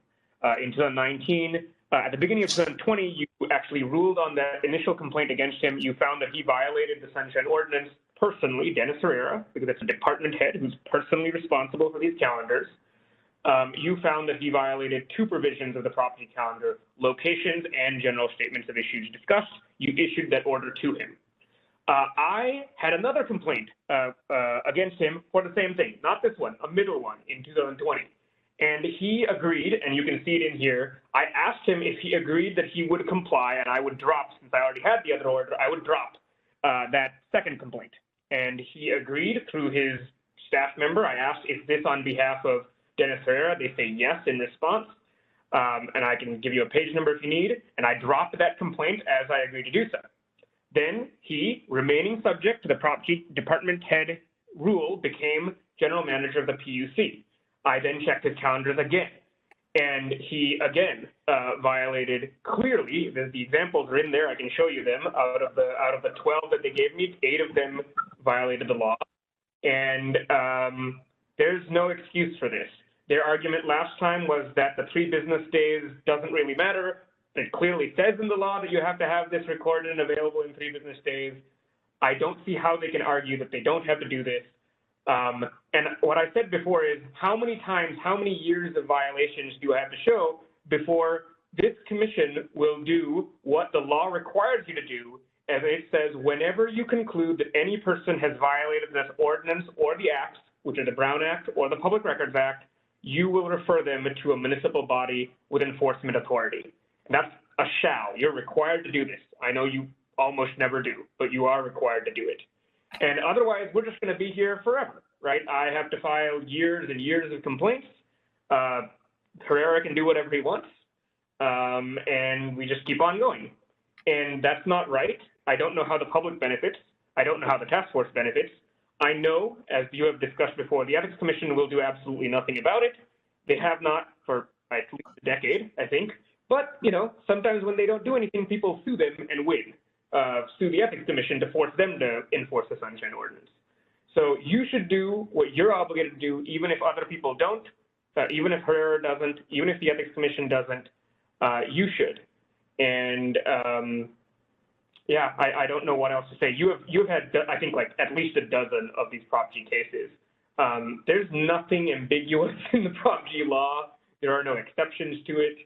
In 2019, at the beginning of 2020, you actually ruled on that initial complaint against him. You found that he violated the Sunshine Ordinance personally, Dennis Herrera, because it's a department head who's personally responsible for these calendars. You found that he violated two provisions of the property calendar, locations and general statements of issues discussed. You issued that order to him. I had another complaint against him for the same thing, not this one, a middle one in 2020. And he agreed, and you can see it in here. I asked him if he agreed that he would comply, and I would drop, since I already had the other order, I would drop that second complaint. And he agreed through his staff member. I asked, is this on behalf of Dennis Herrera? They say yes in response. And I can give you a page number if you need. And I dropped that complaint as I agreed to do so. Then he, remaining subject to the property department head rule, became general manager of the PUC. I then checked his calendars again, and he again violated clearly. The examples are in there. I can show you them. Out of the 12 that they gave me, 8 of them violated the law, and there's no excuse for this. Their argument last time was that the 3 business days doesn't really matter. It clearly says in the law that you have to have this recorded and available in 3 business days. I don't see how they can argue that they don't have to do this. And what I said before is, how many times, how many years of violations do I have to show before this commission will do what the law requires you to do? As it says, whenever you conclude that any person has violated this ordinance or the acts, which are the Brown Act or the Public Records Act, you will refer them to a municipal body with enforcement authority. And that's a shall. You're required to do this. I know you almost never do, but you are required to do it. And otherwise, we're just going to be here forever, right? I have to file years and years of complaints. Herrera can do whatever he wants, and we just keep on going. And that's not right. I don't know how the public benefits. I don't know how the task force benefits. I know, as you have discussed before, the Ethics Commission will do absolutely nothing about it. They have not for at least a decade, I think. But, you know, sometimes when they don't do anything, people sue them and win. Sue the Ethics Commission to force them to enforce the Sunshine Ordinance. So you should do what you're obligated to do, even if other people don't, even if Herrera doesn't, even if the Ethics Commission doesn't, you should. And yeah, I don't know what else to say. You've had, I think, like at least a dozen of these Prop G cases. There's nothing ambiguous in the Prop G law. There are no exceptions to it.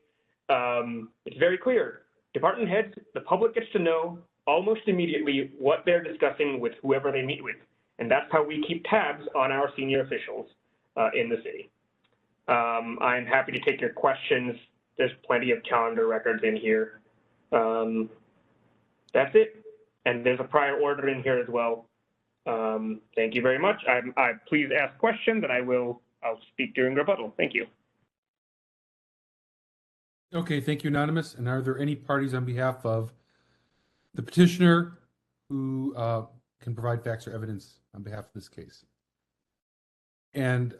It's very clear. Department heads, the public gets to know almost immediately what they're discussing with whoever they meet with. And that's how we keep tabs on our senior officials in the city. I'm happy to take your questions. There's plenty of calendar records in here. That's it. And there's a prior order in here as well. Thank you very much. Please ask questions and I'll speak during rebuttal. Thank you. Okay, thank you, Anonymous. And are there any parties on behalf of the petitioner who can provide facts or evidence on behalf of this case? And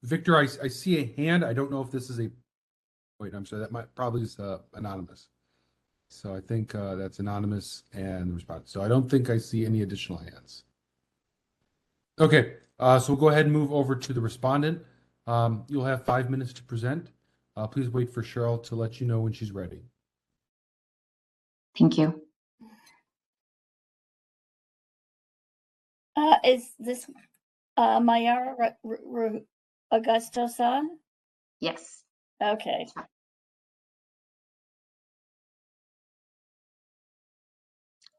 Victor, I see a hand. I don't know if this is a, wait, I'm sorry, that might probably is anonymous. So I think that's anonymous and the response. So I don't think I see any additional hands. Okay, so we'll go ahead and move over to the respondent. You'll have 5 minutes to present. Please wait for Cheryl to let you know when she's ready. Thank you. Is this Mayara Augusto-san? Yes. Okay.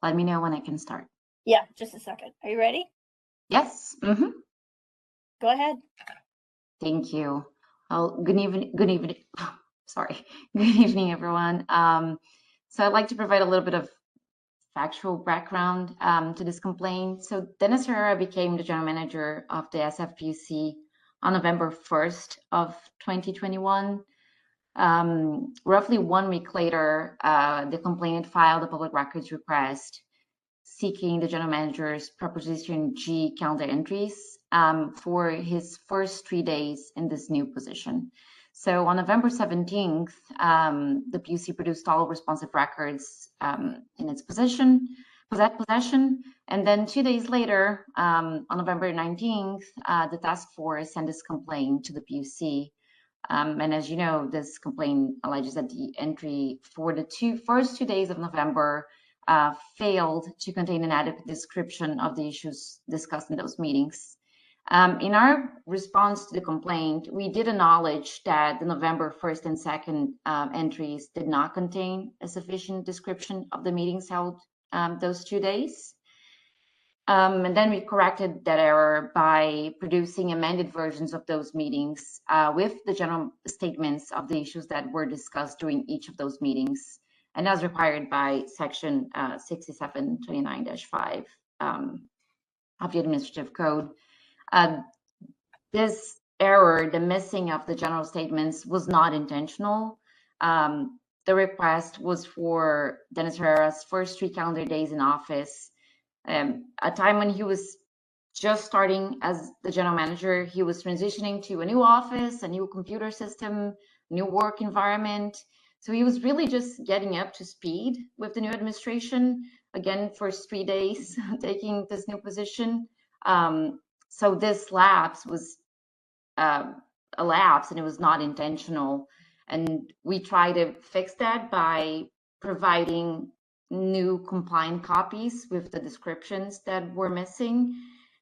Let me know when I can start. Yeah, just a second. Are you ready? Yes. Mm-hmm. Go ahead. Thank you. Good evening. Sorry. Good evening, everyone. So I'd like to provide a little bit of factual background to this complaint. So Dennis Herrera became the general manager of the SFPUC on November 1st of 2021. Roughly 1 week later, the complainant filed a public records request seeking the general manager's Proposition G calendar entries for his first 3 days in this new position. So on November 17th, the PUC produced all responsive records in its possession. And then 2 days later, on November 19th, the task force sent this complaint to the PUC. And as you know, this complaint alleges that the entry for the first 2 days of November failed to contain an adequate description of the issues discussed in those meetings. In our response to the complaint, we did acknowledge that the November 1st and 2nd entries did not contain a sufficient description of the meetings held those 2 days. And then we corrected that error by producing amended versions of those meetings with the general statements of the issues that were discussed during each of those meetings, and as required by section 6729-5 of the administrative code. This error, the missing of the general statements, was not intentional. The request was for Dennis Herrera's first 3 calendar days in office, a time when he was just starting as the general manager. He was transitioning to a new office, a new computer system, new work environment. So he was really just getting up to speed with the new administration. Again, first 3 days taking this new position. So this lapse was a lapse, and it was not intentional. And we try to fix that by providing new compliant copies with the descriptions that were missing.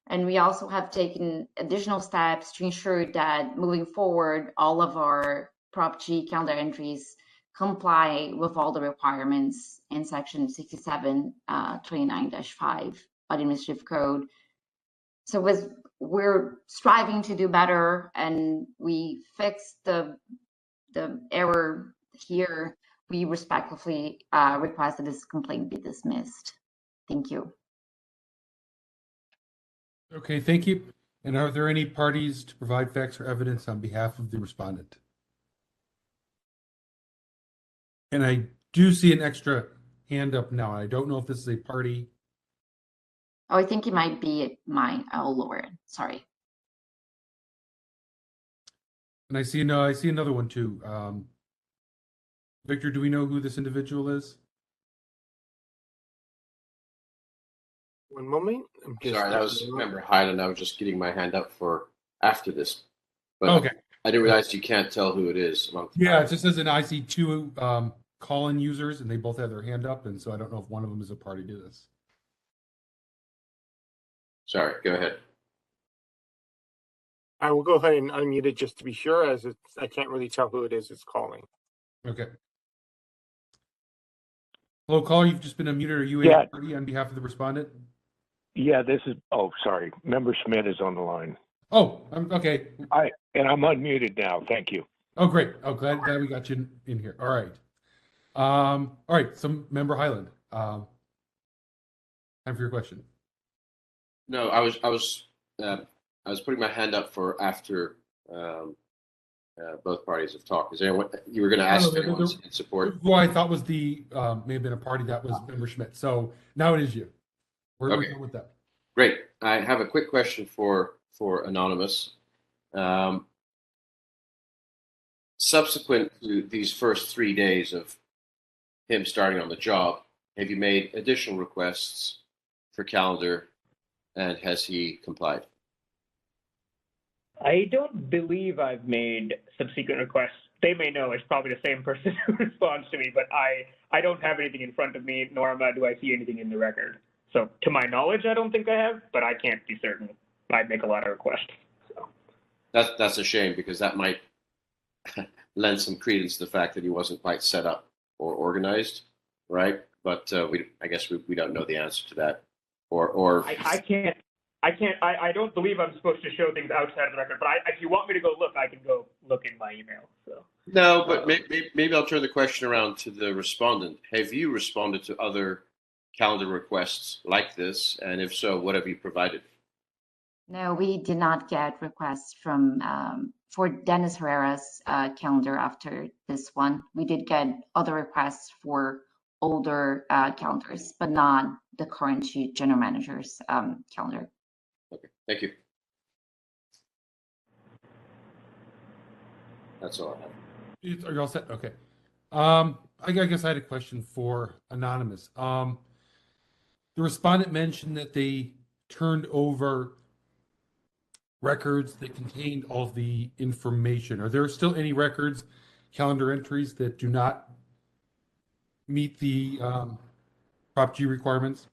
And we also have taken additional steps to ensure that moving forward, all of our Prop G calendar entries comply with all the requirements in section 6729-5 of the Administrative Code. So we're striving to do better, and we fixed the error here. We respectfully request that this complaint be dismissed. Thank you. Okay, thank you. And are there any parties to provide facts or evidence on behalf of the respondent? And I do see an extra hand up now. I don't know if this is a party. Oh, I think it might be mine. I'll lower it. Sorry. And I see another one too. Victor, do we know who this individual is? One moment. Sorry, that was Member Highland. I was just getting my hand up for after this. But Okay. I didn't realize you can't tell who it is. Yeah, it just says an IC2 call-in users, and they both have their hand up, and so I don't know if one of them is a party to this. Sorry, go ahead. I will go ahead and unmute it just to be sure, as I can't really tell who it is that's calling. Okay. Hello, caller. You've just been unmuted. Are you a party on behalf of the respondent? Yeah, this is, sorry. Member Schmidt is on the line. Oh, okay. I'm unmuted now. Thank you. Oh, great. Oh, glad we got you in here. All right. All right. So, Member Highland, time for your question. No, I was putting my hand up for after both parties have talked. Is there anyone you were going to ask if anyone's in support? Who I thought was may have been a party that was Member Schmidt. So now it is you. We're going with that. Great. I have a quick question for Anonymous. Subsequent to these first 3 days of him starting on the job, have you made additional requests for calendar, and has he complied? I don't believe I've made subsequent requests. They may know. It's probably the same person who responds to me, but I don't have anything in front of me, nor do I see anything in the record. So to my knowledge, I don't think I have, but I can't be certain. I make a lot of requests. So. That's a shame, because that might lend some credence to the fact that he wasn't quite set up or organized, right? But I guess we don't know the answer to that. Or I don't believe I'm supposed to show things outside of the record, but if you want me to go look, I can go look in my email. So. No, but maybe I'll turn the question around to the respondent. Have you responded to other calendar requests like this? And if so, what have you provided? No, we did not get requests from for Dennis Herrera's calendar after this one. We did get other requests for older calendars, but not the current general manager's calendar. Okay, thank you. That's all I have. Are you all set? Okay. I guess I had a question for Anonymous. The respondent mentioned that they turned over records that contained all the information. Are there still any records, calendar entries that do not meet the Prop G requirements?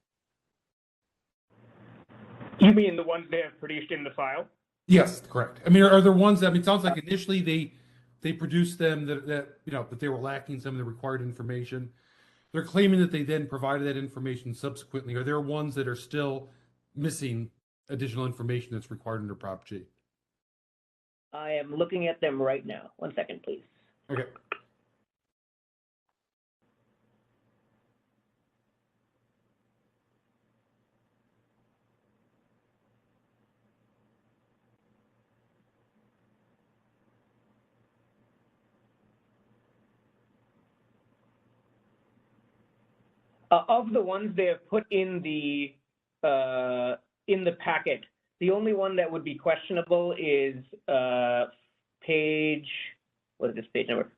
You mean the ones they have produced in the file? Yes, correct. I mean, are there ones that, it sounds like initially they produced them that they were lacking some of the required information. They're claiming that they then provided that information subsequently. Are there ones that are still missing additional information that's required under Prop G? I am looking at them right now. 1 second, please. Okay. Of the ones they have put in the packet, the only one that would be questionable is page. What is this page number?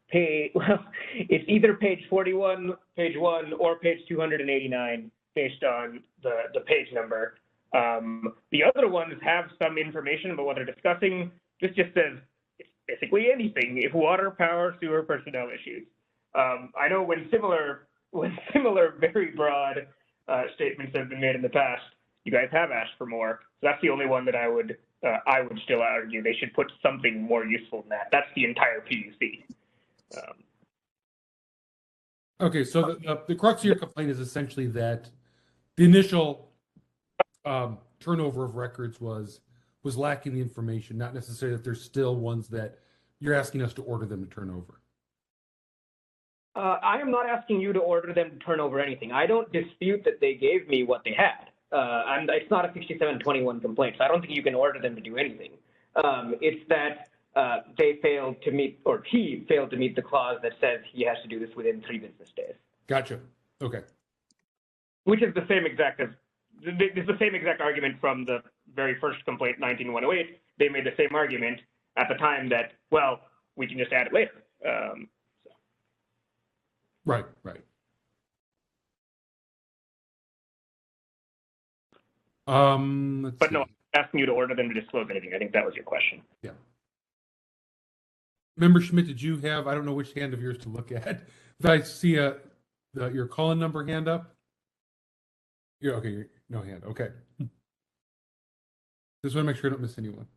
Well, it's either page 41, page 1, or page 289, based on the page number. The other ones have some information about what they're discussing. This just says it's basically anything. If water, power, sewer, personnel issues. I know when similar very broad statements have been made in the past, you guys have asked for more. So that's the only one that I would still argue they should put something more useful than that. That's the entire PUC. Okay, so the crux of your complaint is essentially that the initial turnover of records was lacking the information, not necessarily that there's still ones that you're asking us to order them to turn over. I am not asking you to order them to turn over anything. I don't dispute that they gave me what they had. And it's not a 6721 complaint, so I don't think you can order them to do anything. It's that they failed to meet, or he failed to meet the clause that says he has to do this within 3 business days. Gotcha. Okay. Which is the same exact argument from the very first complaint, 19108. They made the same argument at the time that, well, we can just add it later. Right. But no, I'm asking you to order them to disclose anything. I think that was your question. Yeah. Member Schmidt, did you have, I don't know which hand of yours to look at. Did I see your call-in number hand up? Yeah, okay, no hand, okay. Just want to make sure I don't miss anyone.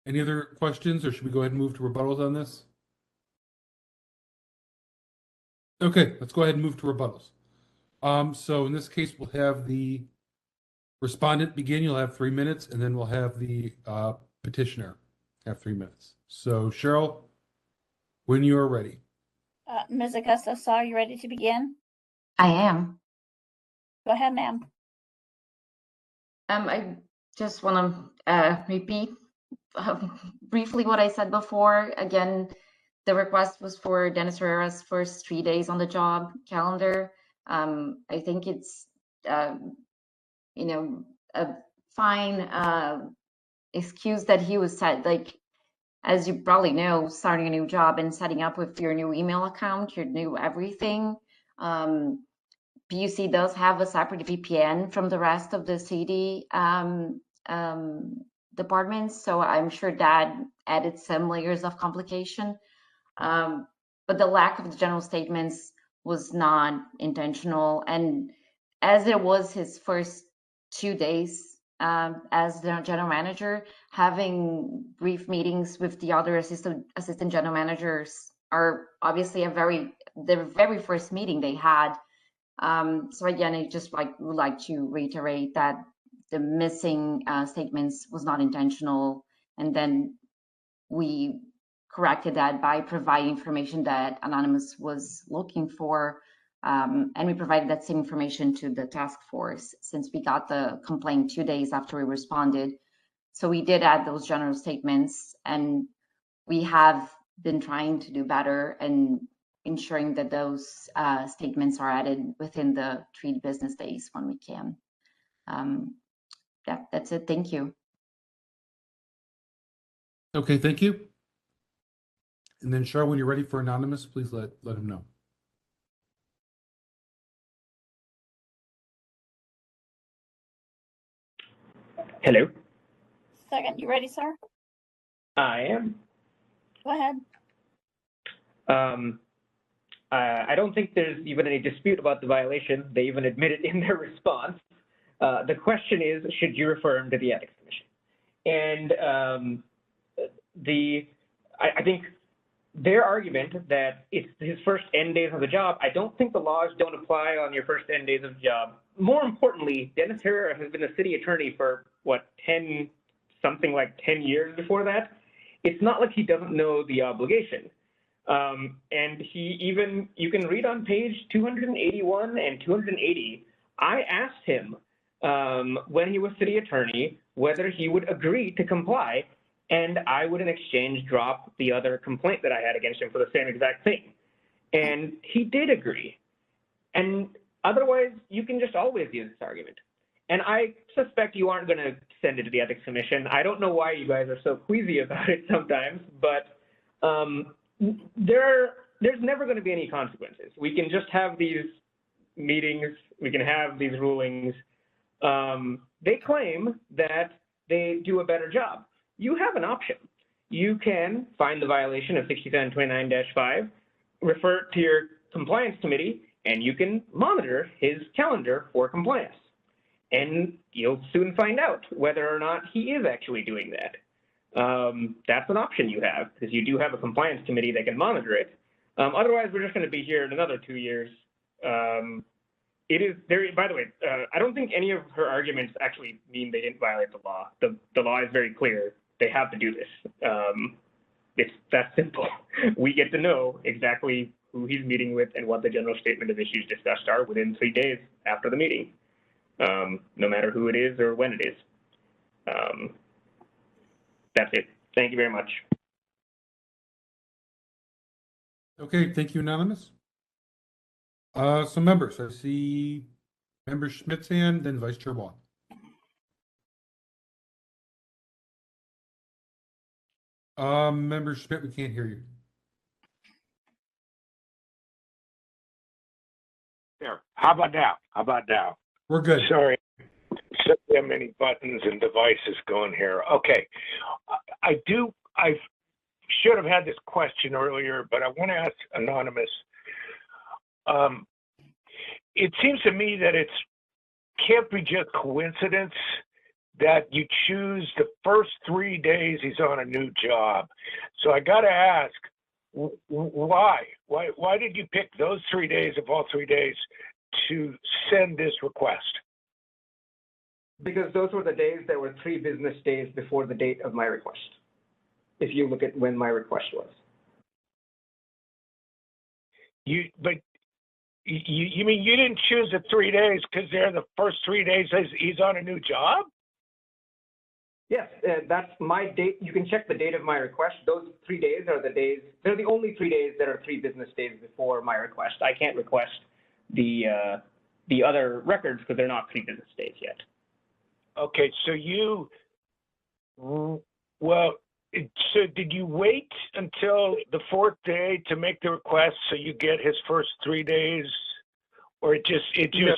Any other questions, or should we go ahead and move to rebuttals on this? Okay, let's go ahead and move to rebuttals. So in this case, we'll have the respondent begin. You'll have 3 minutes, and then we'll have the petitioner have 3 minutes. So Cheryl, when you are ready. Ms. Augusta, are you ready to begin? I am. Go ahead, ma'am. I just want to repeat briefly what I said before. Again, the request was for Dennis Herrera's first 3 days on the job calendar. I think it's, a fine excuse that he was set, like, as you probably know, starting a new job and setting up with your new email account, your new everything. PUC does have a separate VPN from the rest of the city departments, so I'm sure that added some layers of complication. But the lack of the general statements was not intentional, and as it was his first 2 days as the general manager, having brief meetings with the other assistant general managers are obviously the very first meeting they had. So again, I just would like to reiterate that the missing statements was not intentional, and then we corrected that by providing information that Anonymous was looking for, and we provided that same information to the task force since we got the complaint 2 days after we responded. So we did add those general statements, and we have been trying to do better and ensuring that those statements are added within the 3 business days when we can. That's it. Thank you. Okay, thank you. And then Cheryl, when you're ready for Anonymous, please let him know. Hello. Second, you ready, sir? I am. Go ahead. I don't think there's even any dispute about the violation. They even admit it in their response. The question is, should you refer him to the Ethics Commission? And I think their argument that it's his first N days of the job, I don't think the laws don't apply on your first N days of the job. More importantly, Dennis Herrera has been a city attorney for, what, 10 years before that? It's not like he doesn't know the obligation. And you can read on page 281 and 280, I asked him when he was city attorney whether he would agree to comply, and I would in exchange drop the other complaint that I had against him for the same exact thing. And he did agree. And otherwise, you can just always use this argument. And I suspect you aren't going to send it to the Ethics Commission. I don't know why you guys are so queasy about it sometimes, but there's never going to be any consequences. We can just have these meetings. We can have these rulings. They claim that they do a better job. You have an option. You can find the violation of 6729-5, refer it to your compliance committee, and you can monitor his calendar for compliance. And you'll soon find out whether or not he is actually doing that. That's an option you have, because you do have a compliance committee that can monitor it. Otherwise, we're just going to be here in another 2 years. It is very, by the way, I don't think any of her arguments actually mean they didn't violate the law. The law is very clear. They have to do this. It's that simple. We get to know exactly who he's meeting with and what the general statement of issues discussed are within 3 days after the meeting, no matter who it is or when it is. That's it. Thank you very much. Okay, thank you, Anonymous. So members, I see Member Schmidt's hand, then Vice Chair Wong. Member Schmidt, we can't hear you. There. How about now? We're good. Sorry. So many buttons and devices going here. Okay. I should have had this question earlier, but I want to ask Anonymous. It seems to me that it can't be just coincidence that you choose the first 3 days he's on a new job. So I got to ask, why? Why did you pick those 3 days of all 3 days to send this request? Because those were the days that were 3 business days before the date of my request, if you look at when my request was. You mean you didn't choose the 3 days because they're the first 3 days he's on a new job? Yes, that's my date. You can check the date of my request. Those 3 days are the days, they're the only 3 days that are 3 business days before my request. I can't request the other records because they're not 3 business days yet. Okay, so so did you wait until the 4th day to make the request so you get his first 3 days? Or it just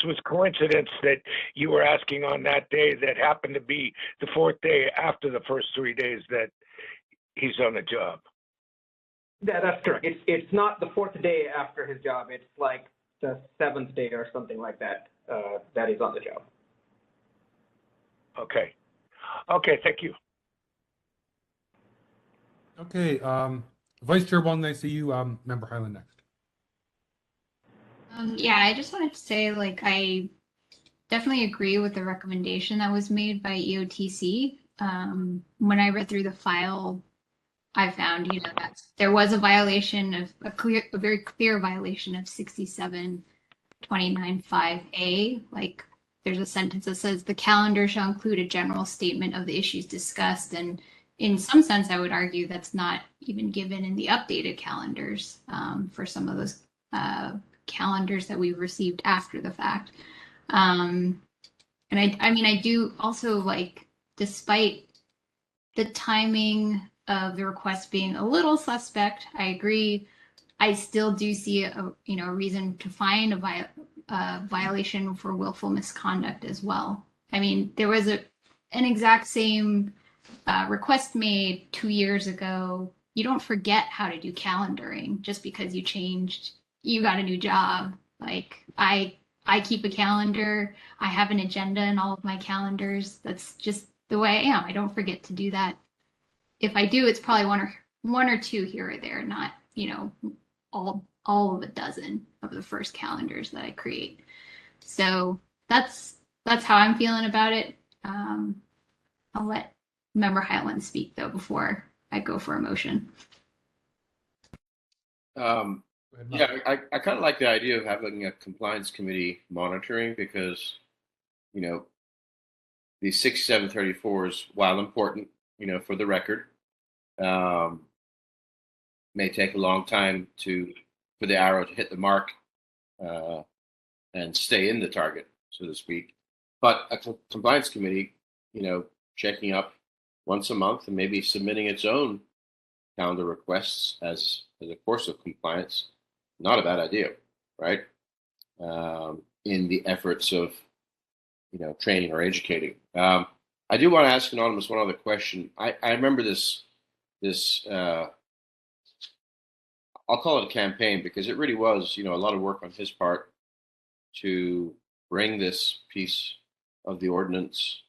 was coincidence that you were asking on that day that happened to be the 4th day after the first 3 days that he's on the job? Yeah, that's correct. It's not the 4th day after his job. It's like the 7th day or something like that that he's on the job. Okay. Okay, thank you. Okay, Vice Chair Wong, I see you. Member Highland next. Yeah, I just wanted to say, like, I definitely agree with the recommendation that was made by EOTC. When I read through the file, I found, that there was a violation of a very clear violation of 6729.5A. Like, there's a sentence that says the calendar shall include a general statement of the issues discussed, and in some sense, I would argue that's not even given in the updated calendars for some of those calendars that we've received after the fact. And I do also, like, despite the timing of the request being a little suspect, I agree. I still do see a reason to find a violation for willful misconduct as well. I mean, there was an exact same request made 2 years ago. You don't forget how to do calendaring just because you got a new job. Like, I keep a calendar. I have an agenda in all of my calendars. That's just the way I am. I don't forget to do that. If I do, it's probably one or two here or there, not all of a dozen of the first calendars that I create. So that's how I'm feeling about it. I'll let Member Highland speak though before I go for a motion. Yeah, I kind of like the idea of having a compliance committee monitoring because, these 6734s, while important, for the record, may take a long time for the arrow to hit the mark and stay in the target, so to speak. But a compliance committee, checking up once a month and maybe submitting its own calendar requests as a course of compliance, not a bad idea, right? In the efforts of, training or educating. I do want to ask Anonymous one other question. I remember this I'll call it a campaign because it really was, a lot of work on his part to bring this piece of the ordinance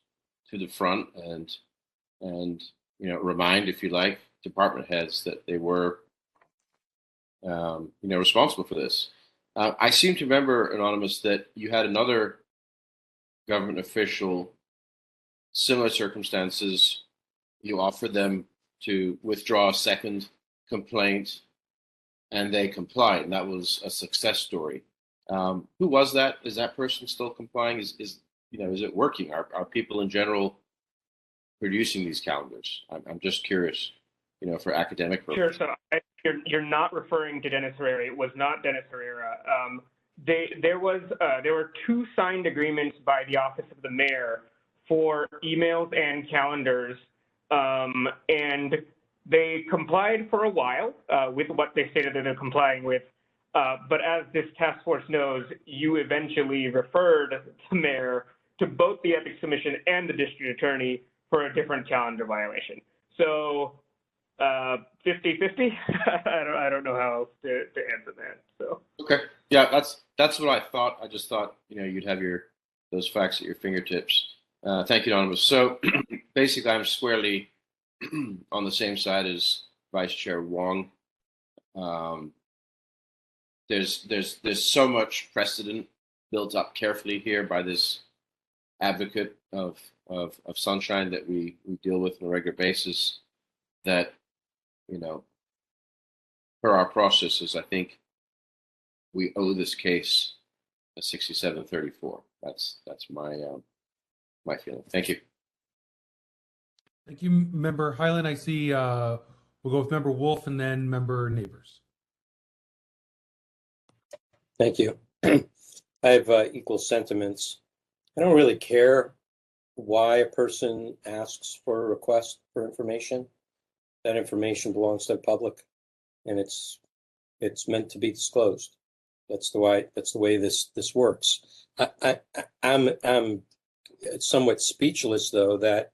to the front and remind, if you like, department heads that they were, responsible for this. I seem to remember, Anonymous, that you had another government official, similar circumstances. You offered them to withdraw a second complaint, and they complied, and that was a success story. Who was that? Is that person still complying? Is it working? Are people in general producing these calendars? I'm just curious, for academic purposes. Sure. So you're not referring to Dennis Herrera. It was not Dennis Herrera. There were 2 signed agreements by the Office of the Mayor for emails and calendars, and they complied for a while with what they stated that they're complying with. But as this task force knows, you eventually referred the mayor to both the ethics commission and the district attorney for a different calendar violation. So 50-50. I don't know how else to answer that. So okay, yeah, that's what I thought. I just thought you'd have those facts at your fingertips. Thank you, Anonymous. So basically, I'm squarely on the same side as Vice Chair Wong. There's so much precedent built up carefully here by this advocate of sunshine that we deal with on a regular basis that, for our processes, I think we owe this case a 6734. That's my my feeling. Thank you. Thank you, Member Highland. I see we'll go with Member Wolf and then Member Neighbors. Thank you. I have equal sentiments. I don't really care why a person asks for a request for information. That information belongs to the public, and it's meant to be disclosed. That's the way this works. I'm somewhat speechless, though, that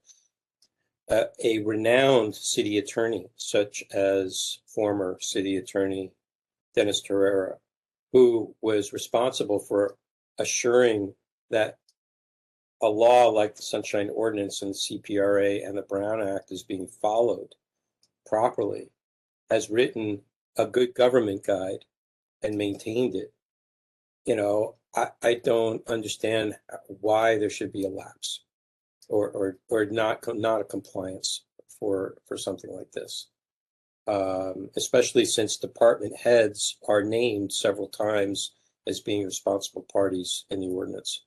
a renowned city attorney, such as former city attorney Dennis Herrera, who was responsible for assuring that a law like the Sunshine Ordinance and CPRA and the Brown Act is being followed properly, has written a good government guide and maintained it. I don't understand why there should be a lapse or not a compliance for something like this, especially since department heads are named several times as being responsible parties in the ordinance.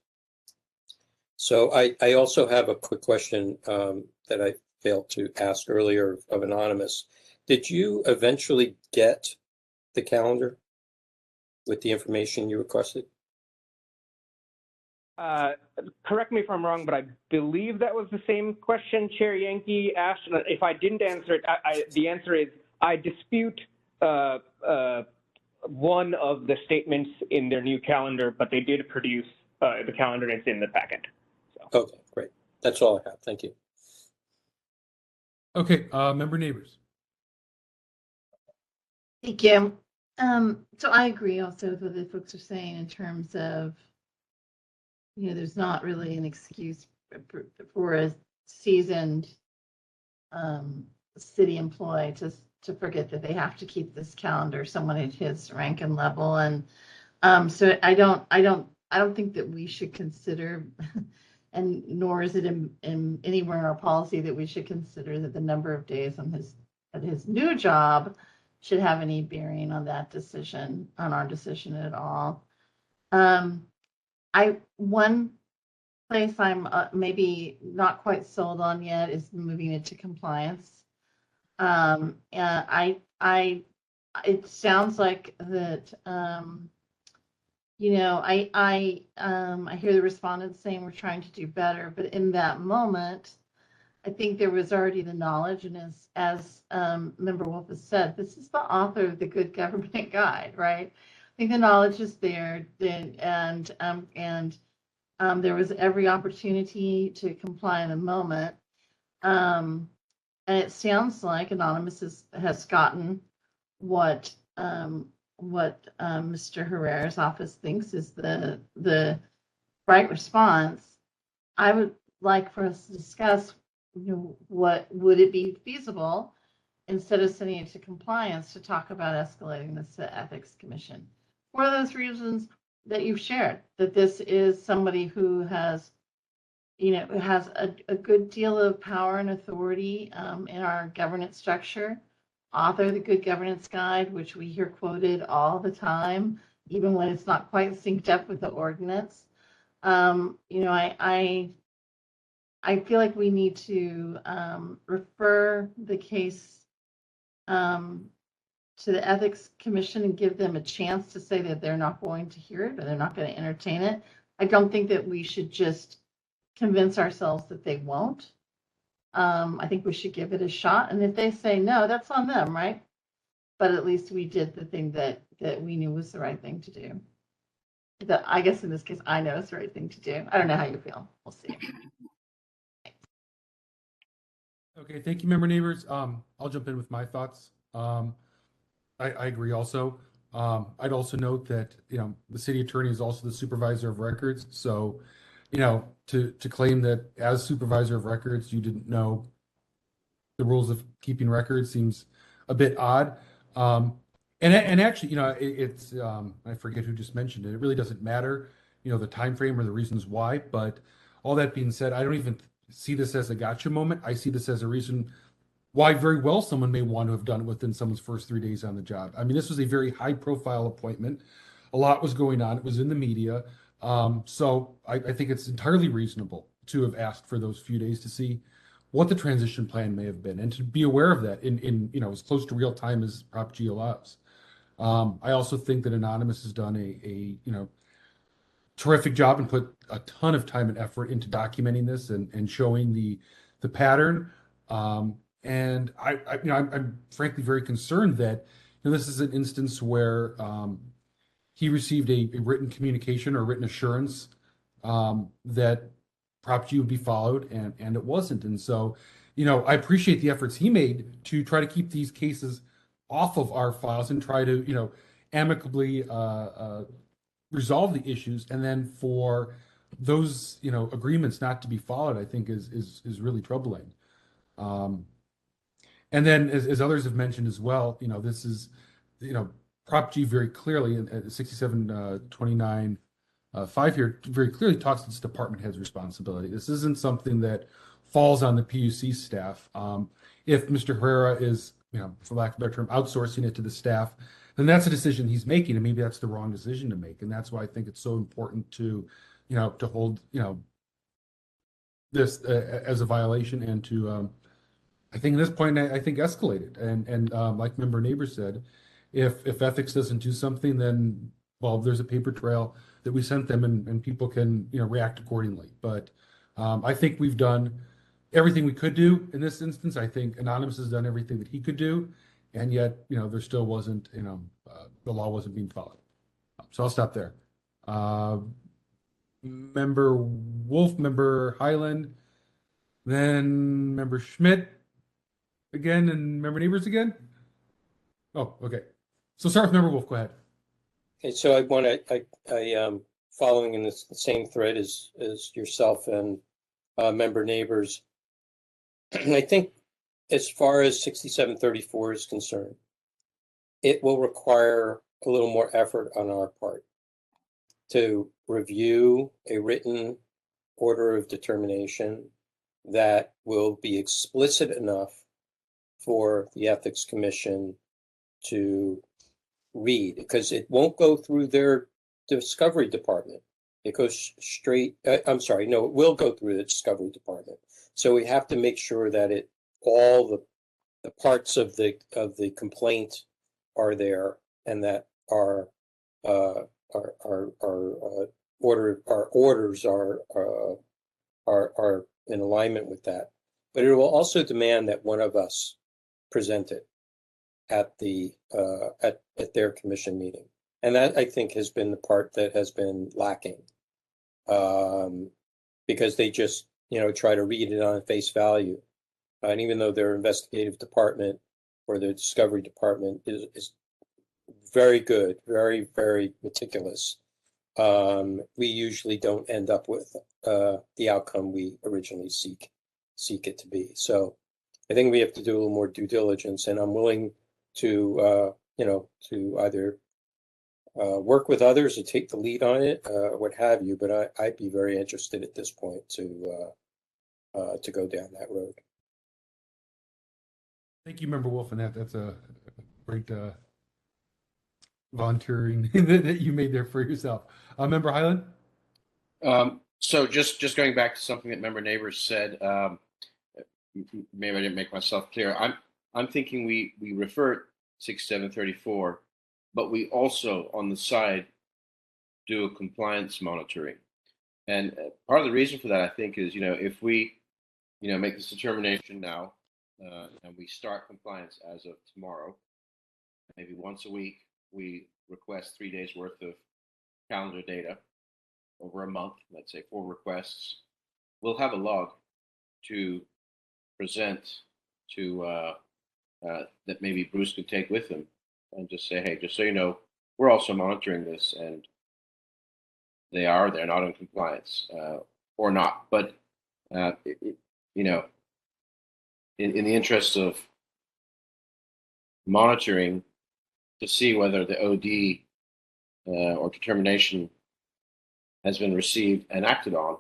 So I also have a quick question that I failed to ask earlier of Anonymous. Did you eventually get the calendar with the information you requested? Correct me if I'm wrong, but I believe that was the same question Chair Yankee asked. If I didn't answer it, the answer is I dispute one of the statements in their new calendar, but they did produce the calendar and it's in the packet. So. Okay, great. That's all I have. Thank you. Okay, Member Neighbors. Thank you. So I agree also with what the folks are saying in terms of, there's not really an excuse for a seasoned city employee to to forget that they have to keep this calendar, someone at his rank and level. And so I don't think that we should consider, and nor is it in anywhere in our policy that we should consider that the number of days on his new job should have any bearing on that decision, on our decision at all. One place I'm maybe not quite sold on yet is moving it to compliance. And it sounds like that, I hear the respondents saying we're trying to do better, but in that moment, I think there was already the knowledge, and as Member Wolf has said, this is the author of the Good Government Guide, right? I think the knowledge is there, and there was every opportunity to comply in the moment. And it sounds like Anonymous has gotten what Mr. Herrera's office thinks is the right response. I would like for us to discuss, what would it be feasible, instead of sending it to compliance, to talk about escalating this to Ethics Commission for those reasons that you've shared, that this is somebody who has a good deal of power and authority in our governance structure, author the Good Governance Guide, which we hear quoted all the time, even when it's not quite synced up with the ordinance. I feel like we need to refer the case to the Ethics Commission and give them a chance to say that they're not going to hear it or they're not going to entertain it. I don't think that we should just convince ourselves that they won't. I think we should give it a shot. And if they say no, that's on them, right? But at least we did the thing that we knew was the right thing to do. I guess in this case, I know it's the right thing to do. I don't know how you feel. We'll see. Okay, thank you, member neighbors. I'll jump in with my thoughts. I agree also. I'd also note that, the city attorney is also the supervisor of records. So, to claim that as supervisor of records, you didn't know the rules of keeping records seems a bit odd. And actually, it's, I forget who just mentioned it. It really doesn't matter, the time frame or the reasons why. But all that being said, I don't even see this as a gotcha moment. I see this as a reason why very well someone may want to have done it within someone's first 3 days on the job. I mean, this was a very high profile appointment. A lot was going on. It was in the media. So I think it's entirely reasonable to have asked for those few days to see what the transition plan may have been and to be aware of that in as close to real time as Prop G allows. I also think that Anonymous has done a terrific job and put a ton of time and effort into documenting this and showing the pattern. And I'm frankly very concerned that this is an instance where he received a written communication or written assurance that Prop G would be followed, and it wasn't. And so, I appreciate the efforts he made to try to keep these cases off of our files and try to, amicably resolve the issues. And then for those, agreements not to be followed, I think is really troubling. And then, as others have mentioned as well, this is, Prop G very clearly at 6729 5 here very clearly talks to this department head's responsibility. This isn't something that falls on the PUC staff. If Mr. Herrera is, for lack of a better term, outsourcing it to the staff, then that's a decision he's making, and maybe that's the wrong decision to make. And that's why I think it's so important to, to hold, this as a violation and to, I think at this point, I think escalated. And like member neighbor said, if ethics doesn't do something, then, well, there's a paper trail that we sent them and people can, react accordingly. But I think we've done everything we could do in this instance. I think Anonymous has done everything that he could do. And yet, there still wasn't, the law wasn't being followed. So I'll stop there. Member Wolf, member Highland, then member Schmidt again, and member Neighbors again. Oh, okay. So start with member Wolf. Go ahead. Okay, so I want to, following in the same thread as yourself and member Neighbors, I think as far as 6734 is concerned, it will require a little more effort on our part to review a written order of determination that will be explicit enough for the Ethics Commission to read, because it won't go through their discovery department. It goes straight, I'm sorry, no, it will go through the discovery department. So we have to make sure that all the parts of the complaint are there, and that our orders are in alignment with that. But it will also demand that one of us present it at their commission meeting, and that, I think, has been the part that has been lacking, because they just try to read it on face value, and even though their investigative department or their discovery department is very good, very, very meticulous, we usually don't end up with the outcome we originally seek it to be. So I think we have to do a little more due diligence, and I'm willing to to either work with others or take the lead on it, what have you. But I'd be very interested at this point to go down that road. Thank you, Member Wolf, and that's a great volunteering that you made there for yourself. Member Highland? So just going back to something that Member Neighbors said, maybe I didn't make myself clear. I'm thinking we refer 6734, but we also on the side do a compliance monitoring. And part of the reason for that, I think, is if we make this determination now, and we start compliance as of tomorrow, maybe once a week we request 3 days worth of calendar data over a month, let's say 4 requests, we'll have a log to present to that maybe Bruce could take with him and just say, hey, just so you know, we're also monitoring this, and they're not in compliance or not. But in the interest of monitoring to see whether the OD or determination has been received and acted on,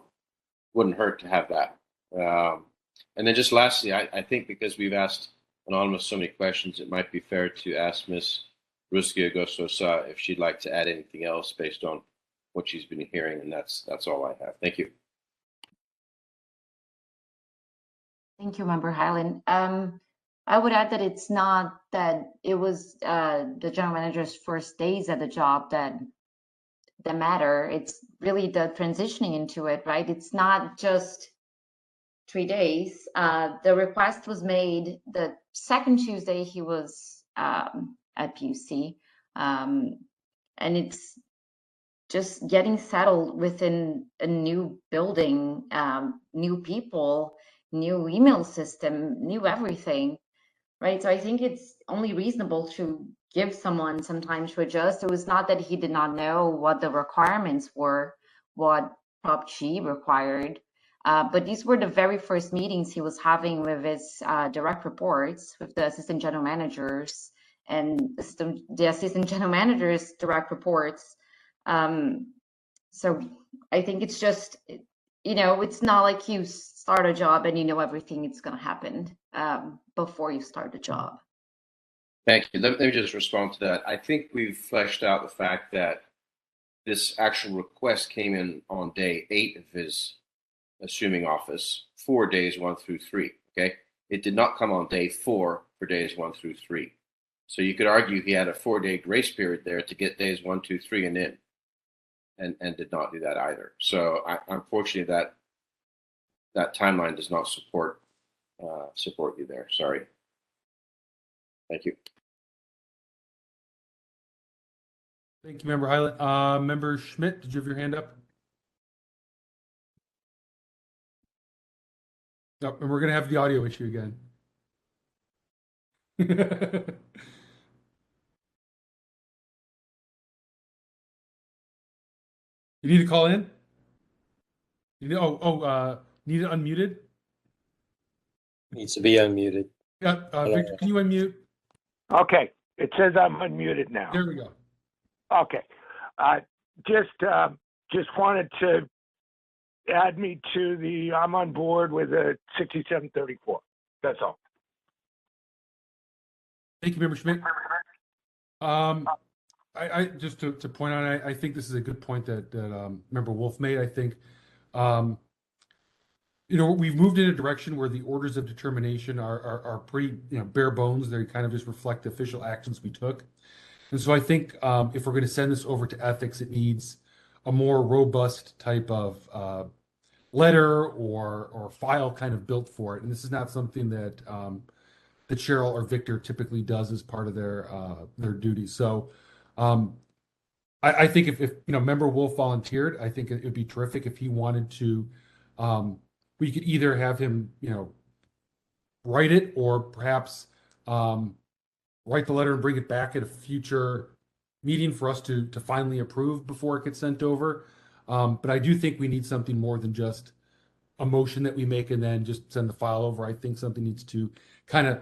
wouldn't hurt to have that. And then just lastly, I think because we've asked Anonymous so many questions, it might be fair to ask Ms. Ruskia Gostosa if she'd like to add anything else based on what she's been hearing, and that's all I have. Thank you. Thank you, Member Highland. I would add that it's not that it was the general manager's first days at the job that matter. It's really the transitioning into it, right? It's not just 3 days. The request was made the second Tuesday he was at PUC, and it's just getting settled within a new building, new people, new email system, new everything, right? So I think it's only reasonable to give someone some time to adjust. It was not that he did not know what the requirements were, what Prop G required, but these were the very first meetings he was having with his direct reports, with the assistant general managers and the assistant general managers' direct reports. So I think it's just, it's not like you start a job and you know everything that's going to happen before you start the job. Thank you. Let me just respond to that. I think we've fleshed out the fact that this actual request came in on day 8 of his assuming office for days 1 through 3. Okay, it did not come on day 4 for days 1 through 3. So you could argue he had a 4-day grace period there to get days 1, 2, 3 and in, and did not do that either. So unfortunately, that timeline does not support you there. Sorry. Thank you. Thank you, Member Highland. Member Schmidt, did you have your hand up? No, and we're going to have the audio issue again. You need to call in? Need it unmuted? Needs to be unmuted. Yeah, Victor, can you unmute? Okay, it says I'm unmuted now. There we go. Okay, just wanted to add me to the, I'm on board with the 6734. That's all. Thank you, Member Schmidt. I just to point out, I think this is a good point that Member Wolf made. I think, we've moved in a direction where the orders of determination are pretty, bare bones. They kind of just reflect the official actions we took. And so I think if we're going to send this over to ethics, it needs a more robust type of letter or file kind of built for it. And this is not something that that Cheryl or Victor typically does as part of their duties. So I think if Member Wolf volunteered, I think it would be terrific if he wanted to. We could either have him, write it, or perhaps write the letter and bring it back at a future meeting for us to finally approve before it gets sent over. But I do think we need something more than just a motion that we make and then just send the file over. I think something needs to kind of,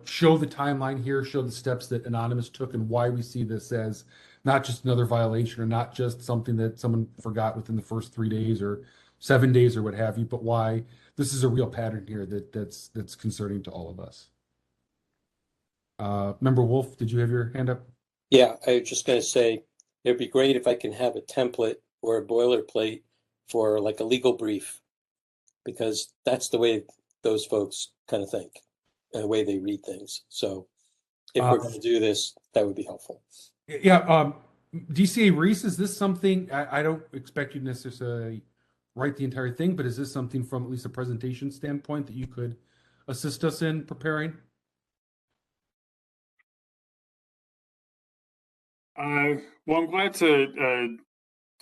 show the timeline here, show the steps that Anonymous took and why we see this as not just another violation or not just something that someone forgot within the first 3 days or 7 days or what have you, but why this is a real pattern here that's concerning to all of us. Member Wolf, did you have your hand up? Yeah, I was just going to say it'd be great if I can have a template or a boilerplate for like a legal brief, because that's the way those folks kind of think, the way they read things. So if we're going to do this, that would be helpful. Yeah, DCA Reese, is this something, I don't expect you to necessarily write the entire thing, but is this something from at least a presentation standpoint that you could assist us in preparing? Well, I'm glad to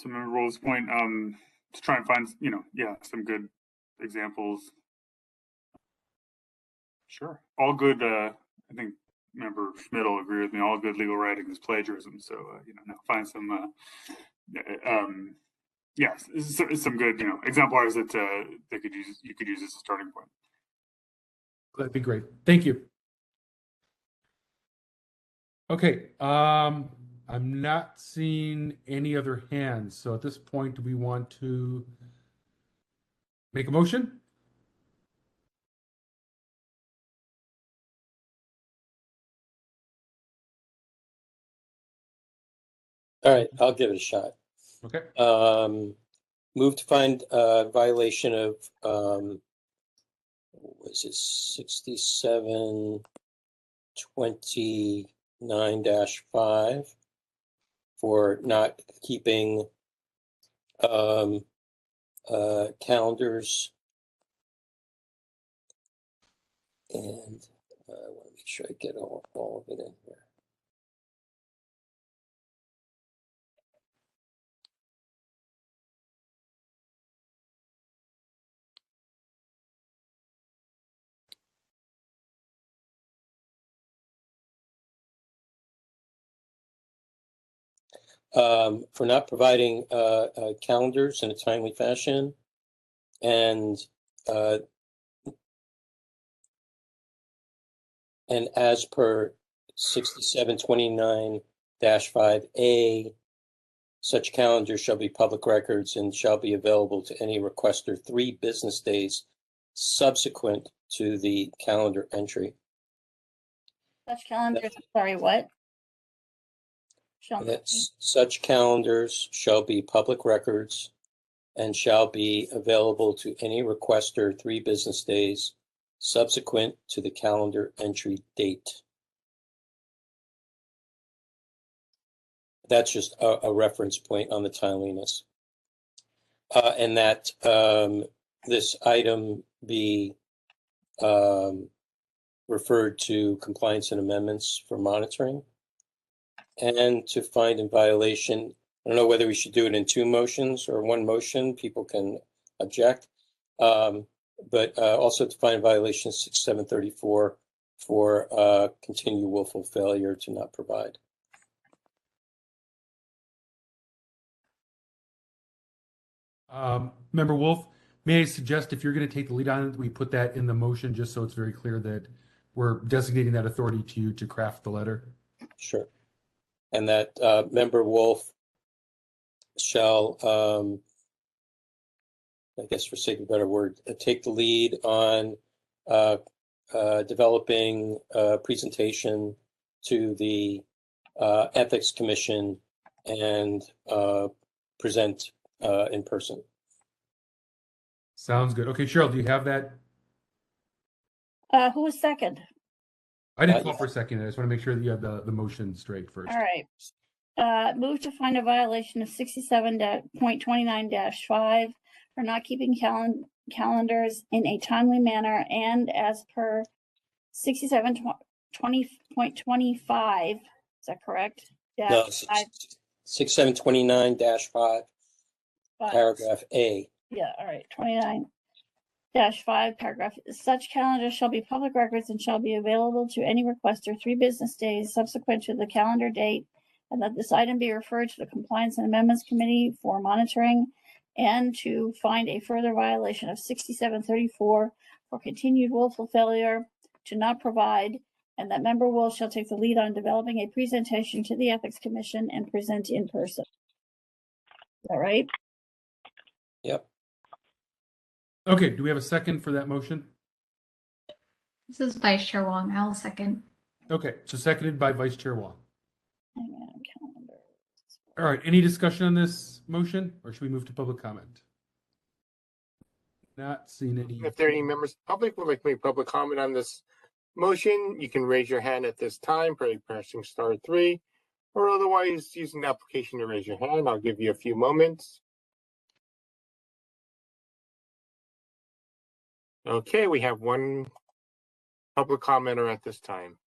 Member Roll's point, to try and find, some good examples. Sure. All good, I think Member Schmidt will agree with me, all good legal writing is plagiarism. So, find some, some good, exemplars that you could use as a starting point. That'd be great. Thank you. Okay, I'm not seeing any other hands. So at this point, do we want to make a motion? All right, I'll give it a shot. Okay. Move to find violation of was it 6729-5 for not keeping calendars, and I want to make sure I get all of it in here. For not providing calendars in a timely fashion, and as per 6729-5A, such calendars shall be public records and shall be available to any requester 3 business days subsequent to the calendar entry. Such calendars, sorry, what? Such calendars shall be public records and shall be available to any requester 3 business days subsequent to the calendar entry date. That's just a reference point on the timeliness. And that this item be referred to compliance and amendments for monitoring, and to find in violation. I don't know whether we should do it in 2 motions or 1 motion. People can object. But also to find violation 6734 for continued willful failure to not provide. Member Wolf, may I suggest if you're going to take the lead on it, we put that in the motion just so it's very clear that we're designating that authority to you to craft the letter. Sure. And that Member Wolf shall, I guess for sake of a better word, take the lead on developing a presentation to the Ethics Commission and present in person. Sounds good. Okay, Cheryl, do you have that? Who was second? I didn't call for a second. I just want to make sure that you have the motion straight first. All right. Move to find a violation of 67.29-5 for not keeping calendars in a timely manner and as per 67.20.25. Is that correct? No, 6729-5, paragraph A. Yeah, all right. 29-5 paragraph. Such calendars shall be public records and shall be available to any requester 3 business days subsequent to the calendar date, and that this item be referred to the Compliance and Amendments Committee for monitoring, and to find a further violation of 6734 for continued willful failure to not provide, and that Member Wolf shall take the lead on developing a presentation to the Ethics Commission and present in person. Is that right? Yep. Okay, do we have a second for that motion? This is Vice Chair Wong. I'll second. Okay, so seconded by Vice Chair Wong. All right, any discussion on this motion, or should we move to public comment? Not seeing any. If there are any members of the public who would like to make public comment on this motion, you can raise your hand at this time by pressing *3, or otherwise using the application to raise your hand. I'll give you a few moments. Okay, we have one public commenter at this time.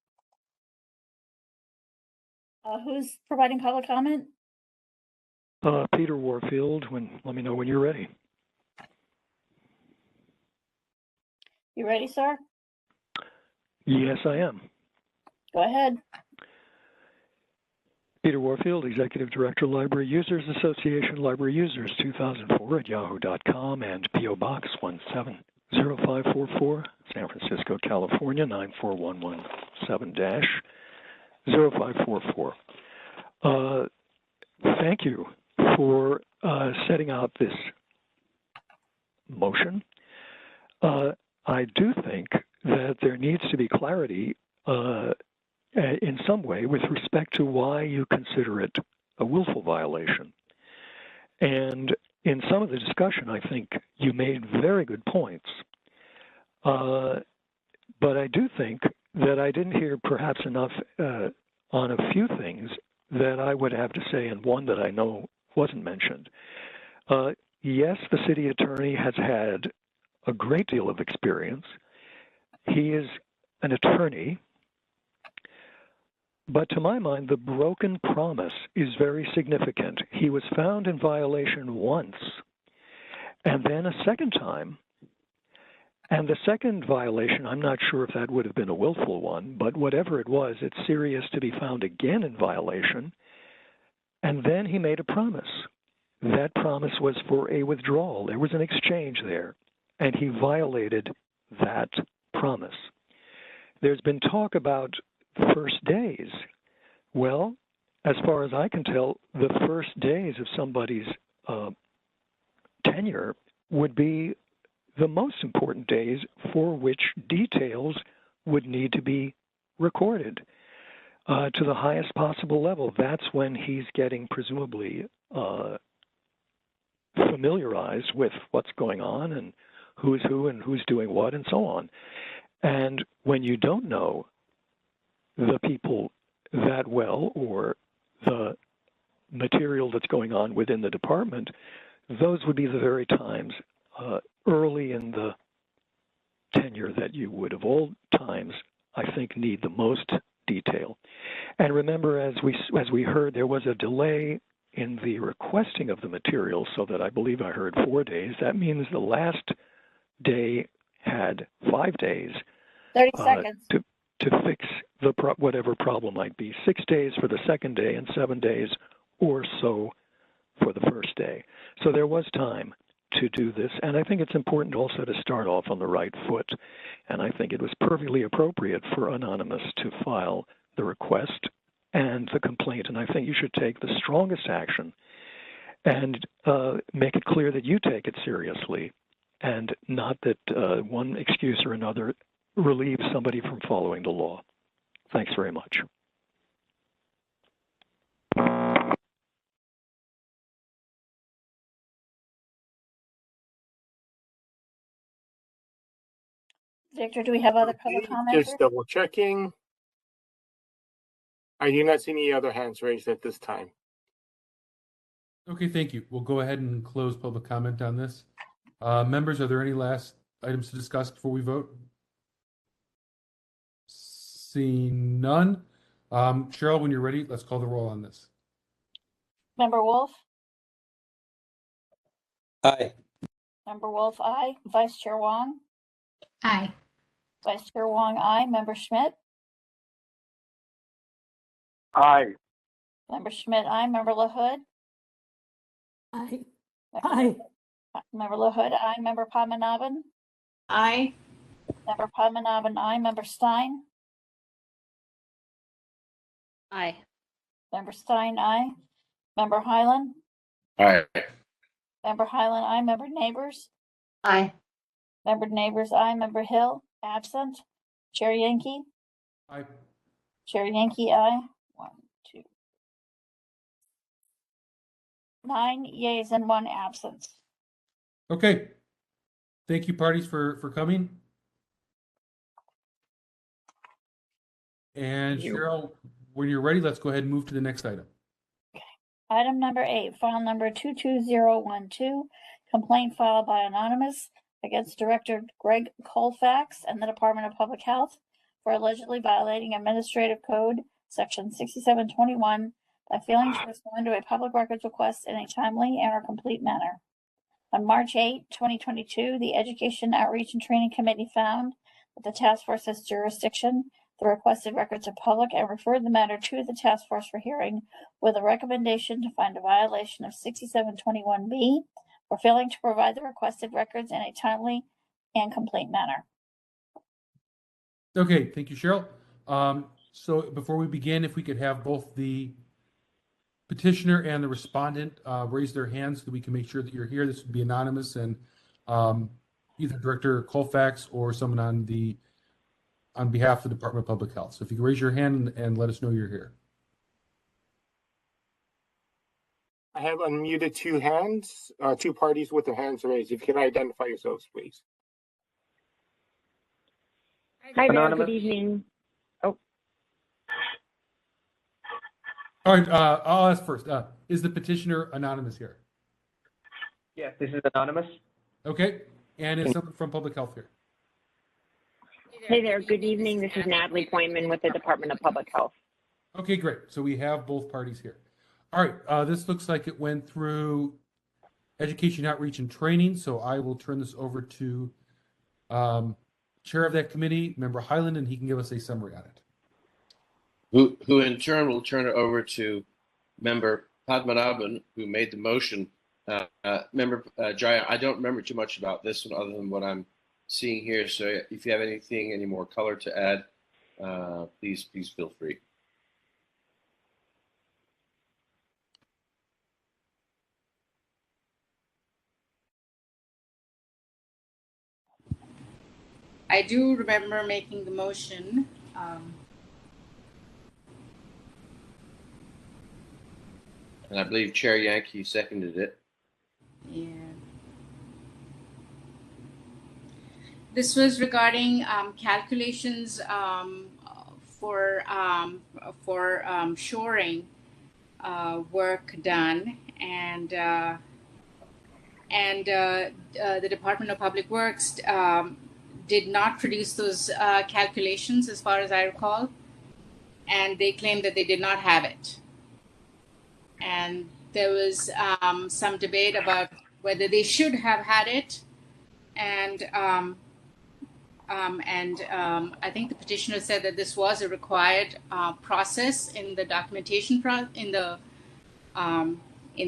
Who's providing public comment? Peter Warfield, let me know when you're ready. You ready, sir? Yes, I am. Go ahead. Peter Warfield, Executive Director, Library Users Association, Library Users 2004 at yahoo.com, and P.O. Box 170544, San Francisco, California 94117-0544. Thank you for setting out this motion. I do think that there needs to be clarity in some way with respect to why you consider it a willful violation. And in some of the discussion, I think you made very good points. But I do think that I didn't hear perhaps enough on a few things that I would have to say, and one that I know wasn't mentioned. Yes, the city attorney has had a great deal of experience. He is an attorney. But to my mind, the broken promise is very significant. He was found in violation once, and then a second time. And the second violation, I'm not sure if that would have been a willful one, but whatever it was, it's serious to be found again in violation. And then he made a promise. That promise was for a withdrawal. There was an exchange there, and he violated that promise. There's been talk about first days. Well, as far as I can tell, the first days of somebody's tenure would be the most important days for which details would need to be recorded to the highest possible level. That's when he's getting presumably familiarized with what's going on and who's who and who's doing what and so on. And when you don't know the people that well or the material that's going on within the department, those would be the very times early in the tenure that you would of all times, I think, need the most detail. And remember, as we heard, there was a delay in the requesting of the material, so that I believe I heard 4 days. That means the last day had 5 days 30 seconds. To fix the whatever problem might be. 6 days for the second day and 7 days or so for the first day. So there was time to do this. And I think it's important also to start off on the right foot. And I think it was perfectly appropriate for Anonymous to file the request and the complaint. And I think you should take the strongest action and make it clear that you take it seriously and not that one excuse or another relieves somebody from following the law. Thanks very much. Victor, do we have other public comments? Just double checking. I do not see any other hands raised at this time. Okay, thank you. We'll go ahead and close public comment on this. Members, are there any last items to discuss before we vote? Seeing none. Cheryl, when you're ready, let's call the roll on this. Member Wolf? Aye. Member Wolf, aye. Vice Chair Wong? Aye. Vice Chair Wong, aye. Member Schmidt? Aye. Member Schmidt, aye. Member LaHood? Aye. Aye. Member LaHood, aye. Member Padmanabhan? Aye. Member Padmanabhan, aye. Member Stein? Aye. Member Stein, aye. Member Highland? Aye. Member Highland, aye. Member Neighbors? Aye. Member Neighbors, aye. Member Hill, absent. Chair Yankee? Aye. Chair Yankee, aye. 1, 2. 9 yeas and 1 absence. Okay. Thank you, parties, for coming. And Cheryl, when you're ready, let's go ahead and move to the next item. Item number 8, file number 22012, complaint filed by Anonymous against Director Greg Colfax and the Department of Public Health for allegedly violating Administrative Code Section 6721 by failing to respond to a public records request in a timely and or complete manner. On March 8, 2022, the Education, Outreach, and Training Committee found that the task force has jurisdiction, the requested records are public, and referred the matter to the task force for hearing with a recommendation to find a violation of 6721B for failing to provide the requested records in a timely and complete manner. Okay, thank you, Cheryl. So before we begin, if we could have both the petitioner and the respondent raise their hands so that we can make sure that you're here. This would be anonymous, and either Director Colfax or someone on behalf of the Department of Public Health. So if you can raise your hand and let us know you're here. I have unmuted 2 hands, 2 parties with their hands raised. If you can identify yourselves, please. Hi there, Anonymous. good evening. Oh, All right, I'll ask first. Is the petitioner anonymous here? Yes, this is Anonymous. Okay, and is someone from Public Health here? hey there, good evening. This is Natalie Pointman with the Department of Public Health. Okay, great. So we have both parties here. All right, this looks like it went through Education, Outreach, and Training. So I will turn this over to Chair of that committee, Member Highland, and he can give us a summary on it. Who in turn will turn it over to Member Padmanabhan, who made the motion. Member Jaya, I don't remember too much about this one other than what I'm seeing here. So if you have any more color to add, please feel free. I do remember making the motion. And I believe Chair Yankee seconded it. Yeah. This was regarding calculations for shoring work done, and the Department of Public Works did not produce those calculations, as far as I recall, and they claimed that they did not have it. And there was some debate about whether they should have had it, and I think the petitioner said that this was a required process in the documentation in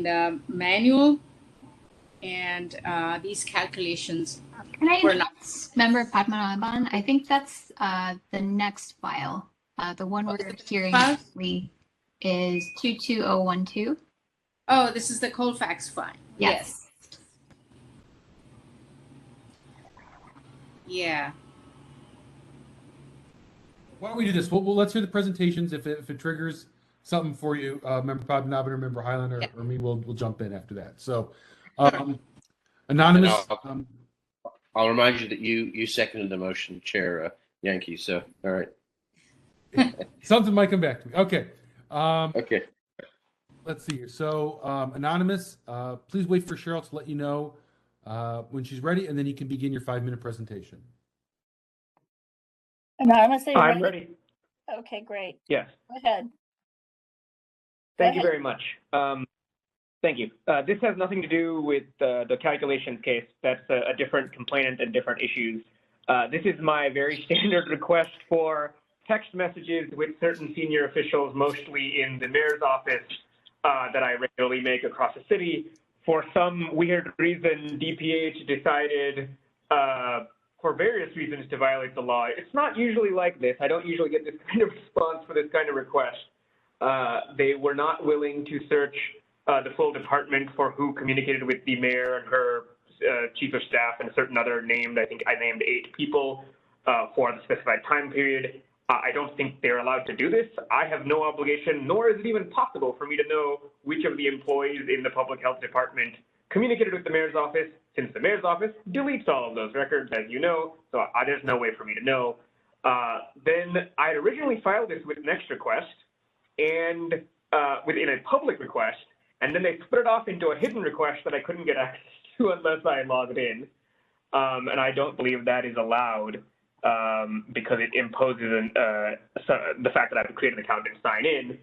the manual, and these calculations Can I were not. Member Padmanabhan? I think that's the next file. The one we're hearing file? is 22012. Oh, this is the Colfax file. Yes. Yeah. Why don't we do this? Let's hear the presentations. If it triggers something for you, Member Padmanabhan or Member Highlander or me, we'll jump in after that. So, anonymous. I'll remind you that you seconded the motion, Chair Yankee. So, all right. Something might come back to me. Okay. Okay. Let's see here. So, anonymous, please wait for Cheryl to let you know when she's ready, and then you can begin your 5-minute presentation. Anonymous, are you I'm ready. Okay, great. Yes. Go ahead. Thank you very much. Thank you. This has nothing to do with the calculations case. That's a different complainant and different issues. This is my very standard request for text messages with certain senior officials, mostly in the mayor's office, that I regularly make across the city. For some weird reason, DPH decided, for various reasons, to violate the law. It's not usually like this. I don't usually get this kind of response for this kind of request. They were not willing to search the full department for who communicated with the mayor and her chief of staff and a certain other named, I think I named 8 people for the specified time period. I don't think they're allowed to do this. I have no obligation, nor is it even possible for me to know which of the employees in the public health department communicated with the mayor's office, since the mayor's office deletes all of those records, as you know, so there's no way for me to know. Then I originally filed this with an extra request and within a public request, and then they split it off into a hidden request that I couldn't get access to unless I logged in. And I don't believe that is allowed because it imposes the fact that I have to create an account and sign in.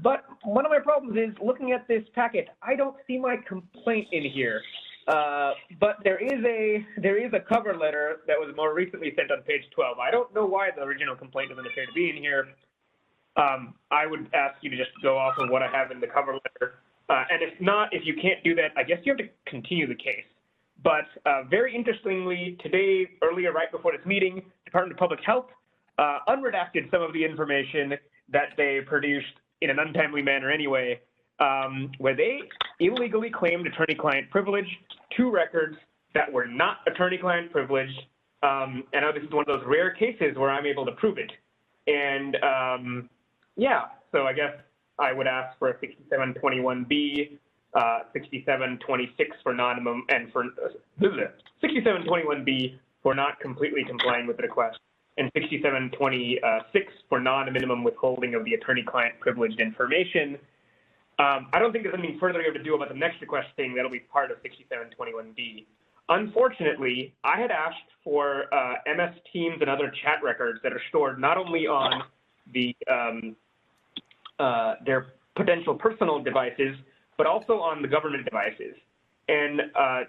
But one of my problems is looking at this packet, I don't see my complaint in here. But there is a cover letter that was more recently sent on page 12. I don't know why the original complaint doesn't appear to be in here. I would ask you to just go off of what I have in the cover letter. And if not, if you can't do that, I guess you have to continue the case. But very interestingly, today, earlier, right before this meeting, Department of Public Health unredacted some of the information that they produced in an untimely manner anyway, where they illegally claimed attorney-client privilege to records that were not attorney-client privileged. And now this is one of those rare cases where I'm able to prove it. And yeah, so I guess I would ask for a 6721B, 6726 for non-minimum, and for 6721B for not completely complying with the request, and 6726 for non-minimum withholding of the attorney-client privileged information. I don't think there's anything further we have to do about the next request thing. That'll be part of 6721B. Unfortunately, I had asked for MS Teams and other chat records that are stored not only on the their potential personal devices, but also on the government devices. And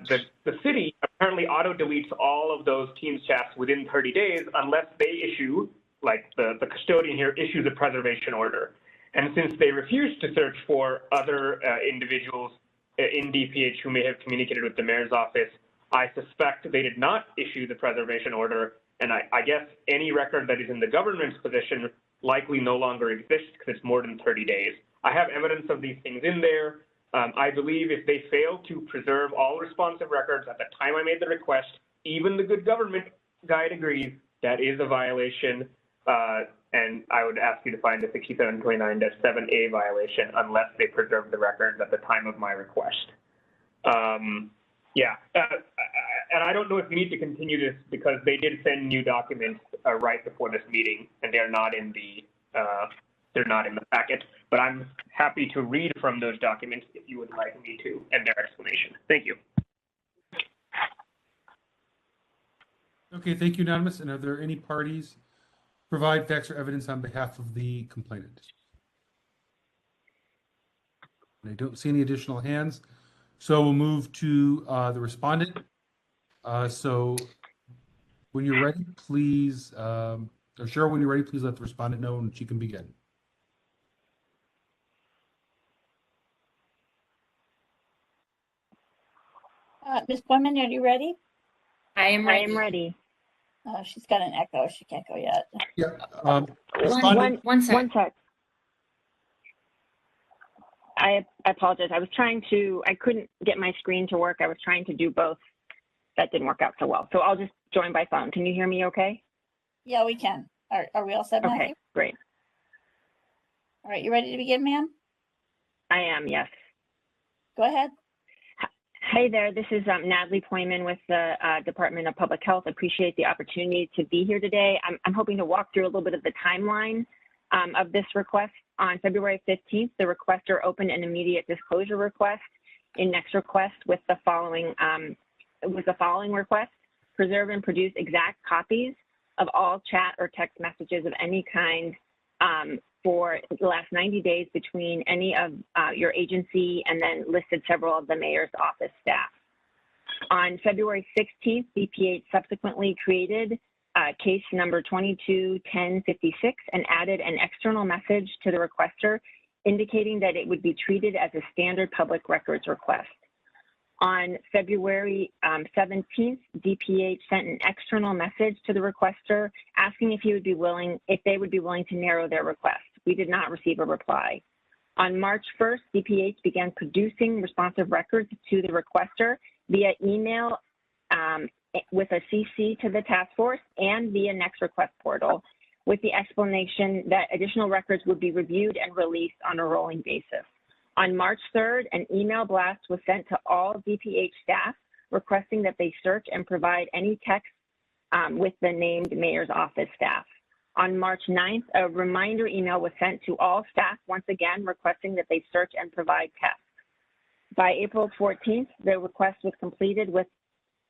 the city apparently auto-deletes all of those Teams chats within 30 days unless they issue, like the custodian here, issues a preservation order. And since they refused to search for other individuals in DPH who may have communicated with the mayor's office, I suspect they did not issue the preservation order. And I guess any record that is in the government's possession likely no longer exists because it's more than 30 days. I have evidence of these things in there. I believe if they fail to preserve all responsive records at the time I made the request, even the good government guide agrees that is a violation. And I would ask you to find the 6729-7A violation unless they preserve the records at the time of my request. Yeah, and I don't know if we need to continue this because they did send new documents right before this meeting, and they're not in the packet. But I'm happy to read from those documents if you would like me to, and their explanation. Thank you. Okay, thank you, Anonymous. And are there any parties provide facts or evidence on behalf of the complainant? I don't see any additional hands. So we'll move to the respondent. So when you're ready, please, or Cheryl, when you're ready, please let the respondent know and she can begin. Ms. Boyman, are you ready? I am ready. She's got an echo. She can't go yet. Yeah. One sec. I apologize. I couldn't get my screen to work. I was trying to do both. That didn't work out so well. So I'll just join by phone. Can you hear me okay? Yeah, we can. Are we all set, Matthew? Okay, great. All right, you ready to begin, ma'am? I am, yes. Go ahead. Hey there, this is Natalie Poyman with the Department of Public Health. Appreciate the opportunity to be here today. I'm hoping to walk through a little bit of the timeline of this request. On February 15th, the requester opened an immediate disclosure request in next request with the following request: preserve and produce exact copies of all chat or text messages of any kind for the last 90 days between any of your agency, and then listed several of the mayor's office staff. On February 16th, DPH subsequently created case number 221056 and added an external message to the requester indicating that it would be treated as a standard public records request. On February 17th, DPH sent an external message to the requester asking if they would be willing to narrow their request. We did not receive a reply. On March 1st, DPH began producing responsive records to the requester via email with a CC to the task force and via Next Request portal, with the explanation that additional records would be reviewed and released on a rolling basis. On March 3rd, an email blast was sent to all DPH staff requesting that they search and provide any text with the named mayor's office staff. On March 9th, a reminder email was sent to all staff once again requesting that they search and provide text. By April 14th, the request was completed with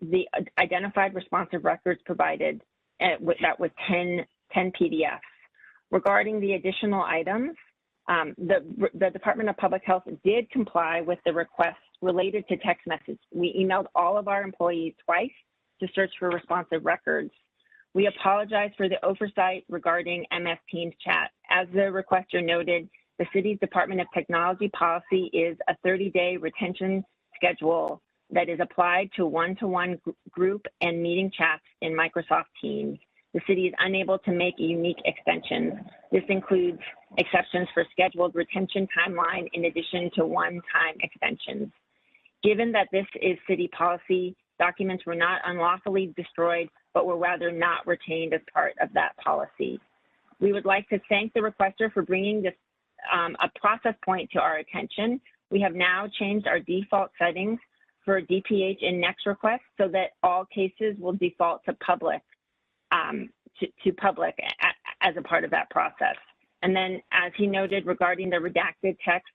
the identified responsive records provided that was 10 PDFs. Regarding the additional items, the Department of Public Health did comply with the request related to text message. We emailed all of our employees twice to search for responsive records. We apologize for the oversight regarding MS Teams chat. As the requester noted, the city's Department of Technology policy is a 30-day retention schedule that is applied to one-to-one group and meeting chats in Microsoft Teams. The city is unable to make unique extensions. This includes exceptions for scheduled retention timeline in addition to one-time extensions. Given that this is city policy, documents were not unlawfully destroyed, but were rather not retained as part of that policy. We would like to thank the requester for bringing this a process point to our attention. We have now changed our default settings for DPH in next request so that all cases will default to public as a part of that process. And then, as he noted regarding the redacted text,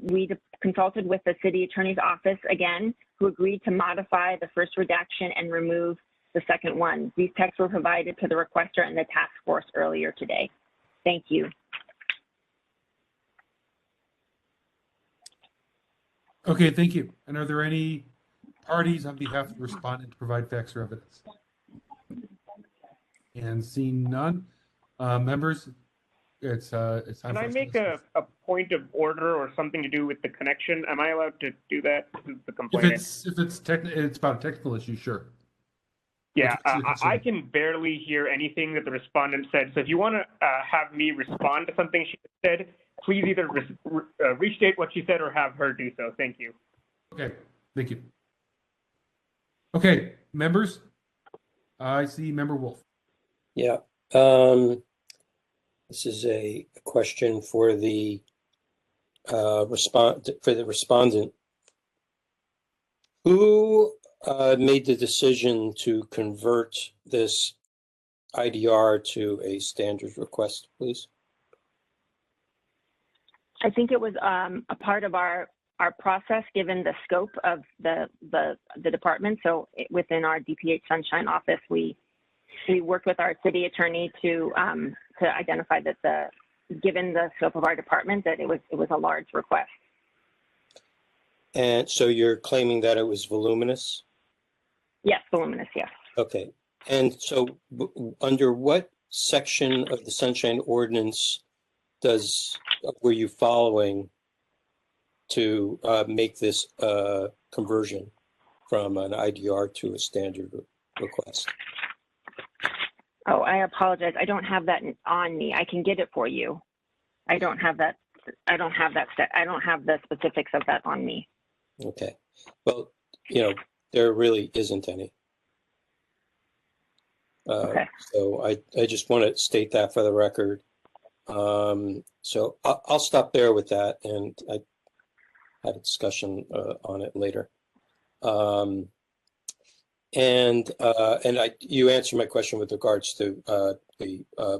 we consulted with the city attorney's office again, who agreed to modify the first redaction and remove the second one. These texts were provided to the requester and the task force earlier today. Thank you. Okay, thank you. And are there any parties on behalf of the respondent to provide facts or evidence? And seeing none, members, it's time Can for I us make to a point of order or something to do with the connection? Am I allowed to do that? This is the If complainant. it's about a technical issue, sure. Yeah, What's your concern? I can barely hear anything that the respondent said. So if you want to have me respond to something she said, please either restate what she said or have her do so. Thank you. Okay, thank you. Okay, members, I see Member Wolf. Yeah. This is a question for the respondent. Who made the decision to convert this IDR to a standard request, please? I think it was a part of our process, given the scope of the department. So within our DPH Sunshine office, we worked with our city attorney to identify that given the scope of our department, that it was a large request. And so you're claiming that it was voluminous? Yes, voluminous, yes. Okay. And so under what section of the Sunshine Ordinance were you following to make this conversion from an IDR to a standard request. Oh, I apologize. I don't have that on me. I can get it for you. I don't have that. I don't have the specifics of that on me. Okay. Well, there really isn't any. Okay. So I just want to state that for the record. So I'll stop there with that, and I had a discussion on it later. You answered my question with regards to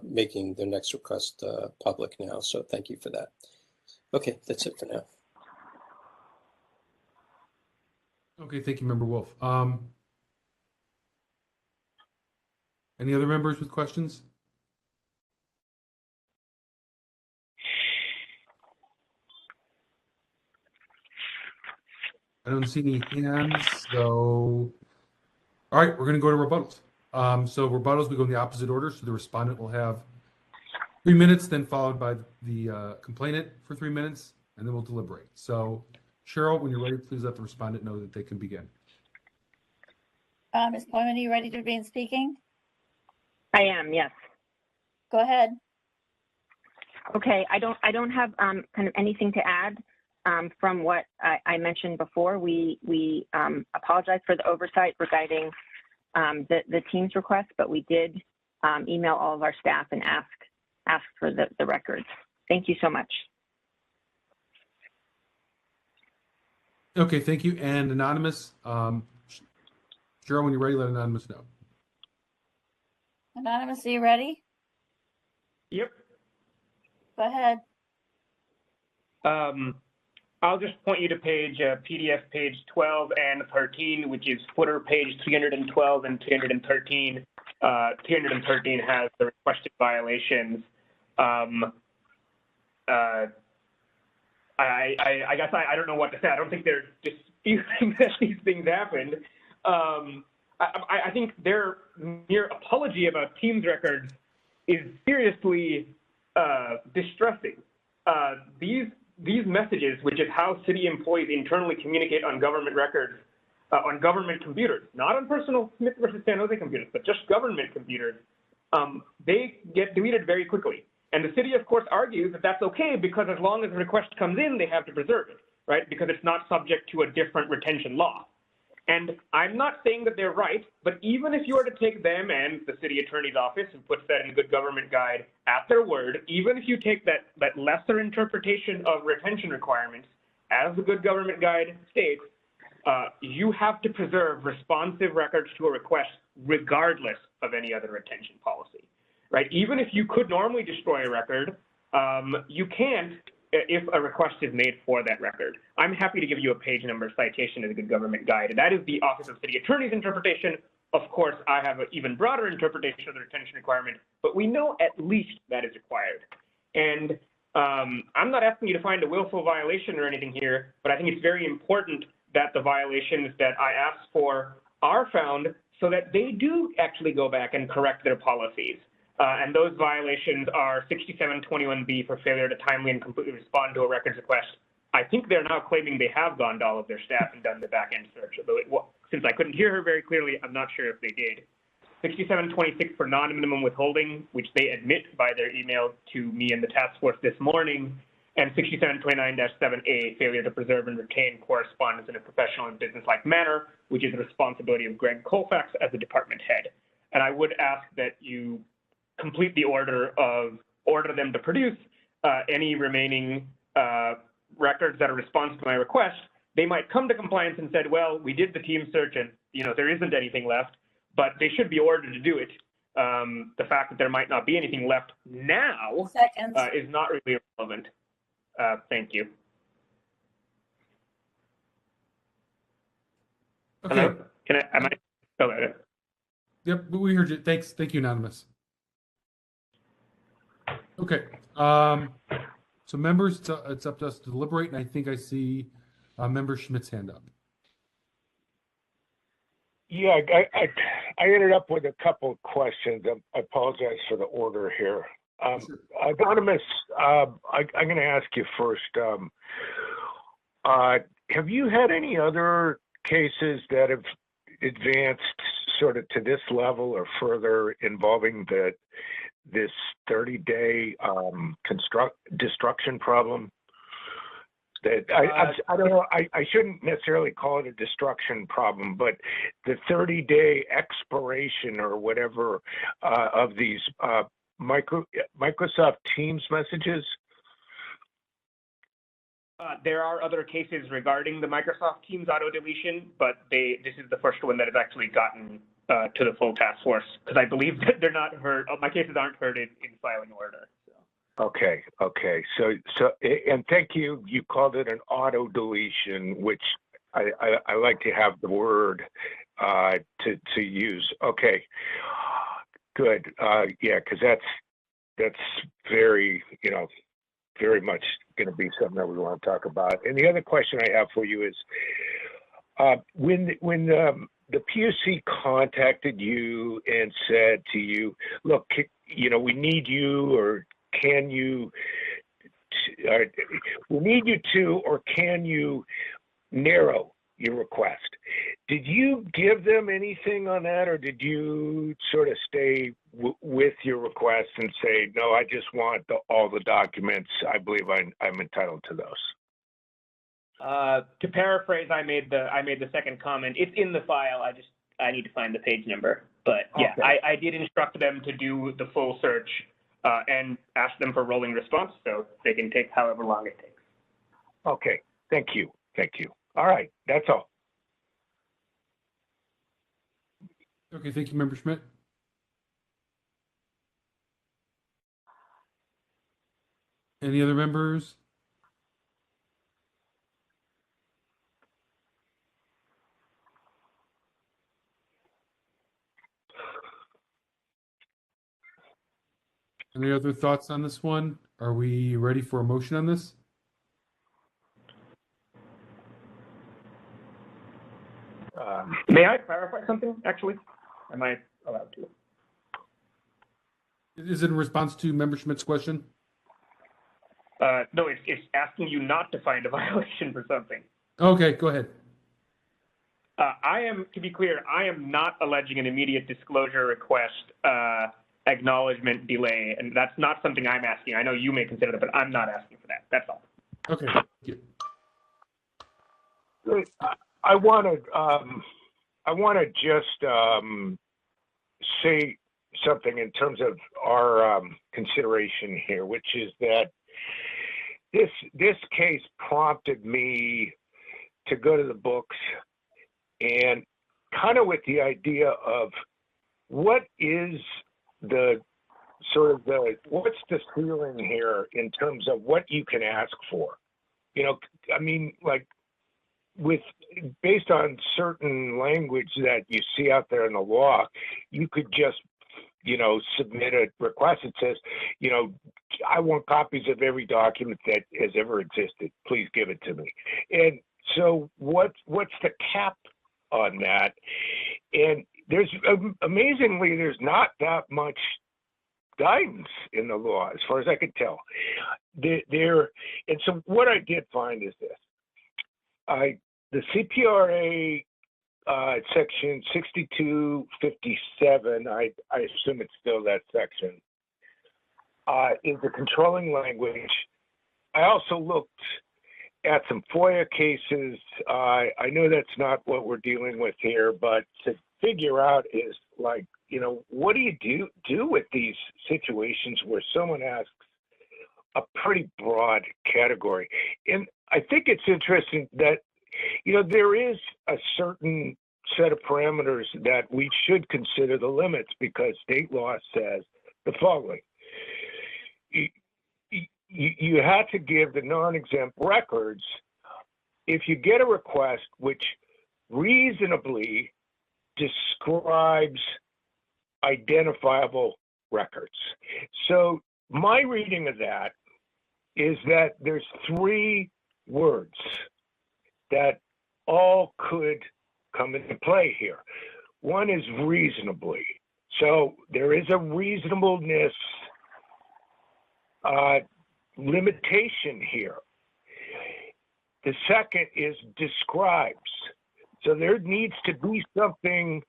making the next request public now. So thank you for that. Okay, that's it for now. Okay, thank you, Member Wolf. Any other members with questions? I don't see any hands, so all right, we're going to go to rebuttals. So rebuttals, we go in the opposite order. So the respondent will have 3 minutes, then followed by the complainant for 3 minutes, and then we'll deliberate. So Cheryl, when you're ready, please let the respondent know that they can begin. Ms. Poyman, are you ready to begin speaking? I am, yes. Go ahead. Okay, I don't have kind of anything to add from what I mentioned before. We apologize for the oversight regarding the team's request, but we did email all of our staff and ask for the records. Thank you so much. Okay, thank you. And Anonymous, Cheryl, when you're ready, let Anonymous know. Anonymous, are you ready? Yep. Go ahead. I'll just point you to PDF page 12 and 13, which is footer page 312 and 313. 313 has the requested violations. I guess I don't know what to say. I don't think they're disputing that these things happened. I think their mere apology about Teams records is seriously distressing. These messages, which is how city employees internally communicate on government records, on government computers, not on personal Smith versus San Jose computers, but just government computers, they get deleted very quickly. And the city, of course, argues that that's okay because as long as the request comes in, they have to preserve it, right? Because it's not subject to a different retention law. And I'm not saying that they're right, but even if you were to take them and the city attorney's office, who puts that in the Good Government Guide, at their word, even if you take that lesser interpretation of retention requirements, as the Good Government Guide states, you have to preserve responsive records to a request regardless of any other retention policy, right? Even if you could normally destroy a record, you can't if a request is made for that record. I'm happy to give you a page number citation to the Good Government Guide, and that is the Office of City Attorney's interpretation. Of course, I have an even broader interpretation of the retention requirement, but we know at least that is required. And I'm not asking you to find a willful violation or anything here, but I think it's very important that the violations that I asked for are found so that they do actually go back and correct their policies. And those violations are 6721B for failure to timely and completely respond to a records request. I think they're now claiming they have gone to all of their staff and done the back-end search, although since I couldn't hear her very clearly, I'm not sure if they did. 6726 for non-minimum withholding, which they admit by their email to me and the task force this morning, and 6729-7A, failure to preserve and retain correspondence in a professional and business-like manner, which is the responsibility of Greg Colfax as the department head. And I would ask that you complete the order them to produce any remaining records that are responsive to my request. They might come to compliance and said, well, we did the team search and there isn't anything left, but they should be ordered to do it. The fact that there might not be anything left now is not really relevant. Thank you. Okay. Hello? Yep, we heard you. Thanks. Thank you, Anonymous. Okay. So members, it's up to us to deliberate, and I think I see Member Schmidt's hand up. Yeah, I ended up with a couple of questions. I apologize for the order here. Anonymous, I'm going to ask you first. Have you had any other cases that have advanced sort of to this level or further involving this 30-day destruction problem? That I don't know. I shouldn't necessarily call it a destruction problem, but the 30-day expiration or whatever of these Microsoft Teams messages. There are other cases regarding the Microsoft Teams auto deletion, but this is the first one that has actually gotten to the full task force, because I believe that they're not heard. My cases aren't heard in filing order. So. Okay. So, and thank you. You called it an auto deletion, which I like to have the word to use. Okay, good. Yeah, because that's very, very much going to be something that we want to talk about. And the other question I have for you is, when the PUC contacted you and said to you, look, we need you, or can you, we need you to, or can you narrow your request? Did you give them anything on that, or did you sort of stay with your request and say, no, I just want all the documents. I believe I'm entitled to those. To paraphrase, I made the second comment. It's in the file. I need to find the page number. But yeah, okay. I did instruct them to do the full search and ask them for rolling response, so they can take however long it takes. Okay. Thank you. All right. That's all. Okay. Thank you, Member Schmidt. Any other members? Any other thoughts on this one? Are we ready for a motion on this? May I clarify something, actually? Am I allowed to? Is it in response to Member Schmidt's question? No, it's asking you not to find a violation for something. Okay, go ahead. To be clear, I am not alleging an immediate disclosure request acknowledgement delay, and that's not something I'm asking. I know you may consider that, but I'm not asking for that. That's all. Okay. Thank you. I want to just say something in terms of our consideration here, which is that this case prompted me to go to the books and kind of with the idea of what is what's the ceiling here in terms of what you can ask for? I mean, like, based on certain language that you see out there in the law, you could just, submit a request that says, I want copies of every document that has ever existed. Please give it to me. And so what's the cap on that? And amazingly, there's not that much guidance in the law, as far as I could tell. And so what I did find is this. The CPRA section 6257, I assume it's still that section, is the controlling language. I also looked at some FOIA cases. I know that's not what we're dealing with here, but to figure out is like, what do you do with these situations where someone asks a pretty broad category? And I think it's interesting that there is a certain set of parameters that we should consider the limits, because state law says the following. You have to give the non-exempt records if you get a request which reasonably describes identifiable records. So my reading of that is that there's three words that all could come into play here. One is reasonably. So there is a reasonableness limitation here. The second is describes. So there needs to be something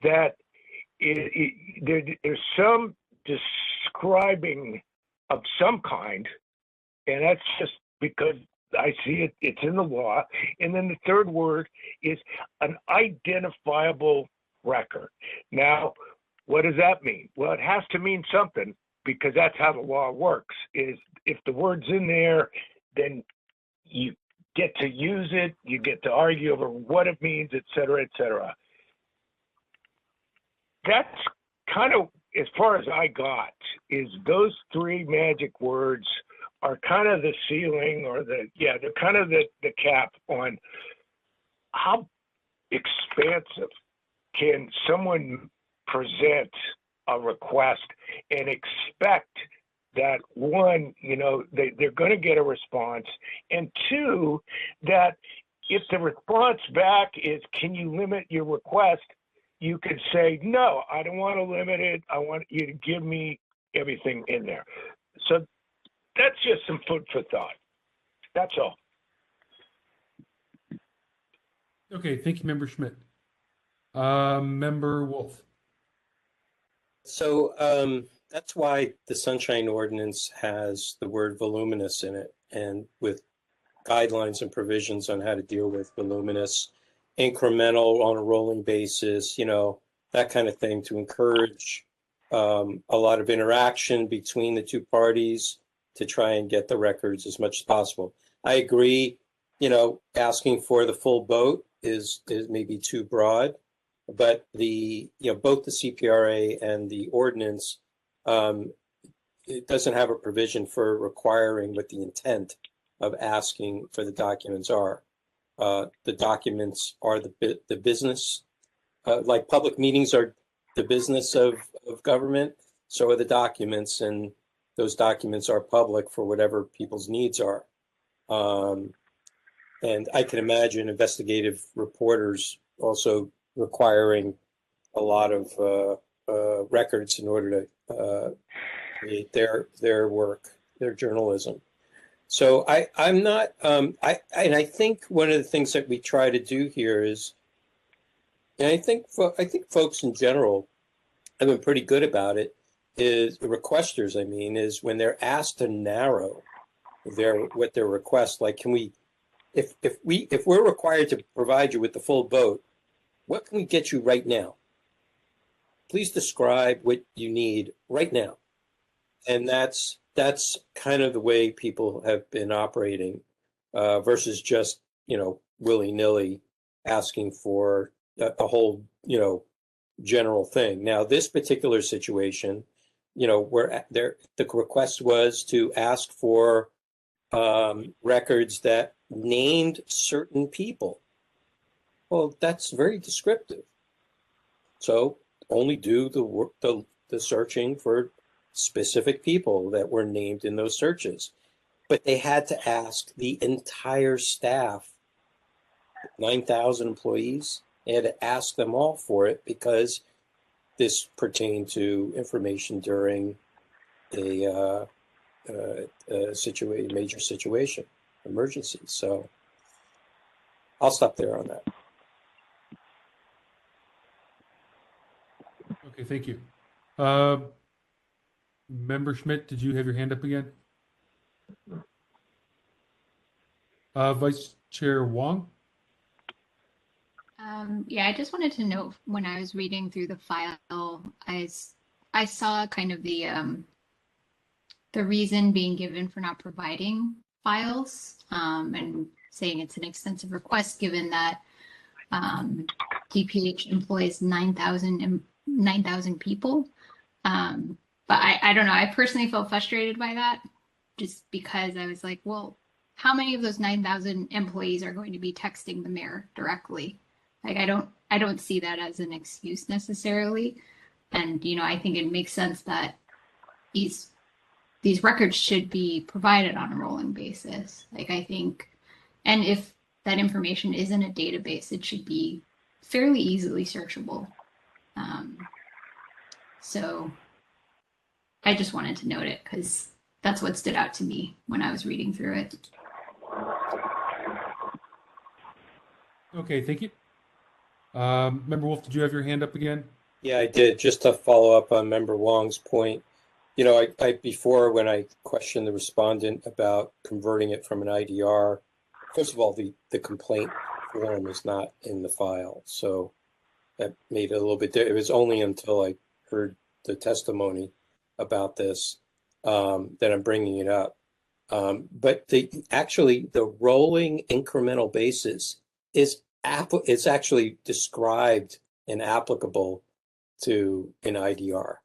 that there's some describing of some kind, and that's just because I see it, it's in the law. And then the third word is an identifiable record. Now, what does that mean? Well, it has to mean something, because that's how the law works, is if the word's in there, then you get to use it, you get to argue over what it means, et cetera, et cetera. That's kind of as far as I got, is those three magic words are kind of the ceiling, or they're kind of the cap on how expansive can someone present a request and expect that, one, they're going to get a response, and two, that if the response back is, can you limit your request, you could say, no, I don't want to limit it. I want you to give me everything in there. So that's just some food for thought. That's all. Okay, thank you, Member Schmidt. Member Wolf. So that's why the Sunshine Ordinance has the word voluminous in it, and with guidelines and provisions on how to deal with voluminous, incremental on a rolling basis, that kind of thing, to encourage a lot of interaction between the two parties to try and get the records as much as possible. I agree, asking for the full boat is maybe too broad, but both the CPRA and the ordinance, it doesn't have a provision for requiring what the intent of asking for the documents are. The documents are the business, like public meetings are the business of government, so are the documents, and those documents are public for whatever people's needs are. And I can imagine investigative reporters also requiring a lot of records in order to create their work, their journalism. So I'm not, and I think one of the things that we try to do here is, and I think folks in general have been pretty good about it, is the requesters, is when they're asked to narrow what their request, like, can we, if we're required to provide you with the full boat, what can we get you right now? Please describe what you need right now. And that's kind of the way people have been operating, versus just, willy-nilly asking for a whole, general thing. Now, this particular situation, where the request was to ask for records that named certain people. Well, that's very descriptive. So only do the work, the searching for specific people that were named in those searches. But they had to ask the entire staff, 9,000 employees. They had to ask them all for it, because this pertained to information during a major situation, emergency. So I'll stop there on that. Okay, thank you. Member Schmidt, did you have your hand up again? Vice Chair Wong? Yeah, I just wanted to note, when I was reading through the file, I saw kind of the reason being given for not providing files, and saying it's an extensive request given that DPH employs 9,000 people. But I don't know, I personally felt frustrated by that, just because I was like, well, how many of those 9,000 employees are going to be texting the mayor directly? Like, I don't see that as an excuse necessarily. And, I think it makes sense that these records should be provided on a rolling basis. Like, I think, and if that information is in a database, it should be fairly easily searchable. So I just wanted to note it, because that's what stood out to me when I was reading through it. Okay, thank you. Member Wolf, did you have your hand up again? Yeah, I did. Just to follow up on Member Wong's point, you know, I before when I questioned the respondent about converting it from an IDR, first of all, the complaint form is not in the file, so that made it a little bit. It was only until I heard the testimony about this that I'm bringing it up. But the rolling incremental basis is actually described and applicable to an IDR.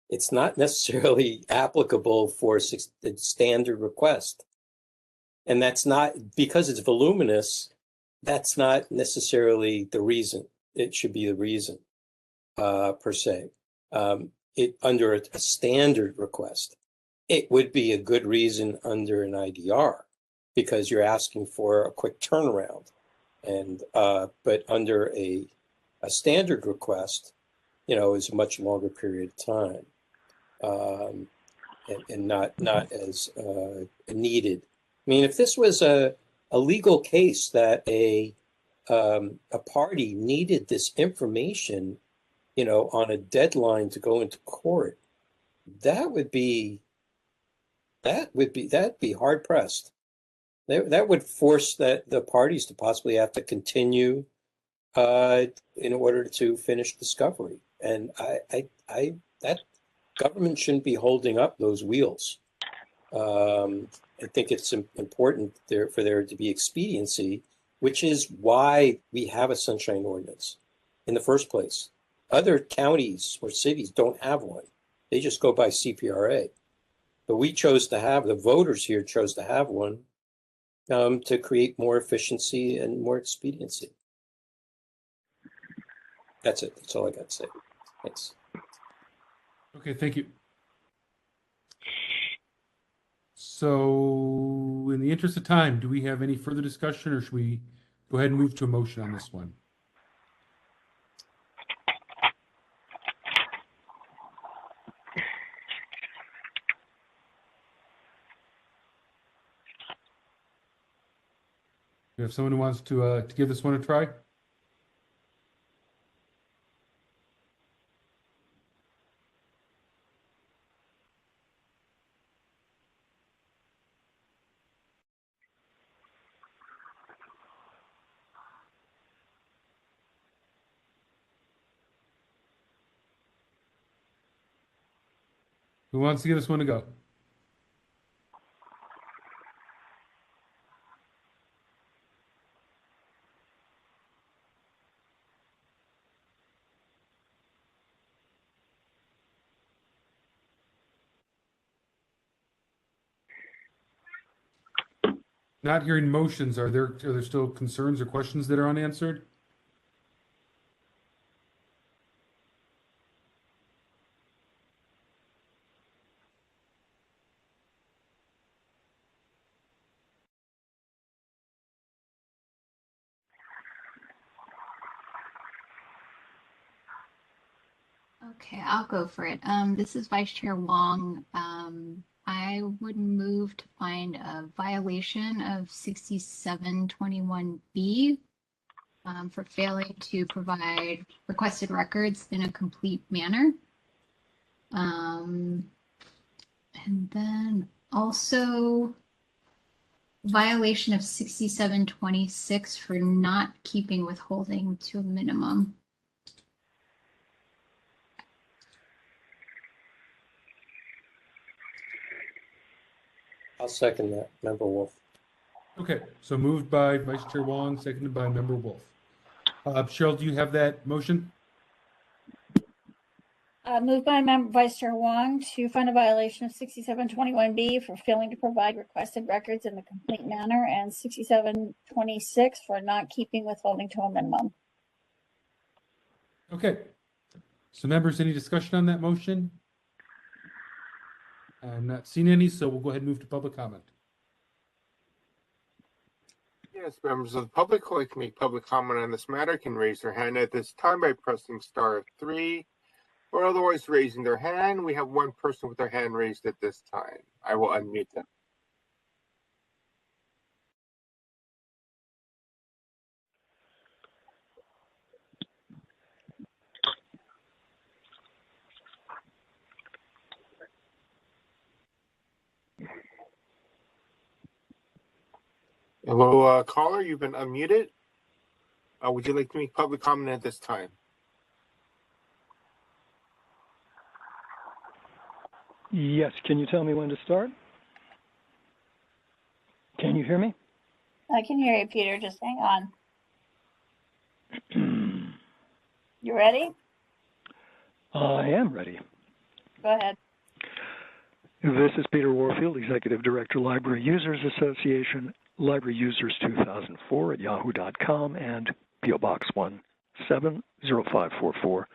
It's not necessarily applicable for the standard request. And that's not, because it's voluminous, that's not necessarily the reason. It should be the reason, per se. Under a standard request, it would be a good reason under an IDR because you're asking for a quick turnaround. And but under a standard request, you know, is a much longer period of time, and not as needed. I mean, if this was a legal case that a party needed this information, you know, on a deadline to go into court, that'd be hard pressed. That would force the parties to possibly have to continue in order to finish discovery. And that government shouldn't be holding up those wheels. I think it's important for there to be expediency, which is why we have a sunshine ordinance in the first place. Other counties or cities don't have one. They just go by CPRA. But we chose to have, the voters here chose to have one to create more efficiency and more expediency. That's it. That's all I got to say. Thanks. Okay, thank you. So in the interest of time, do we have any further discussion or should we go ahead and move to a motion on this one? Do you have someone who wants to give this one a try? Who wants to give this one a go? Not hearing motions, are there still concerns or questions that are unanswered? Okay, I'll go for it. This is Vice Chair Wong. I would move to find a violation of 6721B for failing to provide requested records in a complete manner. And then also violation of 6726 for not keeping withholding to a minimum. I'll second that, Member Wolf. Okay, so moved by Vice Chair Wong, seconded by Member Wolf. Cheryl, do you have that motion? Moved by Vice Chair Wong to find a violation of 6721B for failing to provide requested records in the complete manner and 6726 for not keeping withholding to a minimum. Okay. So members, any discussion on that motion? I'm not seeing any, so we'll go ahead and move to public comment. Yes, members of the public who like to make public comment on this matter can raise their hand at this time by pressing *3 or otherwise raising their hand. We have one person with their hand raised at this time. I will unmute them. Hello, caller, you've been unmuted. Would you like to make public comment at this time? Yes, can you tell me when to start? Can you hear me? I can hear you, Peter. Just hang on. You ready? I am ready. Go ahead. This is Peter Warfield, Executive Director, Library Users Association, Library Users 2004 at yahoo.com, and PO Box 170544,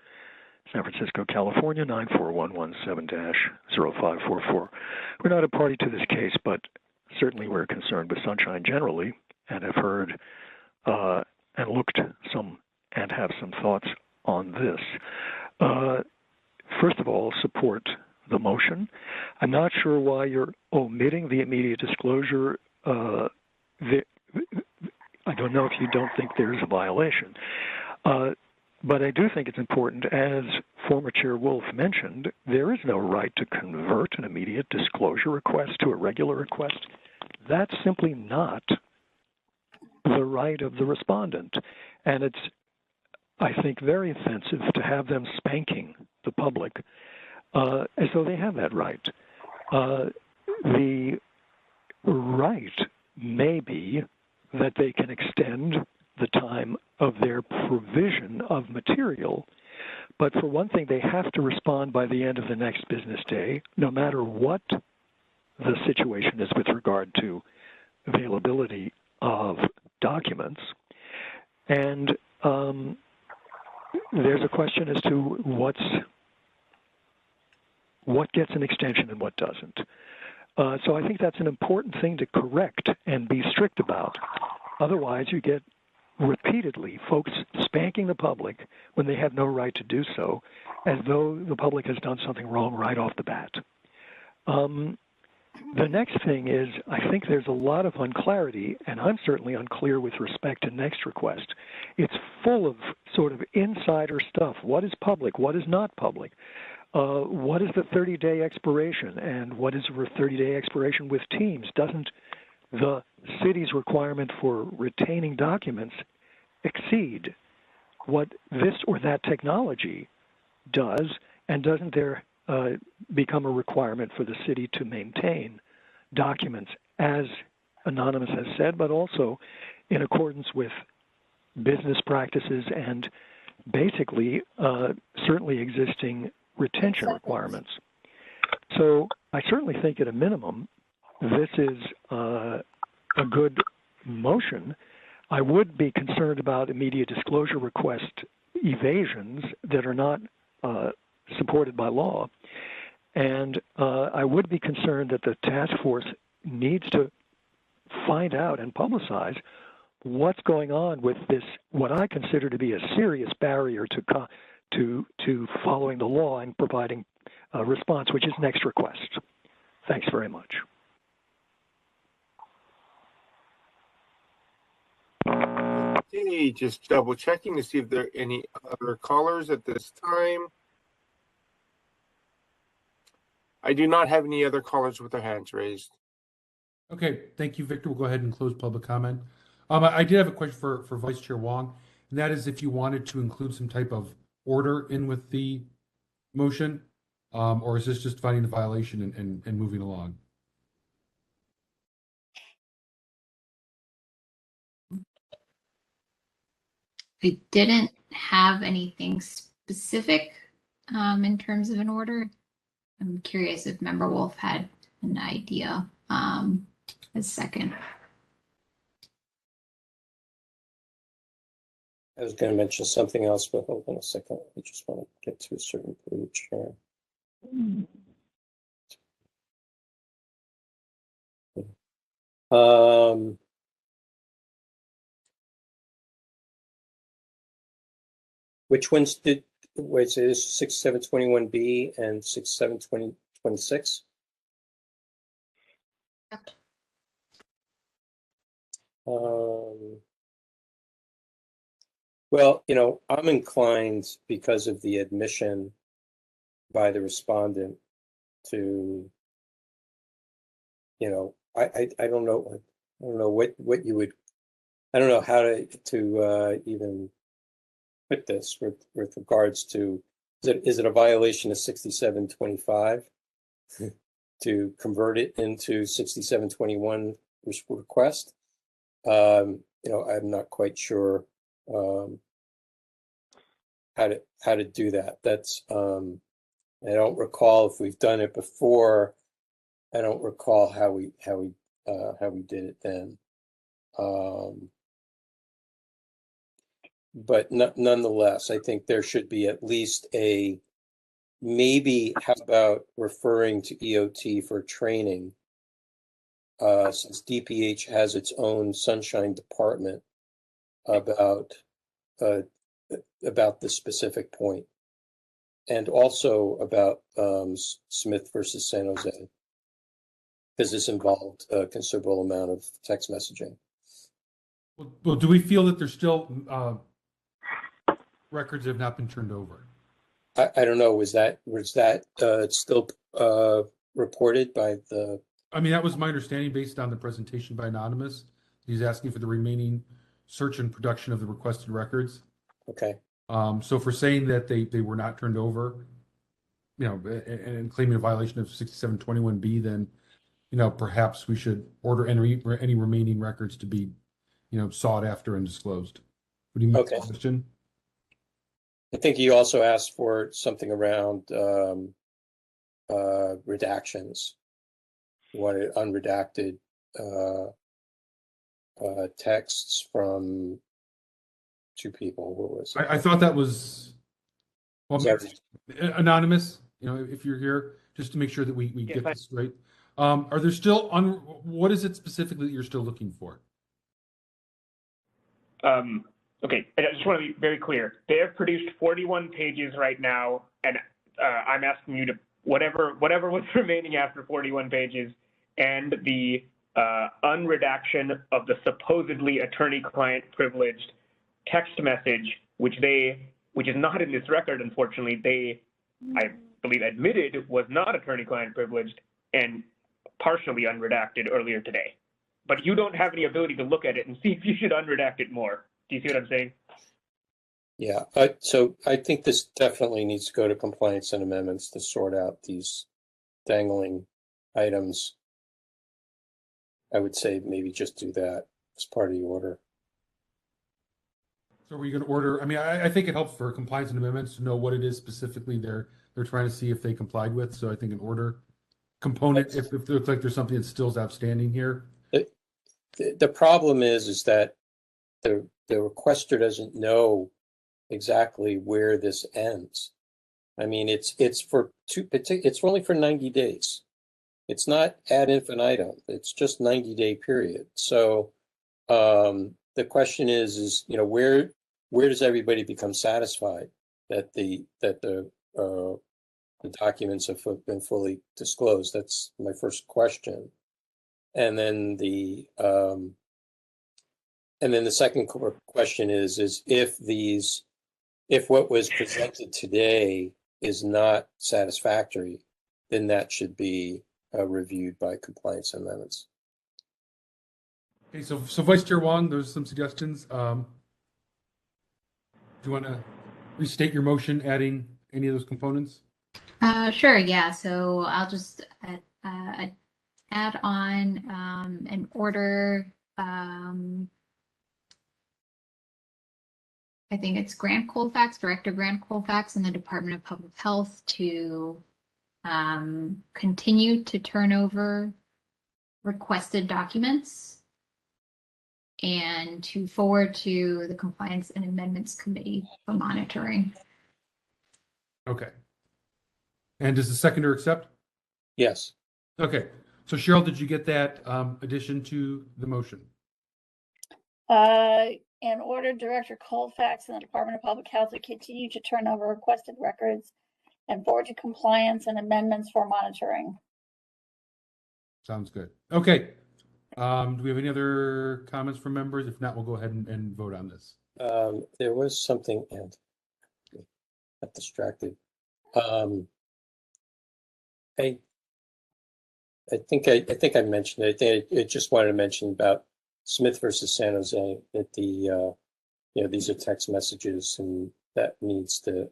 San Francisco, California 94117-0544. We're not a party to this case, but certainly we're concerned with Sunshine generally, and have heard and looked some and have some thoughts on this. First of all, support the motion. I'm not sure why you're omitting the immediate disclosure. I don't know if you don't think there's a violation. But I do think it's important, as former Chair Wolf mentioned, there is no right to convert an immediate disclosure request to a regular request. That's simply not the right of the respondent. And it's, I think, very offensive to have them spanking the public as though they have that right. The right may be that they can extend the time of their provision of material, but for one thing, they have to respond by the end of the next business day, no matter what the situation is with regard to availability of documents. And there's a question as to what gets an extension and what doesn't. So I think that's an important thing to correct and be strict about. Otherwise, you get repeatedly folks spanking the public when they have no right to do so, as though the public has done something wrong right off the bat. The next thing is, I think there's a lot of unclarity, and I'm certainly unclear with respect to next request. It's full of sort of insider stuff. What is public? What is not public? What is the 30-day expiration? And what is a 30-day expiration with Teams? Doesn't the city's requirement for retaining documents exceed what this or that technology does? And doesn't there become a requirement for the city to maintain documents, as Anonymous has said, but also in accordance with business practices and basically certainly existing retention requirements? So I certainly think at a minimum, this is a good motion. I would be concerned about immediate disclosure request evasions that are not supported by law. And I would be concerned that the task force needs to find out and publicize what's going on with this, what I consider to be a serious barrier to following the law and providing a response, which is next request. Thanks very much. Okay, just double checking to see if there are any other callers at this time. I do not have any other callers with their hands raised. Okay, thank you, Victor. We'll go ahead and close public comment. I did have a question for Vice Chair Wong, and that is if you wanted to include some type of order in with the motion, or is this just finding the violation and moving along? I didn't have anything specific in terms of an order. I'm curious if Member Wolf had an idea. A second. I was going to mention something else, but hold on a second. I just want to get to a certain page here. Which ones did, wait, so it is 6721B and 6726? Well, you know, I'm inclined because of the admission by the respondent to, you know, I don't know. I don't know what you would, I don't know how to even put this with regards to, is it a violation of 6725 to convert it into 6721 request? You know, I'm not quite sure how to do that. That's I don't recall if we've done it before. I don't recall how we did it then. But nonetheless, I think there should be at least a, maybe how about referring to EOT for training, since DPH has its own sunshine department about the specific point, and also about Smith versus San Jose, because this involved a considerable amount of text messaging. Well, do we feel that there's still records have not been turned over? I don't know. Was that still reported by the? I mean, that was my understanding based on the presentation by Anonymous. He's asking for the remaining search and production of the requested records. Okay. So for saying that they were not turned over, you know, and claiming a violation of 6721B, then, you know, perhaps we should order any remaining records to be, you know, sought after and disclosed. What do you make the question? I think he also asked for something around redactions. He wanted unredacted texts from two people. What was it? I thought that was, well, Anonymous, you know, if you're here, just to make sure that we get this straight. Are there still, what is it specifically that you're still looking for? Okay, I just want to be very clear. They have produced 41 pages right now, and I'm asking you to, whatever was remaining after 41 pages, and the unredaction of the supposedly attorney-client privileged text message, which is not in this record, unfortunately. They, I believe, admitted was not attorney-client privileged and partially unredacted earlier today. But you don't have any ability to look at it and see if you should unredact it more. Do you see what I'm saying? Yeah, so I think this definitely needs to go to compliance and amendments to sort out these dangling items. I would say maybe just do that as part of the order. So are you going to order? I mean, I think it helps for compliance and amendments to know what it is specifically they're trying to see if they complied with. So I think an order component, if it looks like there's something that still is outstanding here. The problem is that the requester doesn't know exactly where this ends. I mean, it's only for 90 days. It's not ad infinitum. It's just 90-day period. So the question is, you know, where does everybody become satisfied that the documents have been fully disclosed? That's my first question. And then the second question is if what was presented today is not satisfactory, then that should be reviewed by compliance amendments. Okay, so Vice Chair Wong, there's some suggestions. Do you want to restate your motion, adding any of those components? Sure, yeah. So I'll just add on an order. I think it's Grant Colfax, Director Grant Colfax, and the Department of Public Health to continue to turn over requested documents and to forward to the Compliance and Amendments Committee for monitoring. Okay. And does the seconder accept? Yes. Okay. So Cheryl, did you get that addition to the motion? In order, Director Colfax and the Department of Public Health to continue to turn over requested records and forward to compliance and amendments for monitoring. Sounds good. Okay. Do we have any other comments from members? If not, we'll go ahead and vote on this. There was something, and I got distracted. I think I mentioned it. I just wanted to mention about Smith versus San Jose that these are text messages and that needs to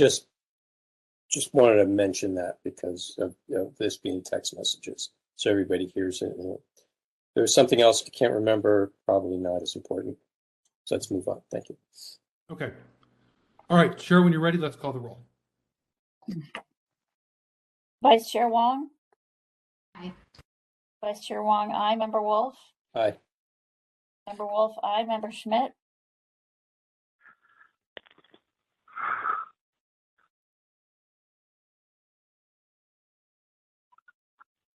just wanted to mention that because of this being text messages, so everybody hears it. There's something else I can't remember, probably not as important. So let's move on. Thank you. Okay. All right, Cheryl, when you're ready, let's call the roll. Vice Chair Wong? Aye. Vice Chair Wong, aye. Member Wolf? Aye. Member Wolf, aye. Member Schmidt?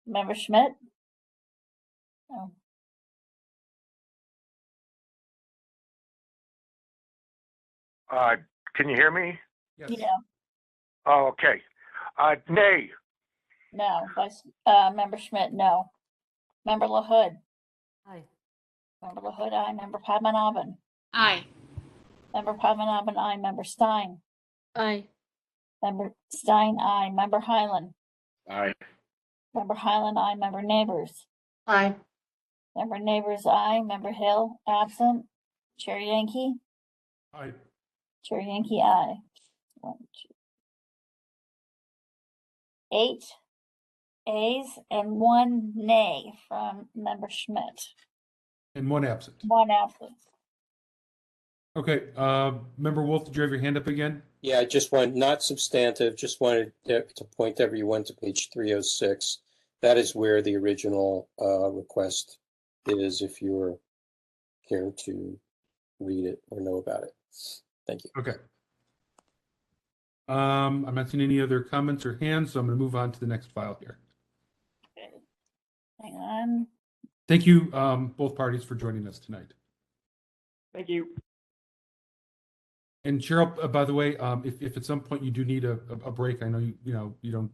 Member Schmidt? Oh. Can you hear me? Yes. Yeah. Oh, okay. Nay. No. Member Schmidt, no. Member LaHood? Aye. Member LaHood, aye. Member Padmanabhan? Aye. Member Padmanabhan, aye. Member Stein? Aye. Member Stein, aye. Member Highland? Aye. Member Highland, aye. Member Neighbors? Aye. Member Neighbors, aye. Member Hill, absent. Chair Yankee? Aye. Chair Yankee, aye. 1, 2, 8 ayes and 1 nay from Member Schmidt. And 1 absent. 1 absent. Okay. Member Wolf, did you have your hand up again? Yeah, I just want, not substantive, just wanted to point everyone to page 306. That is where the original request is, if you're care to read it or know about it. Thank you. Okay. I'm not seeing any other comments or hands, so I'm going to move on to the next file here. Okay. Hang on. Thank you, both parties, for joining us tonight. Thank you. And Cheryl, by the way, if at some point you do need a break, I know you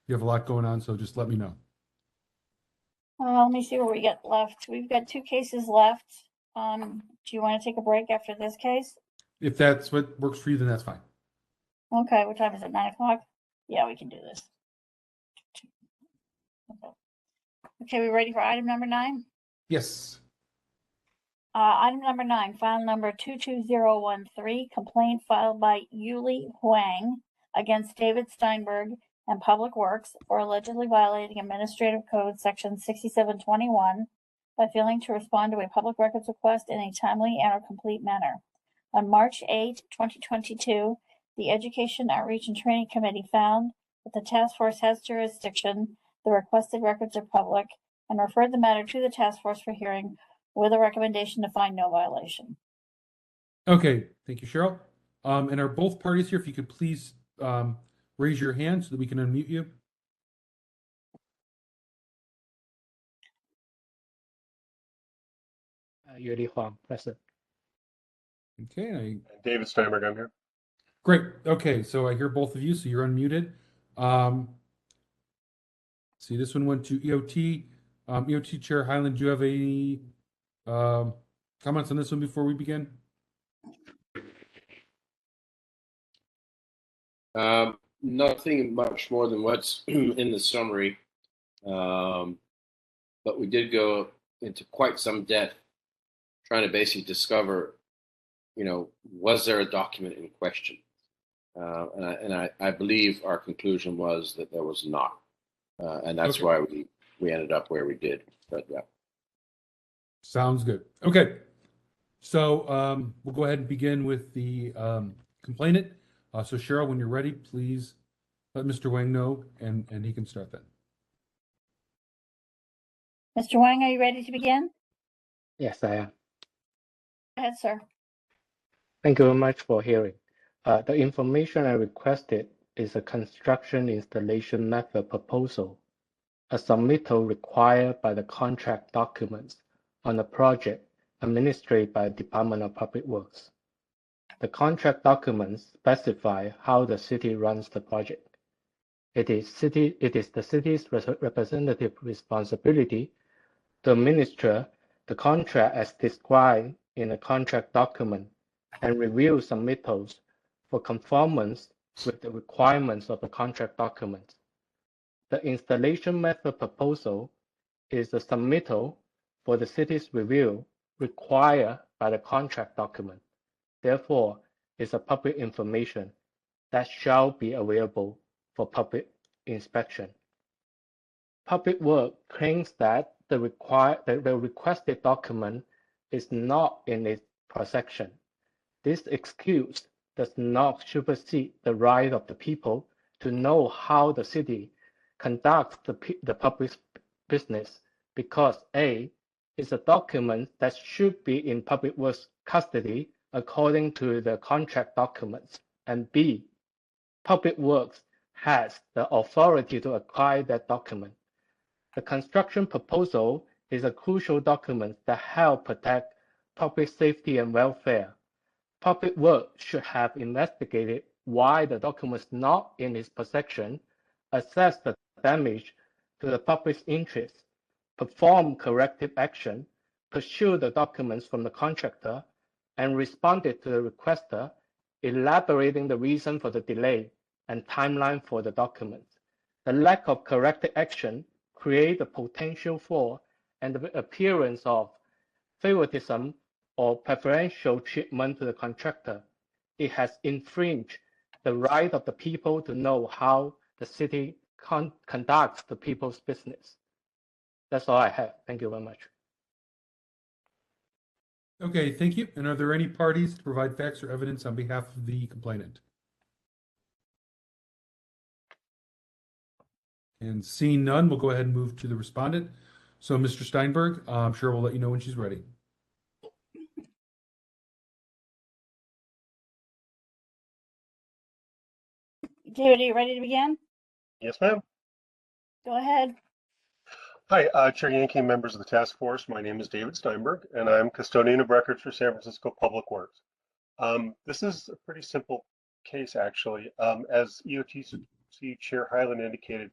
have a lot going on, so just let me know. Let me see what we got left. We've got 2 cases left. Do you want to take a break after this case? If that's what works for you, then that's fine. Okay, what time is it? 9 o'clock? Yeah, we can do this. Okay, we ready for item number 9? Yes. Item number 9, file number 22013, complaint filed by Yuli Huang against David Steinberg and Public Works for allegedly violating Administrative Code Section 6721 by failing to respond to a public records request in a timely and or complete manner. On March 8, 2022, the Education, Outreach, and Training Committee found that the task force has jurisdiction, the requested records are public, and referred the matter to the task force for hearing with a recommendation to find no violation. Okay, thank you, Cheryl. And are both parties here? If you could please raise your hand so that we can unmute you. Yuri Huang, present. Okay. David Steinberg, I'm here. Great. Okay, so I hear both of you, so you're unmuted. See, this one went to EOT. EOT Chair Highland, do you have any comments on this one before we begin? Nothing much more than what's in the summary, but we did go into quite some depth trying to basically discover, was there a document in question? And I believe our conclusion was that there was not, and that's why we ended up where we did. But yeah. Sounds good. Okay, so we'll go ahead and begin with the complainant. So Cheryl, when you're ready, please let Mr. Wang know, and he can start then. Mr. Wang, are you ready to begin? Yes, I am. Go ahead, sir. Thank you very much for hearing. The information I requested is a construction installation method proposal, a submittal required by the contract documents on a project administered by the Department of Public Works. The contract documents specify how the city runs the project. It is the city's representative responsibility to administer the contract as described in the contract document and review submittals for conformance with the requirements of the contract document. The installation method proposal is the submittal for the city's review required by the contract document. Therefore, it's a public information that shall be available for public inspection. Public Works claims that the requested document is not in its possession. This excuse does not supersede the right of the people to know how the city conducts the public business because A, is a document that should be in Public Works custody according to the contract documents, and B, Public Works has the authority to acquire that document. The construction proposal is a crucial document that helps protect public safety and welfare. Public Works should have investigated why the document is not in its possession, assess the damage to the public's interest, perform corrective action, pursue the documents from the contractor, and responded to the requester, elaborating the reason for the delay and timeline for the documents. The lack of corrective action creates the potential for and the appearance of favoritism or preferential treatment to the contractor. It has infringed the right of the people to know how the city conducts the people's business. That's all I have. Thank you very much. Okay, thank you. And are there any parties to provide facts or evidence on behalf of the complainant? And seeing none, we'll go ahead and move to the respondent. So, Mr. Steinberg, I'm sure we'll let you know when she's ready. David, are you ready to begin? Yes, ma'am. Go ahead. Hi, Chair Yankee, members of the task force. My name is David Steinberg, and I'm custodian of records for San Francisco Public Works. This is a pretty simple case, actually. As EOTC Chair Hyland indicated,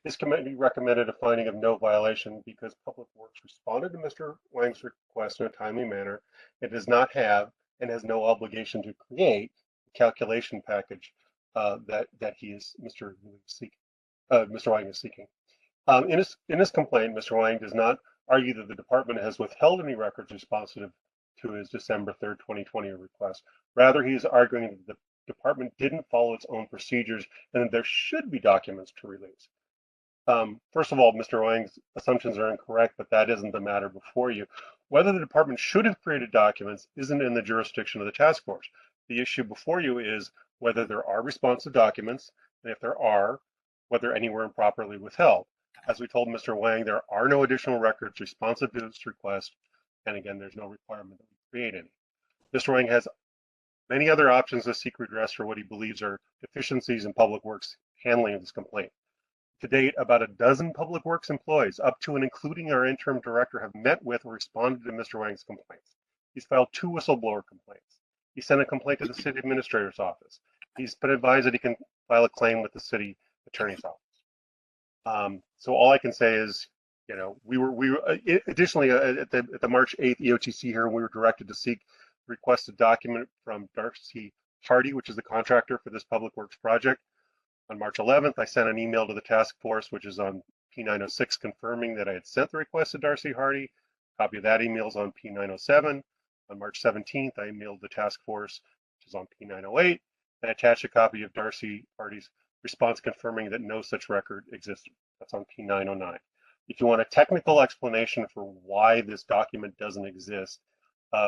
this committee recommended a finding of no violation because Public Works responded to Mr. Wang's request in a timely manner. It does not have and has no obligation to create a calculation package that Mr. Wang is seeking. In his complaint, Mr. Wang does not argue that the department has withheld any records responsive to his December 3rd, 2020 request. Rather, he is arguing that the department didn't follow its own procedures and that there should be documents to release. First of all, Mr. Wang's assumptions are incorrect, but that isn't the matter before you. Whether the department should have created documents isn't in the jurisdiction of the task force. The issue before you is whether there are responsive documents, and if there are, whether any were improperly withheld. As we told Mr. Wang, there are no additional records responsive to this request, and again, there's no requirement that we create any. Mr. Wang has many other options to seek redress for what he believes are deficiencies in Public Works handling of this complaint. To date, about a dozen Public Works employees, up to and including our interim director, have met with or responded to Mr. Wang's complaints. He's filed 2 whistleblower complaints. He sent a complaint to the city administrator's office. He's been advised that he can file a claim with the city attorney's office. So all I can say is, you know, we were additionally at the March 8th EOTC hearing, we were directed to seek requested document from Darcy Hardy, which is the contractor for this Public Works project. On March 11th, I sent an email to the task force, which is on P906, confirming that I had sent the request to Darcy Hardy. Copy of that email is on P907. On March 17th, I emailed the task force, which is on P908, and attached a copy of Darcy Hardy's response confirming that no such record existed. That's on P909. If you want a technical explanation for why this document doesn't exist,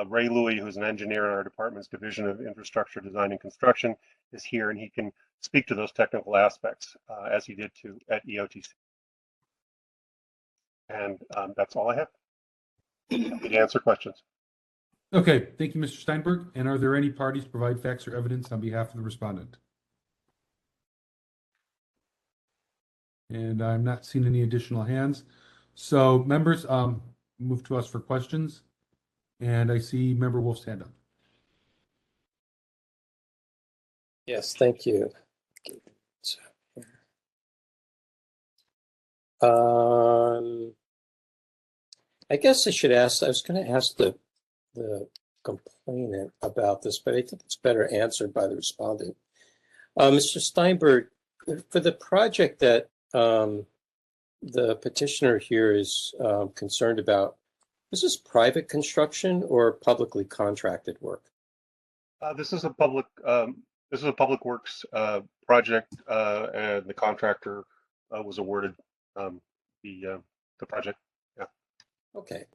Ray Louie, who's an engineer in our department's Division of Infrastructure Design and Construction, is here, and he can speak to those technical aspects as he did at EOTC. And that's all I have. Happy to answer questions. Okay, thank you, Mr. Steinberg. And are there any parties to provide facts or evidence on behalf of the respondent? And I'm not seeing any additional hands. So members, move to us for questions. And I see Member Wolf's hand up. Yes, thank you. I guess I should ask, I was going to ask the complainant about this, but I think it's better answered by the respondent. Mr. Steinberg, for the project that the petitioner here is concerned about, is this private construction or publicly contracted work? This is a public works project, and the contractor was awarded the project. Yeah. Okay.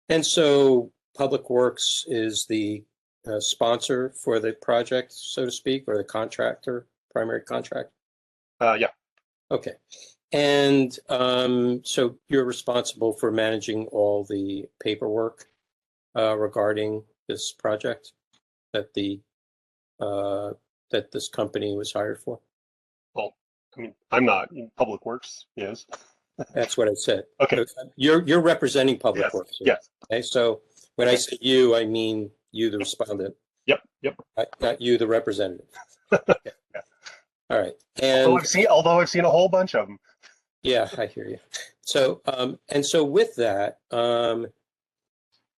And so Public Works is the sponsor for the project, so to speak, or the contractor, primary contract? Yeah. Okay. And so you're responsible for managing all the paperwork regarding this project that that this company was hired for? Well, I mean, I'm not. Public Works is. That's what I said. Okay. You're representing Public Yes. Works. Yes. Okay. So when I say you, I mean you, the respondent. Yep. Not you, the representative. Okay. Yeah. All right. And although I've seen a whole bunch of them. Yeah, I hear you. So and so with that,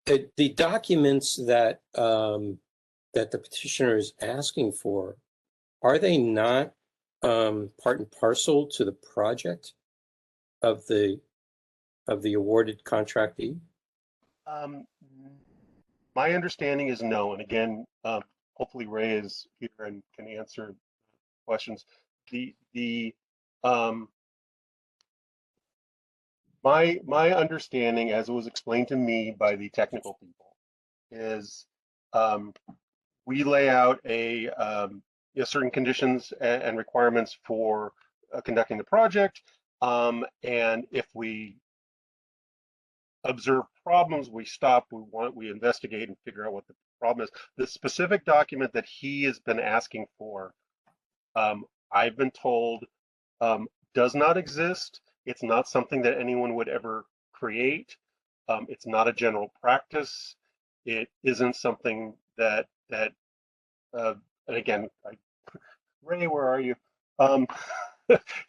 the documents that that the petitioner is asking for, are they not part and parcel to the project of the awarded contractee? My understanding is no. And again, hopefully Ray is here and can answer questions. My understanding, as it was explained to me by the technical people, is we lay out certain conditions and requirements for conducting the project, and if we observe problems, we stop. We investigate and figure out what the problem is. The specific document that he has been asking for, I've been told, does not exist. It's not something that anyone would ever create. It's not a general practice. It isn't something that and again, Ray, where are you?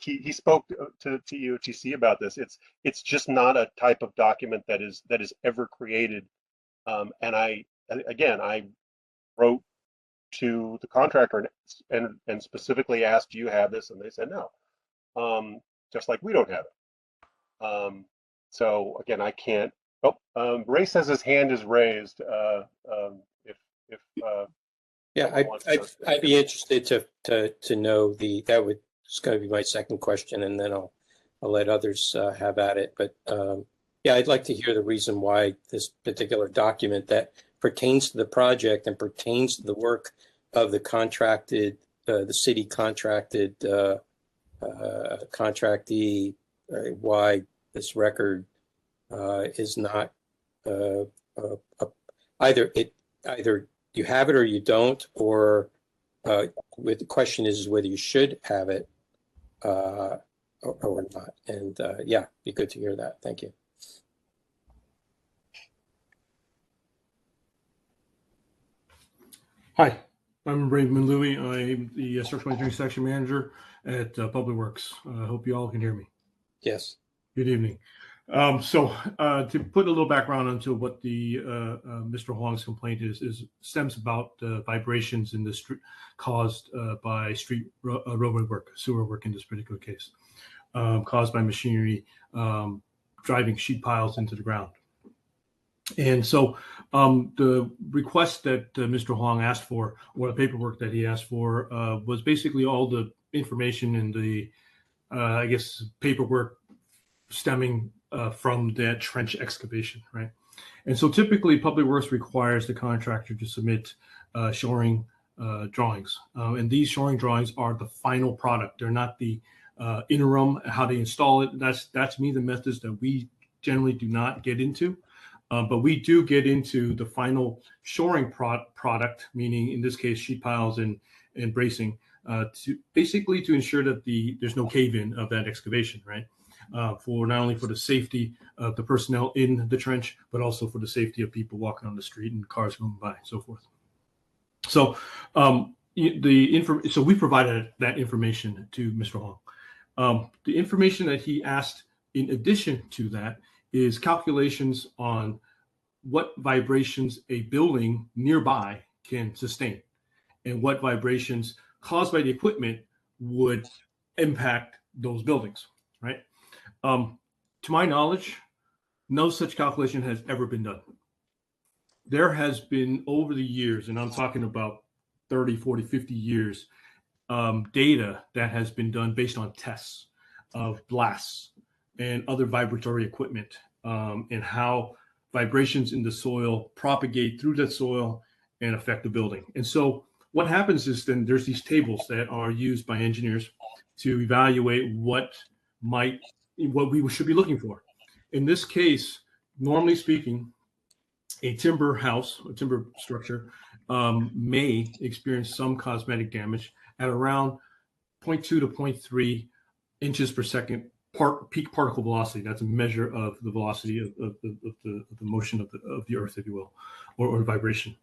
He spoke to UTC about this. It's just not a type of document that is ever created. And I wrote to the contractor and specifically asked, do you have this? And they said no. Just like we don't have it. So again, I can't. Oh, Ray says his hand is raised. Yeah, I'd be interested to know that would. It's going to be my second question, and then I'll let others have at it. But yeah, I'd like to hear the reason why this particular document that pertains to the project and pertains to the work of the contracted, the city contracted contractee, why this record is not either you have it or you don't, or the question is whether you should have it or not. And yeah, be good to hear that. Thank you. Hi, I'm Raymond Louie. I'm the Structural Engineering Section Manager at Public Works. I hope you all can hear me. Yes. Good evening. So to put a little background onto what the Mr. Huang's complaint stems about vibrations in the street caused by street roadway work, sewer work in this particular case, caused by machinery driving sheet piles into the ground. And so the request that Mr. Huang asked for, or the paperwork that he asked for, was basically all the information in the, I guess, paperwork stemming from that trench excavation, right? And so typically Public Works requires the contractor to submit shoring drawings. And these shoring drawings are the final product. They're not the interim, how they install it. That's me, the methods that we generally do not get into. But we do get into the final shoring product, meaning in this case, sheet piles and bracing, to basically to ensure that there's no cave-in of that excavation, right? For not only for the safety of the personnel in the trench, but also for the safety of people walking on the street and cars going by, and so forth. So so we provided that information to Mr. Huang. The information that he asked in addition to that is calculations on what vibrations a building nearby can sustain and what vibrations caused by the equipment would impact those buildings, right? To my knowledge, no such calculation has ever been done. There has been over the years, and I'm talking about 30, 40, 50 years, data that has been done based on tests of blasts and other vibratory equipment, and how vibrations in the soil propagate through the soil and affect the building. And so what happens is then there's these tables that are used by engineers to evaluate what we should be looking for. In this case, normally speaking, a timber house, a timber structure, may experience some cosmetic damage at around 0.2 to 0.3 inches per second peak particle velocity. That's a measure of the velocity of the motion of the earth, if you will, or vibration.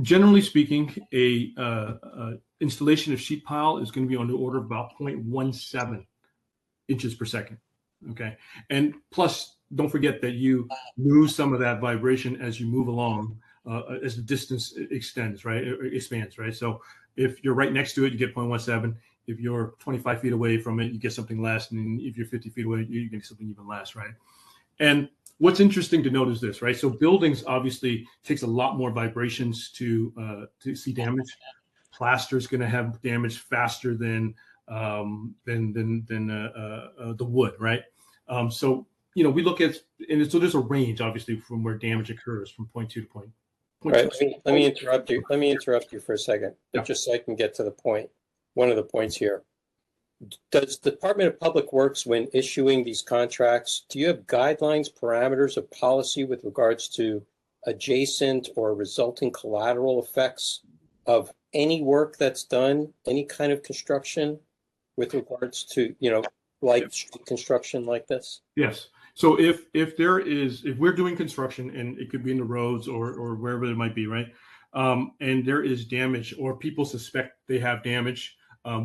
Generally speaking, a installation of sheet pile is going to be on the order of about 0.17 inches per second. Okay, and plus, don't forget that you lose some of that vibration as you move along, as the distance extends, right? Or expands, right? So if you're right next to it, you get 0.17. If you're 25 feet away from it, you get something less. And if you're 50 feet away, you get something even less, right? And what's interesting to note is this, right? So buildings obviously takes a lot more vibrations to see damage. Plaster is going to have damage faster than the wood, right? So we look at, and so there's a range obviously from where damage occurs from 0.2 to 0.2. Right. Let me interrupt you. Let me interrupt you for a second, but just so I can get to the point. One of the points here. Does the Department of Public Works, when issuing these contracts, do you have guidelines, parameters, or policy with regards to adjacent or resulting collateral effects of any work that's done, any kind of construction with regards to, like construction like this? Yes. So if we're doing construction, and it could be in the roads or wherever it might be, right? And there is damage, or people suspect they have damage,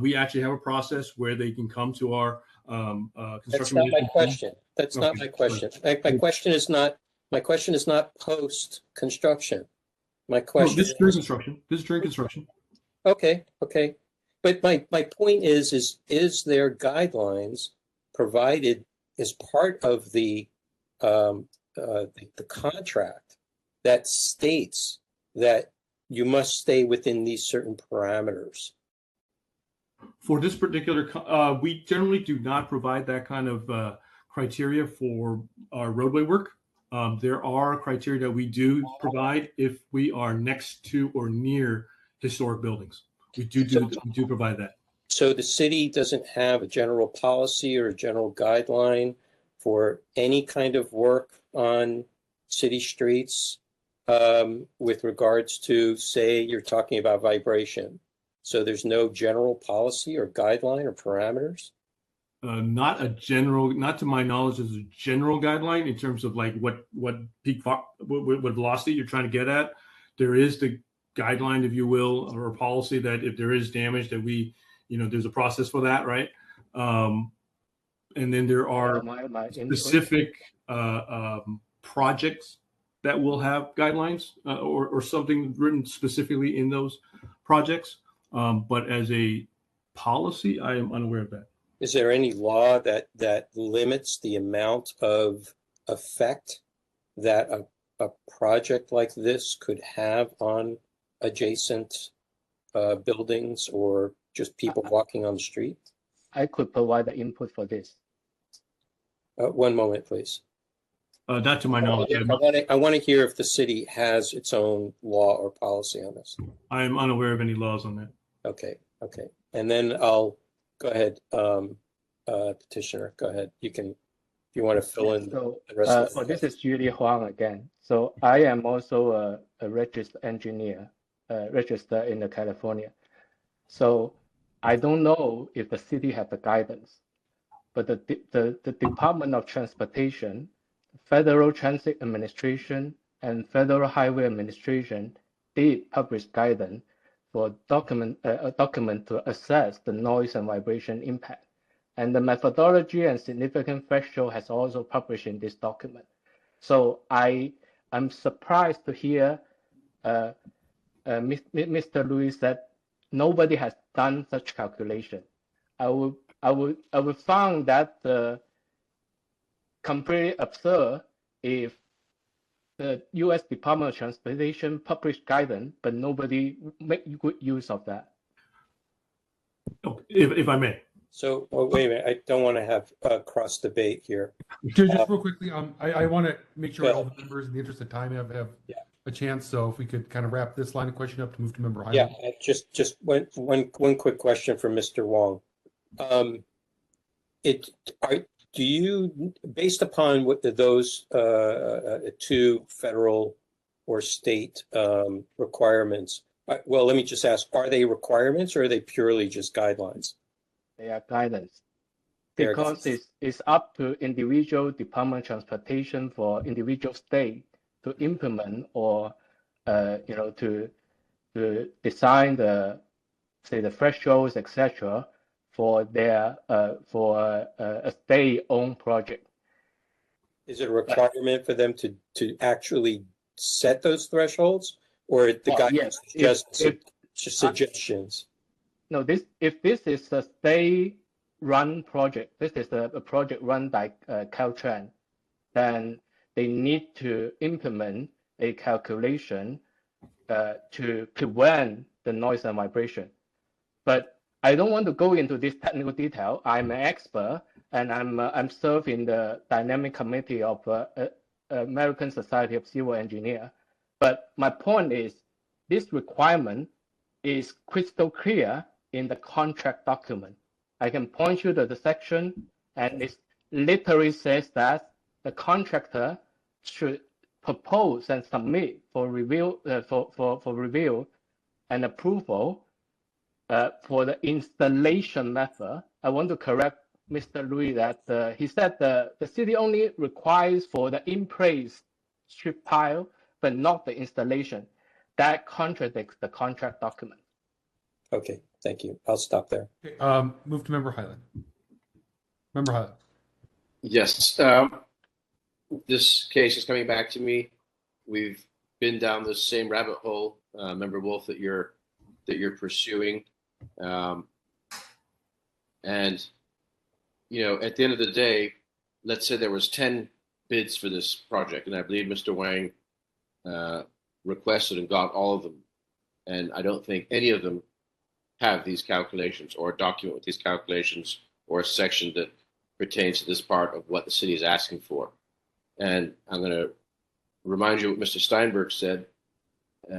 we actually have a process where they can come to our construction. That's not my question. That's not my question. My question is not post construction. My question. This is during construction. This is during construction. Okay. But my point is there guidelines provided as part of the contract that states that you must stay within these certain parameters? For this particular, we generally do not provide that kind of criteria for our roadway work. There are criteria that we do provide if we are next to or near historic buildings. We do provide that. So the city doesn't have a general policy or a general guideline for any kind of work on city streets with regards to, say, you're talking about vibration. So there's no general policy or guideline or parameters? Not to my knowledge, there's a general guideline in terms of like what peak, what velocity you're trying to get at. There is the guideline, if you will, or a policy that if there is damage that we, there's a process for that, right? And then there are specific projects that will have guidelines or something written specifically in those projects. But as a policy, I am unaware of that. Is there any law that limits the amount of effect that a project like this could have on adjacent buildings or just people walking on the street? I could provide the input for this. One moment, please. Not to my knowledge. I want to hear if the city has its own law or policy on this. I am unaware of any laws on that. Okay. And then I'll go ahead, petitioner, go ahead. You can, if you want to fill in the rest of the this is Julie Huang again. So I am also a registered engineer, registered in California. So I don't know if the city has the guidance, but the Department of Transportation, Federal Transit Administration, and Federal Highway Administration did publish guidance for a document to assess the noise and vibration impact. And the methodology and significant threshold has also published in this document. So I'm surprised to hear Mr. Lewis that nobody has done such calculation. I would find that completely absurd if the U.S. Department of Transportation published guidance, but nobody make good use of that. Oh, if I may. So, wait a minute. I don't want to have cross debate here. Just real quickly, I want to make sure Go all ahead. the members, in the interest of time, have a chance. So if we could kind of wrap this line of question up to move to member Hyland. Yeah, just one quick question from Mr. Wong. Do you, based upon what those two federal or state requirements? Well, let me just ask: are they requirements or are they purely just guidelines? They are guidance. Because it's up to individual Department of Transportation for individual state to implement or to design the thresholds, etc., for their for a state-owned project. Is it a requirement for them to actually set those thresholds, or the guidance yes. just suggestions? No, if this is a state-run project, this is a project run by Caltrans, then they need to implement a calculation to prevent the noise and vibration. But I don't want to go into this technical detail. I'm an expert, and I'm serving the dynamic committee of American Society of Civil Engineers. But my point is, this requirement is crystal clear in the contract document. I can point you to the section, and it literally says that the contractor should propose and submit for review for review and approval for the installation method. I want to correct Mr. Louis that he said the city only requires for the in-place strip tile, but not the installation. That contradicts the contract document. Okay, thank you. I'll stop there. Okay, move to member Hyland. Member Hyland. Yes, this case is coming back to me. We've been down this same rabbit hole, Member Wolf, that you're pursuing, and at the end of the day, let's say there was 10 bids for this project, and I believe Mr. Wang requested and got all of them, and I don't think any of them have these calculations or a document with these calculations or a section that pertains to this part of what the city is asking for. And I'm going to remind you what Mr. Steinberg said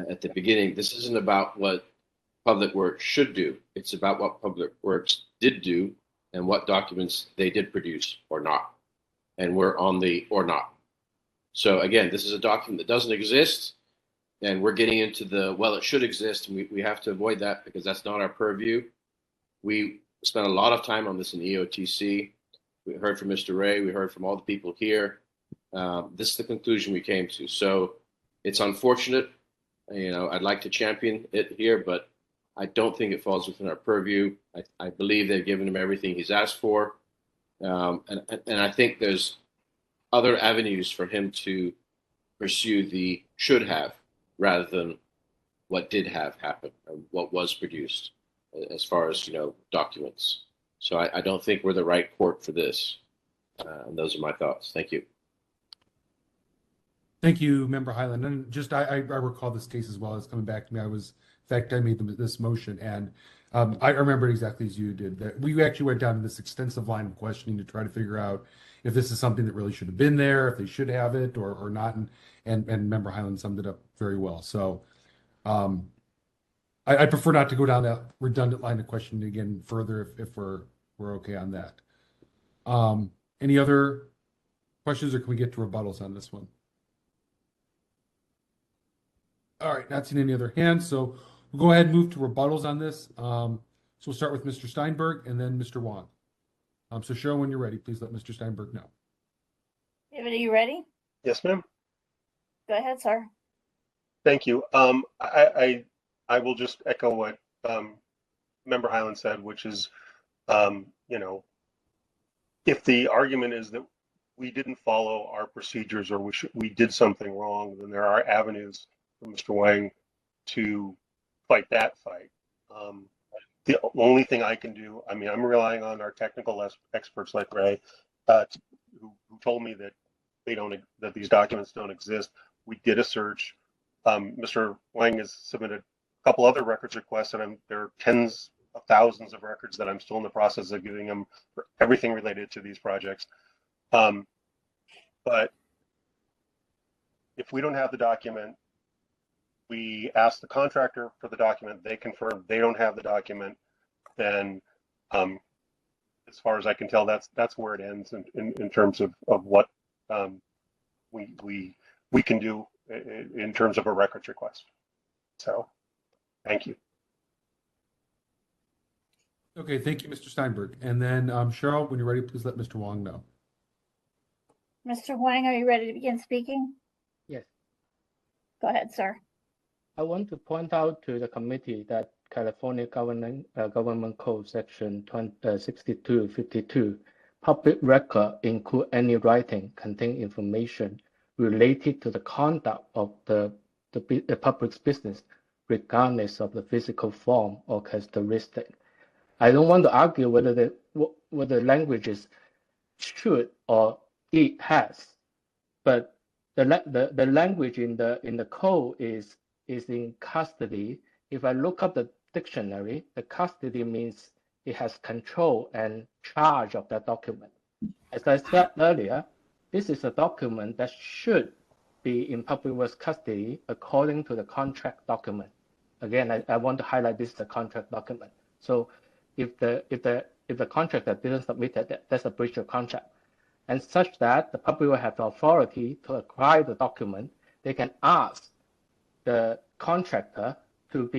at the beginning. This isn't about what Public Works should do. It's about what Public Works did do and what documents they did produce or not. And we're on the or not. So again, this is a document that doesn't exist, and we're getting into the, well, it should exist, and we have to avoid that because that's not our purview. We spent a lot of time on this in EOTC. We heard from Mr. Ray. We heard from all the people here. This is the conclusion we came to. So it's unfortunate. I'd like to champion it here, but I don't think it falls within our purview. I believe they've given him everything he's asked for. And I think there's other avenues for him to pursue the should have rather than what did have happened or what was produced as far as, documents. So I don't think we're the right court for this. And those are my thoughts. Thank you. Thank you, Member Hyland. And just I recall this case as well as coming back to me. In fact, I made this motion, and I remember exactly as you did that we actually went down this extensive line of questioning to try to figure out if this is something that really should have been there, if they should have it or not. And Member Hyland summed it up very well. So I prefer not to go down that redundant line of questioning again further if we're okay on that. Any other questions, or can we get to rebuttals on this one? All right, not seeing any other hands, so we'll go ahead and move to rebuttals on this. So we'll start with Mr. Steinberg and then Mr. Wong. So Cheryl, when you're ready, please let Mr. Steinberg know. David, are you ready? Yes, ma'am. Go ahead, sir. Thank you. I will just echo what Member Hyland said, which is, if the argument is that we didn't follow our procedures or we did something wrong, then there are avenues for Mr. Wang to fight that fight. The only thing I can do, I mean, I'm relying on our technical experts like Ray, who told me that that these documents don't exist. We did a search. Mr. Wang has submitted a couple other records requests, and there are tens of thousands of records that I'm still in the process of giving him for everything related to these projects. But if we don't have the document, we ask the contractor for the document, they confirm they don't have the document, then as far as I can tell, that's where it ends in terms of what we can do in terms of a records request. So thank you. Okay, thank you, Mr. Steinberg. And then Cheryl, when you're ready, please let Mr. Wong know. Mr. Wang, are you ready to begin speaking? Yes. Go ahead, sir. I want to point out to the committee that California Government Code Section 6252, public record include any writing containing information related to the conduct of the public's business, regardless of the physical form or characteristic. I don't want to argue whether the language is should or it has, but the language in the code is in custody. If I look up the dictionary, the custody means it has control and charge of that document. As I said earlier, this is a document that should be in public works custody according to the contract document. Again, I want to highlight this is a contract document. So if the contractor didn't submit it, that's a breach of contract. And such that the public will have the authority to acquire the document, they can ask the contractor to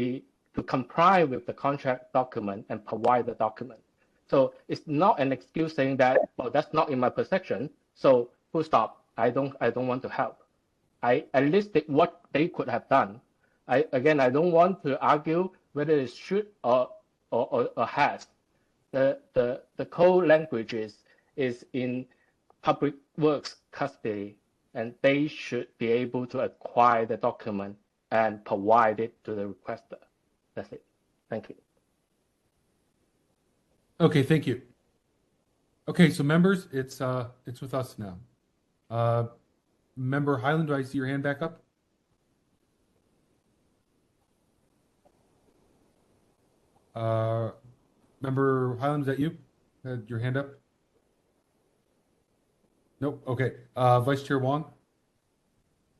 comply with the contract document and provide the document. So it's not an excuse saying that, oh, that's not in my possession, so full stop, I don't want to help. I listed what they could have done. I don't want to argue whether it should or has. The code language is in public works custody, and they should be able to acquire the document and provide it to the requester. That's it. Thank you. Okay, thank you. Okay, so members, it's with us now. Member Highland, do I see your hand back up? Member Highland, is that you? Had your hand up? Nope. Okay. Vice Chair Wong,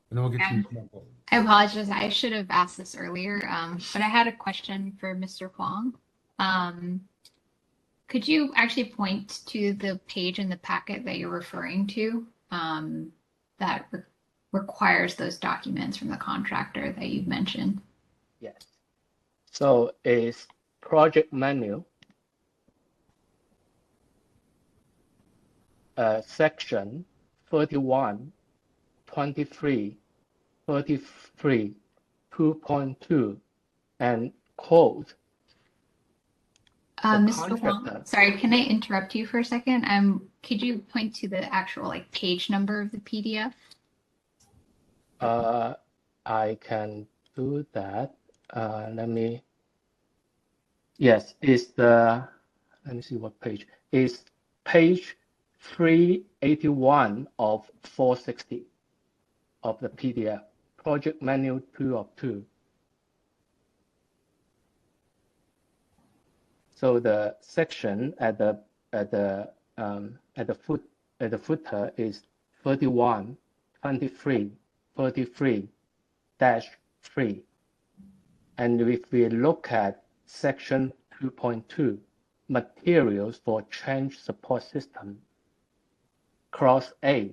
and then we'll get to you. I apologize. I should have asked this earlier, but I had a question for Mr. Huang. Could you actually point to the page in the packet that you're referring to that requires those documents from the contractor that you've mentioned? Yes. So it's project manual, section 31, 23, 33, 2.2, and quote. Mr. Huang, sorry, can I interrupt you for a second? Could you point to the actual page number of the PDF? I can do that. Yes, it's let me see what page. It's page 381 of 460 of the PDF, project manual 2 of 2. So the section at the footer is 31, 23, 33-3. And if we look at section 2.2, materials for change support system, clause A,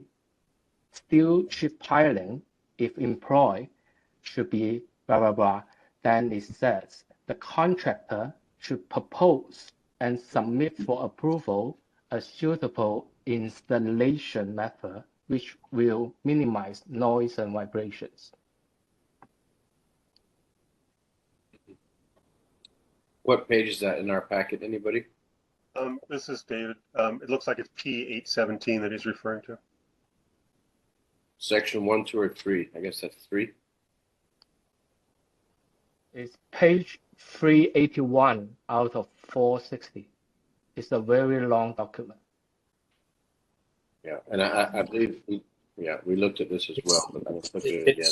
steel sheet piling, if employed, should be blah, blah, blah. Then it says the contractor should propose and submit for approval a suitable installation method which will minimize noise and vibrations. What page is that in our packet? Anybody? This is David. It looks like it's P817 that he's referring to. Section 1, 2, or 3? I guess that's 3. It's page 381 out of 460. It's a very long document. Yeah, and I believe we looked at this as well, but I'm looking at it again.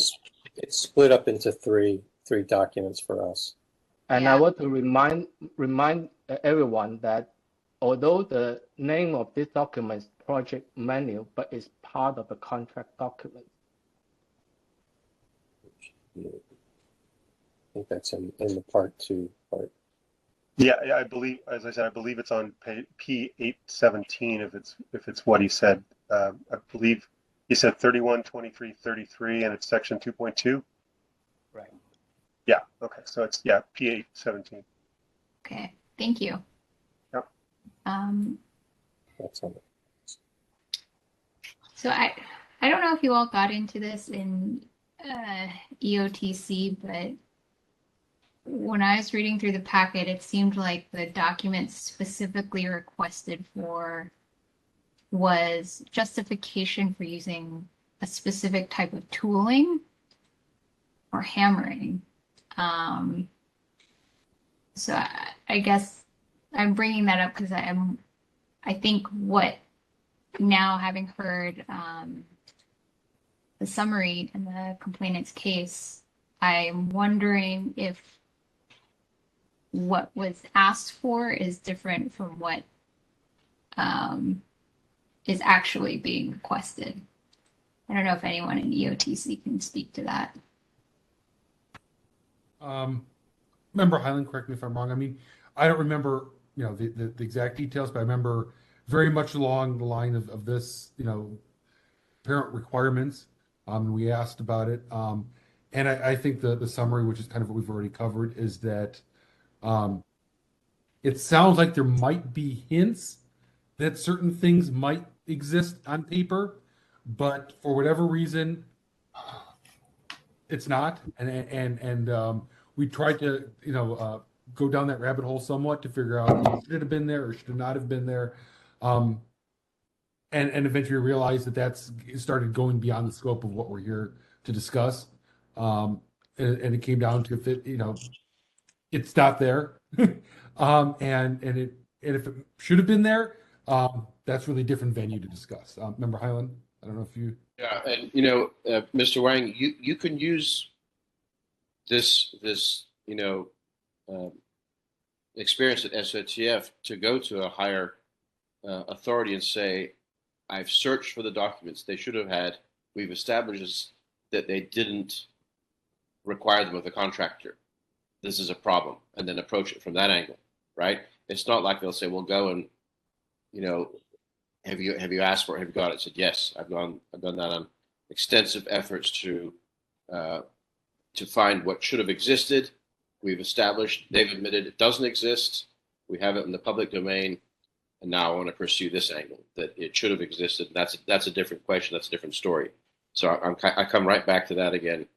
It's split up into three documents for us. And I want to remind everyone that although the name of this document is project manual, but it's part of the contract document. I think that's in the part 2 part. Yeah, I believe, as I said, I believe it's on P817. If it's what he said, I believe he said 31, 23, 33, and it's section 2.2. Right. Yeah. Okay. So it's P817. Okay. Thank you. Yep. That's on it. So I don't know if you all got into this in EOTC, but when I was reading through the packet, it seemed like the document specifically requested for was justification for using a specific type of tooling or hammering. So I guess I'm bringing that up because I think what now, having heard the summary in the complainant's case, I'm wondering if what was asked for is different from what is actually being requested. I don't know if anyone in EOTC can speak to that. Member Highland, correct me if I'm wrong. I mean, I don't remember, the exact details, but I remember very much along the line of this, parent requirements. We asked about it. And I think the summary, which is kind of what we've already covered, is that it sounds like there might be hints that certain things might exist on paper, but for whatever reason, it's not. And we tried to, go down that rabbit hole somewhat to figure out should it have been there or should it not have been there. And eventually realized that started going beyond the scope of what we're here to discuss. And it came down to if it's not there. And if it should have been there, that's really a different venue to discuss. Member Highland, I don't know if you. Yeah, and Mr. Wang, you can use this experience at SOTF to go to a higher authority and say, I've searched for the documents they should have had. We've established that they didn't require them of the contractor. This is a problem, and then approach it from that angle, right? It's not like they'll say, "Well, go and, have you asked for it? Have you got it?" I said, "Yes, I've done that on extensive efforts to find what should have existed. We've established, they've admitted it doesn't exist. We have it in the public domain, and now I want to pursue this angle that it should have existed." That's a different question. That's a different story. So I come right back to that again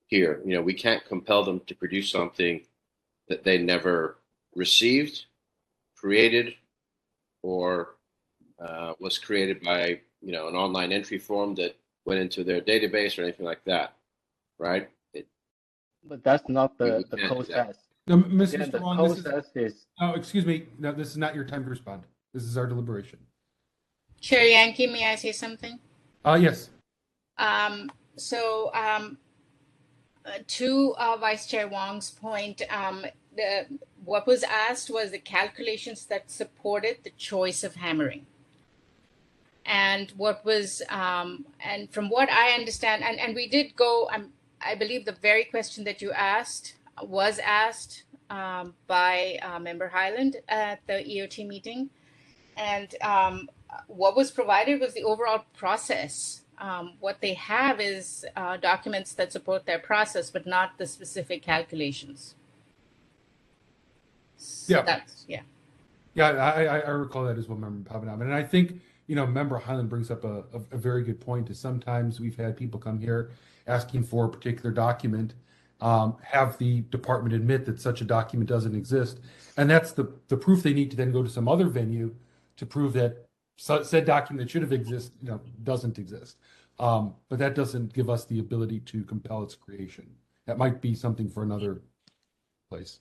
here. We can't compel them to produce something that they never received, created, or was created by an online entry form that went into their database or anything like that, right? But that's not the process. No, Mr. The Wong, process is. Oh, excuse me. No, this is not your time to respond. This is our deliberation. Chair Yankee, may I say something? Yes. To Vice Chair Wong's point, what was asked was the calculations that supported the choice of hammering. And what was, and from what I understand, and we did go, I believe the very question that you asked was asked by Member Highland at the EOT meeting. And what was provided was the overall process. What they have is documents that support their process, but not the specific calculations. So Yeah, I recall that as well, Member Pavanam. And I think, Member Highland brings up a very good point. Is sometimes we've had people come here asking for a particular document, have the department admit that such a document doesn't exist. And that's the proof they need to then go to some other venue to prove that said document that should have existed, doesn't exist. But that doesn't give us the ability to compel its creation. That might be something for another place.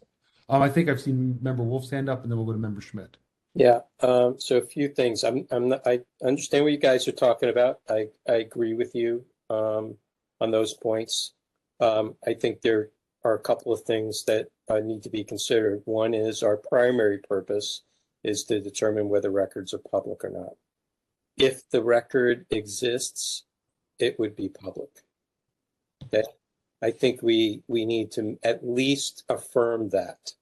I think I've seen Member Wolf's hand up, and then we'll go to Member Schmidt. Yeah, so a few things. I understand what you guys are talking about. I agree with you on those points. I think there are a couple of things that need to be considered. One is our primary purpose is to determine whether records are public or not. If the record exists, it would be public. Okay, I think we need to at least affirm that.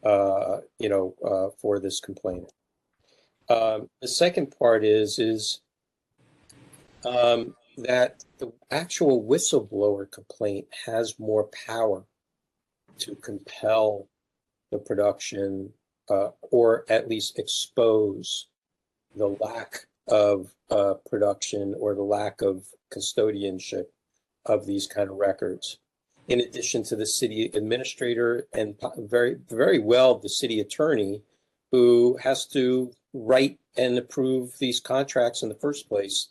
For this complaint. The second part is that the actual whistleblower complaint has more power to compel the production or at least expose the lack of production or the lack of custodianship of these kind of records. In addition to the city administrator and very, very well the city attorney who has to write and approve these contracts in the first place,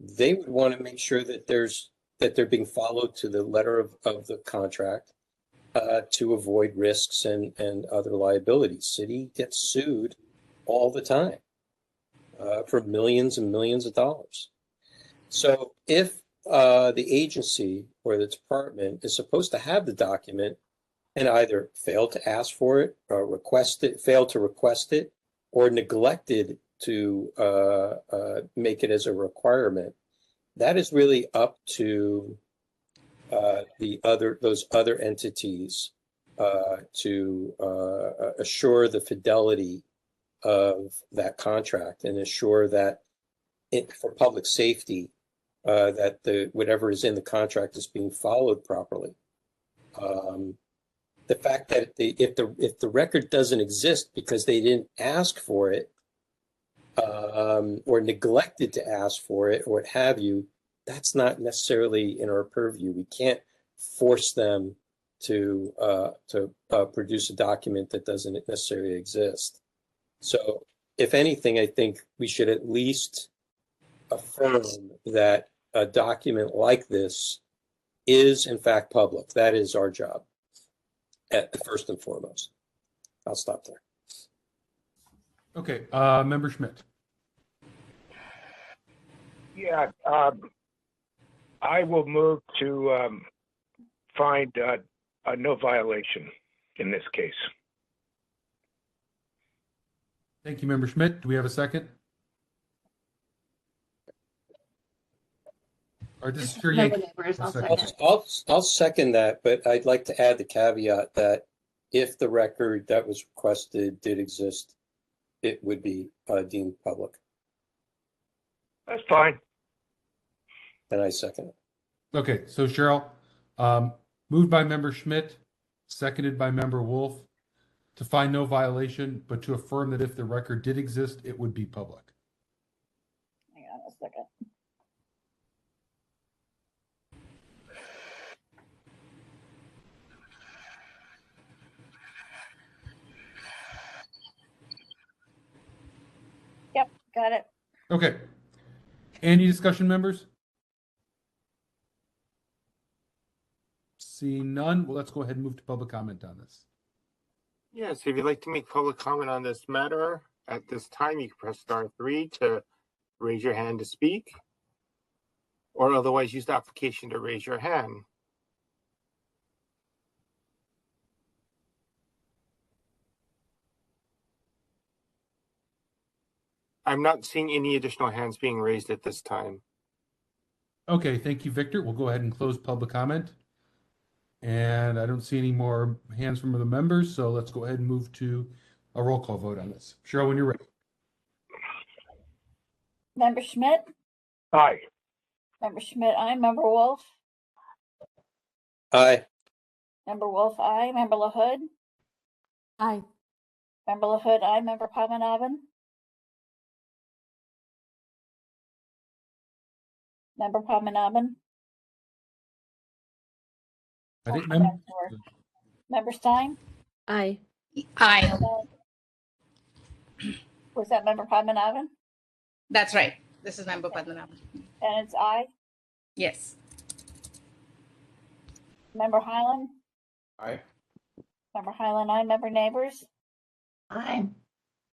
they would want to make sure that they're being followed to the letter of the contract to avoid risks and other liabilities. City gets sued all the time for millions and millions of dollars. So if the agency or the department is supposed to have the document and either failed to ask for it or failed to request it or neglected to make it as a requirement, that is really up to those other entities to assure the fidelity of that contract and assure that for public safety, that whatever is in the contract is being followed properly. The fact that if the record doesn't exist because they didn't ask for it or neglected to ask for it or what have you, that's not necessarily in our purview. We can't force them to produce a document that doesn't necessarily exist. So, if anything, I think we should at least affirm that a document like this is in fact public. That is our job at first and foremost. I'll stop there. Okay, Member Schmidt. Yeah, I will move to find a no violation in this case. Thank you, Member Schmidt. Do we have a second? Or this is your Yankee. I'll second that, but I'd like to add the caveat that if the record that was requested did exist, it would be deemed public. That's fine. And I second it. Okay, so Cheryl, moved by Member Schmidt, seconded by Member Wolf, to find no violation, but to affirm that if the record did exist, it would be public. Hang on a second. Yep, got it. Okay. Any discussion, members? Seeing none, well, let's go ahead and move to public comment on this. Yes, if you'd like to make public comment on this matter at this time, you can press *3 to raise your hand to speak, or otherwise use the application to raise your hand. I'm not seeing any additional hands being raised at this time. Okay, thank you, Victor. We'll go ahead and close public comment. And I don't see any more hands from the members, so let's go ahead and move to a roll call vote on this. Cheryl, when you're ready. Member Schmidt? Aye. Member Schmidt, aye. Member Wolf? Aye. Member Wolf, aye. Member LaHood? Aye. Member LaHood, aye. Member Padmanabhan? Member Padmanabhan? I think Member Stein? Aye. Aye. Was that Member Padmanabhan? That's right. This is Member Padmanabhan. And it's aye. Yes. Member Highland? Aye. Member Highland, aye. Member Neighbors? Aye.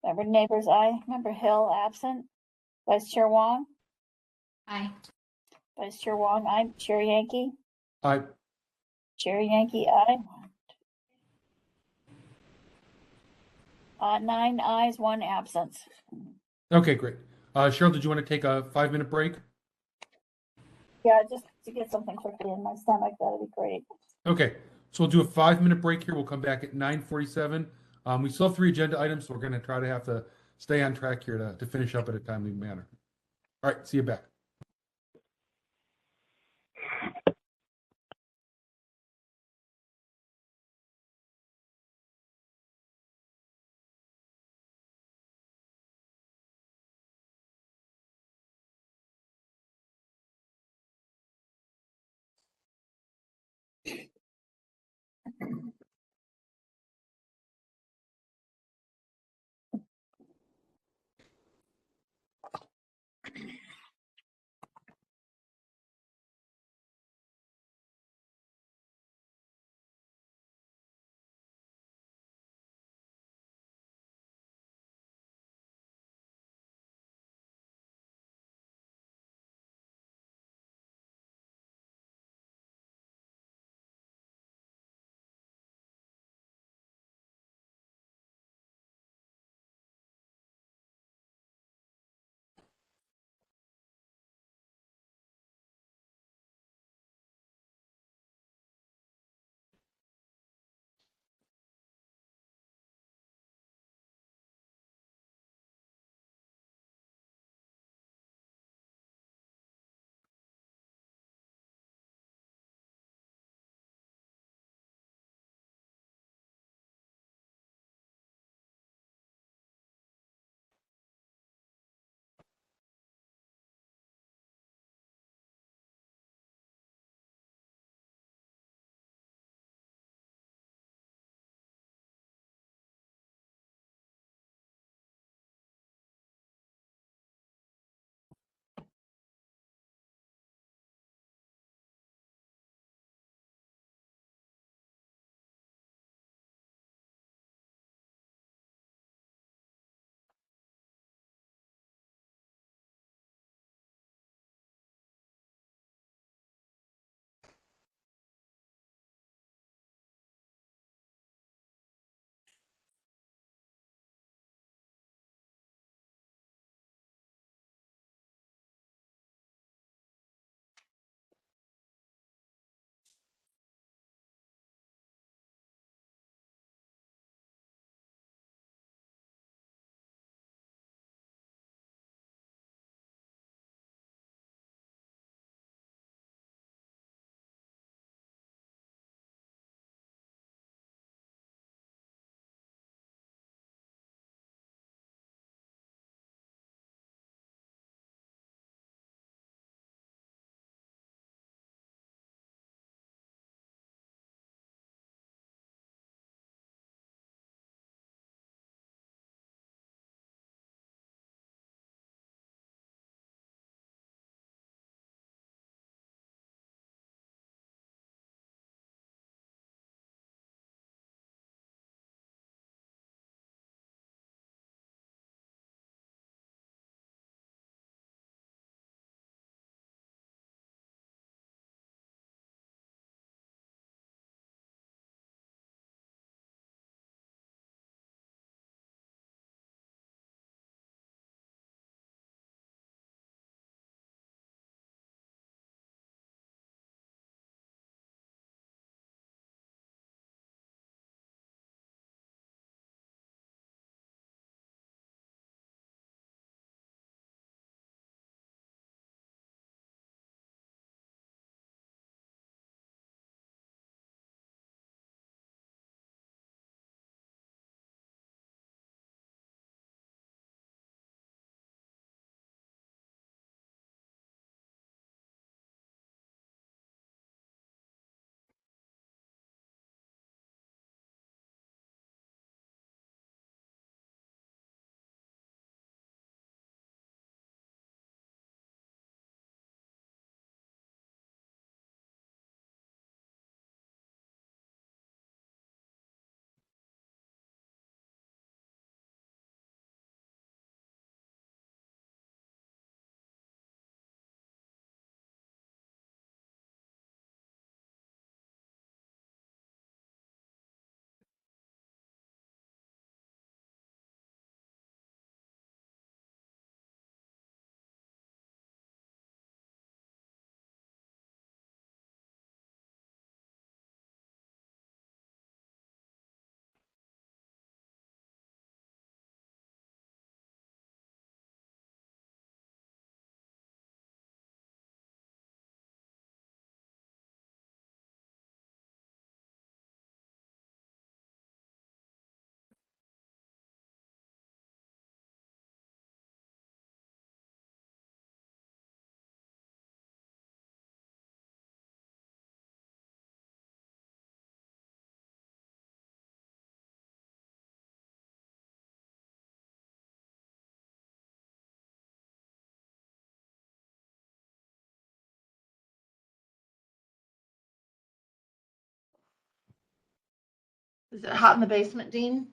Member Neighbors, aye. Member Hill, absent. Vice Chair Wong? Aye. Vice Chair Wong, aye. Chair Yankee? Aye. Chair Yankee, aye. 9 ayes, 1 absence. Okay, great. Cheryl, did you want to take a 5-minute break? Yeah, just to get something quickly in my stomach, that'd be great. Okay, so we'll do a 5-minute break here. We'll come back at 9:47. We still have 3 agenda items, so we're going to try to have to stay on track here to finish up at a timely manner. All right, see you back. Is it hot in the basement, Dean?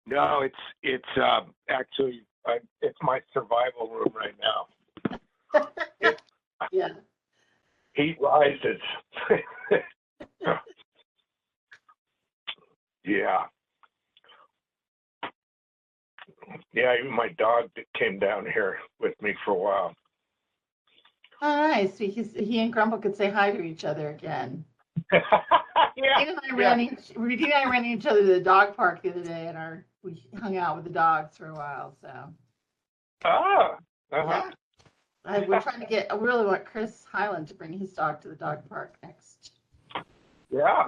No, it's actually it's my survival room right now. Yeah. Heat rises. Yeah. Yeah, even my dog came down here with me for a while. Oh, nice. He and Grumble could say hi to each other again. Yeah. Dean and I ran into each other at the dog park the other day, and we hung out with the dogs for a while. So. Ah. Uh-huh. Yeah. I really want Chris Highland to bring his dog to the dog park next. Yeah.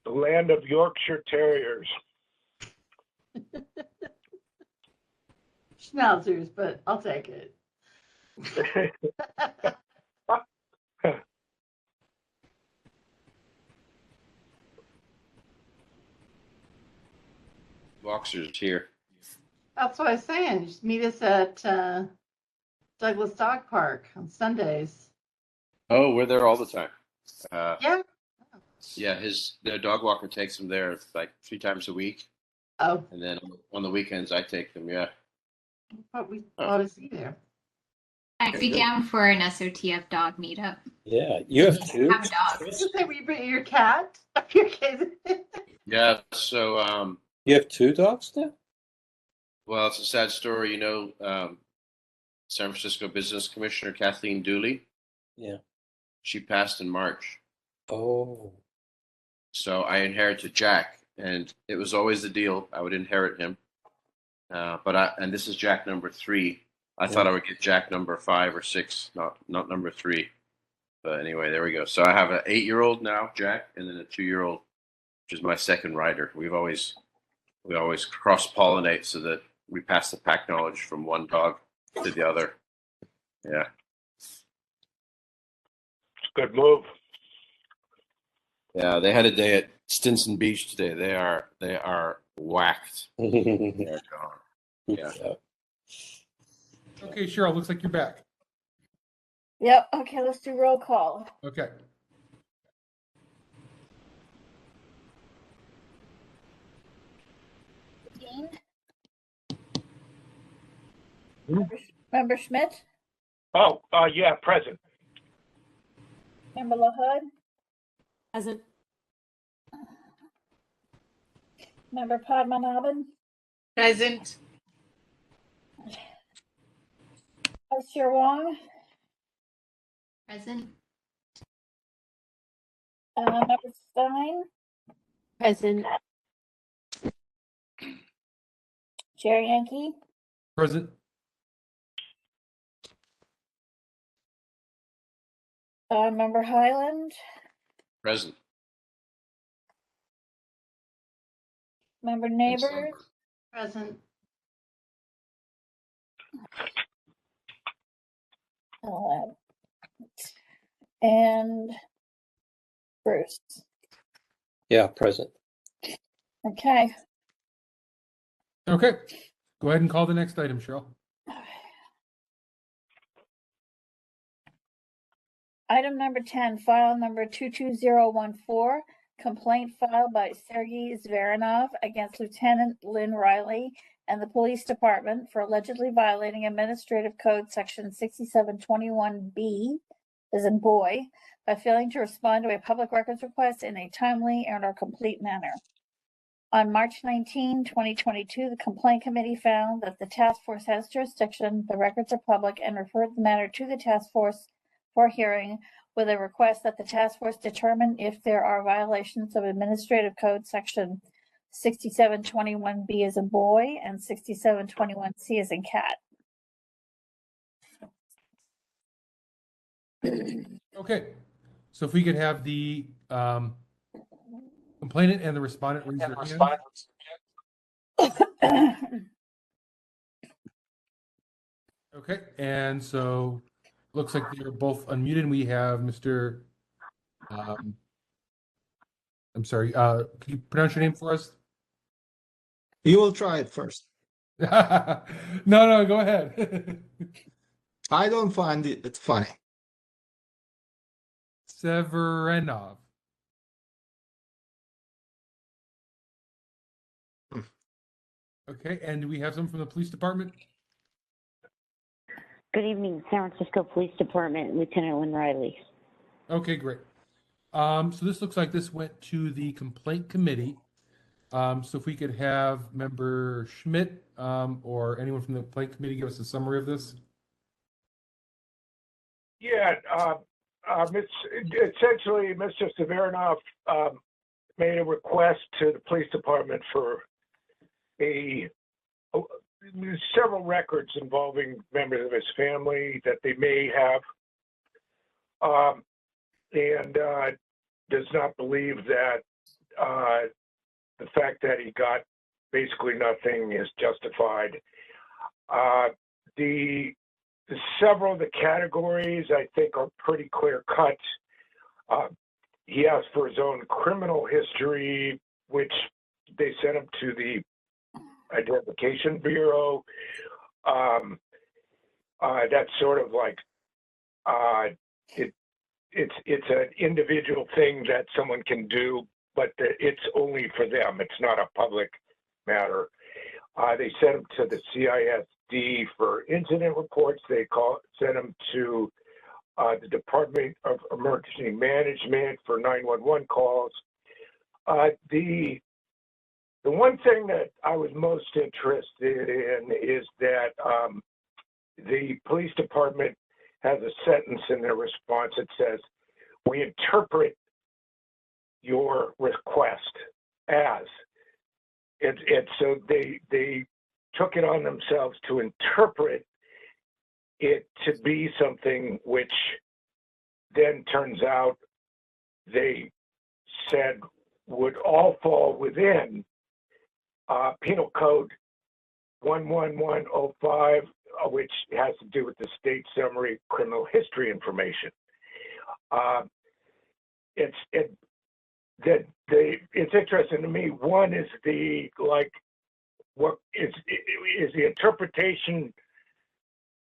The land of Yorkshire Terriers. Schnauzers, but I'll take it. Boxers here. That's what I was saying. Just meet us at Douglas Dog Park on Sundays. Oh, we're there all the time. Yeah. Yeah, the dog walker takes them there like 3 times a week. Oh. And then on the weekends, I take them. Yeah. But we ought to see there. I'd be down for an SOTF dog meetup. Yeah, you have two. Have a dog. Did you say we bring your cat? Your kids? Yeah. So You have 2 dogs now? well, it's a sad story. San Francisco Business Commissioner Kathleen Dooley. Yeah. She passed in March. Oh. So I inherited Jack, and it was always the deal. I would inherit him. And this is Jack number 3. I thought I would get Jack number 5 or 6, not number 3. But anyway, there we go. So I have an 8-year-old now, Jack, and then a 2-year-old, which is my second rider. We always cross-pollinate so that we pass the pack knowledge from one dog to the other. Yeah. It's a good move. Yeah, they had a day at Stinson Beach today. They are whacked. They're gone. Yeah. Okay, Cheryl, looks like you're back. Yep. Okay, let's do roll call. Okay. Dean? Member Schmidt? Oh, yeah, present. Member LaHood? Present. Member Padmanabhan? Present. Vice Chair Wong? Present. Member Stein? Present. Chair Yankee? Present. Member Highland? Present. Member Neighbors? Present. And Bruce. Yeah, present. Okay. Okay. Go ahead and call the next item, Cheryl. Item number 10, file number 22014, complaint filed by Sergei Zveranov against Lieutenant Lynn Riley and the police department for allegedly violating Administrative Code Section 6721B, as in boy, by failing to respond to a public records request in a timely and/or complete manner. On March 19, 2022, the complaint committee found that the task force has jurisdiction, the records are public, and referred the matter to the task force for hearing with a request that the task force determine if there are violations of Administrative Code Section 6721B as in boy and 6721C as in cat. Okay. So if we could have the complainant and the respondent raise their hands. Okay. And so looks like they're both unmuted. We have Mr. I'm sorry. Could you pronounce your name for us? You will try it first. No, go ahead. I don't find it funny. Severinov. Okay, and do we have some from the police department? Good evening, San Francisco Police Department, Lieutenant Lynn Riley. Okay, great. So this looks like this went to the complaint committee. So if we could have Member Schmidt or anyone from the complaint committee give us a summary of this. Yeah, essentially, Mr. Severinov made a request to the police department for several records involving members of his family that they may have, and does not believe that the fact that he got basically nothing is justified. Several of the categories I think are pretty clear cut. He asked for his own criminal history, which they sent him to the Identification Bureau. That's sort of like it's an individual thing that someone can do, but it's only for them. It's not a public matter. They sent him to the CISD for incident reports. They sent him to the Department of Emergency Management for 911 calls. The one thing that I was most interested in is that the police department has a sentence in their response that says, "We interpret your request as," and so they took it on themselves to interpret it to be something which then turns out they said would all fall within Penal Code 11105, which has to do with the state summary criminal history information. It's interesting to me. One is what is the interpretation?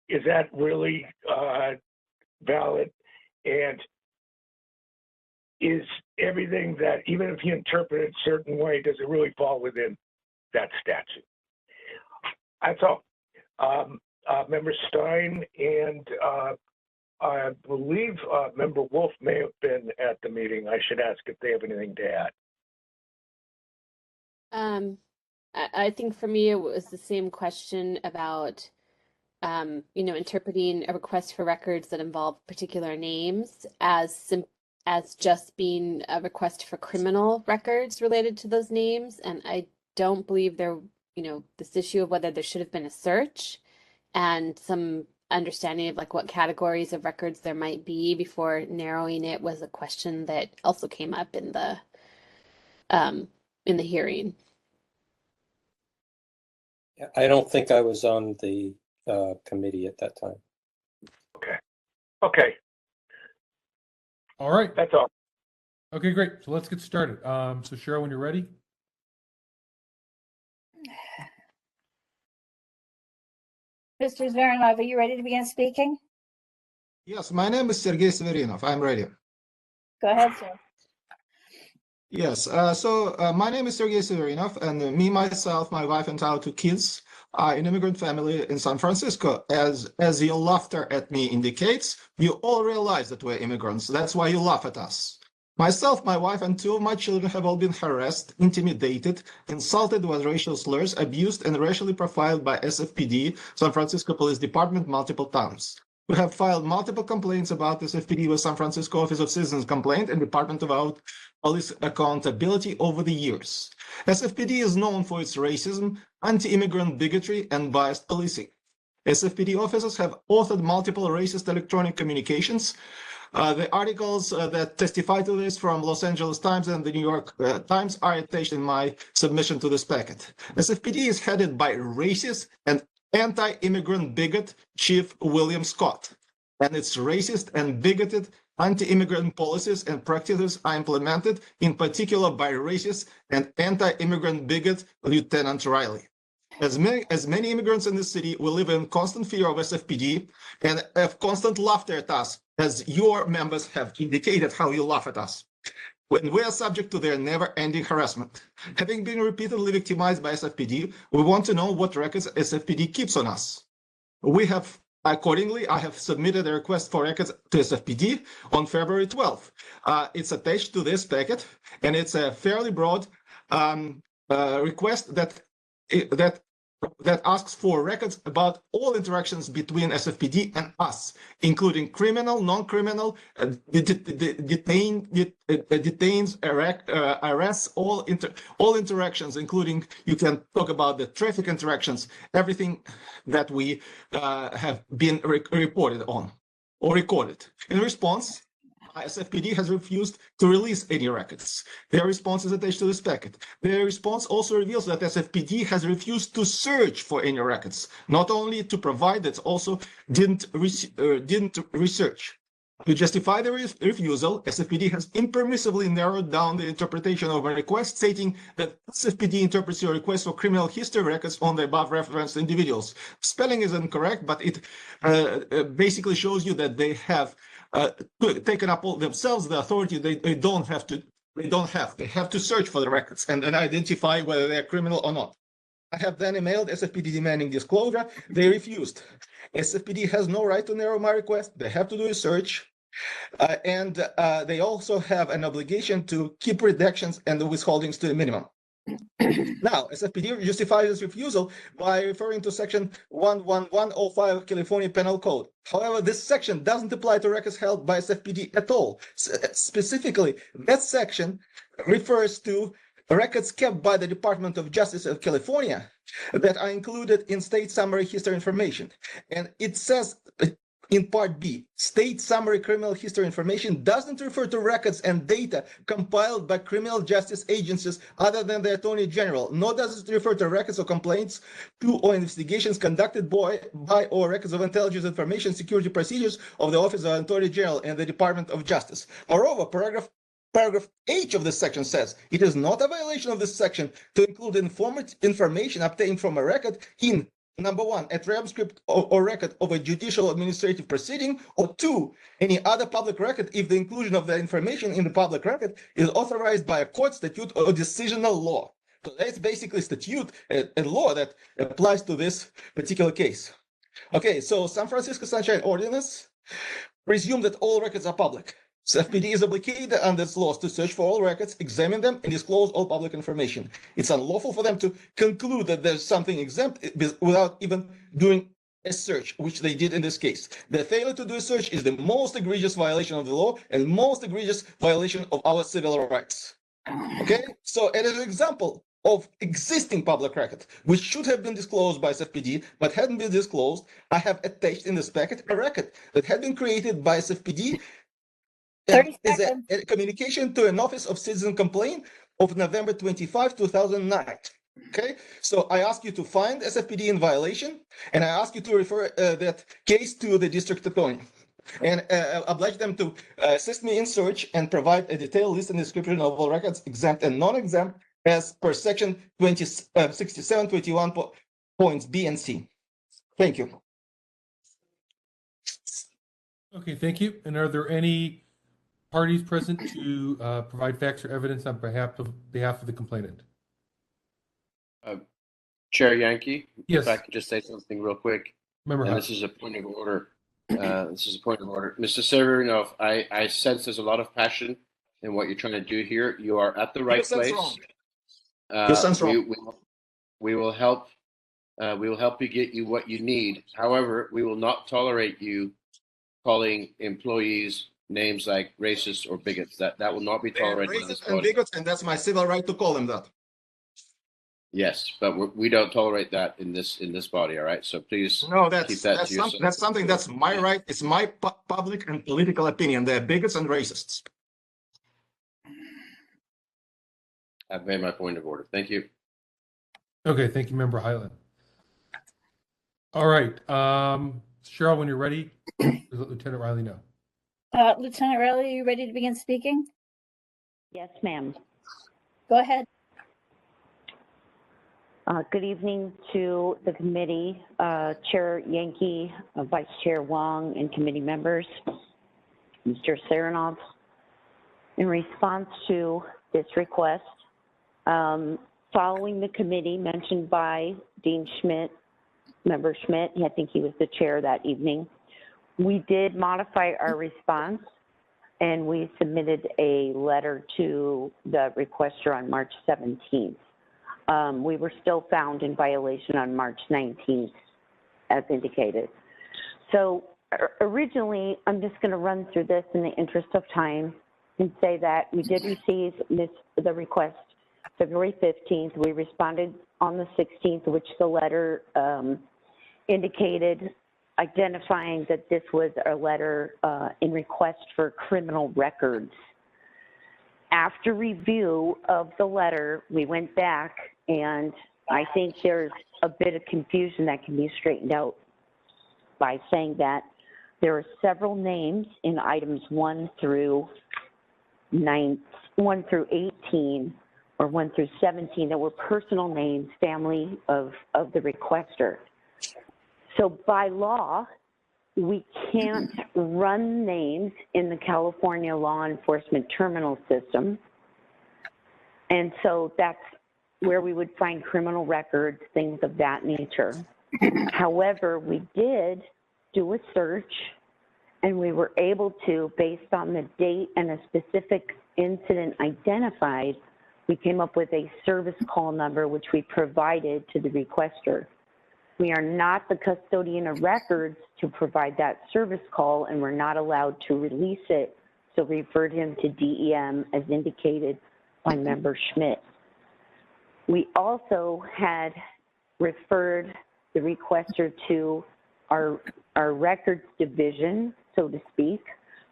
Is that really valid? And is everything that, even if you interpret it a certain way, does it really fall within that statute? That's all. Member Stein and I believe Member Wolf may have been at the meeting. I should ask if they have anything to add. I think for me, it was the same question about, interpreting a request for records that involve particular names as just being a request for criminal records related to those names. And I don't believe this issue of whether there should have been a search and some understanding of what categories of records there might be before narrowing it was a question that also came up in the hearing. I don't think I was on the committee at that time. Okay. All right. That's all. Okay, great. So let's get started. So Cheryl, when you're ready. Mr. Zverinov, are you ready to begin speaking? Yes, my name is Sergei Severinov. I'm ready. Go ahead, sir. Yes, my name is Sergei Severinov, and me, myself, my wife, and our two kids are an immigrant family in San Francisco. As your laughter at me indicates, you all realize that we're immigrants. That's why you laugh at us. Myself, my wife, and two of my children have all been harassed, intimidated, insulted with racial slurs, abused, and racially profiled by SFPD, San Francisco Police Department, multiple times. We have filed multiple complaints about SFPD with San Francisco Office of Citizens Complaint and Department of Police Accountability over the years. SFPD is known for its racism, anti-immigrant bigotry, and biased policing. SFPD officers have authored multiple racist electronic communications. The articles that testify to this from Los Angeles Times and the New York Times are attached in my submission to this packet. SFPD is headed by racist and anti-immigrant bigot Chief William Scott, and its racist and bigoted anti-immigrant policies and practices are implemented, in particular by racist and anti-immigrant bigot Lieutenant Riley. As many immigrants in this city, we live in constant fear of SFPD and have constant laughter at us, as your members have indicated how you laugh at us, when we are subject to their never-ending harassment. Having been repeatedly victimized by SFPD, we want to know what records SFPD keeps on us. Accordingly, I have submitted a request for records to SFPD on February 12th. It's attached to this packet, and it's a fairly broad request that asks for records about all interactions between SFPD and us, including criminal, non-criminal, detains, arrests, all interactions, including, you can talk about the traffic interactions, everything that we have been reported on or recorded. In response, SFPD has refused to release any records. Their response is attached to this packet. Their response also reveals that SFPD has refused to search for any records, not only to provide it, also didn't research. To justify the refusal, SFPD has impermissibly narrowed down the interpretation of a request, stating that SFPD interprets your request for criminal history records on the above referenced individuals. Spelling is incorrect, but it basically shows you that they have taken up all themselves the authority. They have to search for the records and identify whether they're criminal or not. I have then emailed SFPD demanding disclosure. They refused. SFPD has no right to narrow my request. They have to do a search. And they also have an obligation to keep redactions and the withholdings to a minimum. Now, SFPD justifies its refusal by referring to Section 11105 California Penal Code. However, this section doesn't apply to records held by SFPD at all. Specifically, that section refers to records kept by the Department of Justice of California that are included in state summary history information. And it says in Part B, state summary criminal history information doesn't refer to records and data compiled by criminal justice agencies other than the Attorney General, nor does it refer to records or complaints to or investigations conducted by or records of intelligence information security procedures of the Office of Attorney General and the Department of Justice. Moreover, Paragraph H of this section says it is not a violation of this section to include information obtained from a record in number one, a transcript or record of a judicial administrative proceeding, or two, any other public record if the inclusion of the information in the public record is authorized by a court, statute, or decisional law. So that's basically statute and law that applies to this particular case. Okay, so San Francisco Sunshine Ordinance presumes that all records are public. SFPD is obligated under its laws to search for all records, examine them, and disclose all public information. It's unlawful for them to conclude that there's something exempt without even doing a search, which they did in this case. The failure to do a search is the most egregious violation of the law and most egregious violation of our civil rights. Okay, so as an example of existing public record, which should have been disclosed by SFPD, but hadn't been disclosed, I have attached in this packet a record that had been created by SFPD is a communication to an Office of Citizen Complaint of November 25, 2009. Okay, so I ask you to find SFPD in violation, and I ask you to refer that case to the district attorney, and oblige them to assist me in search and provide a detailed list and description of all records, exempt and non-exempt, as per section 6721 points B and C. Thank you. Okay, thank you. And are there any parties present to provide facts or evidence on behalf of the complainant? Chair Yankee, yes. If I could just say something real quick. Remember, this is a point of order. Mr. Severino, I sense there's a lot of passion in what you're trying to do here. You are at the right place. We will help. We will help you get you what you need. However, we will not tolerate you calling employees names like racist or bigots. That will not be tolerated in this body. And bigots, and that's my civil right to call them that. Yes, but we don't tolerate that in this body. All right, so please keep that to yourself. That's something that's my right. It's my public and political opinion. They're bigots and racists. I've made my point of order. Thank you. Okay, thank you, Member Highland. All right, Cheryl, when you're ready, let Lieutenant Riley know. Lieutenant Riley, are you ready to begin speaking? Yes, ma'am. Go ahead. Good evening to the committee, Chair Yankee, Vice Chair Wong, and committee members. Mr. Saranov, in response to this request, following the committee mentioned by Dean Schmidt, Member Schmidt, I think he was the chair that evening, we did modify our response and we submitted a letter to the requester on March 17th. We were still found in violation on March 19th, as indicated. So originally, I'm just going to run through this in the interest of time and say that we did receive the request February 15th. We responded on the 16th, which the letter indicated, identifying that this was a letter in request for criminal records. After review of the letter, we went back, and I think there's a bit of confusion that can be straightened out by saying that there are several names in items 1 through 18 or 1 through 17 that were personal names, family of the requester. So by law, we can't run names in the California law enforcement terminal system. And so that's where we would find criminal records, things of that nature. However, we did do a search, and we were able to, based on the date and a specific incident identified, we came up with a service call number, which we provided to the requester. We are not the custodian of records to provide that service call, and we're not allowed to release it, so we referred him to DEM as indicated by Member Schmidt. We also had referred the requester to our records division, so to speak,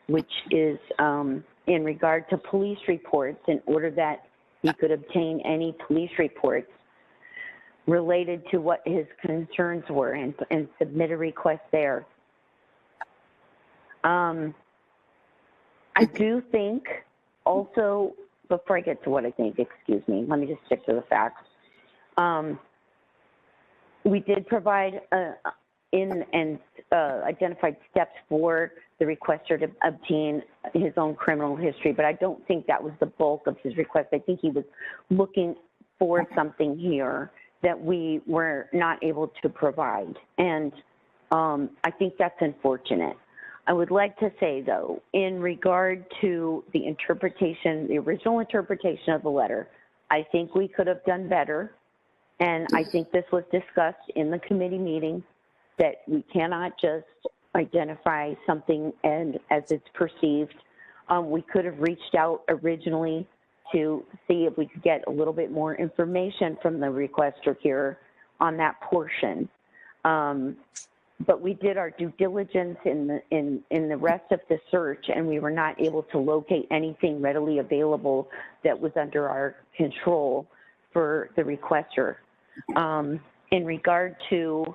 which is in regard to police reports, in order that he could obtain any police reports related to what his concerns were and submit a request there. I do think also, before I get to what I think, excuse me, let me just stick to the facts. We did provide identified steps for the requester to obtain his own criminal history, but I don't think that was the bulk of his request. I think he was looking for something here that we were not able to provide. And I think that's unfortunate. I would like to say, though, in regard to the interpretation, the original interpretation of the letter, I think we could have done better. And I think this was discussed in the committee meeting, that we cannot just identify something and as it's perceived. We could have reached out originally to see if we could get a little bit more information from the requester here on that portion. But we did our due diligence in the rest of the search, and we were not able to locate anything readily available that was under our control for the requester. In regard to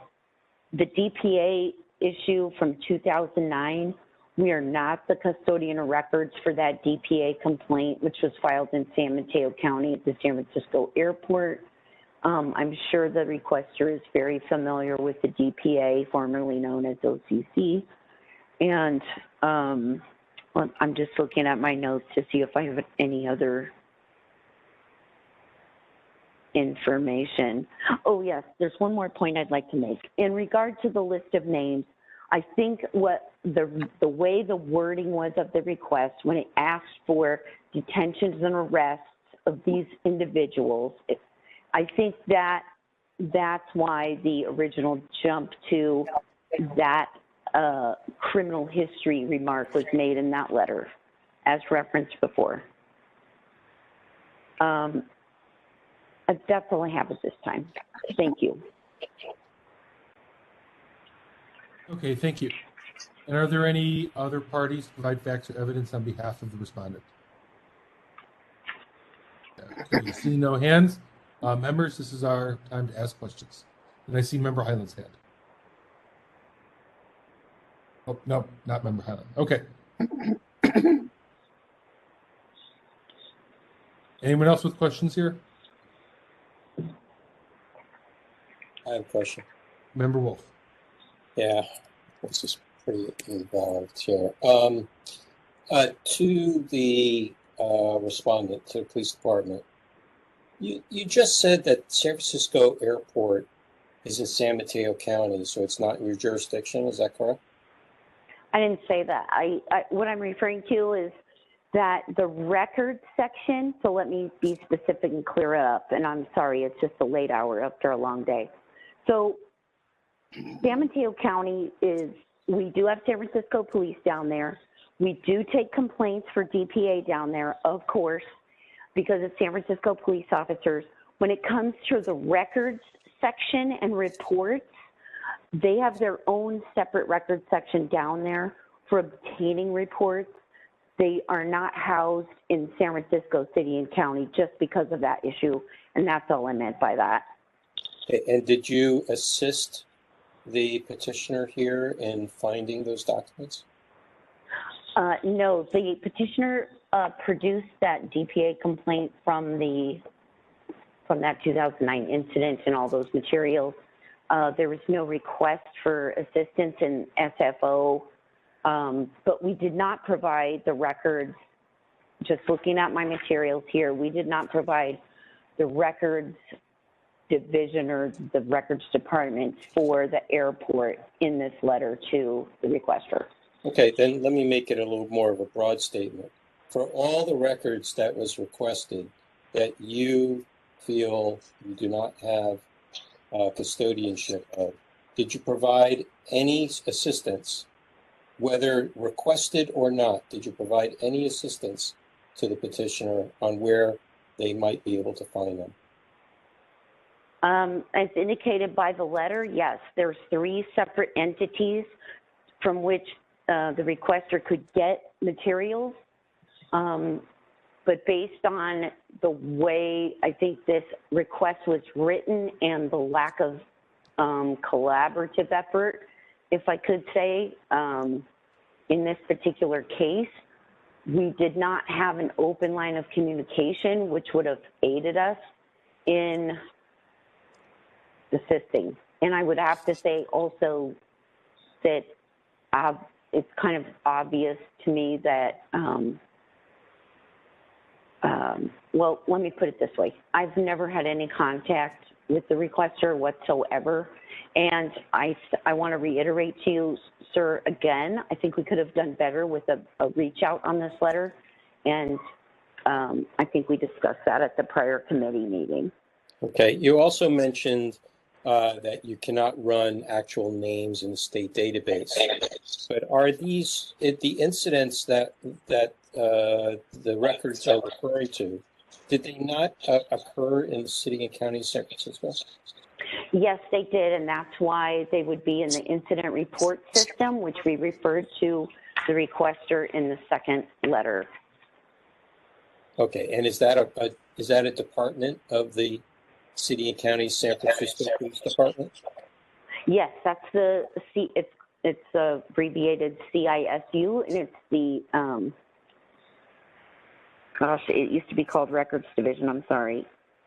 the DPA issue from 2009, we are not the custodian of records for that DPA complaint, which was filed in San Mateo County at the San Francisco Airport. I'm sure the requester is very familiar with the DPA, formerly known as OCC. And I'm just looking at my notes to see if I have any other information. Oh, yes, there's one more point I'd like to make. In regard to the list of names, I think what the way the wording was of the request, when it asked for detentions and arrests of these individuals, I think that that's why the original jump to that criminal history remark was made in that letter, as referenced before. That's all I have at this time. Thank you. Okay, thank you. And are there any other parties to provide facts or evidence on behalf of the respondent? Okay, see no hands. Members, this is our time to ask questions. And I see Member Highland's hand. Oh, no, not Member Highland. Okay, Anyone else with questions here? I have a question. Member Wolf. Yeah, this is pretty involved here. To the respondent, to the police department, you just said that San Francisco Airport is in San Mateo County, so it's not in your jurisdiction. Is that correct? I didn't say that. What I'm referring to is that the records section, so let me be specific and clear it up, and I'm sorry, it's just a late hour after a long day. So San Mateo County we do have San Francisco police down there. We do take complaints for DPA down there, of course, because it's San Francisco police officers. When it comes to the records section and reports, they have their own separate records section down there for obtaining reports. They are not housed in San Francisco City and County just because of that issue, and that's all I meant by that. And did you assist the petitioner here in finding those documents? No, the petitioner produced that DPA complaint from that 2009 incident and all those materials. There was no request for assistance in SFO, but we did not provide the records. Just looking at my materials here, we did not provide the records division or the records department for the airport in this letter to the requester. Okay, then let me make it a little more of a broad statement. For all the records that was requested that you feel you do not have custodianship of, did you provide any assistance, whether requested or not? Did you provide any assistance to the petitioner on where they might be able to find them? As indicated by the letter, yes, there's 3 separate entities from which the requester could get materials. But based on the way I think this request was written and the lack of collaborative effort, if I could say, in this particular case, we did not have an open line of communication, which would have aided us in assisting. And I would have to say also that it's kind of obvious to me that, well, let me put it this way. I've never had any contact with the requester whatsoever. And I want to reiterate to you, sir, again, I think we could have done better with a reach out on this letter. And I think we discussed that at the prior committee meeting. Okay, you also mentioned that you cannot run actual names in the state database. But are these the incidents that the records are referring to? Did they not occur in the city and county of San Francisco? Yes, they did, and that's why they would be in the incident report system, which we referred to the requester in the second letter. Okay, and is that a department of the City and County San Francisco Police Department? Yes, that's it's abbreviated CISU, and it's the gosh, it used to be called Records Division. I'm sorry.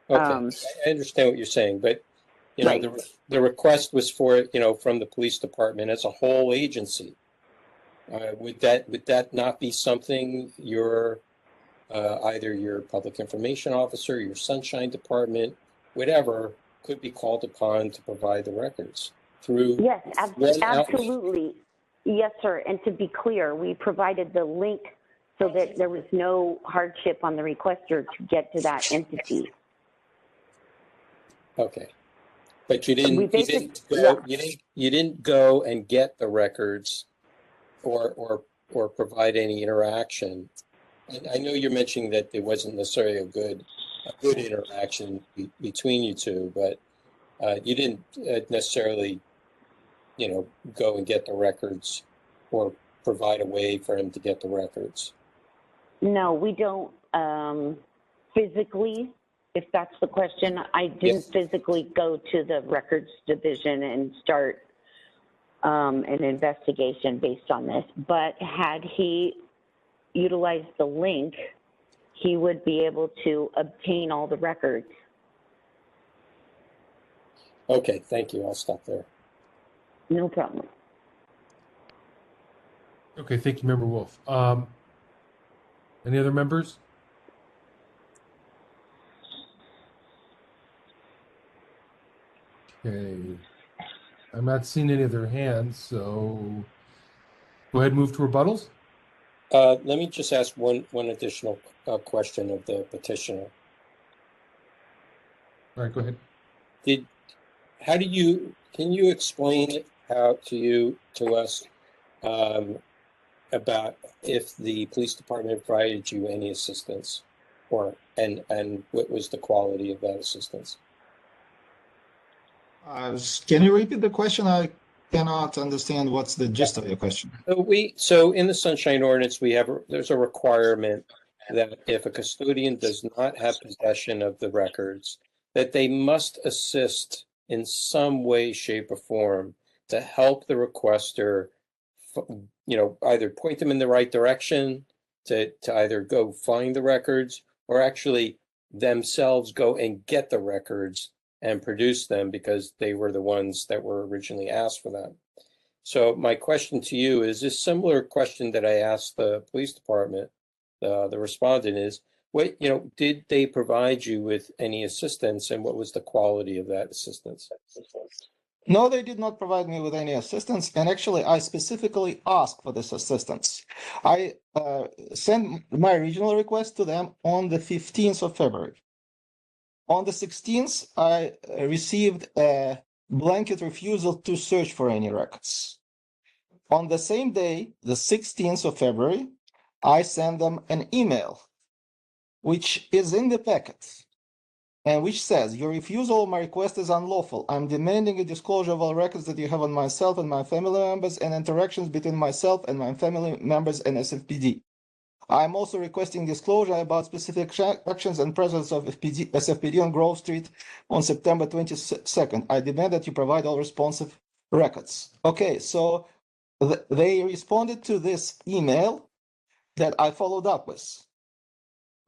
Okay, I understand what you're saying, but you know, right. The request was for from the police department as a whole agency. Would that not be something your either your public information officer, your sunshine department, whatever, could be called upon to provide the records through? Yes, absolutely. Yes, sir. And to be clear, we provided the link so that there was no hardship on the requester to get to that entity. Okay, but you didn't go and get the records or provide any interaction. I know you're mentioning that there wasn't necessarily a good interaction between you two, but you didn't necessarily, go and get the records or provide a way for him to get the records. No, we don't physically, if that's the question. I didn't physically go to the records division and start an investigation based on this. But had he utilized the link, he would be able to obtain all the records. Okay, thank you. I'll stop there. No problem. Okay, thank you, Member Wolf. Any other members? Okay. I'm not seeing any other hands, so go ahead and move to rebuttals. Let me just ask one additional question of the petitioner. All right, go ahead. Can you explain how to us about if the police department provided you any assistance, and what was the quality of that assistance? Can you repeat the question? I cannot understand what's the gist of your question. So in the Sunshine Ordinance, there's a requirement that if a custodian does not have possession of the records, that they must assist in some way, shape, or form to help the requester, either point them in the right direction, to either go find the records, or actually themselves go and get the records and produce them because they were the ones that were originally asked for them. So my question to you is this similar question that I asked the police department. The respondent is, did they provide you with any assistance, and what was the quality of that assistance? No, they did not provide me with any assistance, and actually I specifically asked for this assistance. I sent my original request to them on the 15th of February. On the 16th, I received a blanket refusal to search for any records. On the same day, the 16th of February, I sent them an email, which is in the packet, and which says, your refusal of my request is unlawful. I'm demanding a disclosure of all records that you have on myself and my family members and interactions between myself and my family members and SFPD. I'm also requesting disclosure about specific actions and presence of SFPD on Grove Street on September 22nd. I demand that you provide all responsive records. Okay, so they responded to this email that I followed up with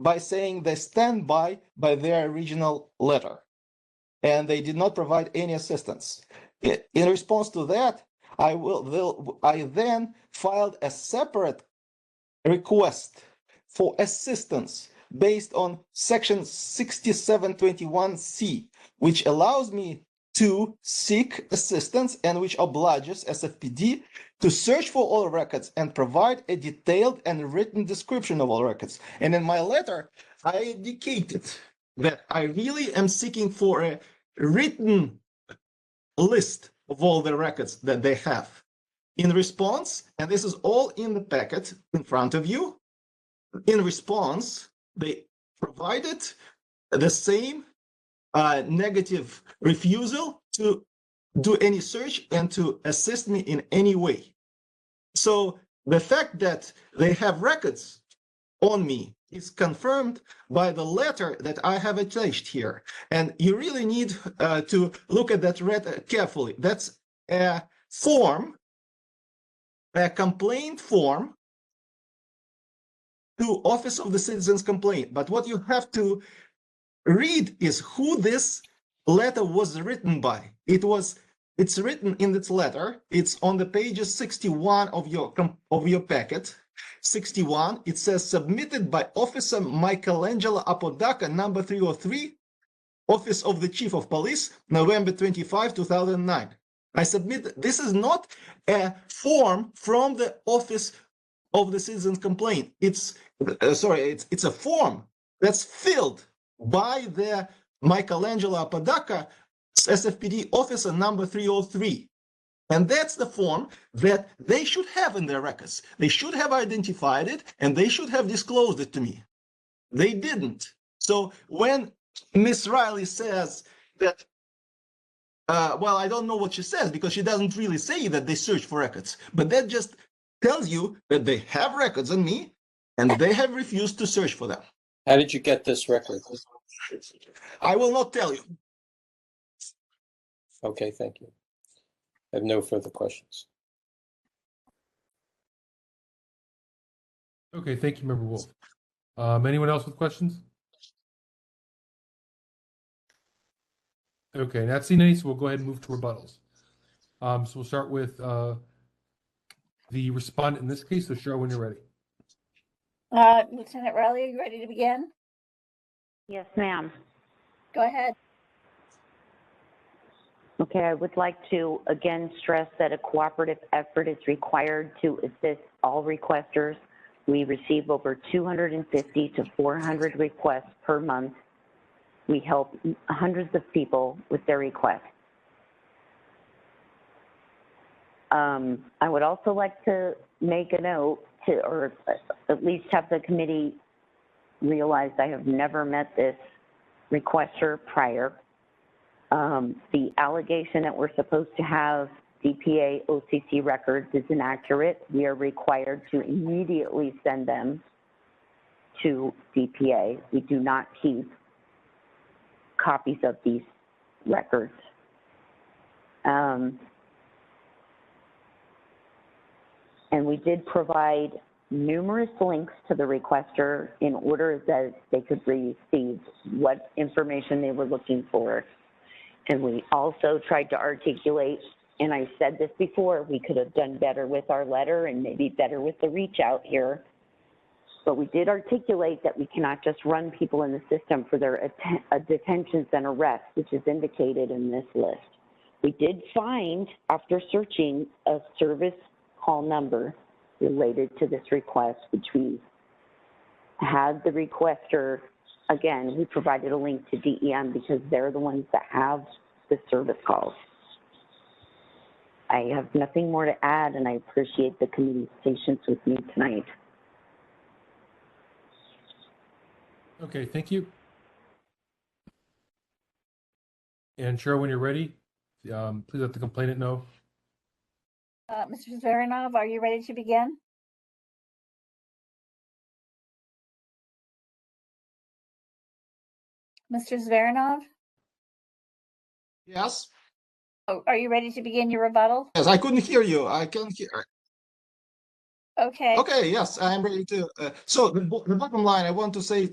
by saying they stand by their original letter, and they did not provide any assistance. In response to that, I then filed a separate request for assistance based on section 6721C, which allows me to seek assistance and which obliges SFPD to search for all records and provide a detailed and written description of all records. And in my letter, I indicated that I really am seeking for a written list of all the records that they have. In response, and this is all in the packet in front of you, in response, they provided the same negative refusal to do any search and to assist me in any way. So the fact that they have records on me is confirmed by the letter that I have attached here. And you really need to look at that letter carefully. That's a form, a complaint form to Office of the Citizen's Complaint. But what you have to read is who this letter was written by. It's written in its letter. It's on the pages 61 of your packet. 61, it says submitted by Officer Michelangelo Apodaca, number 303, Office of the Chief of Police, November 25, 2009. I submit, this is not a form from the Office of the Citizen's Complaint. It's a form that's filled by the Michelangelo Apodaca, SFPD officer number 303. And that's the form that they should have in their records. They should have identified it and they should have disclosed it to me. They didn't. So when Miss Riley says that, well, I don't know what she says because she doesn't really say that they search for records, but that just tells you that they have records on me and they have refused to search for them. How did you get this record? I will not tell you. Okay, thank you. I have no further questions. Okay, thank you, Member Wolf. Anyone else with questions? Okay, not seeing any, so we'll go ahead and move to rebuttals. So we'll start with the respondent in this case. So Cheryl, when you're ready. Lieutenant Riley, are you ready to begin? Yes, ma'am. Go ahead. Okay, I would like to again stress that a cooperative effort is required to assist all requesters. We receive over 250 to 400 requests per month. We help hundreds of people with their requests. I would also like to make a note to, or at least have the committee realize I have never met this requester prior. The allegation that we're supposed to have DPA OCC records is inaccurate. We are required to immediately send them to DPA. We do not keep copies of these records. And we did provide numerous links to the requester in order that they could receive what information they were looking for. And we also tried to articulate, and I said this before, we could have done better with our letter and maybe better with the reach out here. But we did articulate that we cannot just run people in the system for their detentions and arrests, which is indicated in this list. We did find, after searching, a service call number related to this request, which we had the requester, again, we provided a link to DEM because they're the ones that have the service calls. I have nothing more to add, and I appreciate the committee's patience with me tonight. Okay, thank you. And Cheryl, when you're ready, please let the complainant know. Mr. Zveranov, are you ready to begin? Mr. Zveranov? Yes? Oh, are you ready to begin your rebuttal? Yes, I couldn't hear you. I can't hear. Okay. Okay, yes, I'm ready to. So the bottom line, I want to say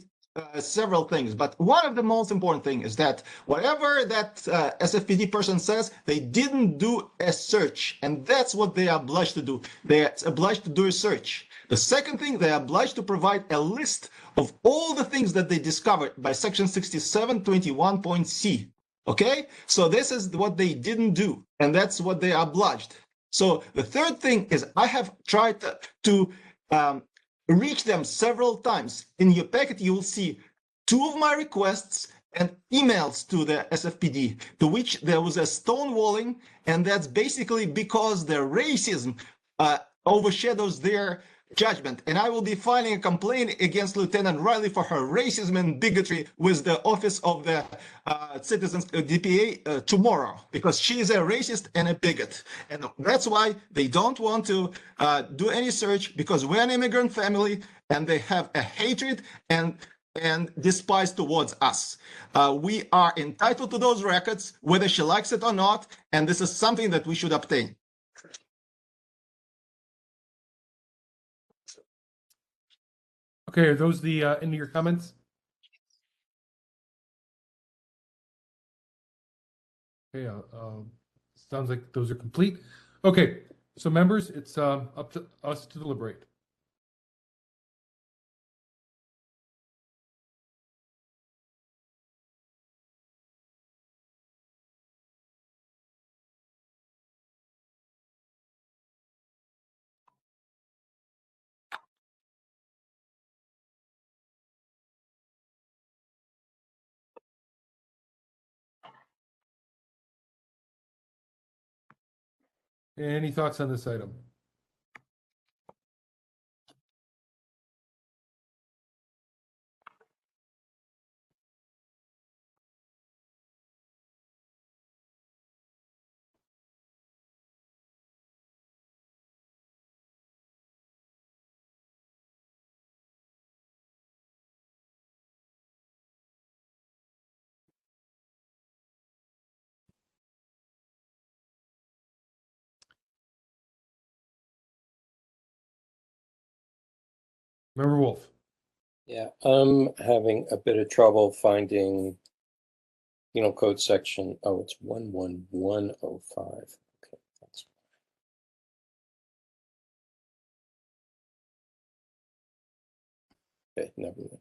several things, but one of the most important things is that whatever that SFPD person says, they didn't do a search, and that's what they are obliged to do. They are obliged to do a search. The second thing, they are obliged to provide a list of all the things that they discovered by Section 6721.c. Okay, so this is what they didn't do, and that's what they are obliged. So the third thing is I have tried to reach them several times. In your packet, you will see 2 of my requests and emails to the SFPD, to which there was a stonewalling, and that's basically because the racism overshadows their judgment. And I will be filing a complaint against Lieutenant Riley for her racism and bigotry with the Office of the Citizens DPA tomorrow, because she is a racist and a bigot. And that's why they don't want to do any search, because we're an immigrant family and they have a hatred and despise towards us. We are entitled to those records, whether she likes it or not, and this is something that we should obtain. Okay, are those the end of your comments? Okay, sounds like those are complete. Okay, so members, it's up to us to deliberate. Any thoughts on this item? Member Wolf. Yeah, I'm having a bit of trouble finding penal code section. Oh, it's 11105. Okay, that's okay. Never mind.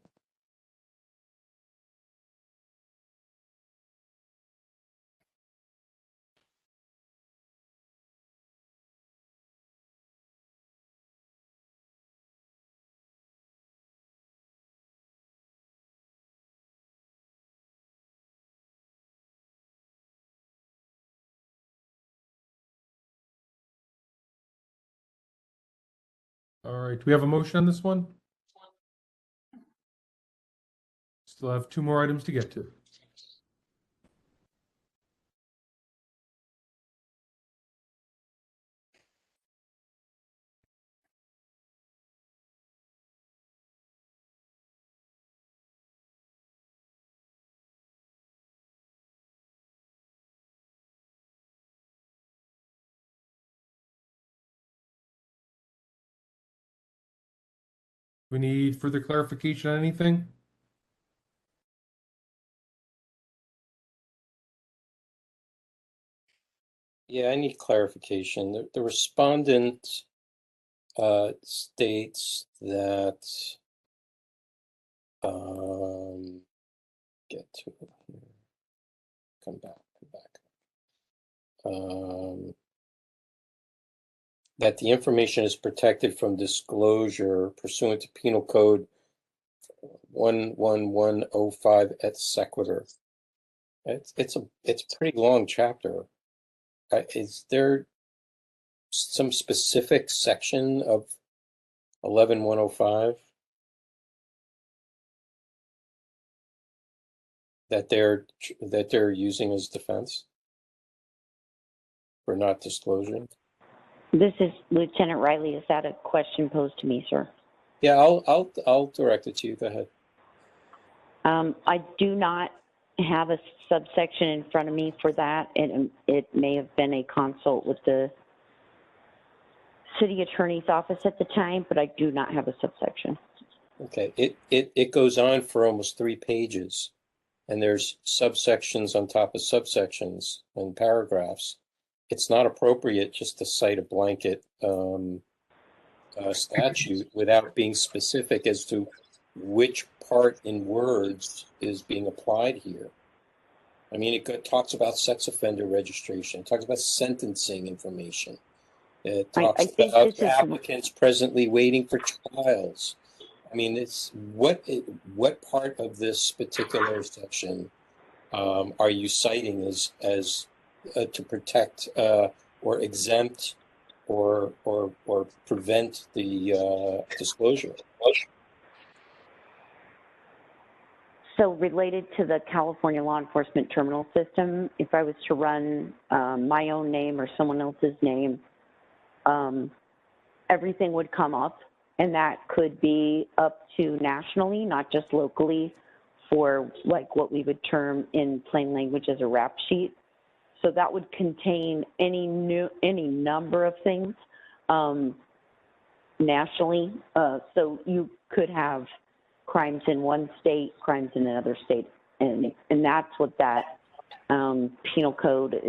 All right, do we have a motion on this one? Still have 2 more items to get to. We need further clarification on anything? Yeah, I need clarification. The respondent states that get to it here. Come back. That the information is protected from disclosure pursuant to Penal Code 11105 et sequitur. It's a pretty long chapter. Is there some specific section of 11105 that they're using as defense for not disclosing? This is Lieutenant Riley. Is that a question posed to me, sir? Yeah, I'll direct it to you. Go ahead. I do not have a subsection in front of me for that, and it may have been a consult with the city attorney's office at the time, but I do not have a subsection. Okay, it goes on for almost 3 pages, and there's subsections on top of subsections and paragraphs. It's not appropriate just to cite a blanket statute without being specific as to which part in words is being applied here. I mean, it talks about sex offender registration, it talks about sentencing information. It talks about applicants presently waiting for trials. I mean, it's what part of this particular section are you citing as to protect or exempt or prevent the disclosure? So related to the California law enforcement terminal system, if I was to run my own name or someone else's name, everything would come up, and that could be up to nationally, not just locally, for like what we would term in plain language as a rap sheet. So that would contain any number of things nationally. So you could have crimes in one state, crimes in another state, and that's what that penal code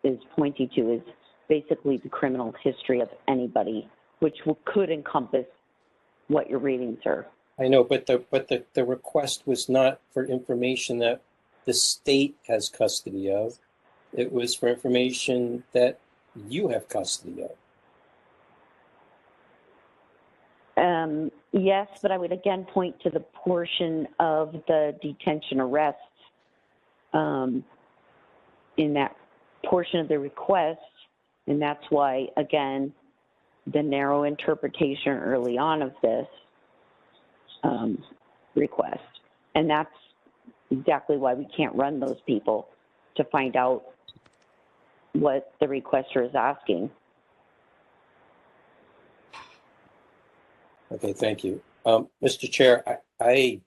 is pointing to, is basically the criminal history of anybody, which could encompass what you're reading, sir. I know, but the request was not for information that the state has custody of. It was for information that you have custody of. Yes, but I would again point to the portion of the detention arrests in that portion of the request, and that's why, again, the narrow interpretation early on of this request. And that's exactly why we can't run those people, to find out what the requester is asking. Okay, thank you. Mr. Chair, I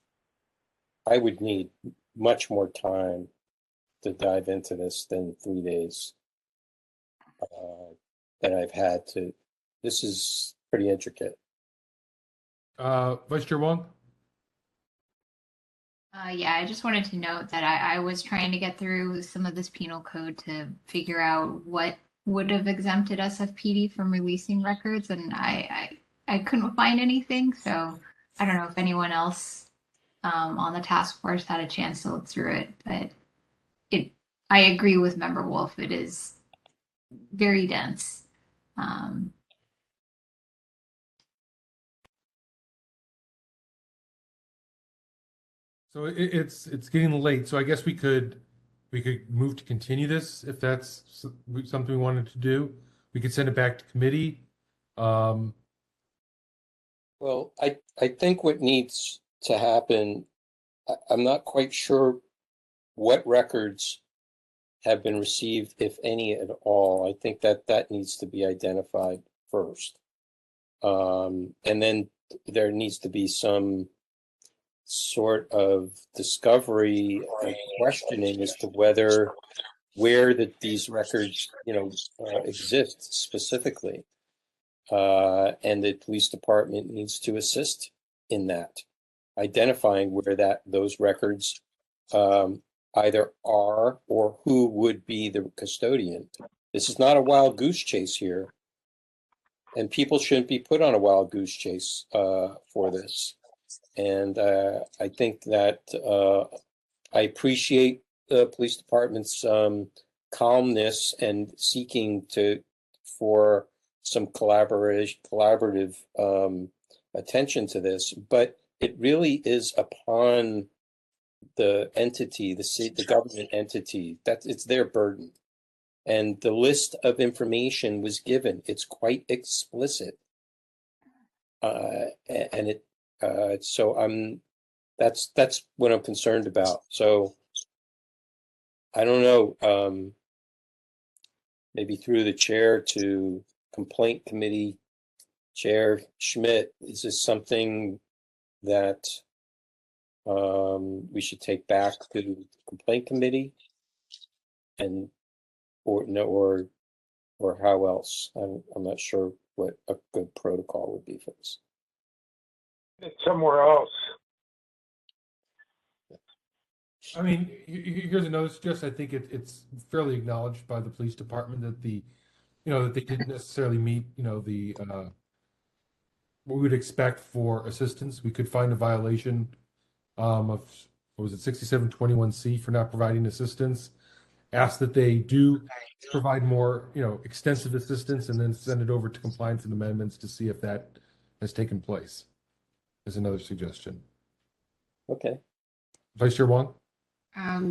would need much more time to dive into this than 3 days that I've had to. This is pretty intricate. Vice Chair Wong? Yeah, I just wanted to note that I was trying to get through some of this penal code to figure out what would have exempted SFPD from releasing records, and I couldn't find anything. So I don't know if anyone else on the task force had a chance to look through it, but I agree with Member Wolf. It is very dense. So it's getting late. So I guess we could move to continue this if that's something we wanted to do. We could send it back to committee. Well, I think what needs to happen, I'm not quite sure what records have been received, if any at all. I think that needs to be identified first. And then there needs to be some sort of discovery and questioning as to where these records, exist specifically. And the police department needs to assist in that, identifying where those records either are or who would be the custodian. This is not a wild goose chase here, and people shouldn't be put on a wild goose chase for this. And I think that I appreciate the police department's calmness and seeking for some collaborative attention to this, but it really is upon the entity, the government entity, that it's their burden. And the list of information was given. It's quite explicit. So that's what I'm concerned about. So I don't know, maybe through the chair to complaint committee chair Schmidt, is this something that we should take back to the complaint committee, and or how else? I'm not sure what a good protocol would be for this. Somewhere else. I mean, here's another suggestion. I think it's fairly acknowledged by the police department that that they didn't necessarily meet, the what we would expect for assistance. We could find a violation of, what was it, 6721C for not providing assistance. Ask that they do provide more, extensive assistance, and then send it over to compliance and amendments to see if that has taken place. Is another suggestion. Okay. Vice Chair Wong?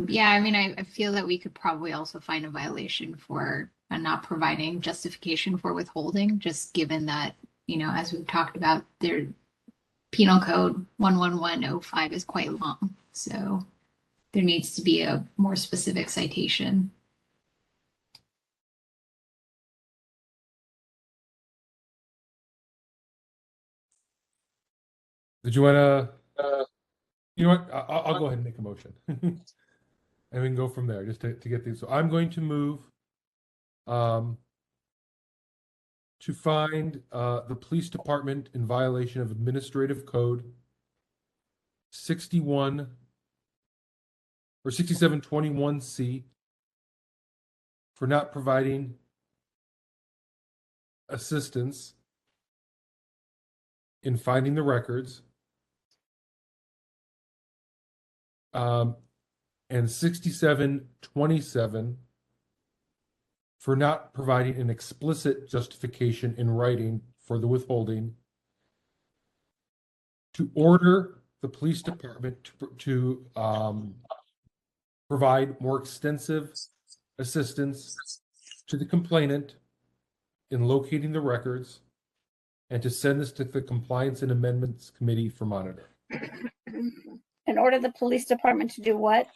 Yeah, I mean, I feel that we could probably also find a violation for not providing justification for withholding, just given that, as we've talked about, their penal code 11105 is quite long. So there needs to be a more specific citation. Did you want to, you know what, I'll go ahead and make a motion. And we can go from there just to get these. So I'm going to move to find the police department in violation of Administrative Code 6721C for not providing assistance in finding the records, and 6727 for not providing an explicit justification in writing for the withholding, to order the police department to provide more extensive assistance to the complainant in locating the records, and to send this to the Compliance and Amendments Committee for monitoring. In order the police department to do what?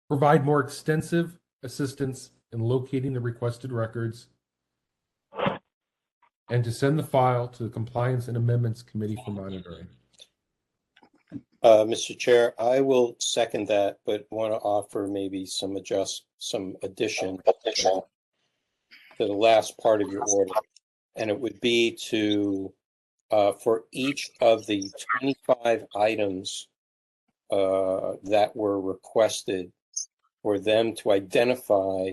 Provide more extensive assistance in locating the requested records, and to send the file to the Compliance and Amendments Committee for monitoring. Mr. Chair, I will second that, but want to offer maybe some addition to the last part of your order, and it would be to for each of the 25 items that were requested, for them to identify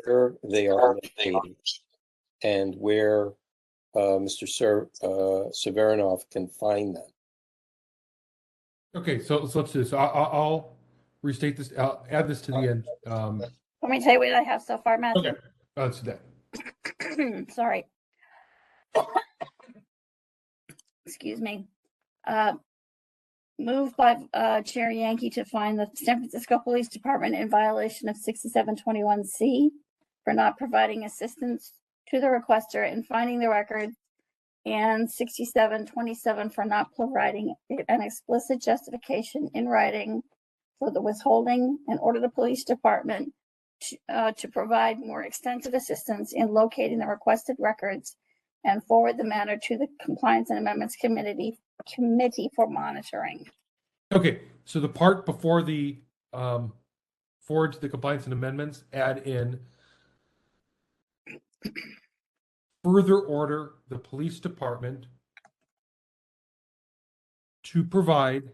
where they are located and where Mr. Severinov can find them. Okay, so let's do this. I'll restate this. I'll add this to the end. Let me tell you what I have so far, Matthew. Okay, let's do that. Sorry. Excuse me. Moved by Chair Yankee to find the San Francisco Police Department in violation of 6721C for not providing assistance to the requester in finding the record, and 6727 for not providing an explicit justification in writing for the withholding, and order the police department to provide more extensive assistance in locating the requested records and forward the matter to the Compliance and Amendments Committee for monitoring. Okay, so the part before the forward to the Compliance and Amendments, add in further order the police department to provide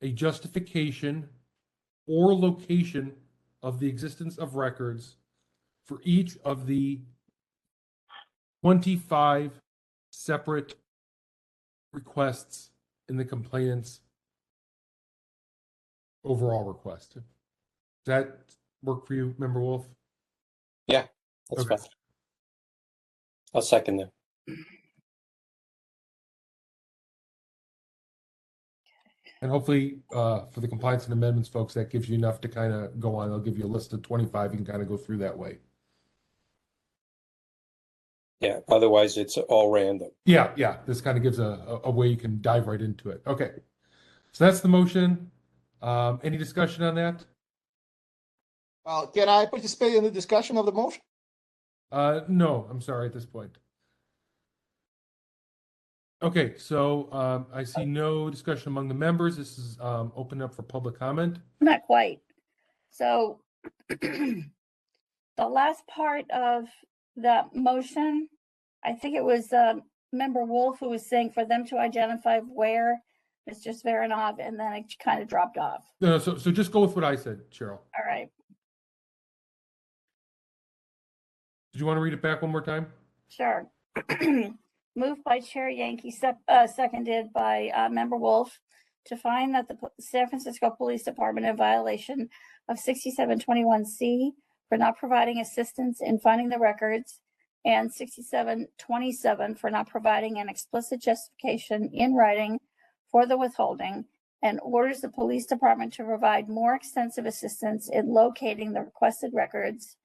a justification or location of the existence of records for each of the 25 separate requests in the complainant's overall request. Does that work for you, Member Wolf? Yeah, that's okay. Fine. I'll second that. And hopefully for the compliance and amendments folks, that gives you enough to kind of go on. They'll give you a list of 25. You can kind of go through that way. Yeah, otherwise it's all random. Yeah. This kind of gives a way you can dive right into it. Okay. So that's the motion. Any discussion on that? Can I participate in the discussion of the motion? No, I'm sorry at this point. Okay, so I see no discussion among the members. This is open up for public comment. Not quite. So the last part of the motion, I think it was Member Wolf who was saying for them to identify where Mr. Severinov, and then it kind of dropped off. No, so just go with what I said, Cheryl. All right. Did you want to read it back one more time? Sure. Moved by Chair Yankee, seconded by Member Wolf, to find that the San Francisco Police Department in violation of 6721C for not providing assistance in finding the records, and 6727 for not providing an explicit justification in writing for the withholding, and orders the police department to provide more extensive assistance in locating the requested records,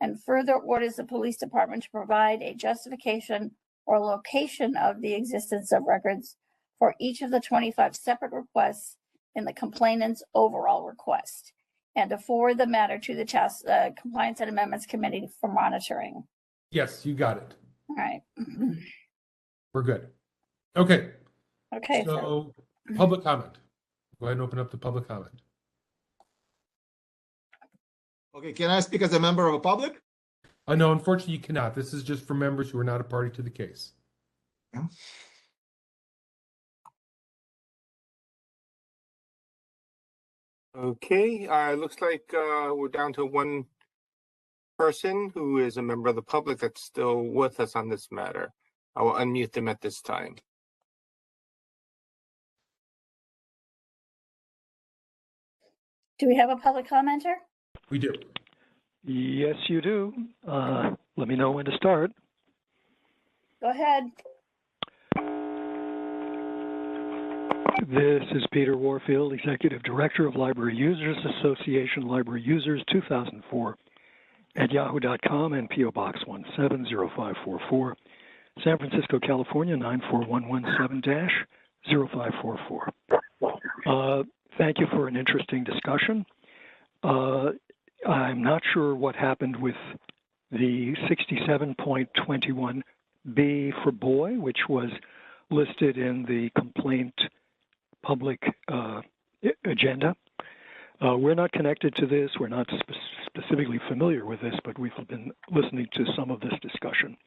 and further orders the police department to provide a justification or location of the existence of records for each of the 25 separate requests in the complainant's overall request, and to forward the matter to the Compliance and Amendments Committee for monitoring. Yes, you got it. All right. We're good. Okay. Okay. So public comment. Go ahead and open up the public comment. Okay, can I speak as a member of the public? No, unfortunately you cannot. This is just for members who are not a party to the case. Yeah. Okay, looks like we're down to one person who is a member of the public that's still with us on this matter. I will unmute them at this time. Do we have a public commenter? We do. Yes, you do. Let me know when to start. Go ahead. This is Peter Warfield, Executive Director of Library Users Association, Library Users 2004 at yahoo.com and P.O. Box 170544, San Francisco, California 94117-0544. Thank you for an interesting discussion. I'm not sure what happened with the 67.21B for boy, which was listed in the complaint public agenda. We're not connected to this. We're not specifically familiar with this, but we've been listening to some of this discussion.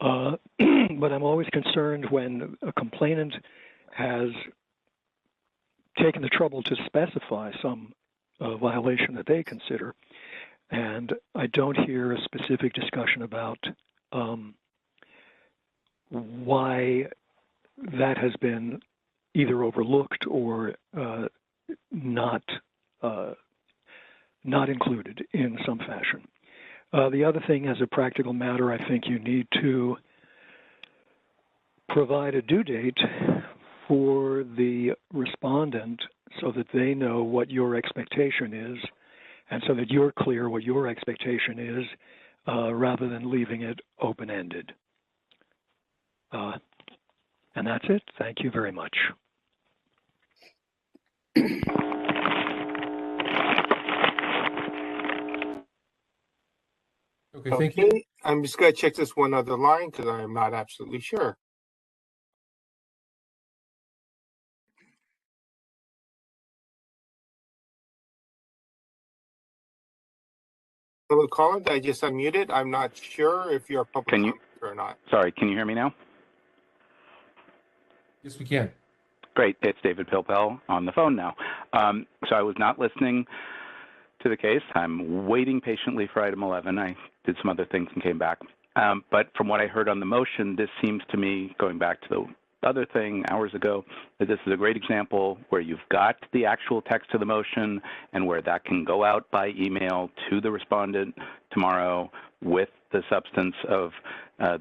But I'm always concerned when a complainant has taken the trouble to specify some violation that they consider, and I don't hear a specific discussion about why that has been either overlooked or not included in some fashion. The other thing, as a practical matter, I think you need to provide a due date for the respondent so that they know what your expectation is and so that you're clear what your expectation is rather than leaving it open-ended. And that's it. Thank you very much. Okay, thank you. I'm just going to check this one other line because I'm not absolutely sure. Hello, caller. I just unmuted. I'm not sure if you're a public commenter or not. Sorry, can you hear me now? Yes, we can. Great. It's David Pilpel on the phone now. So I was not listening to the case. I'm waiting patiently for item 11. I did some other things and came back. But from what I heard on the motion, this seems to me, going back to the other thing hours ago, that this is a great example where you've got the actual text of the motion and where that can go out by email to the respondent tomorrow with the substance of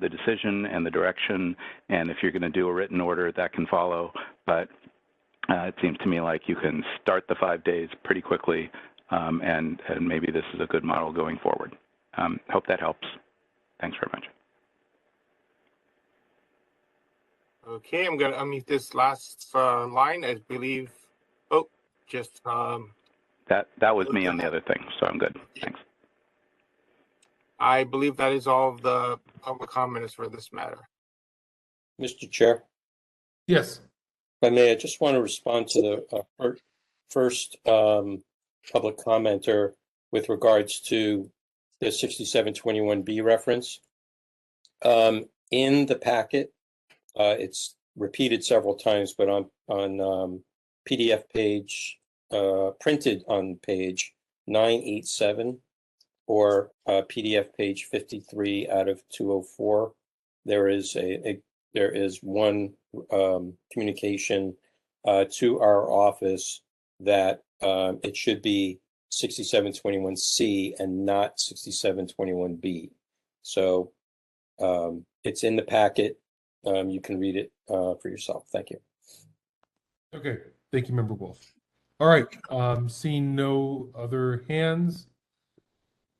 the decision and the direction. And if you're going to do a written order, that can follow. But it seems to me like you can start the 5 days pretty quickly, and maybe this is a good model going forward. Hope that helps. Thanks very much. Okay, I'm going to unmute this last line. I believe, That was me on the other thing, so I'm good. Thanks. I believe that is all of the public comments for this matter. Mr. Chair? Yes. If I may, I just want to respond to the first public commenter with regards to the 6721B reference. In the packet, it's repeated several times, but on PDF page, printed on page 987 or PDF page 53 out of 204, there is one communication to our office that it should be 6721C and not 6721B. So it's in the packet. You can read it for yourself. Thank you. Okay. Thank you, Member Wolf. All right. Seeing no other hands,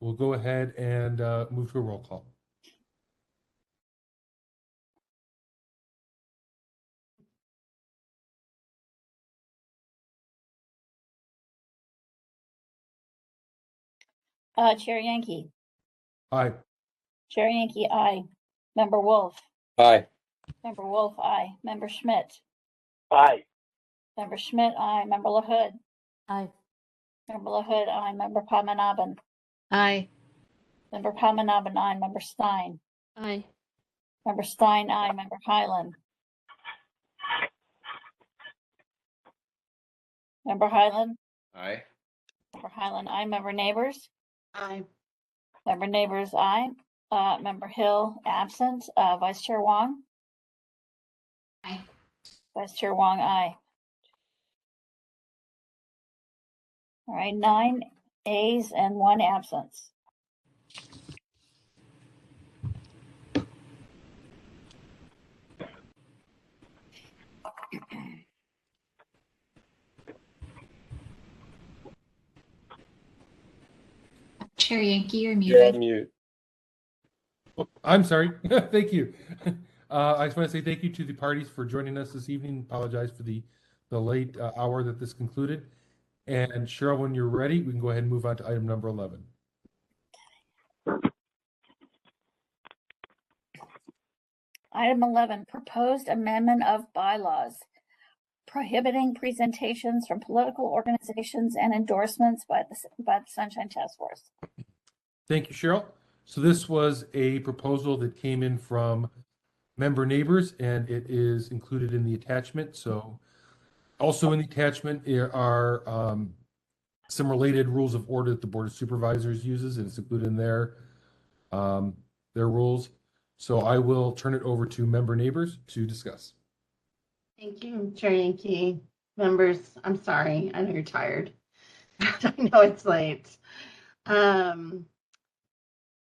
we'll go ahead and move to a roll call. Chair Yankee. Aye. Chair Yankee, aye. Member Wolf. Aye. Member Wolf, aye. Member Schmidt. Aye. Member Schmidt, aye. Member LaHood. Aye. Member LaHood, aye. Member Padmanabhan. Aye. Member Padmanabhan, aye. Member Stein. Aye. Member Stein, aye. Member Highland. Member Highland. Aye. Member Highland, aye. Member Neighbors. Aye. Member Neighbors, aye. Member Hill, absent. Vice Chair Wong. Aye. Vice Chair Wong, aye. All right, 9 ayes and 1 absence. Chair Yankee, you're You're muted. on mute. Oh, I'm sorry. Thank you. I just want to say thank you to the parties for joining us this evening. Apologize for the late hour that this concluded. And Cheryl, when you're ready, we can go ahead and move on to item number 11. Item 11, proposed amendment of bylaws prohibiting presentations from political organizations and endorsements by the Sunshine Task Force. Thank you, Cheryl. So this was a proposal that came in from member neighbors, and it is included in the attachment. So also in the attachment are some related rules of order that the Board of Supervisors uses, and it's included in their rules. So I will turn it over to member neighbors to discuss. Thank you, Chair Yankee. Members, I'm sorry. I know you're tired. I know it's late.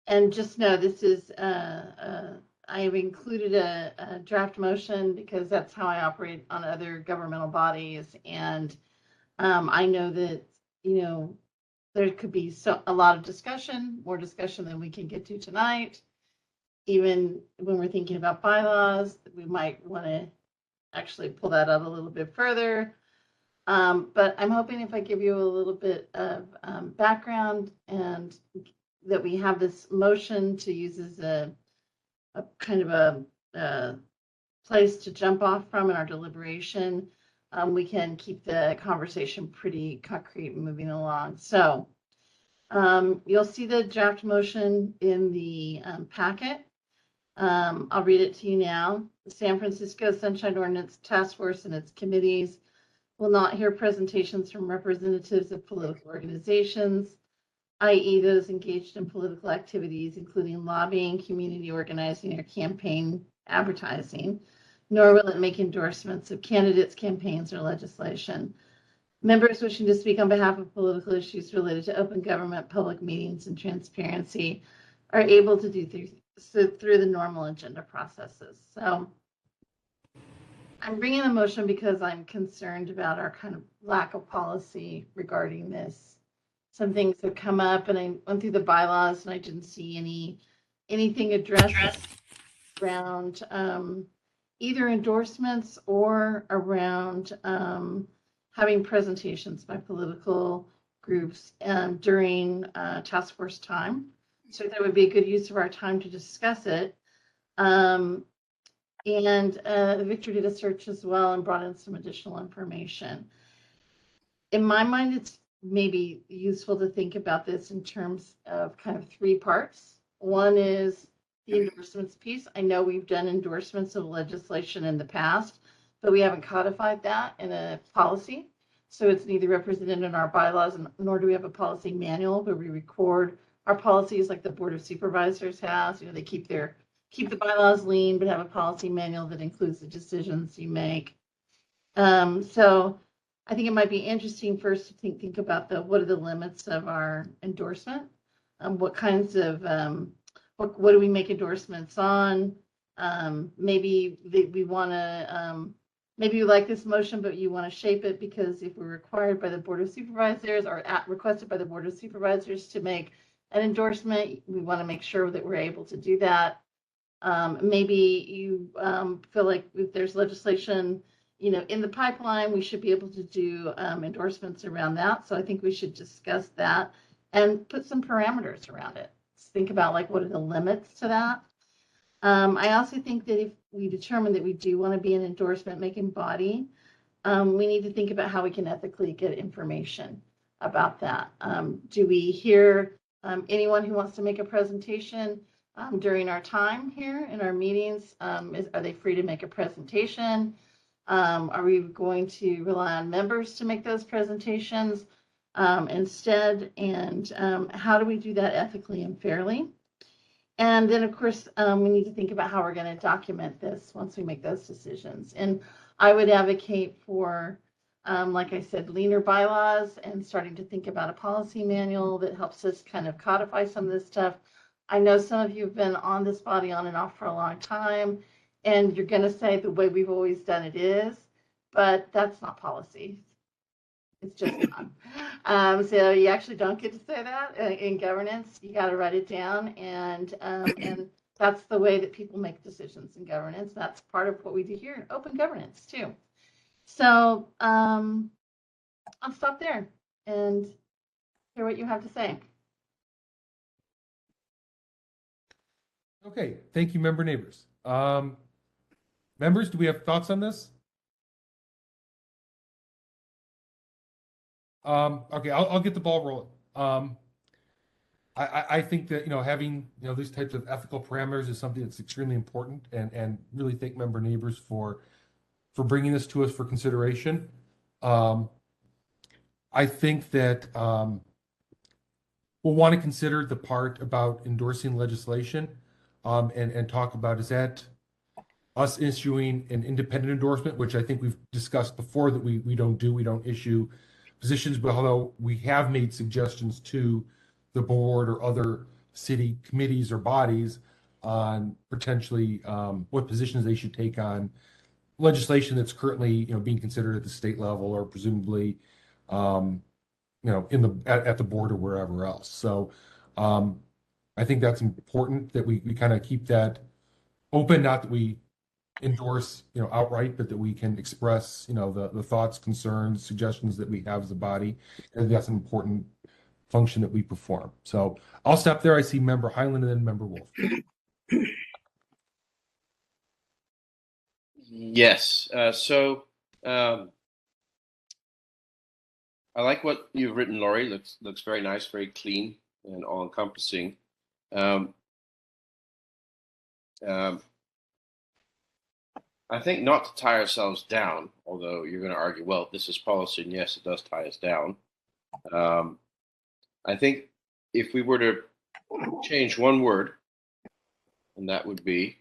And just know this is, I've included a draft motion because that's how I operate on other governmental bodies. And I know that, you know, there could be a lot of discussion, more discussion than we can get to tonight. Even when we're thinking about bylaws, we might want to actually pull that out a little bit further. But I'm hoping if I give you a little bit of background and that we have this motion to use as a kind of a place to jump off from in our deliberation, we can keep the conversation pretty concrete and moving along. So you'll see the draft motion in the packet. I'll read it to you now. The San Francisco Sunshine Ordinance Task Force and its committees will not hear presentations from representatives of political organizations, i.e. those engaged in political activities, including lobbying, community organizing, or campaign advertising, nor will it make endorsements of candidates, campaigns, or legislation. Members wishing to speak on behalf of political issues related to open government, public meetings, and transparency are able to do through the normal agenda processes. So I'm bringing the motion because I'm concerned about our kind of lack of policy regarding this. Some things have come up, and I went through the bylaws and I didn't see anything addressed around either endorsements or around having presentations by political groups during task force time. So that would be a good use of our time to discuss it. And Victor did a search as well and brought in some additional information. In my mind, it's maybe useful to think about this in terms of kind of three parts. One is the endorsements piece. I know we've done endorsements of legislation in the past, but we haven't codified that in a policy. So it's neither represented in our bylaws, nor do we have a policy manual where we record our policies like the Board of Supervisors has. You know, they keep the bylaws lean, but have a policy manual that includes the decisions you make. So I think it might be interesting first to think about what are the limits of our endorsement? What kinds of what do we make endorsements on? Maybe we want to maybe you like this motion, but you want to shape it because if we're required by the Board of Supervisors or requested by the Board of Supervisors to make an endorsement, we want to make sure that we're able to do that. Maybe you feel like if there's legislation, you know, in the pipeline, we should be able to do endorsements around that. So I think we should discuss that and put some parameters around it. Let's think about like what are the limits to that. I also think that if we determine that we do want to be an endorsement making body, we need to think about how we can ethically get information about that. Do we hear anyone who wants to make a presentation during our time here in our meetings? Are they free to make a presentation? Are we going to rely on members to make those presentations instead? And how do we do that ethically and fairly? And then, of course, we need to think about how we're going to document this once we make those decisions. And I would advocate for, like I said, leaner bylaws and starting to think about a policy manual that helps us kind of codify some of this stuff. I know some of you have been on this body on and off for a long time, and you're going to say the way we've always done it is, but that's not policy. It's just not. So you actually don't get to say that in governance. You got to write it down, and that's the way that people make decisions in governance. That's part of what we do here in open governance too. So I'll stop there and hear what you have to say. Okay, thank you, member neighbors. Members, do we have thoughts on this? Okay, I'll get the ball rolling. I think that, having, these types of ethical parameters is something that's extremely important, and really thank member neighbors for bringing this to us for consideration. I think that we'll want to consider the part about endorsing legislation, and talk about, is that us issuing an independent endorsement, which I think we've discussed before that we don't issue positions, but although we have made suggestions to the board or other city committees or bodies on potentially what positions they should take on legislation that's currently being considered at the state level, or presumably at the board or wherever else. So I think that's important that we kind of keep that open, not that we endorse outright, but that we can express the thoughts, concerns, suggestions that we have as a body. And that's an important function that we perform. So I'll stop there. I see member Highland and then member Wolf. Yes. I like what you've written, Laurie. Looks very nice, very clean, and all-encompassing. I think not to tie ourselves down, although you're going to argue, well, this is policy, and yes, it does tie us down. I think if we were to change one word, and that would be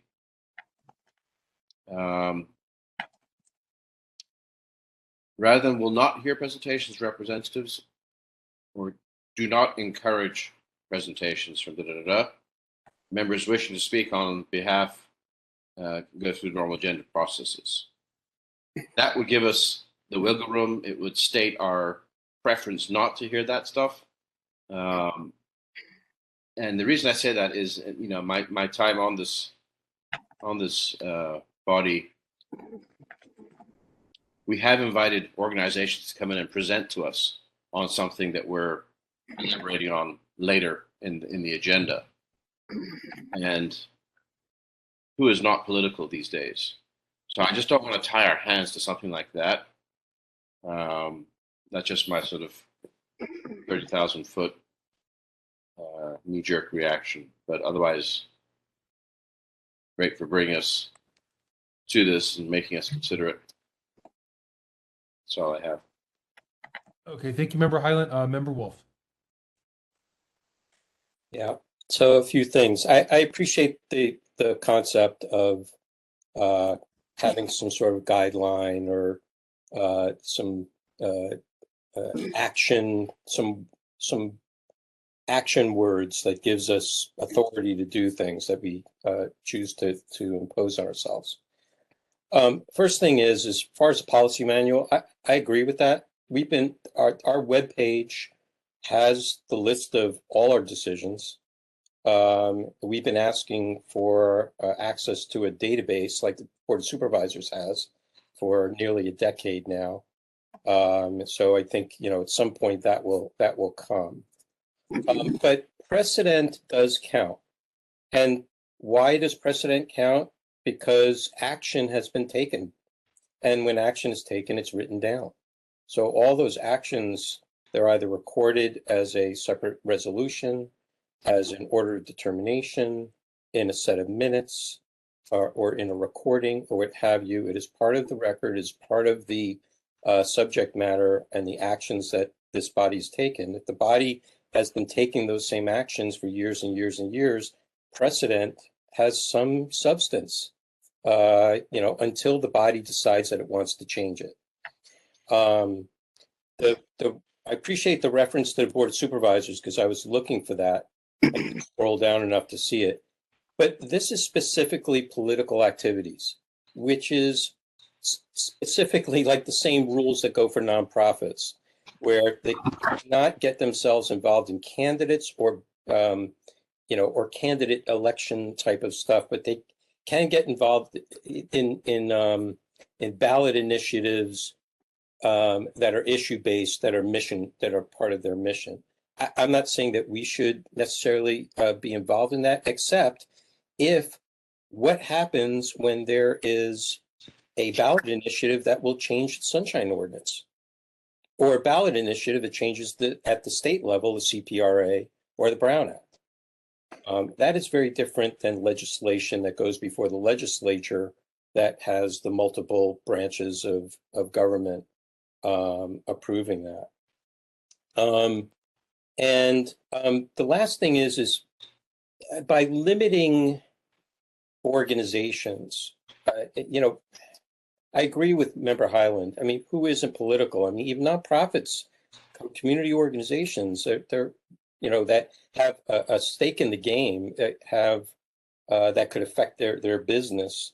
rather than will not hear presentations, representatives, or do not encourage presentations from members wishing to speak on behalf go through normal agenda processes. That would give us the wiggle room. It would state our preference not to hear that stuff. And the reason I say that is, my time on this body, we have invited organizations to come in and present to us on something that we're deliberating on later in the agenda. And who is not political these days? So I just don't want to tie our hands to something like that. That's just my sort of 30,000-foot knee-jerk reaction. But otherwise, great for bringing us to this and making us consider it. That's all I have. Okay, thank you, member Highland. Member Wolf. Yeah. So a few things. I appreciate the concept of having some sort of guideline or some action, some action words that gives us authority to do things that we choose to impose on ourselves. First thing is, as far as the policy manual, I agree with that. Our webpage has the list of all our decisions. We've been asking for access to a database like the Board of Supervisors has for nearly a decade now. So I think, at some point that will come. But precedent does count. And why does precedent count? Because action has been taken. And when action is taken, it's written down. So all those actions, they're either recorded as a separate resolution, as an order of determination, in a set of minutes, or in a recording, or what have you. It is part of the record, is part of the subject matter and the actions that this body's taken. If the body has been taking those same actions for years and years and years, precedent has some substance, until the body decides that it wants to change it. I appreciate the reference to the Board of Supervisors, because I was looking for that. I didn't scroll down enough to see it. But this is specifically political activities, which is specifically like the same rules that go for nonprofits, where they cannot get themselves involved in candidates or candidate election type of stuff, but they can get involved in ballot initiatives that are issue-based, that are part of their mission. I'm not saying that we should necessarily be involved in that, except if what happens when there is a ballot initiative that will change the Sunshine Ordinance, or a ballot initiative that changes at the state level, the CPRA or the Brown Act. That is very different than legislation that goes before the legislature that has the multiple branches of government approving that. The last thing is by limiting organizations, I agree with Member Highland. I mean, who isn't political? I mean, even nonprofits, community organizations, they're that have a stake in the game, that have that could affect their business,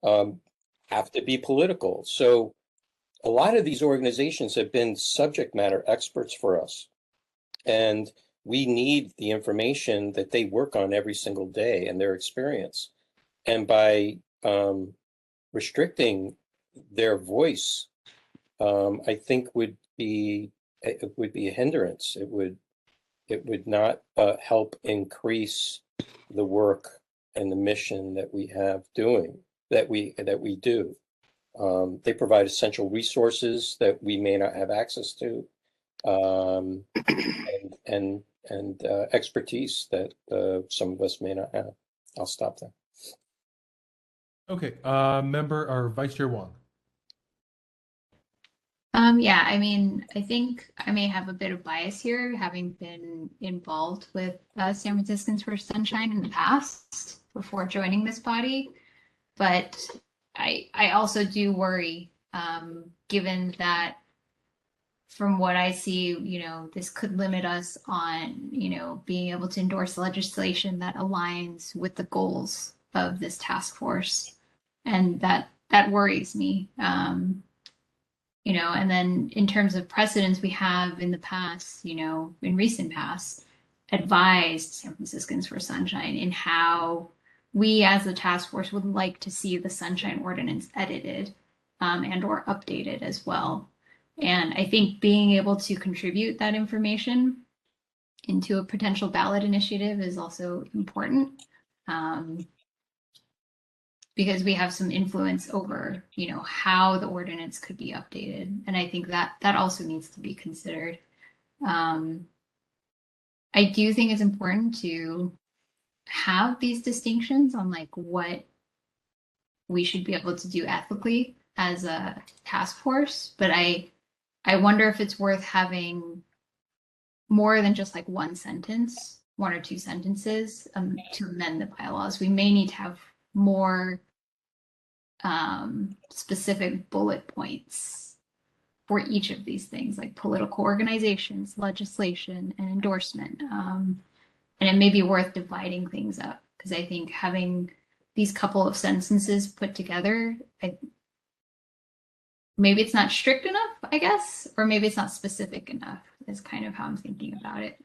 have to be political. So a lot of these organizations have been subject matter experts for us, and we need the information that they work on every single day and their experience. And by restricting their voice, I think would be a hindrance. It would not help increase the work and the mission that we have doing, that we do. They provide essential resources that we may not have access to, and expertise that some of us may not have. I'll stop there. Okay, member or Vice Chair Wong. Yeah, I mean, I think I may have a bit of bias here, having been involved with San Franciscans for Sunshine in the past before joining this body. But I also do worry, given that from what I see, this could limit us on, being able to endorse legislation that aligns with the goals of this task force. And that worries me. And then in terms of precedents we have in the past, in recent past, advised San Franciscans for Sunshine in how we as the task force would like to see the Sunshine Ordinance edited and or updated as well. And I think being able to contribute that information into a potential ballot initiative is also important. Because we have some influence over, how the ordinance could be updated. And I think that also needs to be considered. I do think it's important to have these distinctions on what we should be able to do ethically as a task force. But I wonder if it's worth having more than just one sentence, one or two sentences to amend the bylaws. We may need to have more specific bullet points for each of these things, like political organizations, legislation, and endorsement. And it may be worth dividing things up, because I think having these couple of sentences put together, maybe it's not strict enough, I guess, or maybe it's not specific enough, is kind of how I'm thinking about it.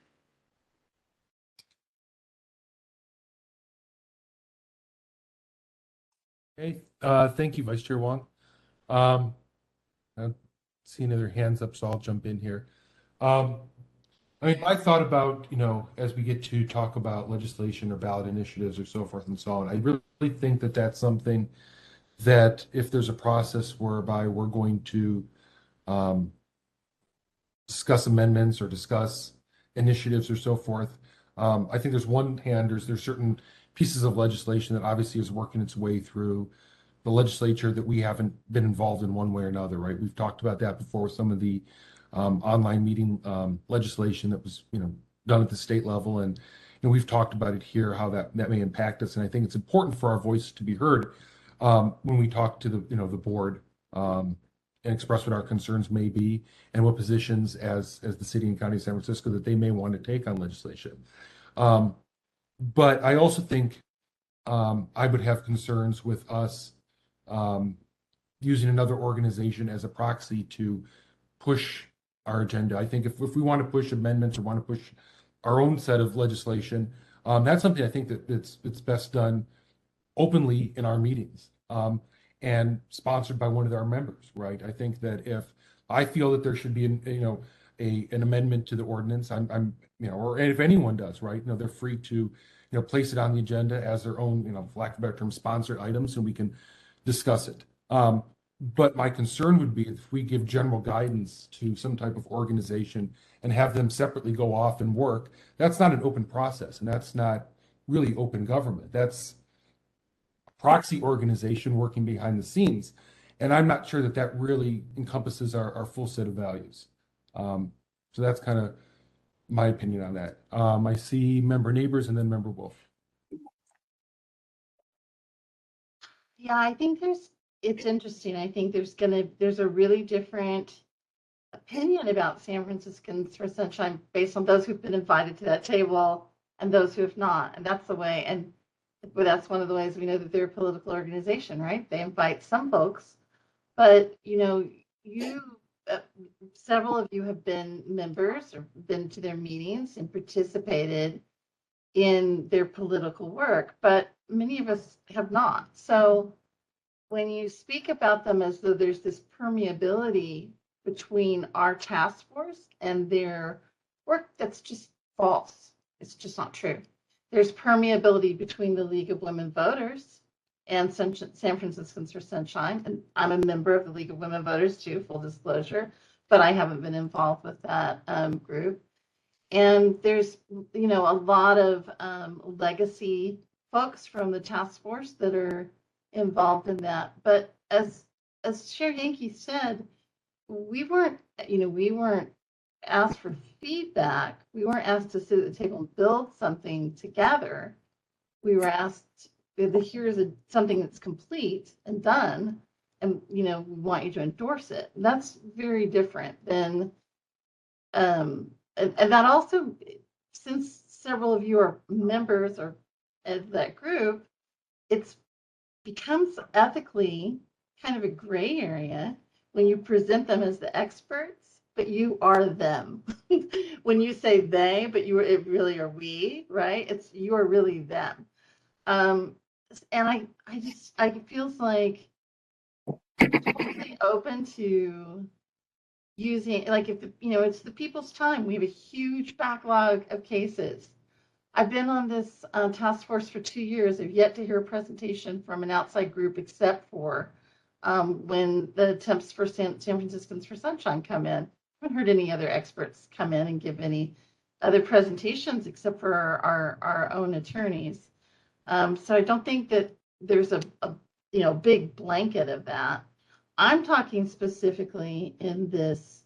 Okay, thank you, Vice Chair Wong. I see other hands up, so I'll jump in here. I thought about, as we get to talk about legislation or ballot initiatives or so forth and so on, I really think that that's something that if there's a process whereby we're going to discuss amendments or discuss initiatives or so forth, I think there's certain pieces of legislation that obviously is working its way through the legislature that we haven't been involved in one way or another, right? We've talked about that before with some of the online meeting legislation that was, done at the state level, and we've talked about it here, how that may impact us. And I think it's important for our voice to be heard when we talk to the board and express what our concerns may be and what positions as the city and county of San Francisco that they may want to take on legislation. But I also think I would have concerns with us using another organization as a proxy to push our agenda. I think if we want to push amendments or want to push our own set of legislation, that's something I think that it's best done openly in our meetings and sponsored by one of our members, right? I think that if I feel that there should be an amendment to the ordinance, or if anyone does, right? They're free to place it on the agenda as their own, for lack of a better term, sponsored items, and we can discuss it. But my concern would be if we give general guidance to some type of organization and have them separately go off and work, that's not an open process, and that's not really open government. That's a proxy organization working behind the scenes. And I'm not sure that that really encompasses our full set of values. So that's kind of my opinion on that. I see Member Neighbors and then Member Wolf. Yeah, I think it's interesting. I think there's a really different opinion about San Franciscans for Sunshine based on those who've been invited to that table and those who have not. And that's the way, and well, that's one of the ways we know that they're a political organization, right? They invite some folks, but several of you have been members or been to their meetings and participated in their political work, but many of us have not. So when you speak about them as though there's this permeability between our task force and their work, that's just false. It's just not true. There's permeability between the League of Women Voters and San Franciscans for Sunshine. And I'm a member of the League of Women Voters too, full disclosure, but I haven't been involved with that group. And there's, a lot of legacy folks from the task force that are involved in that. But as Chair Yankee said, we weren't asked for feedback. We weren't asked to sit at the table and build something together. We were asked, here's something that's complete and done, and we want you to endorse it. And that's very different than, and that also, since several of you are members of that group, it's becomes ethically kind of a gray area when you present them as the experts, but you are them. When you say they, but it really are we, right? You are really them. And I feels like totally open to using, like, if it's the people's time. We have a huge backlog of cases. I've been on this task force for 2 years. I've yet to hear a presentation from an outside group except for when the attempts for San Franciscans for Sunshine come in. I haven't heard any other experts come in and give any other presentations except for our own attorneys. So I don't think that there's a big blanket of that. I'm talking specifically in this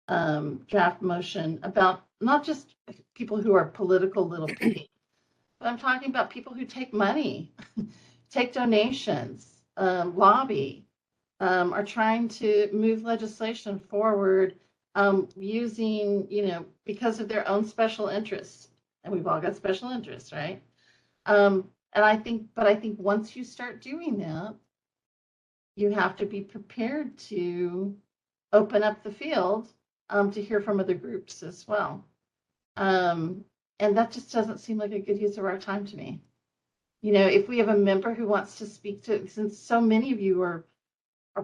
draft motion about not just people who are political little p, but I'm talking about people who take money, take donations, lobby, are trying to move legislation forward using, because of their own special interests. And we've all got special interests, right? And I think once you start doing that, you have to be prepared to open up the field to hear from other groups as well. And that just doesn't seem like a good use of our time to me. If we have a member who wants to speak to, since so many of you are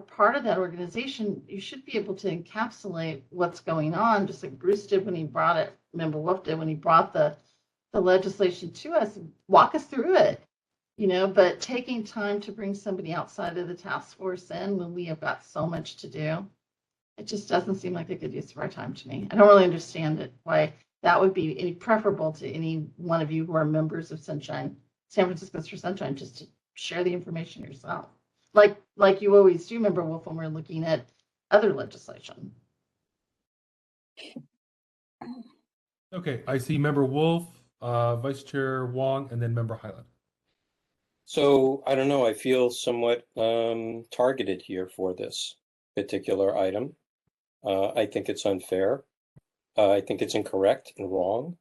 part of that organization, you should be able to encapsulate what's going on, just like Bruce did when he brought it, Member Wolf did when he brought the legislation to us, walk us through it, but taking time to bring somebody outside of the task force in when we have got so much to do, it just doesn't seem like a good use of our time to me. I don't really understand it, why that would be any preferable to any one of you who are members of San Franciscans for Sunshine, just to share the information yourself. Like you always do, Member Wolf, when we're looking at other legislation. Okay, I see Member Wolf, Vice Chair Wong, and then Member Highland. So I don't know, I feel somewhat targeted here for this particular item. I think it's unfair. I think it's incorrect and wrong.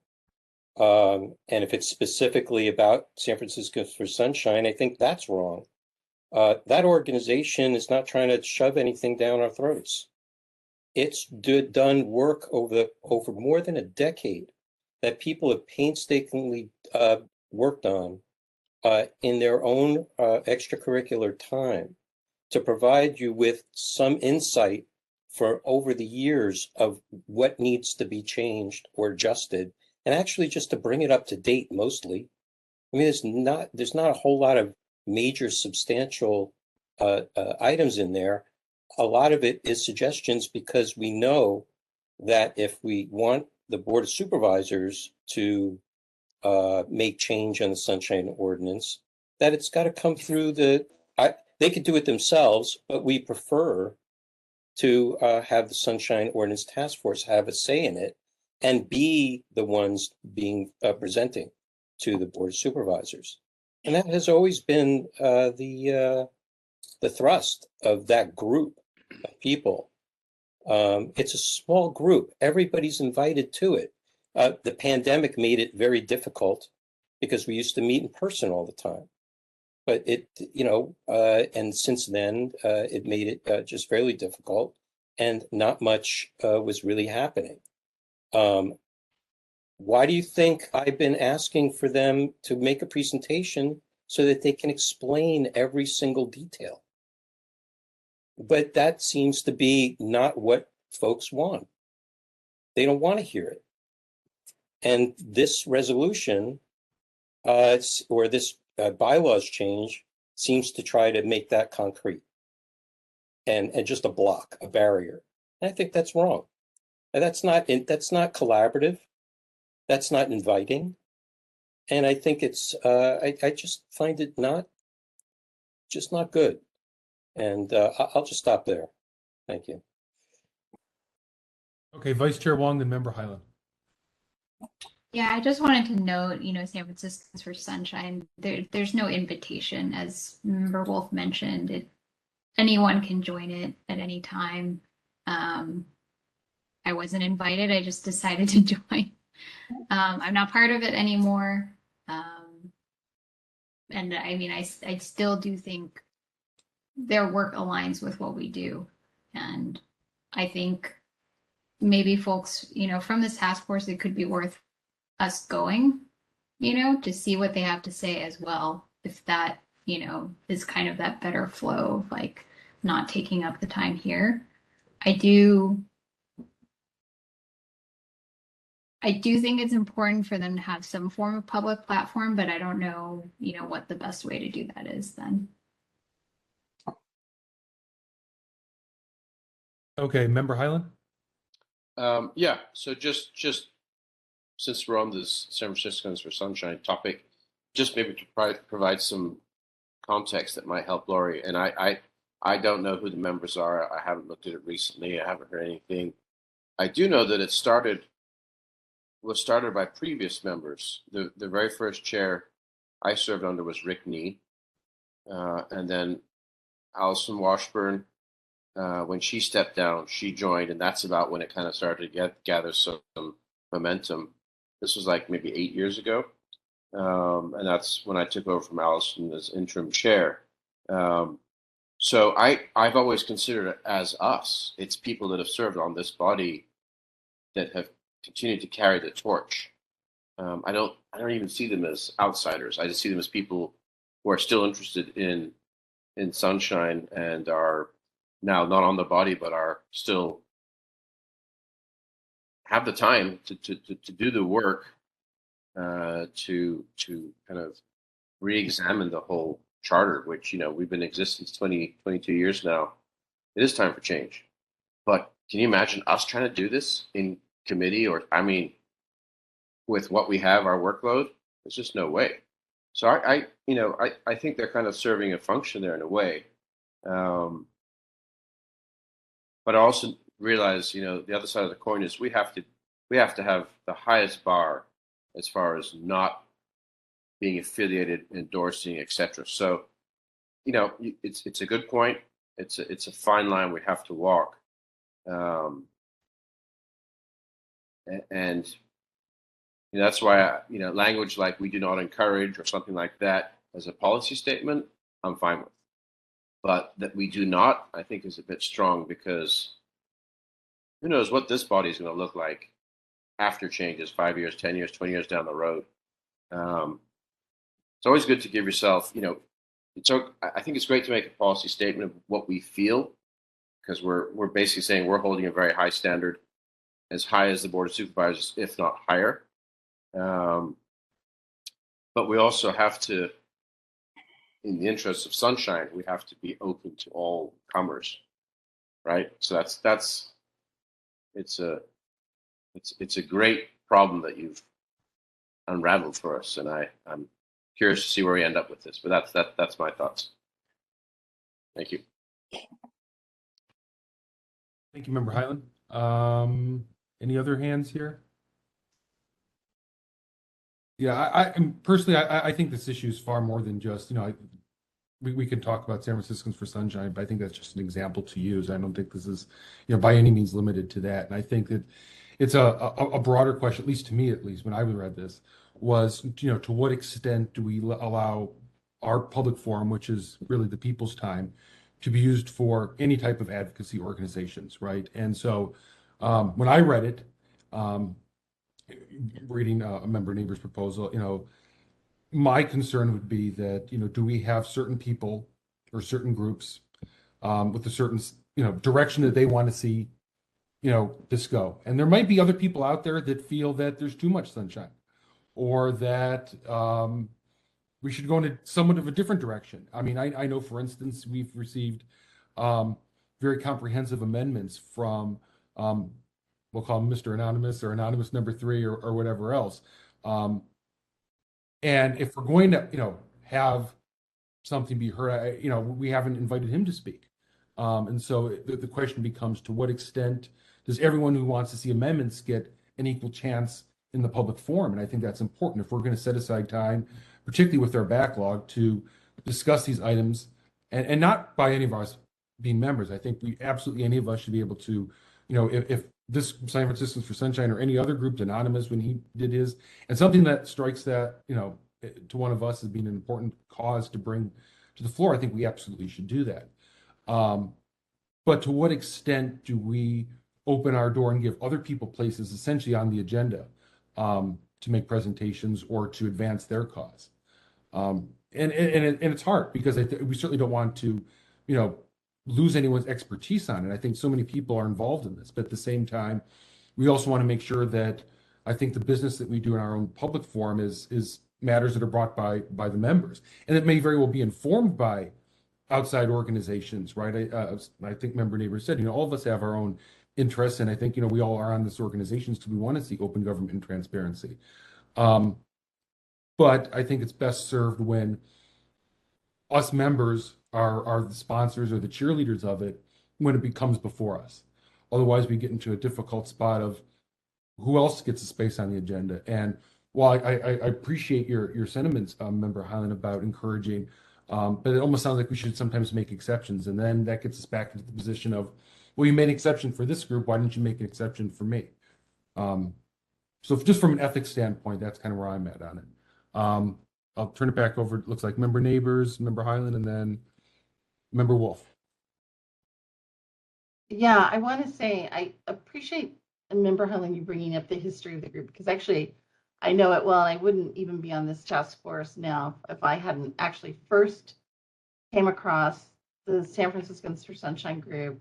And if it's specifically about San Francisco for Sunshine, I think that's wrong. That organization is not trying to shove anything down our throats. It's done work over more than a decade that people have painstakingly worked on in their own extracurricular time to provide you with some insight for over the years of what needs to be changed or adjusted, and actually just to bring it up to date mostly. I mean, there's not a whole lot of major substantial items in there. A lot of it is suggestions because we know that if we want the Board of Supervisors to make change on the sunshine ordinance, that it's got to come through they could do it themselves, but we prefer to have the Sunshine Ordinance Task Force have a say in it and be the ones being presenting to the Board of Supervisors. And that has always been the thrust of that group of people. It's a small group. Everybody's invited to it. The pandemic made it very difficult because we used to meet in person all the time. But and since then, it made it just fairly difficult, and not much was really happening. Why do you think I've been asking for them to make a presentation so that they can explain every single detail? But that seems to be not what folks want. They don't want to hear it. And this resolution or this bylaws change seems to try to make that concrete and just a block, a barrier. And I think that's wrong. And that's not collaborative. That's not inviting. And I think it's I just find it not good. And I'll just stop there. Thank you. Okay, Vice Chair Wong, then Member Highland. Yeah, I just wanted to note, San Francisco's for Sunshine, there's no invitation, as Member Wolf mentioned. Anyone can join it at any time. I wasn't invited. I just decided to join. I'm not part of it anymore. And I mean, I still do think their work aligns with what we do. And I think maybe folks, from this task force, it could be worth us going, to see what they have to say as well. If that, is kind of that better flow of like not taking up the time here. I do think it's important for them to have some form of public platform, but I don't know, what the best way to do that is then. Okay, Member Highland. Yeah, so just since we're on this San Franciscans for Sunshine topic, just maybe to provide some context that might help Lori. And I don't know who the members are. I haven't looked at it recently. I haven't heard anything. I do know that was started by previous members. The very first chair I served under was Rick Nee, and then Allison Washburn. When she stepped down, she joined, and that's about when it kind of started to gather some momentum. This was like maybe 8 years ago, and that's when I took over from Allison as interim chair. So I've always considered it as us. It's people that have served on this body that have continued to carry the torch. I don't even see them as outsiders. I just see them as people who are still interested in Sunshine and are now not on the body, but are still have the time to do the work, to kind of re-examine the whole charter, which, we've been in existence 22 years now. It is time for change. But can you imagine us trying to do this in committee with what we have, our workload? There's just no way. So I think they're kind of serving a function there in a way. But I also realize, the other side of the coin is we have to have the highest bar as far as not being affiliated, endorsing, etc. So, it's a good point. It's a fine line we have to walk, and that's why language like "we do not encourage" or something like that as a policy statement, I'm fine with. But that we do not, I think, is a bit strong, because who knows what this body is going to look like after changes, 5 years, 10 years, 20 years down the road. It's always good to give yourself, I think it's great to make a policy statement of what we feel, because we're basically saying we're holding a very high standard, as high as the Board of Supervisors, if not higher. But we also have to, in the interest of Sunshine, we have to be open to all comers, right? So it's a great problem that you've unraveled for us, and I'm curious to see where we end up with this. But that's my thoughts. Thank you. Thank you, Member Highland. Any other hands here? Yeah, I personally, I think this issue is far more than just, we can talk about San Franciscans for Sunshine, but I think that's just an example to use. I don't think this is, by any means limited to that. And I think that it's a broader question, at least to me, at least when I read this, was, to what extent do we allow our public forum, which is really the people's time, to be used for any type of advocacy organizations, right? And so when I read it, reading a member neighbor's proposal, my concern would be that, do we have certain people or certain groups with a certain, direction that they want to see, this go? And there might be other people out there that feel that there's too much sunshine, or that we should go in somewhat of a different direction. I mean, I know, for instance, we've received very comprehensive amendments from, we'll call him Mr. Anonymous or Anonymous number 3 or whatever else. And if we're going to, have something be heard, we haven't invited him to speak. And so the question becomes, to what extent does everyone who wants to see amendments get an equal chance in the public forum? And I think that's important. If we're going to set aside time, particularly with our backlog, to discuss these items, and not by any of us being members, I think any of us should be able to, if this San Franciscans for Sunshine or any other group, Anonymous, when he did his, and something that strikes that, to one of us as being an important cause to bring to the floor, I think we absolutely should do that. But to what extent do we open our door and give other people places essentially on the agenda to make presentations or to advance their cause? And it's hard, because we certainly don't want to, lose anyone's expertise on it. I think so many people are involved in this, but at the same time, we also want to make sure that, I think, the business that we do in our own public forum is matters that are brought by the members, and it may very well be informed by outside organizations, right? I think Member Neighbor said, all of us have our own interests, and I think, we all are on this organizations because we want to see open government and transparency. But I think it's best served when us members are the sponsors or the cheerleaders of it when it becomes before us. Otherwise, we get into a difficult spot of who else gets a space on the agenda. And while I appreciate your sentiments, Member Highland, about encouraging, but it almost sounds like we should sometimes make exceptions. And then that gets us back into the position of, well, you made an exception for this group, why didn't you make an exception for me? So just from an ethics standpoint, that's kind of where I'm at on it. I'll turn it back over. It looks like Member Neighbors, Member Highland, and then Member Wolf. Yeah, I want to say I appreciate Member Highland you bringing up the history of the group, because actually I know it well, and I wouldn't even be on this task force now if I hadn't actually first came across the San Franciscans for Sunshine group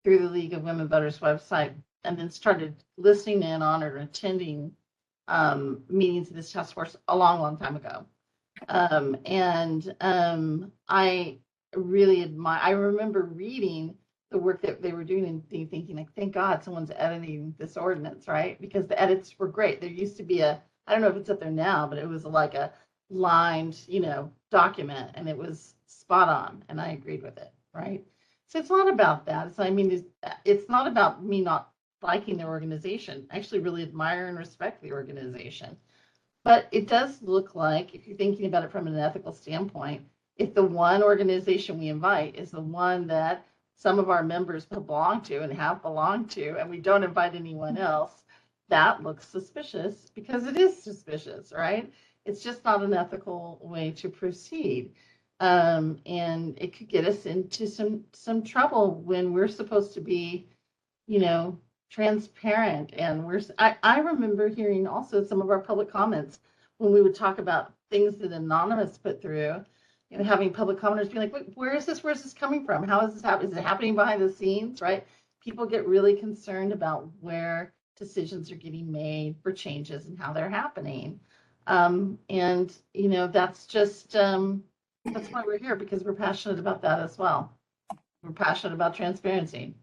through the League of Women Voters website, and then started listening in on or attending meetings of this task force a long time ago. I really admire, I remember reading the work that they were doing and thinking, like, thank God someone's editing this ordinance, right? Because the edits were great. There used to be I don't know if it's up there now, but it was like a lined, document, and it was spot on, and I agreed with it, right? So it's not about that. It's not about me not liking their organization. I actually really admire and respect the organization. But it does look like, if you're thinking about it from an ethical standpoint, if the one organization we invite is the one that some of our members belong to and have belonged to, and we don't invite anyone else, that looks suspicious, because it is suspicious, right? It's just not an ethical way to proceed. And it could get us into some trouble when we're supposed to be, transparent. And I remember hearing also some of our public comments when we would talk about things that Anonymous put through, having public commenters be like, wait, where's this coming from? How is this happening? Is it happening behind the scenes, right? People get really concerned about where decisions are getting made for changes and how they're happening. That's just, that's why we're here, because we're passionate about that as well. We're passionate about transparency.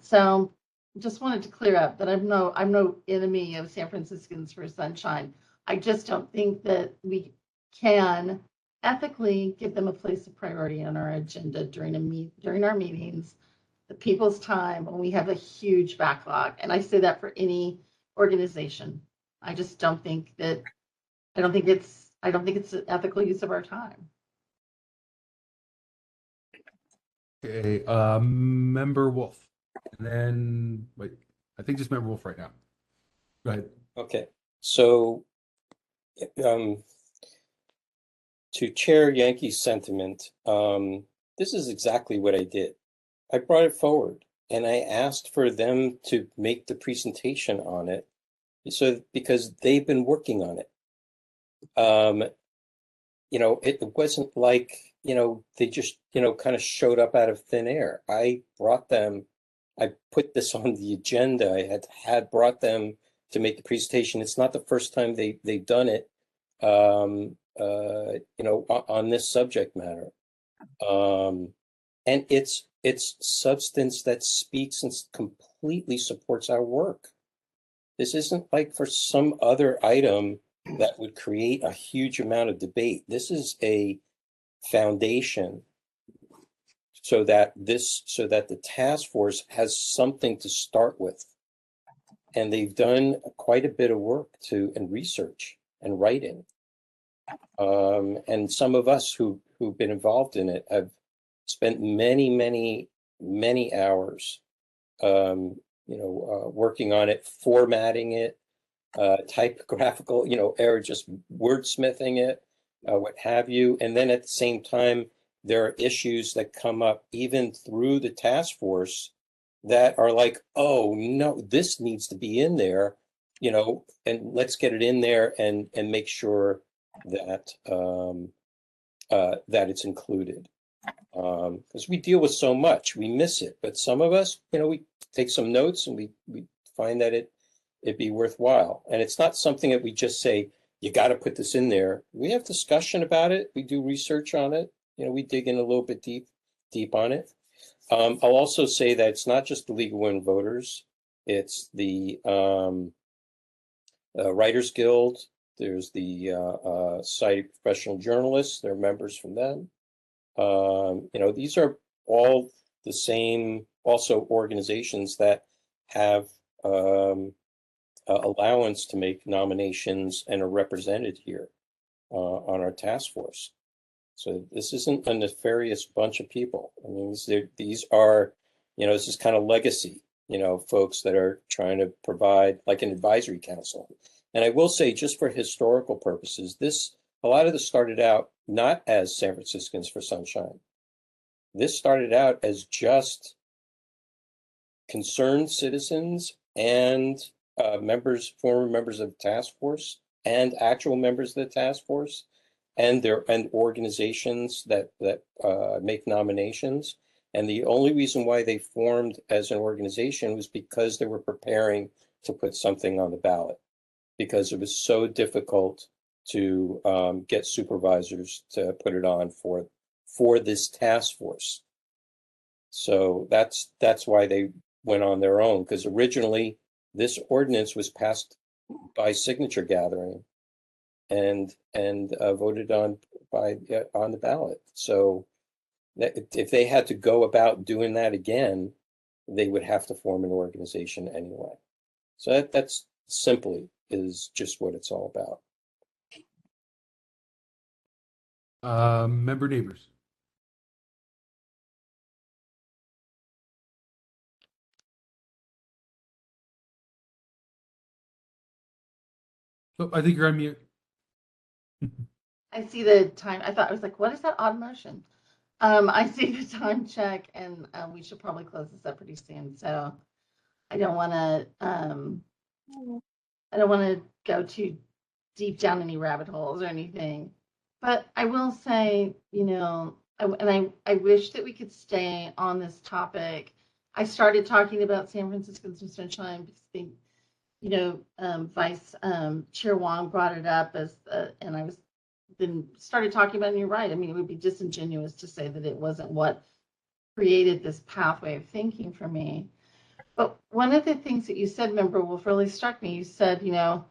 So just wanted to clear up that I'm no enemy of San Franciscans for Sunshine I just don't think that we can ethically give them a place of priority on our agenda during our meetings, the people's time when we have a huge backlog. And I say that for any organization. I just don't think that, I don't think it's an ethical use of our time. Okay, Member Wolf. And then, wait, I think just Member Wolf right now. Go ahead. Okay, so to Chair Yankee's sentiment, this is exactly what I did. I brought it forward and I asked for them to make the presentation on it, so because they've been working on it. You know, it wasn't like, you know, they just, you know, kind of showed up out of thin air. I brought them, I put this on the agenda. I had brought them to make the presentation. It's not the first time they've done it, you know, on this subject matter. And it's substance that speaks and completely supports our work. This isn't like for some other item that would create a huge amount of debate. This is a foundation so that the task force has something to start with. And they've done quite a bit of work and research and writing. And some of us who've been involved in it have spent many hours, you know, working on it, formatting it, typographical, you know, error, just wordsmithing it, what have you. And then at the same time, there are issues that come up even through the task force that are like, oh no, this needs to be in there, you know, and let's get it in there and make sure that that it's included. Because we deal with so much, we miss it. But some of us, you know, we take some notes and we find that it'd be worthwhile. And it's not something that we just say, you got to put this in there. We have discussion about it. We do research on it. You know, we dig in a little bit deep on it. I'll also say that it's not just the League of Women Voters. It's the Writers Guild. There's the Society of Professional Journalists. There are members from them. You know, these are all the same also organizations that have allowance to make nominations and are represented here on our task force. So this isn't a nefarious bunch of people. I mean, these are, you know, this is kind of legacy, you know, folks that are trying to provide like an advisory council. And I will say, just for historical purposes, a lot of this started out not as San Franciscans for Sunshine. This started out as just concerned citizens and former members of the task force and actual members of the task force and organizations that make nominations. And the only reason why they formed as an organization was because they were preparing to put something on the ballot, because it was so difficult to get supervisors to put it on for this task force. So that's why they went on their own, because originally this ordinance was passed by signature gathering and voted on on the ballot. So if they had to go about doing that again, they would have to form an organization anyway. So that's simply is just what it's all about. Member Neighbors. Oh, I think you're on mute. I see the time. I was like, what is that odd motion? I see the time check, and we should probably close this up pretty soon. So I don't want to go too deep down any rabbit holes or anything. But I will say, you know, I wish that we could stay on this topic. I started talking about San Francisco's Sunshine because I think, you know, Vice Chair Wong brought it up and I was then started talking about it, and you're right. I mean, it would be disingenuous to say that it wasn't what created this pathway of thinking for me. But one of the things that you said, Member Wolf, really struck me. You said, you know,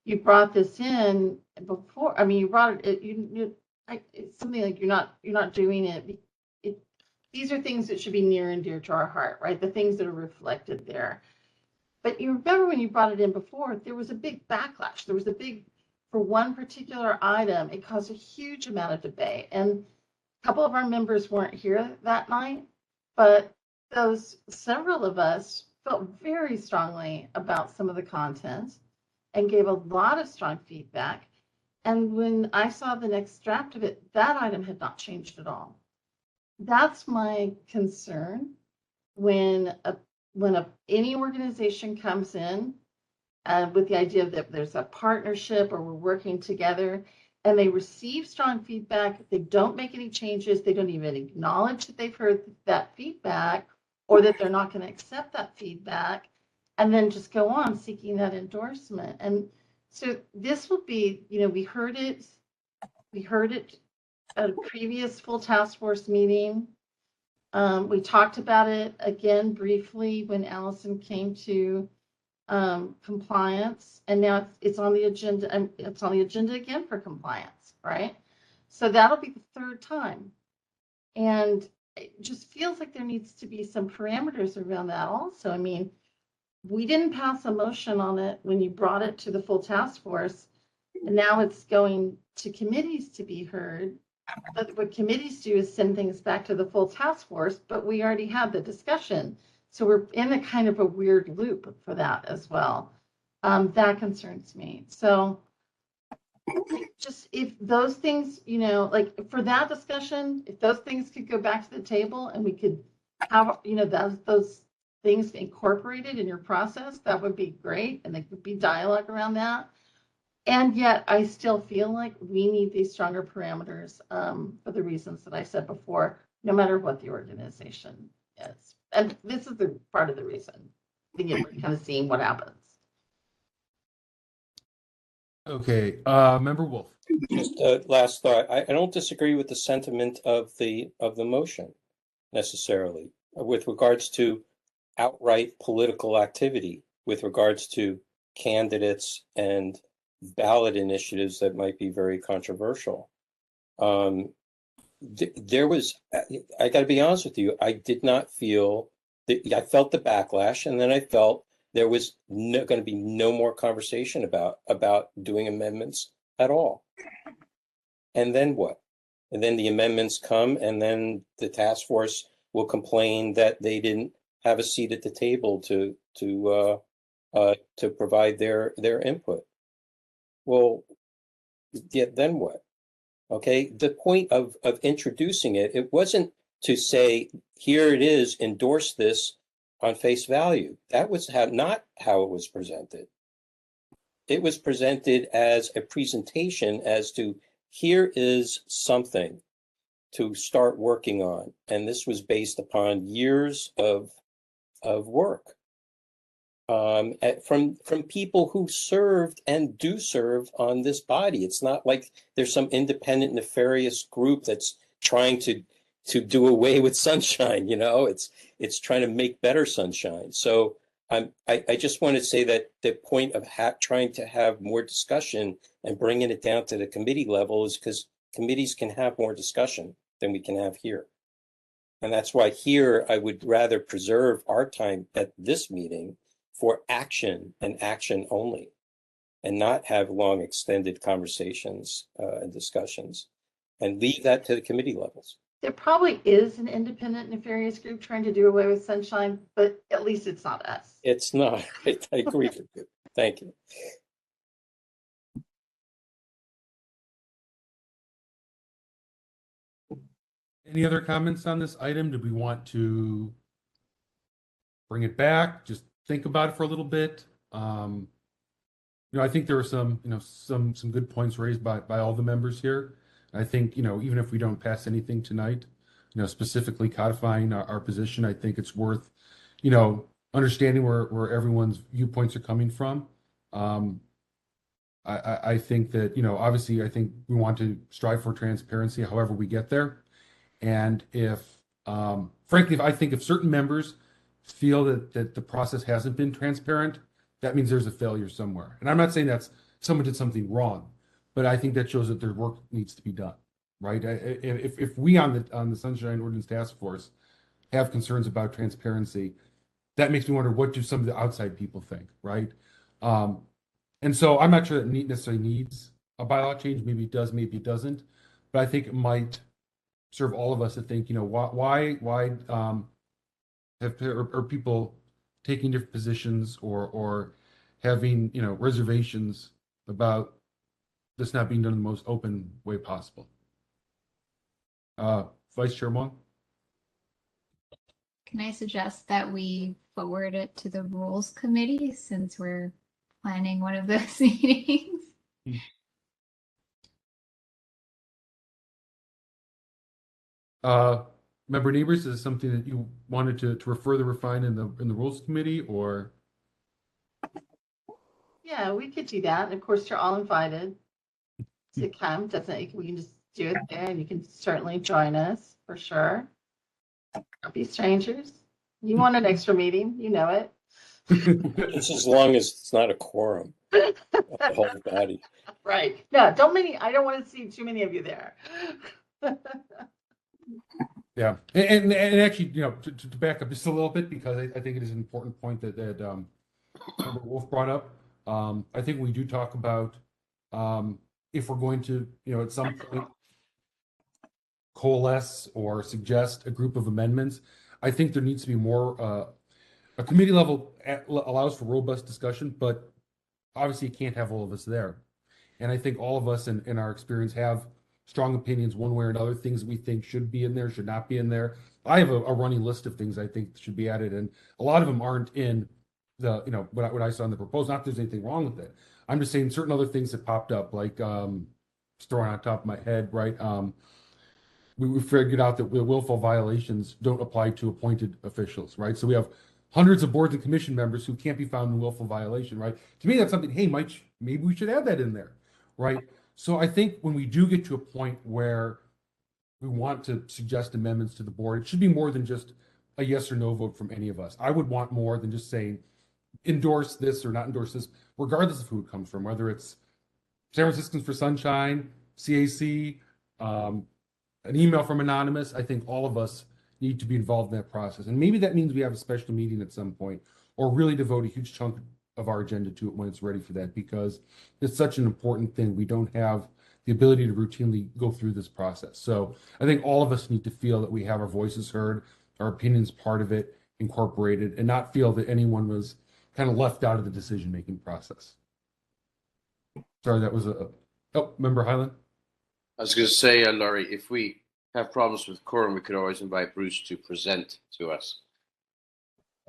you brought this in before. I mean, you brought it. It's something like you're not doing it. These are things that should be near and dear to our heart, right? The things that are reflected there. But you remember when you brought it in before, there was a big backlash. There was a big, for one particular item, it caused a huge amount of debate. And a couple of our members weren't here that night, but several of us felt very strongly about some of the content and gave a lot of strong feedback. And when I saw the next draft of it, that item had not changed at all. That's my concern when any organization comes in with the idea that there's a partnership or we're working together and they receive strong feedback, they don't make any changes, they don't even acknowledge that they've heard that feedback or that they're not going to accept that feedback, and then just go on seeking that endorsement. And so this will be, we heard it at a previous full task force meeting. We talked about it again briefly when Allison came to compliance, and now it's on the agenda, and it's on the agenda again for compliance, right? So that'll be the third time. And it just feels like there needs to be some parameters around that also. I mean, we didn't pass a motion on it when you brought it to the full task force, and now it's going to committees to be heard. But what committees do is send things back to the full task force, but we already had the discussion. So we're in a kind of a weird loop for that as well. That concerns me. So just if those things, like for that discussion, if those things could go back to the table and we could have, those things incorporated in your process, that would be great. And there could be dialogue around that. And yet I still feel like we need these stronger parameters for the reasons that I said before, no matter what the organization is. And this is the part of the reason. We're kind of seeing what happens. Okay, Member Wolf. Just a last thought. I don't disagree with the sentiment of the motion necessarily with regards to outright political activity, with regards to candidates and ballot initiatives that might be very controversial. There was, I got to be honest with you, I did not feel that. I felt the backlash, and then I felt there was going to be no more conversation about doing amendments at all. And then what? And then the amendments come, and then the task force will complain that they didn't have a seat at the table to provide their input. Well, yeah, then what? Okay, the point of introducing it wasn't to say, here it is, endorse this on face value. That was not how it was presented. It was presented as a presentation as to, here is something to start working on. And this was based upon years of work. From people who served and do serve on this body. It's not like there's some independent, nefarious group that's trying to do away with sunshine. It's trying to make better sunshine. So I just want to say that the point of trying to have more discussion and bringing it down to the committee level is because committees can have more discussion than we can have here. And that's why here I would rather preserve our time at this meeting for action and action only, and not have long extended conversations and discussions, and leave that to the committee levels. There probably is an independent nefarious group trying to do away with sunshine, but at least it's not us. It's not. I agree with you. Thank you. Any other comments on this item? Do we want to bring it back? Just think about it for a little bit. I think there are some good points raised by all the members here. I think, even if we don't pass anything tonight, specifically codifying our position, I think it's worth, understanding where everyone's viewpoints are coming from. I think that, obviously, I think we want to strive for transparency, however we get there. And frankly, if certain members feel that the process hasn't been transparent, that means there's a failure somewhere. And I'm not saying that's someone did something wrong, but I think that shows that their work needs to be done, right? If we on the Sunshine Ordinance Task Force have concerns about transparency, that makes me wonder, what do some of the outside people think, right? And so I'm not sure that necessarily needs a bylaw change. Maybe it does, maybe it doesn't. But I think it might serve all of us to think, why are people taking different positions or having, reservations about this not being done in the most open way possible. Vice Chair Wong? Can I suggest that we forward it to the Rules Committee since we're planning one of those meetings? Member Neighbors, is this something that you wanted to further refine in the Rules Committee, or? Yeah, we could do that. Of course, you're all invited to come. Definitely, we can just do it there, and you can certainly join us for sure. Don't be strangers. You want an extra meeting, you know it. Just as long as it's not a quorum of the whole body. Right. No, I don't want to see too many of you there. Yeah, and actually, to back up just a little bit, because I think it is an important point that Member Wolf brought up. I think we do talk about if we're going to, at some point coalesce or suggest a group of amendments. I think there needs to be more. A committee level allows for robust discussion, but obviously you can't have all of us there. And I think all of us in our experience have strong opinions one way or another, things we think should be in there, should not be in there. I have a running list of things I think should be added, and a lot of them aren't in the, what I saw in the proposal. Not that there's anything wrong with it. I'm just saying certain other things that popped up, like just throwing on top of my head, right? We figured out that willful violations don't apply to appointed officials, right? So we have hundreds of boards and commission members who can't be found in willful violation, right? To me, that's something, hey, maybe we should add that in there, right? So I think when we do get to a point where we want to suggest amendments to the board, it should be more than just a yes or no vote from any of us. I would want more than just saying endorse this or not endorse this, regardless of who it comes from, whether it's San Franciscans for Sunshine, CAC, an email from Anonymous. I think all of us need to be involved in that process. And maybe that means we have a special meeting at some point, or really devote a huge chunk of our agenda to it when it's ready for that, because it's such an important thing. We don't have the ability to routinely go through this process. So I think all of us need to feel that we have our voices heard, our opinions part of it, incorporated, and not feel that anyone was kind of left out of the decision-making process. Sorry, that was Member Highland? I was going to say, Laurie, if we have problems with quorum, we could always invite Bruce to present to us.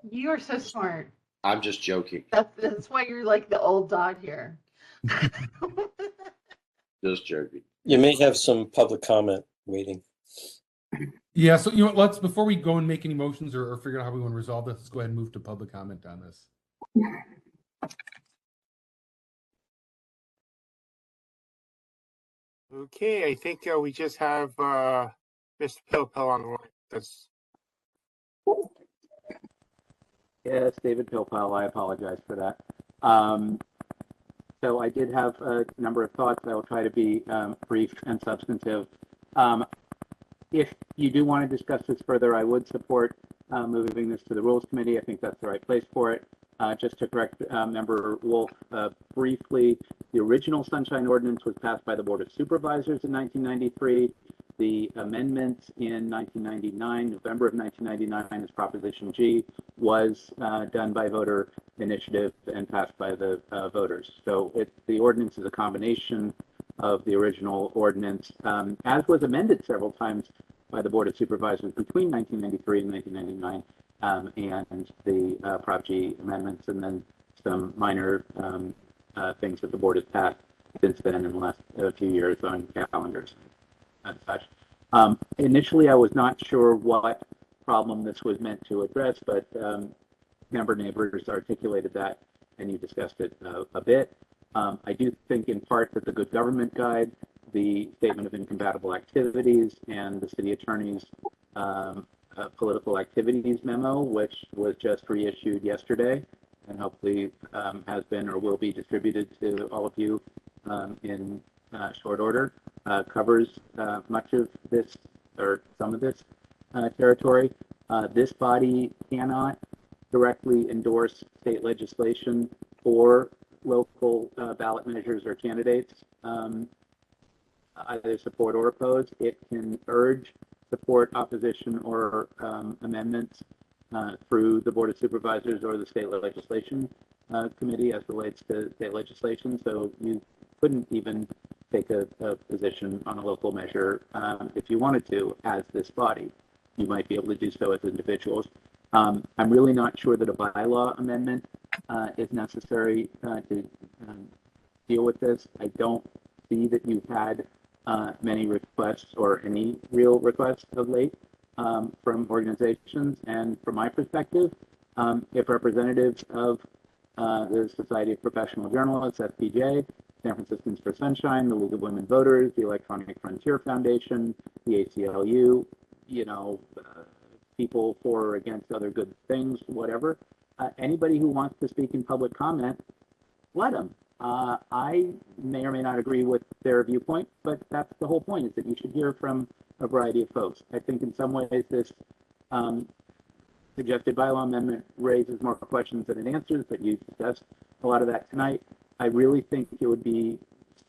You are so smart. I'm just joking. That's why you're like the old dog here. Just joking. You may have some public comment waiting. Yeah, so let's, before we go and make any motions or figure out how we want to resolve this, let's go ahead and move to public comment on this. Okay, I think we just have Mr. Pilpel on the line. That's Yes, David Pilpel. I apologize for that. So I did have a number of thoughts. I will try to be brief and substantive. If you do want to discuss this further, I would support moving this to the Rules Committee. I think that's the right place for it. Just to correct Member Wolf briefly, the original Sunshine Ordinance was passed by the Board of Supervisors in 1993. The amendment in 1999, November of 1999, as Proposition G, was done by voter initiative and passed by the voters. So the ordinance is a combination of the original ordinance, as was amended several times by the Board of Supervisors between 1993 and 1999, and the Prop G amendments, and then some minor things that the board has passed since then in the last few years on calendars and such. Initially, I was not sure what problem this was meant to address, but Member Neighbors articulated that, and you discussed it a bit. I do think in part that the Good Government Guide, the Statement of Incompatible Activities, and the City Attorney's Political Activities Memo, which was just reissued yesterday and hopefully has been or will be distributed to all of you in short order, covers much of this or some of this territory. This body cannot directly endorse state legislation or local ballot measures or candidates, either support or oppose. It can urge, support, opposition, or amendments through the Board of Supervisors or the State Legislation Committee as relates to state legislation. So you couldn't even take a position on a local measure if you wanted to as this body. You might be able to do so as individuals. I'm really not sure that a bylaw amendment is necessary to deal with this. I don't see that you've had many requests or any real requests of late from organizations. And from my perspective, if representatives of the Society of Professional Journalists, FPJ, San Franciscans for Sunshine, the League of Women Voters, the Electronic Frontier Foundation, the ACLU, people for or against other good things, whatever. Anybody who wants to speak in public comment, let them. I may or may not agree with their viewpoint, but that's the whole point, is that you should hear from a variety of folks. I think in some ways this suggested bylaw amendment raises more questions than it answers, but you discussed a lot of that tonight. I really think it would be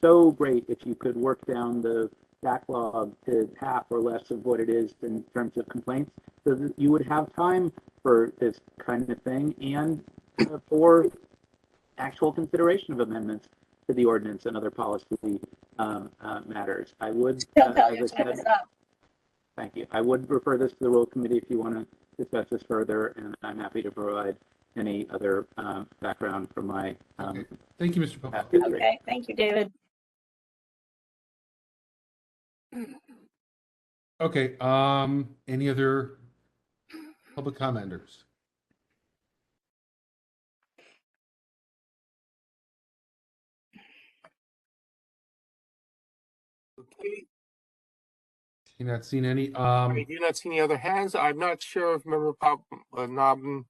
so great if you could work down the backlog to half or less of what it is in terms of complaints, so that you would have time for this kind of thing and for actual consideration of amendments to the ordinance and other policy matters. I would, as I said, thank you. I would refer this to the Rules Committee if you want to discuss this further, and I'm happy to provide any other background from my. Okay. Thank you, Mr. Pope. Okay, thank you, David. Okay, any other public commenters? Okay. You're not seeing any. I do not see any other hands. I'm not sure if Member Nobben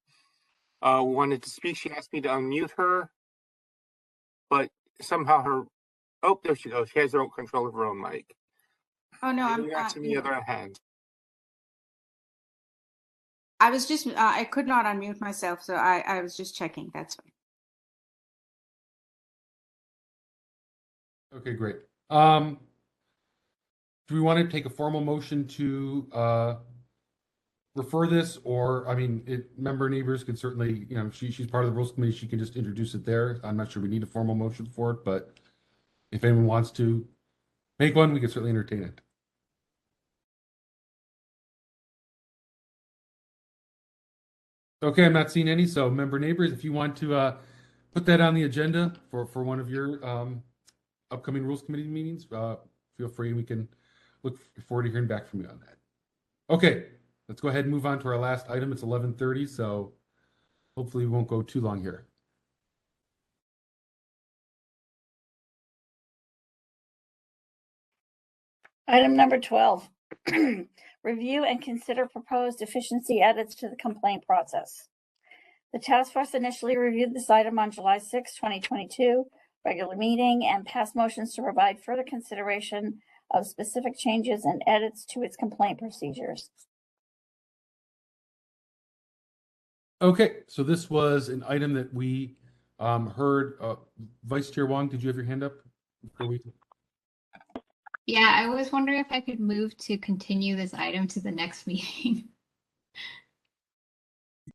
wanted to speak. She asked me to unmute her, but somehow her. Oh, there she goes. She has her own control of her own mic. Oh no, I do not see any other hands. I was just I could not unmute myself, so I was just checking. That's fine. Okay, great. Do we want to take a formal motion to refer this, or I mean, member neighbors could certainly, she's part of the Rules Committee. She can just introduce it there. I'm not sure we need a formal motion for it, but if anyone wants to make one, we can certainly entertain it. Okay, I'm not seeing any. So, member neighbors, if you want to put that on the agenda for one of your upcoming Rules Committee meetings, feel free. We can look forward to hearing back from you on that. Okay, let's go ahead and move on to our last item. It's 11:30, so hopefully we won't go too long here. Item number 12, review and consider proposed efficiency edits to the complaint process. The task force initially reviewed this item on July 6, 2022, regular meeting, and passed motions to provide further consideration of specific changes and edits to its complaint procedures. Okay, so this was an item that we heard. Vice Chair Wong, did you have your hand up before we? Yeah, I was wondering if I could move to continue this item to the next meeting.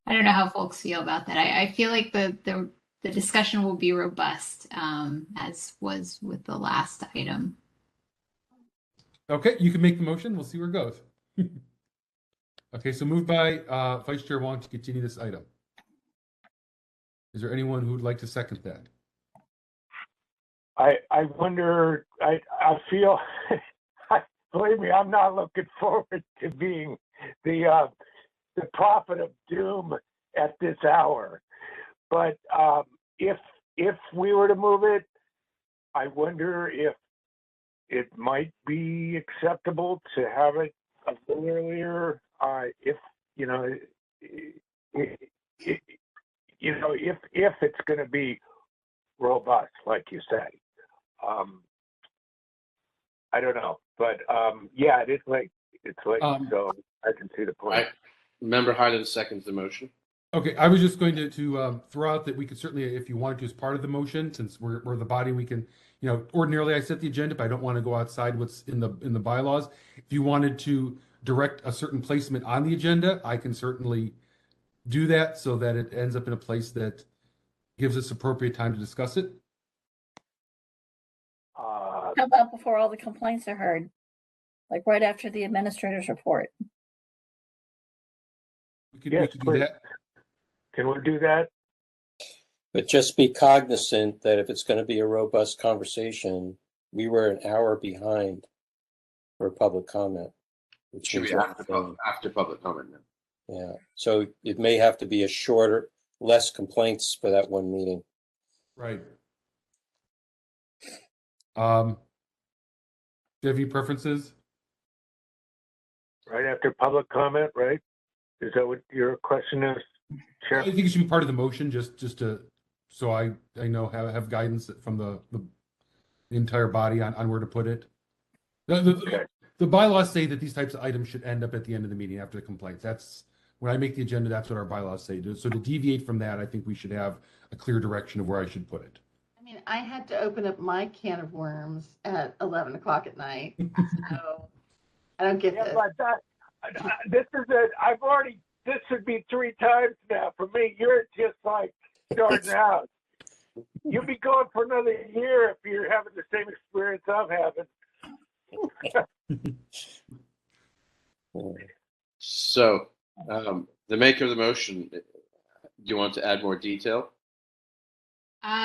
I don't know how folks feel about that. I feel like the discussion will be robust, as was with the last item. Okay, you can make the motion. We'll see where it goes. Okay, so moved by Vice Chair Wong to continue this item. Is there anyone who would like to second that? I wonder, I feel, believe me, I'm not looking forward to being the prophet of doom at this hour. But if we were to move it, I wonder if it might be acceptable to have it a little earlier. If you know, if it's going to be robust, like you say, I don't know, but yeah, it's late, so I can see the point. Right. Member Highland seconds the motion. Okay, I was just going to throw out that we could certainly, if you wanted to, as part of the motion, since we're the body, we can, you know, ordinarily I set the agenda, but I don't want to go outside what's in the bylaws. If you wanted to direct a certain placement on the agenda, I can certainly do that so that it ends up in a place that gives us appropriate time to discuss it. How about before all the complaints are heard? Like right after the administrator's report? We could Yes, do please. that. Can we do that? But just be cognizant that if it's going to be a robust conversation, we were an hour behind for public comment. Which Should is be after public comment now. Yeah, so it may have to be a shorter, less complaints for that one meeting. Right. Do you have any preferences? Right after public comment, right? Is that what your question is, Chair? I think it should be part of the motion, just to, so I know have guidance from the entire body on where to put it. The bylaws say that these types of items should end up at the end of the meeting after the complaints. That's when I make the agenda. That's what our bylaws say. So to deviate from that, I think we should have a clear direction of where I should put it. I mean, I had to open up my can of worms at 11 o'clock at night. So I don't get this. But this is it. This would be 3 times now for me. You're just like starting out. You'll be going for another year if you're having the same experience I'm having. So, the maker of the motion, do you want to add more detail?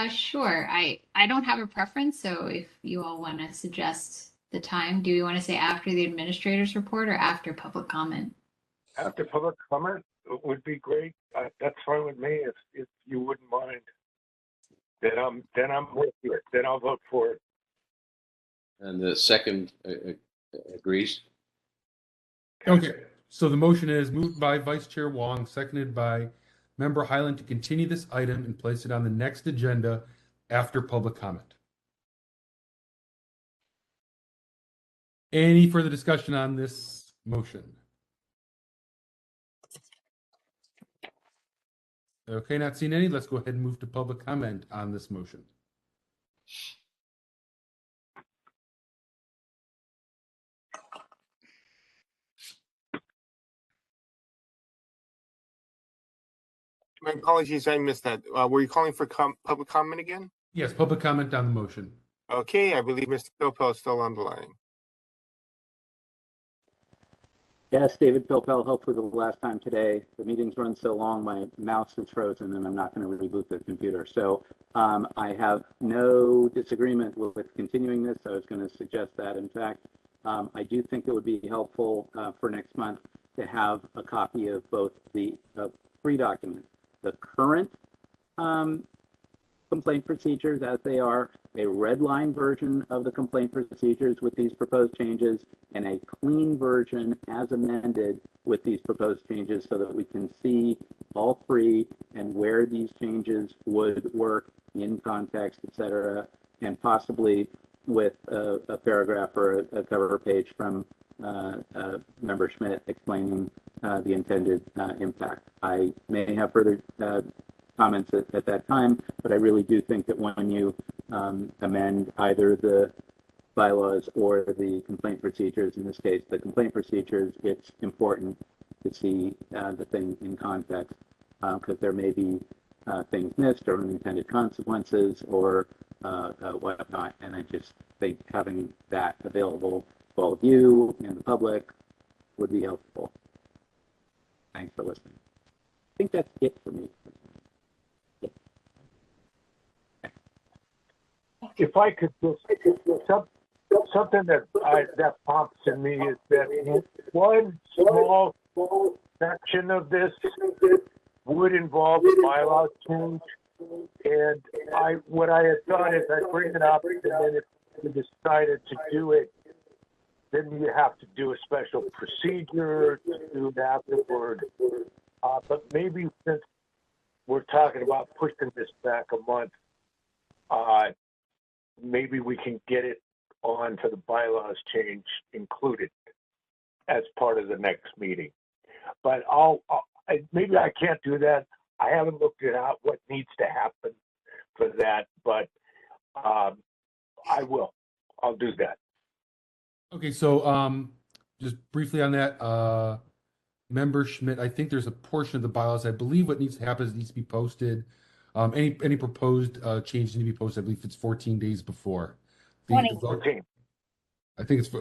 Sure. I don't have a preference, so if you all want to suggest the time, do you want to say after the administrator's report or after public comment? After public comment would be great. That's fine with me if you wouldn't mind. Then I'm with you. Then I'll vote for it. And the second agrees. Okay, so the motion is moved by Vice Chair Wong, seconded by Member Highland to continue this item and place it on the next agenda after public comment. Any further discussion on this motion? Okay, not seeing any. Let's go ahead and move to public comment on this motion. My apologies, I missed that. Were you calling for public comment again? Yes, public comment on the motion. Okay, I believe Mr. Pilpel is still on the line. Yes, David Pilpel, hopefully the last time today. The meeting's run so long, my mouse is frozen and I'm not going to reboot the computer. So I have no disagreement with continuing this. I was going to suggest that. In fact, I do think it would be helpful for next month to have a copy of both the 3 documents, the current complaint procedures as they are, a red line version of the complaint procedures with these proposed changes, and a clean version as amended with these proposed changes so that we can see all 3 and where these changes would work in context, et cetera, and possibly with a paragraph or a cover page from Member Schmidt explaining the intended impact. I may have further comments at that time, but I really do think that when you amend either the bylaws or the complaint procedures, in this case, the complaint procedures, it's important to see the thing in context because there may be things missed or unintended consequences or whatnot. And I just think having that available to all of you and the public would be helpful. Thanks for listening. I think that's it for me. If I could just, something that pops in me is that one small section of this would involve a bylaw change. And what I had thought is I'd bring it up, and then if you decided to do it, then you have to do a special procedure to do it afterward. But maybe since we're talking about pushing this back a month, maybe we can get it on to the bylaws change included as part of the next meeting. But maybe I can't do that. I haven't looked it out what needs to happen for that, but I will. I'll do that. Okay, so just briefly on that, Member Schmidt, I think there's a portion of the bylaws. I believe what needs to happen is it needs to be posted. Any proposed change need to be posted. I believe it's 14 days before. 14. I think it's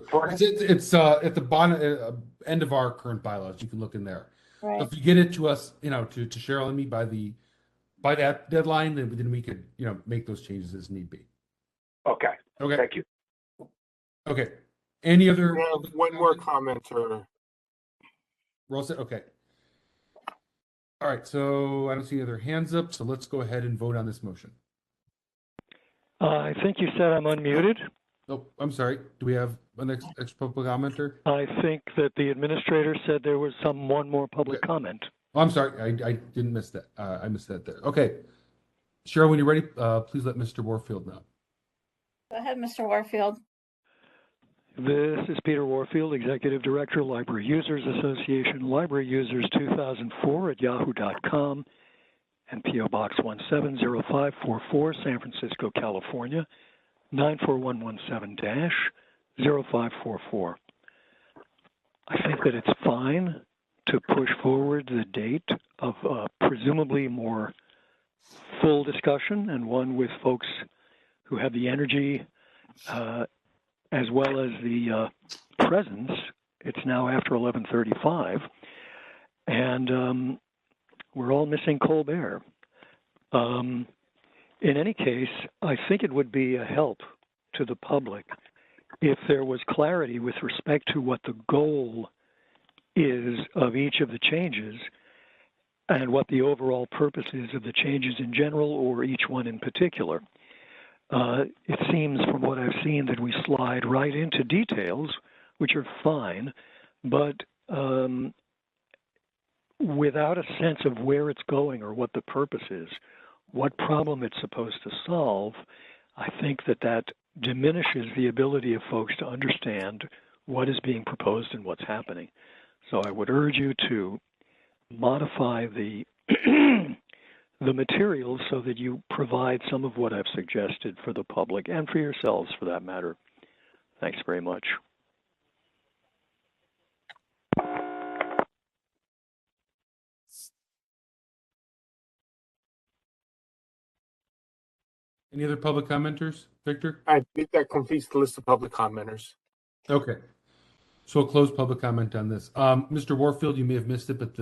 at the bottom end of our current bylaws. You can look in there. Right. So if you get it to us, to Cheryl and me by that deadline, then we could make those changes as need be. Okay. Thank you. Okay. Any other? We have one more commenter. We're all set? Okay. All right, so I don't see any other hands up, so let's go ahead and vote on this motion. I think you said I'm unmuted. Oh, I'm sorry. Do we have an extra public commenter? I think that the administrator said there was one more public comment. Oh, I'm sorry. I didn't miss that. I missed that there. Okay. Cheryl, when you're ready, please let Mr. Warfield know. Go ahead, Mr. Warfield. This is Peter Warfield, Executive Director, Library Users Association, Library Users 2004 at yahoo.com, and P.O. Box 170544, San Francisco, California, 94117-0544. I think that it's fine to push forward the date of presumably more full discussion and one with folks who have the energy as well as the presence. It's now after 11:35, and we're all missing Colbert. In any case, I think it would be a help to the public if there was clarity with respect to what the goal is of each of the changes and what the overall purpose is of the changes in general or each one in particular. It seems from what I've seen that we slide right into details, which are fine, but without a sense of where it's going or what the purpose is, what problem it's supposed to solve, I think that diminishes the ability of folks to understand what is being proposed and what's happening. So I would urge you to modify the the materials so that you provide some of what I've suggested for the public and for yourselves, for that matter. Thanks very much. Any other public commenters, Victor? I think that completes the list of public commenters. Okay. So we'll close public comment on this. Mr. Warfield, you may have missed it, but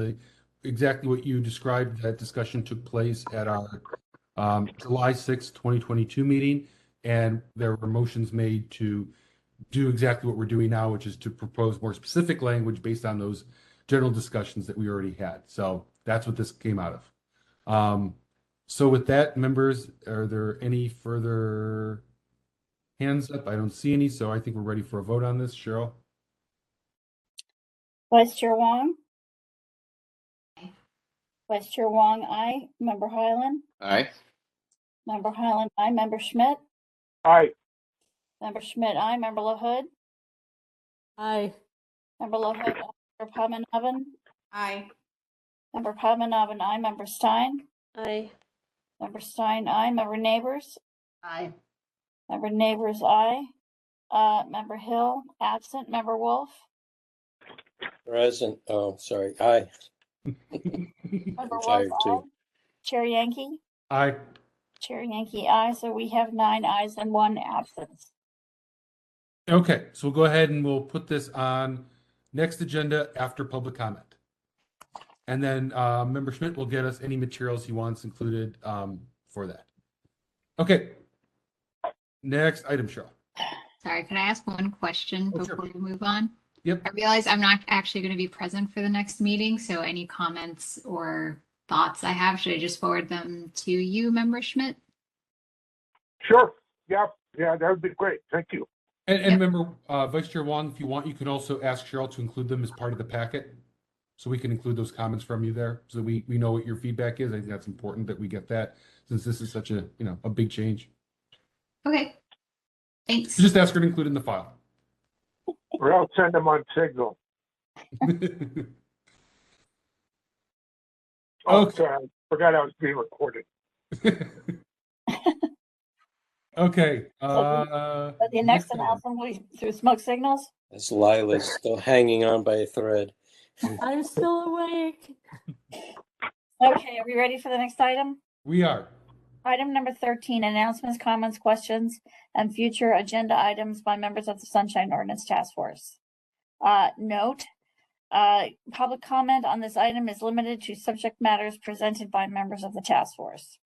exactly what you described, that discussion took place at our July 6th, 2022 meeting, and there were motions made to do exactly what we're doing now, which is to propose more specific language based on those general discussions that we already had. So that's what this came out of. So with that, members, are there any further hands up? I don't see any, so I think we're ready for a vote on this. Cheryl? Vice Chair Wong? Vice Chair Wong, aye. Member Highland? Aye. Member Highland, aye. Member Schmidt? Aye. Member Schmidt, aye. Member LaHood? Aye. Member LaHood, aye. Member Padmanabhan? Aye. Member Padmanabhan, aye. Member Stein? Aye. Member Stein, aye. Member Neighbors? Aye. Member Neighbors, aye. Member Hill, absent. Member Wolf? Present. Oh, sorry. Aye. Member I'm Wolf, tired aye. too. Chair Yankee? Aye. Chair Yankee, aye. So we have 9 ayes and 1 absence. Okay, so we'll go ahead and we'll put this on next agenda after public comment. And then Member Schmidt will get us any materials he wants included for that. Okay. Next item, Cheryl. Sorry, can I ask one question before we move on? Yep. I realize I'm not actually going to be present for the next meeting, so any comments or thoughts I have, should I just forward them to you, Member Schmidt? Sure. Yeah, that would be great. Thank you. And remember, Vice Chair Wong, if you want, you can also ask Cheryl to include them as part of the packet. so we can include those comments from you there, so that we know what your feedback is. I think that's important that we get that, since this is such a a big change. Okay. Thanks. Just ask her to include in the file. Or I'll send them on Signal. Oh, Okay. sorry. I forgot I was being recorded. Okay. The next announcement will be through smoke signals. As Lila's still hanging on by a thread. I'm still awake. Okay, are we ready for the next item? We are. Item number 13, announcements, comments, questions, and future agenda items by members of the Sunshine Ordinance Task Force. Note, public comment on this item is limited to subject matters presented by members of the task force.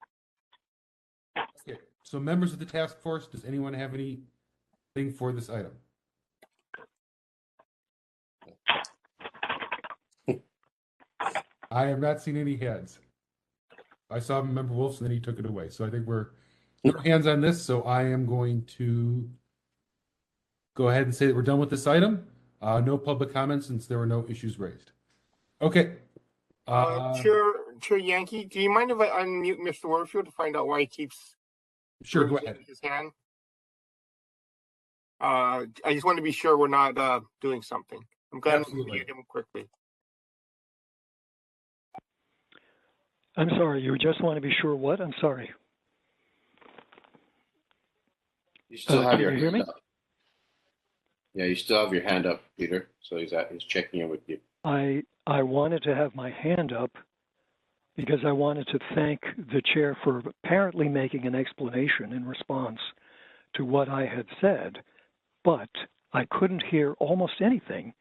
Okay. So members of the task force, does anyone have anything for this item? I have not seen any heads. I saw Member Wolf's and then he took it away. So I think we're no hands on this. So I am going to go ahead and say that we're done with this item. No public comments since there were no issues raised. Okay. Chair Yankee, do you mind if I unmute Mr. Warfield to find out why he keeps Sure, go ahead. his hand? I just want to be sure we're not doing something. I'm going to mute him quickly. I'm sorry, you just want to be sure what? I'm sorry. You still have can your you hear hand me? up. Yeah, you still have your hand up, Peter. So he's checking in with you. I wanted to have my hand up because I wanted to thank the chair for apparently making an explanation in response to what I had said, but I couldn't hear almost anything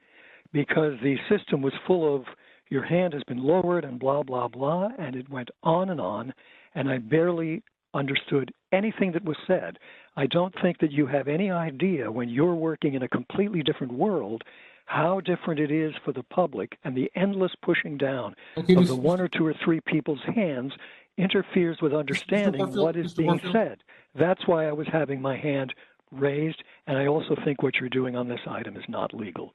because the system was full of your hand has been lowered and blah, blah, blah, and it went on, and I barely understood anything that was said. I don't think that you have any idea when you're working in a completely different world how different it is for the public, and the endless pushing down of the one or two or three people's hands interferes with understanding what is being said. That's why I was having my hand raised, and I also think what you're doing on this item is not legal.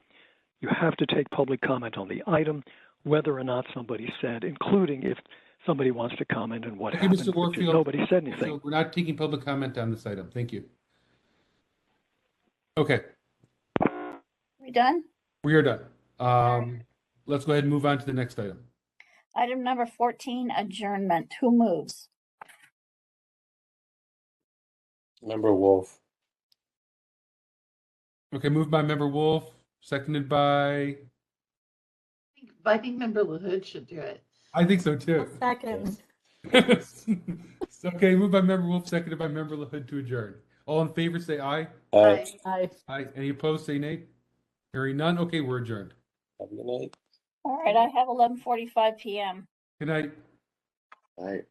You have to take public comment on the item, whether or not somebody said, including if somebody wants to comment on what happened, Mr. Warfield, nobody said anything. So we're not taking public comment on this item. Thank you. Okay. We done? We are done. Let's go ahead and move on to the next item. Item number 14, adjournment. Who moves? Member Wolf. Okay, moved by Member Wolf, seconded by... I think Member LaHood should do it. I think so too. Second. Okay, moved by Member Wolf, seconded by Member LaHood to adjourn. All in favor, say aye. Aye. Aye. Aye. Any opposed, say nay. Hearing none. Okay, we're adjourned. Have a good night. All right, I have 11:45 p.m. Good night. All right.